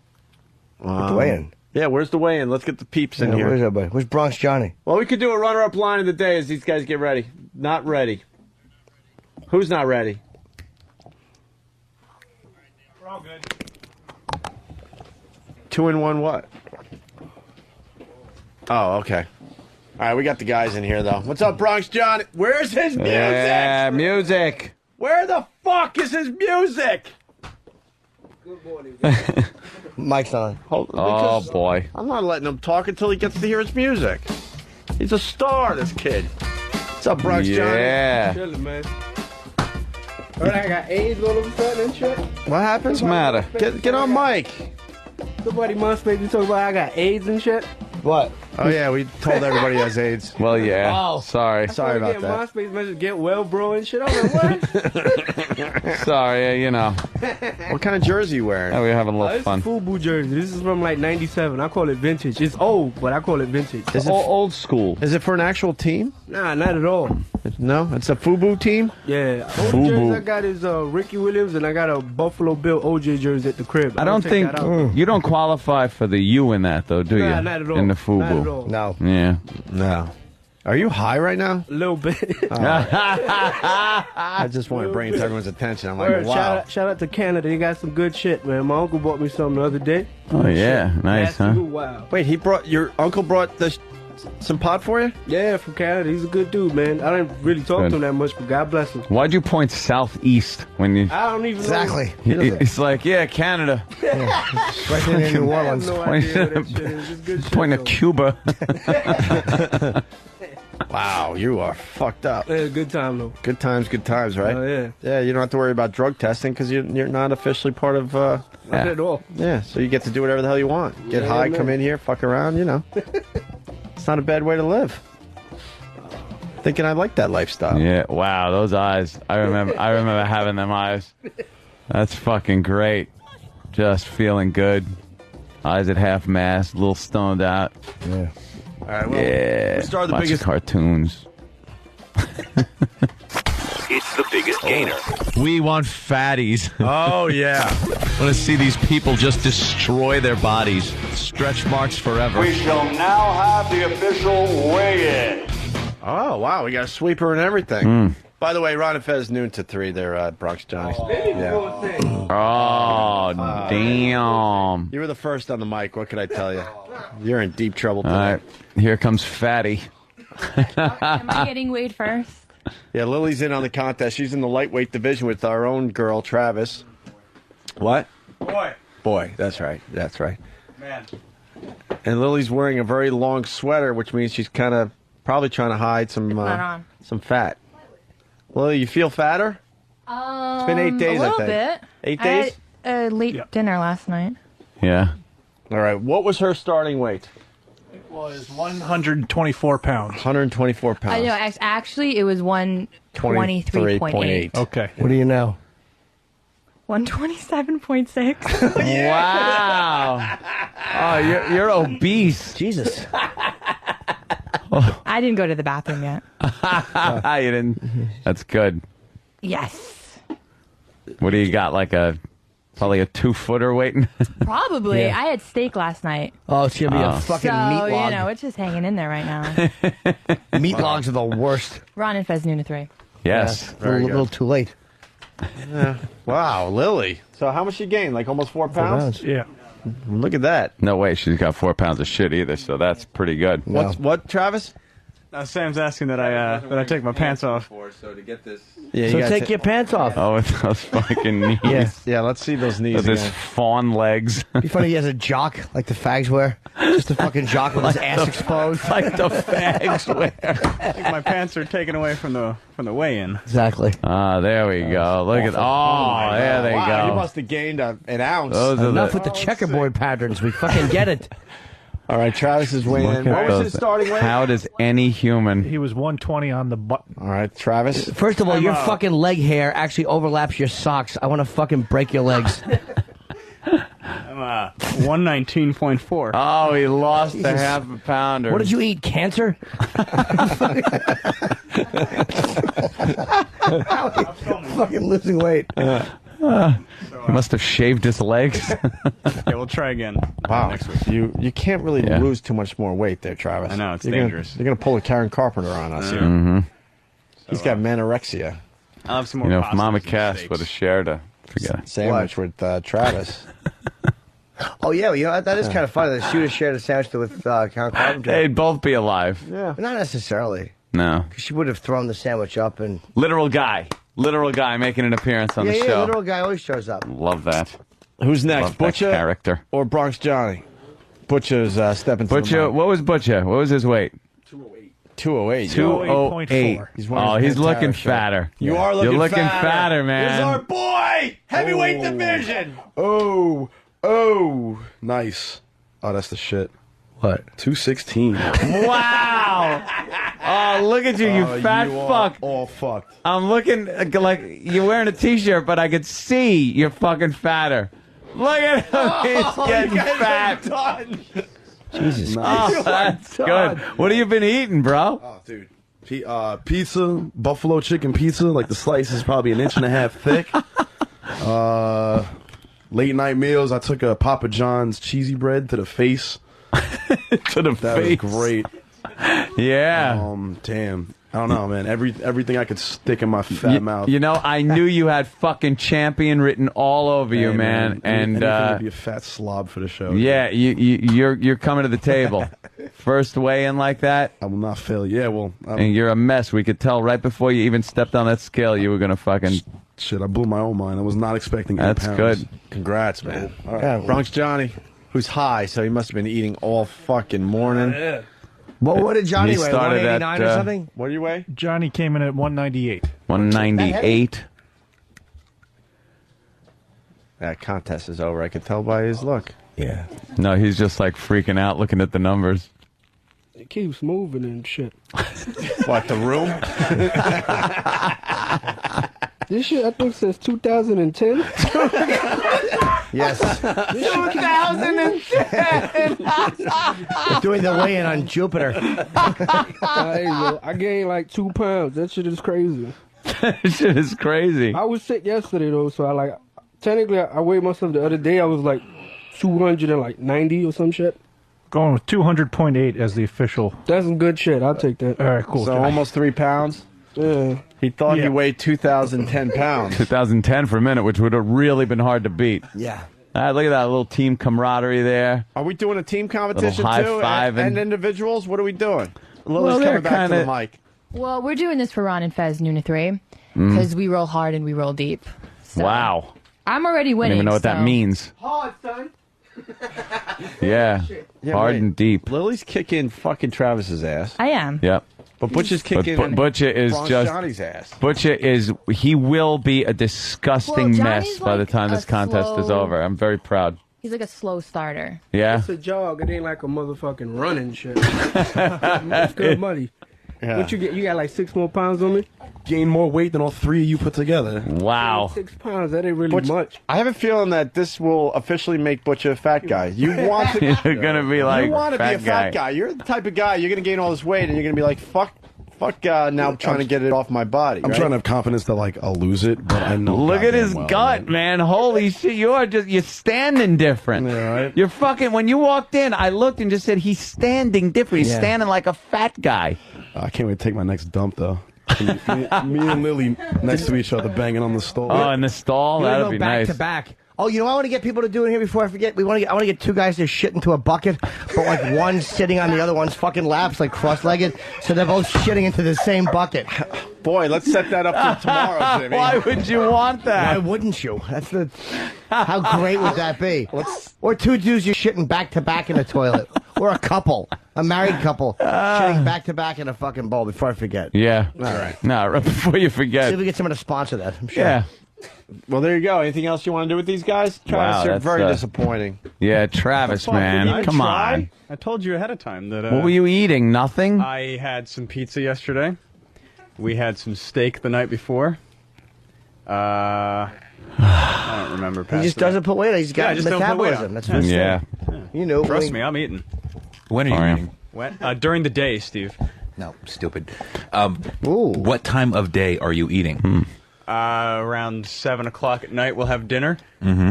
H: Get the weigh-in.
C: Yeah, where's the weigh-in? Let's get the peeps in here.
H: Where's everybody? Where's Bronx Johnny?
C: Well, we could do a runner-up Line of the Day as these guys get ready. Not ready. Who's not ready?
T: We're all good.
C: 2-in-1 what? Oh, okay. All right, we got the guys in here, though. What's up, Bronx John? Where's his music?
J: Yeah, music.
C: Where the fuck is his music?
H: Good morning. Mike's on.
J: Oh, boy.
C: I'm not letting him talk until he gets to hear his music. He's a star, this kid. What's up, Bronx John?
J: Yeah.
D: Chilling, man. Heard I got AIDS all of a sudden and shit.
C: What happened?
J: What's the matter?
C: Get on mic.
D: Somebody must make me talk about I got AIDS and shit.
H: What?
C: Oh, yeah, we told everybody he has AIDS.
J: Well, yeah.
H: Oh.
J: Sorry.
C: Sorry about that.
D: MySpace message, get well, bro, and shit. I was like, what?
J: Sorry, you know.
C: What kind of jersey you wearing?
J: Oh, we're having a little
D: It's
J: fun.
D: a FUBU jersey. This is from like 97. I call it vintage. It's old, but I call it vintage.
C: Is it
J: Old school.
C: Is it for an actual team?
D: Nah, not at all.
C: No, it's a FUBU team?
D: Yeah. Only jersey I got is Ricky Williams, and I got a Buffalo Bill OJ jersey at the crib.
J: I don't
D: take
J: think
D: that out.
J: you don't qualify for the U in that, though, do you?
D: Nah, not at all.
J: In the
D: Not at
J: FUBU.
D: all.
H: No.
J: Yeah.
C: No. Are you high right now?
D: A little bit.
C: I just want to bring it to everyone's attention. I'm like,
D: Word,
C: wow.
D: shout out to Canada. They got some good shit, man. My uncle bought me something the other day.
J: Oh, yeah. Nice, huh?
D: Wow.
C: Wait, your uncle brought some pot for you?
D: Yeah, from Canada. He's a good dude, man. I didn't really talk
J: Good.
D: to him that much, but God bless him.
J: Why'd you point southeast when you...
D: I don't even
H: Exactly.
D: know.
J: It's like, yeah, Canada.
H: Right in New
D: I have
H: Orleans.
D: no idea what that shit is. It's good shit,
J: Point
D: though.
J: at Cuba.
C: Wow, you are fucked up.
D: Yeah, good time, though.
C: Good times, right?
D: Oh, yeah.
C: Yeah, you don't have to worry about drug testing because you're not officially part of...
D: Not at all.
C: Yeah, so you get to do whatever the hell you want. Get
D: Yeah,
C: high,
D: man.
C: come in here, fuck around, you know. It's not a bad way to live. Thinking I like that lifestyle.
J: Yeah, wow, those eyes. I remember having them eyes. That's fucking great. Just feeling good. Eyes at half mast, a little stoned out.
H: Yeah.
C: All right, well,
J: Yeah.
C: we started the
J: Watch
C: biggest...
J: cartoons.
M: It's the biggest gainer.
N: We want fatties.
C: Oh, yeah.
N: I want to see these people just destroy their bodies. Stretch marks forever.
A: We shall now have the official weigh-in.
C: Oh, wow, we got a sweeper and everything. By the way, Ron and Fez, noon to 3. They're at Bronx Johnny's. Yeah.
J: Oh, damn.
C: You were the first on the mic. What could I tell you? You're in deep trouble today.
J: All right, here comes Fatty.
R: Am I getting weighed first?
C: Yeah, Lily's in on the contest. She's in the lightweight division with our own girl, Travis. What? Boy, that's right. That's right.
T: Man.
C: And Lily's wearing a very long sweater, which means she's kind of probably trying to hide some fat. Lily, you feel fatter? It's been 8 days,
R: a little
C: I think.
R: bit.
C: 8 days?
R: I had a late dinner last night.
J: Yeah.
C: All right. What was her starting weight?
T: It was 124 pounds.
C: 124 pounds.
R: I know. Actually, it was 123.8.
T: Okay.
H: What do you know?
R: 127.6.
J: Wow. Oh, you're obese.
H: Jesus.
R: I didn't go to the bathroom yet.
J: You didn't. That's good.
R: Yes.
J: What do you got? Probably a 2-footer waiting?
R: Probably.
H: Yeah.
R: I had steak last night.
H: Oh, it's going to be a fucking meat
R: So,
H: log.
R: you know, it's just hanging in there right now.
H: Meat logs are the worst.
R: Ron and Fez, noon to 3.
J: Yes.
H: A little too late.
C: Wow, Lily. So how much she gained? Like almost 4 pounds?
T: Yeah.
C: Look at that.
J: No way, she's got 4 pounds of shit either, so that's pretty good.
C: What, Travis?
T: Now Sam's asking that I take my pants off.
P: So to get this.
C: Yeah,
H: So take your pants off.
J: Oh, with those fucking knees.
C: Yeah, let's see those knees
J: With his
C: again.
J: fawn legs.
H: It'd be funny he has a jock like the fags wear. Just a fucking jock with his ass exposed.
J: Like the fags wear.
T: I think my pants are taken away from the weigh-in.
H: Exactly.
J: Ah, there we go. Look at there they
C: Wow,
J: go.
C: He must have gained an ounce.
J: Those are
H: Enough with the checkerboard patterns. We fucking get it.
C: All right, Travis is weighing in.
J: Look at
C: What was
J: those.
C: his starting weight?
J: How does any human?
O: He was 120 on the button.
C: All right, Travis.
H: First of all, your fucking leg hair actually overlaps your socks. I want to fucking break your legs.
T: I'm 119.4.
J: Oh, he lost a
H: Jesus.
J: half a pounder.
H: What did you eat? Cancer? Fucking losing weight.
J: He must have shaved his legs.
T: Okay, we'll try again.
C: Wow,
T: Next week.
C: you can't really
J: Yeah.
C: lose too much more weight there, Travis.
T: I know, it's
C: You're
T: dangerous.
C: You're gonna pull a Karen Carpenter on us here.
J: Mm-hmm.
C: He's got manorexia.
T: I'll have some more
J: You know, if
T: pastas
J: Mama
T: and
J: Cass
T: steaks.
J: would have shared a
C: Sandwich with Travis.
H: Oh, yeah, you know, that is kind of funny. The shooter shared a sandwich with Count Carpenter.
J: They'd both be alive.
C: Yeah.
H: Not necessarily.
J: No.
H: Because she would have thrown the sandwich up and...
J: Literal guy making an appearance on
H: yeah,
J: the
H: yeah,
J: show.
H: literal guy always shows up.
J: Love that.
C: Who's next,
J: Love that
C: Butcher
J: character.
C: or Bronx Johnny? Butcher's stepping to the
J: Butcher,
C: mic.
J: what was Butcher? What was his weight?
C: 208.
J: 208.
C: He's wearing
J: Oh,
C: his
J: he's
C: Pantera
J: looking
C: shirt.
J: fatter.
C: You are looking
J: You're looking
C: fatter.
J: fatter,
C: Here's our
J: man.
C: boy! Heavyweight division!
Q: Oh, nice. Oh, that's the shit.
H: What?
Q: 216.
J: Wow. Oh, look at you, you fat
Q: you are
J: fuck.
Q: all fucked.
J: I'm looking like you're wearing a t-shirt, but I could see you're fucking fatter. Look at him. He's getting fat.
H: Jesus
J: Oh, that's good. What have you been eating, bro?
Q: Oh, dude. Pizza, buffalo chicken pizza. Like the slice is probably an inch and a half thick. Late night meals. I took a Papa John's cheesy bread to the face.
J: To the
Q: That
J: face.
Q: was great.
J: Yeah.
Q: Damn. I don't know, man. Everything I could stick in my fat mouth.
J: You know, I knew you had fucking champion written all over you,
Q: Hey,
J: man. And
Q: anything to be a fat slob for the show.
J: yeah, you're coming to the table. First weigh-in like that,
Q: I will not fail. Yeah, well,
J: and you're a mess. We could tell right before you even stepped on that scale you were gonna fucking.
Q: shit. I blew my own mind. I was not expecting 8
J: That's
Q: pounds.
J: good.
C: Congrats, man. All right.
H: Yeah.
C: Bronx Johnny, who's high, so he must have been eating all fucking morning.
H: What did Johnny
J: He
H: weigh?
J: started
H: 189
J: at,
H: or something?
C: What do you weigh?
O: Johnny came in at 198.
J: 198.
C: That contest is over. I could tell by his look.
H: Yeah.
J: No, he's just like freaking out looking at the numbers.
D: It keeps moving and shit.
C: What, the room?
D: This shit, I think, says 2010.
H: Yes.
J: 2010.
H: Doing the weigh-in on Jupiter.
D: Hey, yo, I gained like 2 pounds. That shit is crazy.
J: That shit is crazy.
D: I was sick yesterday though, so technically I weighed myself the other day. I was like 290 or some shit.
O: Going with 200.8 as the official.
D: That's some good shit. I'll take that.
O: All right, cool.
C: So almost 3 pounds?
D: Yeah.
C: He thought
O: Yeah.
C: he weighed 2,010 pounds.
J: 2010 for a minute, which would have really been hard to beat.
H: Yeah.
J: All right, look at that little team camaraderie there.
C: Are we doing a team competition
J: Little
C: too?
J: high-fiving.
C: And individuals? What are we doing?
J: Well,
C: Lily's
J: they're
C: coming back to the
J: kinda-
C: mic.
R: Well, we're doing this for Ron and Fez, noon to 3, because we roll hard and we roll deep. So
J: Wow.
R: I'm already
J: I don't
R: winning.
J: even know what that
R: so-
J: means.
D: Hard, son.
J: Yeah. Hard and deep.
C: Lily's kicking fucking Travis's ass.
R: I am.
J: Yep.
C: But Butcher's kicking
J: But Butcher is
C: Bronx
J: just
C: Johnny's ass.
J: Butcher is he will be a disgusting
R: Well,
J: mess
R: Johnny's
J: by the
R: like
J: time
R: a
J: this contest is
R: slow-
J: over. I'm very proud.
R: He's like a slow starter.
J: Yeah.
D: It's a jog. It ain't like a motherfucking running shit. It's good money.
C: Yeah.
D: What you get? You got like 6 more pounds on me?
Q: Gained more weight than all 3 of you put together.
J: Wow.
D: 6 pounds. That ain't really
C: Butch-
D: much.
C: I have a feeling that this will officially make Butcher a fat guy. You want to,
J: You're gonna be like
C: you want to be a fat
J: guy.
C: guy. You're the type of guy, you're going to gain all this weight and you're going to be like, fuck, now trying to get it off my body.
Q: I'm
C: right?
Q: trying to have confidence that like I'll lose it, but I know.
J: Look at
Q: goddamn
J: his
Q: well,
J: gut, man. Holy shit. You're standing different.
Q: Yeah, right?
J: You're fucking, when you walked in, I looked and just said, he's standing different. He's
H: Yeah.
J: standing like a fat guy.
Q: I can't wait to take my next dump though. me and Lily next to each other banging on the stove.
J: Oh, in the stall?
H: You wanna
J: That'd
H: go
J: be
H: back
J: nice.
H: to back. Oh, you know what I want to get people to do in here before I forget? I want to get two guys to shit into a bucket, but like one sitting on the other one's fucking laps, like cross-legged, so they're both shitting into the same bucket.
C: Boy, let's set that up for tomorrow, Jimmy.
N: Why would you want that?
H: Why wouldn't you? That's the. How great would that be? Or two dudes you're shitting back to back in the toilet, or a couple, a married couple, shitting back to back in a fucking bowl. Before I forget.
J: Yeah.
C: All right.
J: No, right before you forget.
H: See if we get someone to sponsor that. I'm sure.
J: Yeah.
C: Well, there you go. Anything else you want to do with these guys? Travis, you're
J: that's,
C: very disappointing.
J: Yeah, Travis,
T: What the fuck,
J: man.
T: didn't you
J: Come
T: try?
J: on.
T: I told you ahead of time that.
J: What were you eating? Nothing?
T: I had some pizza yesterday. We had some steak the night before. I don't remember.
H: He just doesn't put weight on. He's got
T: I just don't put weight
H: metabolism.
T: on.
H: That's what I'm saying. You know.
T: Trust me, I'm eating.
S: When are you eating?
T: When? During the day, Steve.
S: No, stupid. What time of day are you eating?
T: Around 7 o'clock at night, we'll have dinner.
J: Mm-hmm.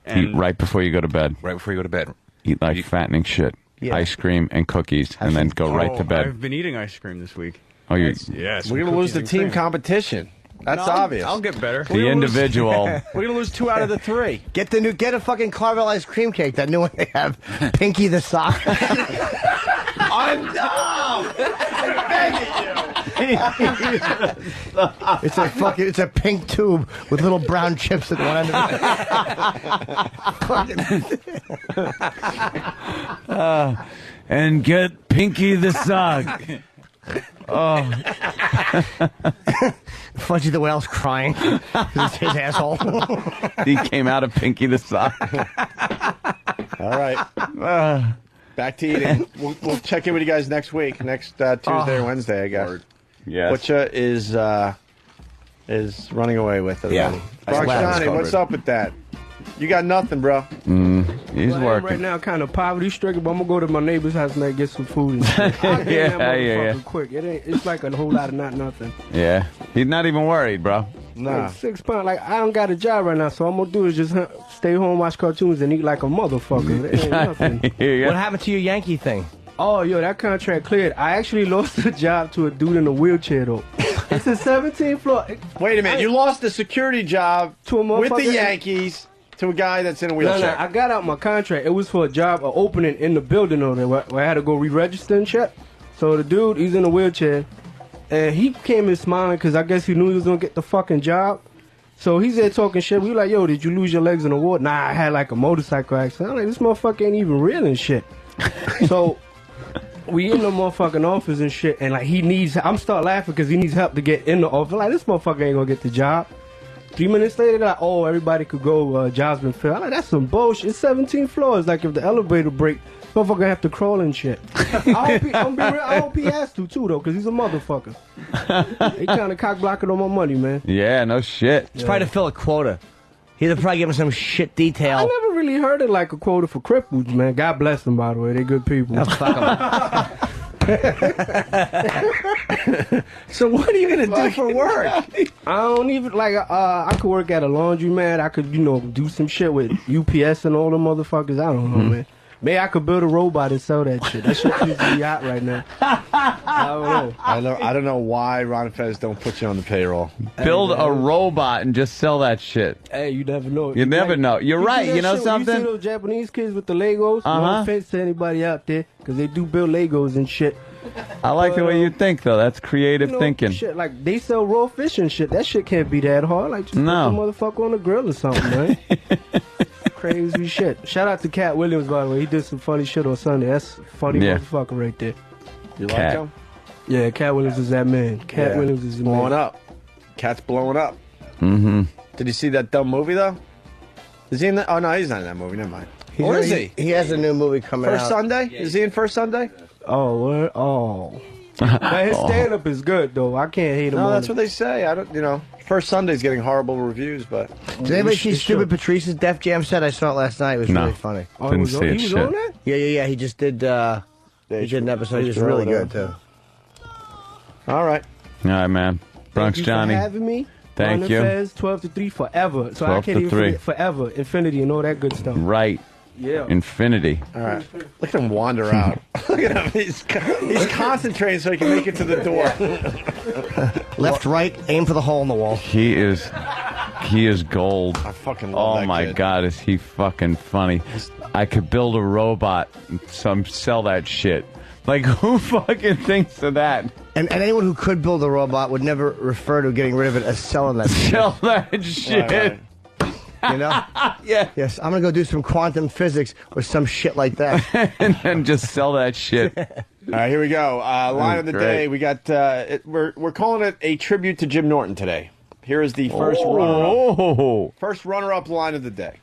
T: And
J: Eat right before you go to bed.
S: Right before you go to bed.
J: Eat like fattening shit.
T: Yeah.
J: Ice cream and cookies, and then go right to bed.
T: I've been eating ice cream this week.
J: Oh, you're...
T: Yes.
C: We're going to lose the team competition. That's
T: No,
C: obvious.
T: I'll get better.
J: The individual.
C: We're going to lose 2 out of the 3.
H: Get a fucking Carvel ice cream cake. That new one they have. Pinky the sock.
C: I'm begging you.
H: It's a pink tube with little brown chips at one end of it.
J: And get Pinky the sock. Oh.
H: Fudgy the Whale's crying. 'Cause it's his asshole.
J: He came out of Pinky the sock.
C: All right. Back to eating. We'll check in with you guys next week, next Tuesday or Wednesday, I guess.
J: Yes.
C: Butcha is running away with it.
S: Yeah.
C: already. Bronx Johnny, what's up with that? You got nothing, bro.
J: He's
D: Well, I am
J: working.
D: right now, kind of poverty stricken, but I'm gonna go to my neighbor's house and get some food. And shit. I'll get
J: Yeah,
D: that motherfucker
J: yeah.
D: quick. It's like a whole lot of not nothing.
J: Yeah. He's not even worried, bro.
C: Nah.
D: Like £6. Like I don't got a job right now, so I'm gonna do is just stay home, watch cartoons, and eat like a motherfucker. It ain't nothing.
J: Yeah.
H: What happened to your Yankee thing?
D: Oh, yo, that contract cleared. I actually lost the job to a dude in a wheelchair, though. It's a 17th floor.
C: Wait a minute. You lost the security job
D: to a
C: with the
D: motherfucker-
C: Yankees to a guy that's in a
D: No,
C: wheelchair.
D: I got out my contract. It was for a job, an opening in the building over there where I had to go re-register and shit. So the dude, he's in a wheelchair, and he came in smiling because I guess he knew he was going to get the fucking job. So he's there talking shit. We like, yo, did you lose your legs in the war? Nah, I had like a motorcycle accident. I'm like, this motherfucker ain't even real and shit. So we in the motherfucking office and shit, and like I'm start laughing because he needs help to get in the office. Like, this motherfucker ain't going to get the job. 3 minutes later, they're like, oh, everybody could go, job's been filled. I'm like, that's some bullshit. It's 17 floors. Like, if the elevator break, motherfucker have to crawl and shit. I hope he has to, too, though, because he's a motherfucker. He kind of cock blocking on my money, man.
J: Yeah, no shit.
H: It's probably to fill a quota. He'd probably give him some shit detail.
D: I never really heard it like a quota for cripples, man. God bless them, by the way. They good people.
H: Oh, fuck 'em.
D: So what are you gonna do for work? I don't even like. I could work at a laundromat. I could, do some shit with UPS and all the motherfuckers. I don't know, man. Maybe I could build a robot and sell that shit. That shit seems to be hot right now. I don't know.
C: I don't know why Ron Fez don't put you on the payroll.
J: Build a robot and just sell that shit.
D: Hey, you never know.
J: You never know. You're
D: see
J: right.
D: that
J: You know
D: shit when
J: something?
D: You see those Japanese kids with the Legos? No
J: Uh-huh.
D: offense to anybody out there, because they do build Legos and shit.
J: I like the way you think, though. That's creative thinking.
D: Shit, like they sell raw fish and shit. That shit can't be that hard. Like just
J: No.
D: put the motherfucker on the grill or something, man. Crazy shit. Shout out to Cat Williams, by the way. He did some funny shit on Sunday. That's a funny
J: Yeah.
D: motherfucker right there.
C: You
J: Cat.
C: like him?
D: Yeah, Cat Williams is that man. Cat
C: Yeah.
D: Williams is the
C: blowing
D: man.
C: up. Cat's blowing up.
J: Mm-hmm.
C: Did you see that dumb movie though? Is he in that? Oh no, he's not in that movie. Never mind. Or is he?
H: He has a new movie coming
C: First
H: out.
C: Sunday? Is he in First Sunday?
D: Oh, what? Oh. But his stand up is good though. I can't hate him.
C: No,
D: on
C: that's
D: it.
C: what they say. I don't. First Sunday's getting horrible reviews, but
H: Did anybody see
D: It's
H: Stupid
D: true.
H: Patrice's Def Jam set? I saw it last night. It was
J: No.
H: really funny.
D: Oh,
J: Didn't
D: he was
J: see
D: on-
J: it,
D: he was
J: shit.
D: on that?
H: Yeah. He just did. He did an episode. He was really good too.
C: all right.
J: All right, man. Bronx
D: Thank you
J: Johnny.
D: for having me.
J: Thank
D: Ron
J: you.
D: Fez, 12 to 3 forever. So
J: 12
D: I can't
J: to
D: even
J: 3.
D: forget forever, infinity, and all that good stuff.
J: Right.
D: Yeah.
J: Infinity.
C: All right. Look at him wander out. Look at him. He's concentrating so he can make it to the door.
H: Left, right, aim for the hole in the wall.
J: He is He is gold.
C: I fucking love that
J: Oh, my
C: kid.
J: God, is he fucking funny. I could build a robot and sell that shit. Like, who fucking thinks of that?
H: And anyone who could build a robot would never refer to getting rid of it as selling that shit.
J: Sell that shit.
H: Right. You know?
J: Yeah.
H: Yes, I'm going to go do some quantum physics or some shit like that.
J: And then just sell that shit.
C: All right, here we go. Line of the
J: Great.
C: day. We got. We're calling it a tribute to Jim Norton today. Here is the first runner-up. First runner-up line of the day.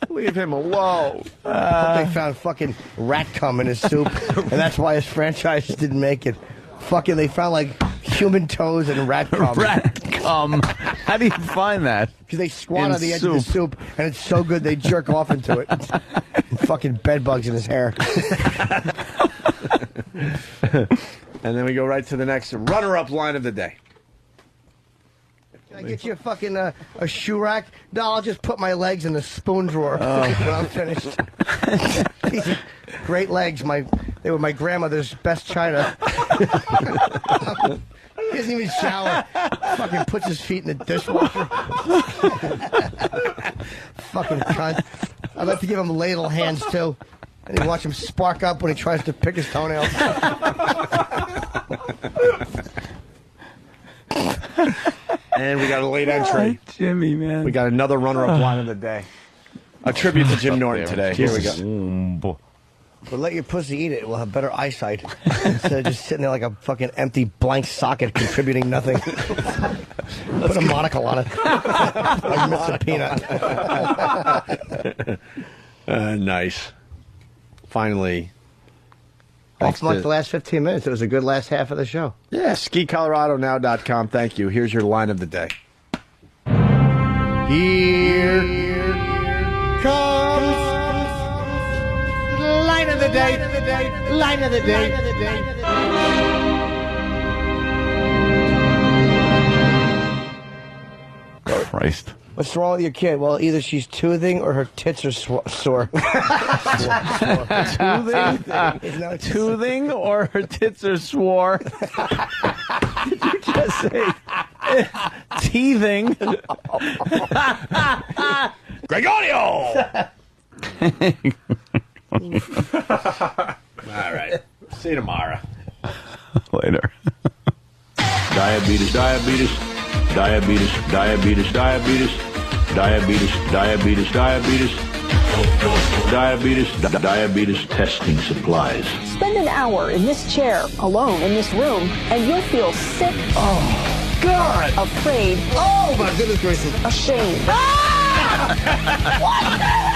C: Leave him alone.
H: They found fucking rat cum in his soup, and that's why his franchise didn't make it. Fucking, they found like human toes and rat cum.
J: Rat cum. How do you find that?
H: Because they squat
J: In
H: on the edge of the soup, and it's so good they jerk off into it. Fucking bed bugs in his hair.
C: And then we go right to the next runner-up line of the day.
H: Can I get you a fucking a shoe rack? No, I'll just put my legs in the spoon drawer when I'm finished. These are great legs. They were my grandmother's best china. He doesn't even shower. Fucking puts his feet in the dishwasher. Fucking cunt. I'd like to give him ladle hands too. And you watch him spark up when he tries to pick his toenails.
C: And we got a late entry.
J: Jimmy, man.
C: We got another runner-up line of the day. A tribute to Jim Norton today. Here we go.
H: But let your pussy eat it. We'll have better eyesight. Instead of just sitting there like a fucking empty blank socket contributing nothing. Put a monocle on it. Like Mr. Peanut.
C: Nice. Finally.
H: Thanks much for the last 15 minutes. It was a good last half of the show.
C: Yeah, SkiColoradoNow.com. Thank you. Here's your line of the day.
H: Here comes line of the day. Line of the day.
J: Christ.
H: What's wrong with your kid? Well, either she's toothing or her tits are sore.
J: Toothing? Toothing or her tits are swore? Did you just say teething?
C: Gregorio! All right. See you tomorrow.
J: Later.
M: Diabetes, diabetes, diabetes, diabetes, diabetes, diabetes, diabetes, diabetes, diabetes, diabetes testing supplies.
E: Spend an hour in this chair, alone in this room, and you'll feel sick.
H: Oh, God.
E: Afraid.
H: Oh, my goodness gracious.
E: Ashamed.
H: Ah! What the hell?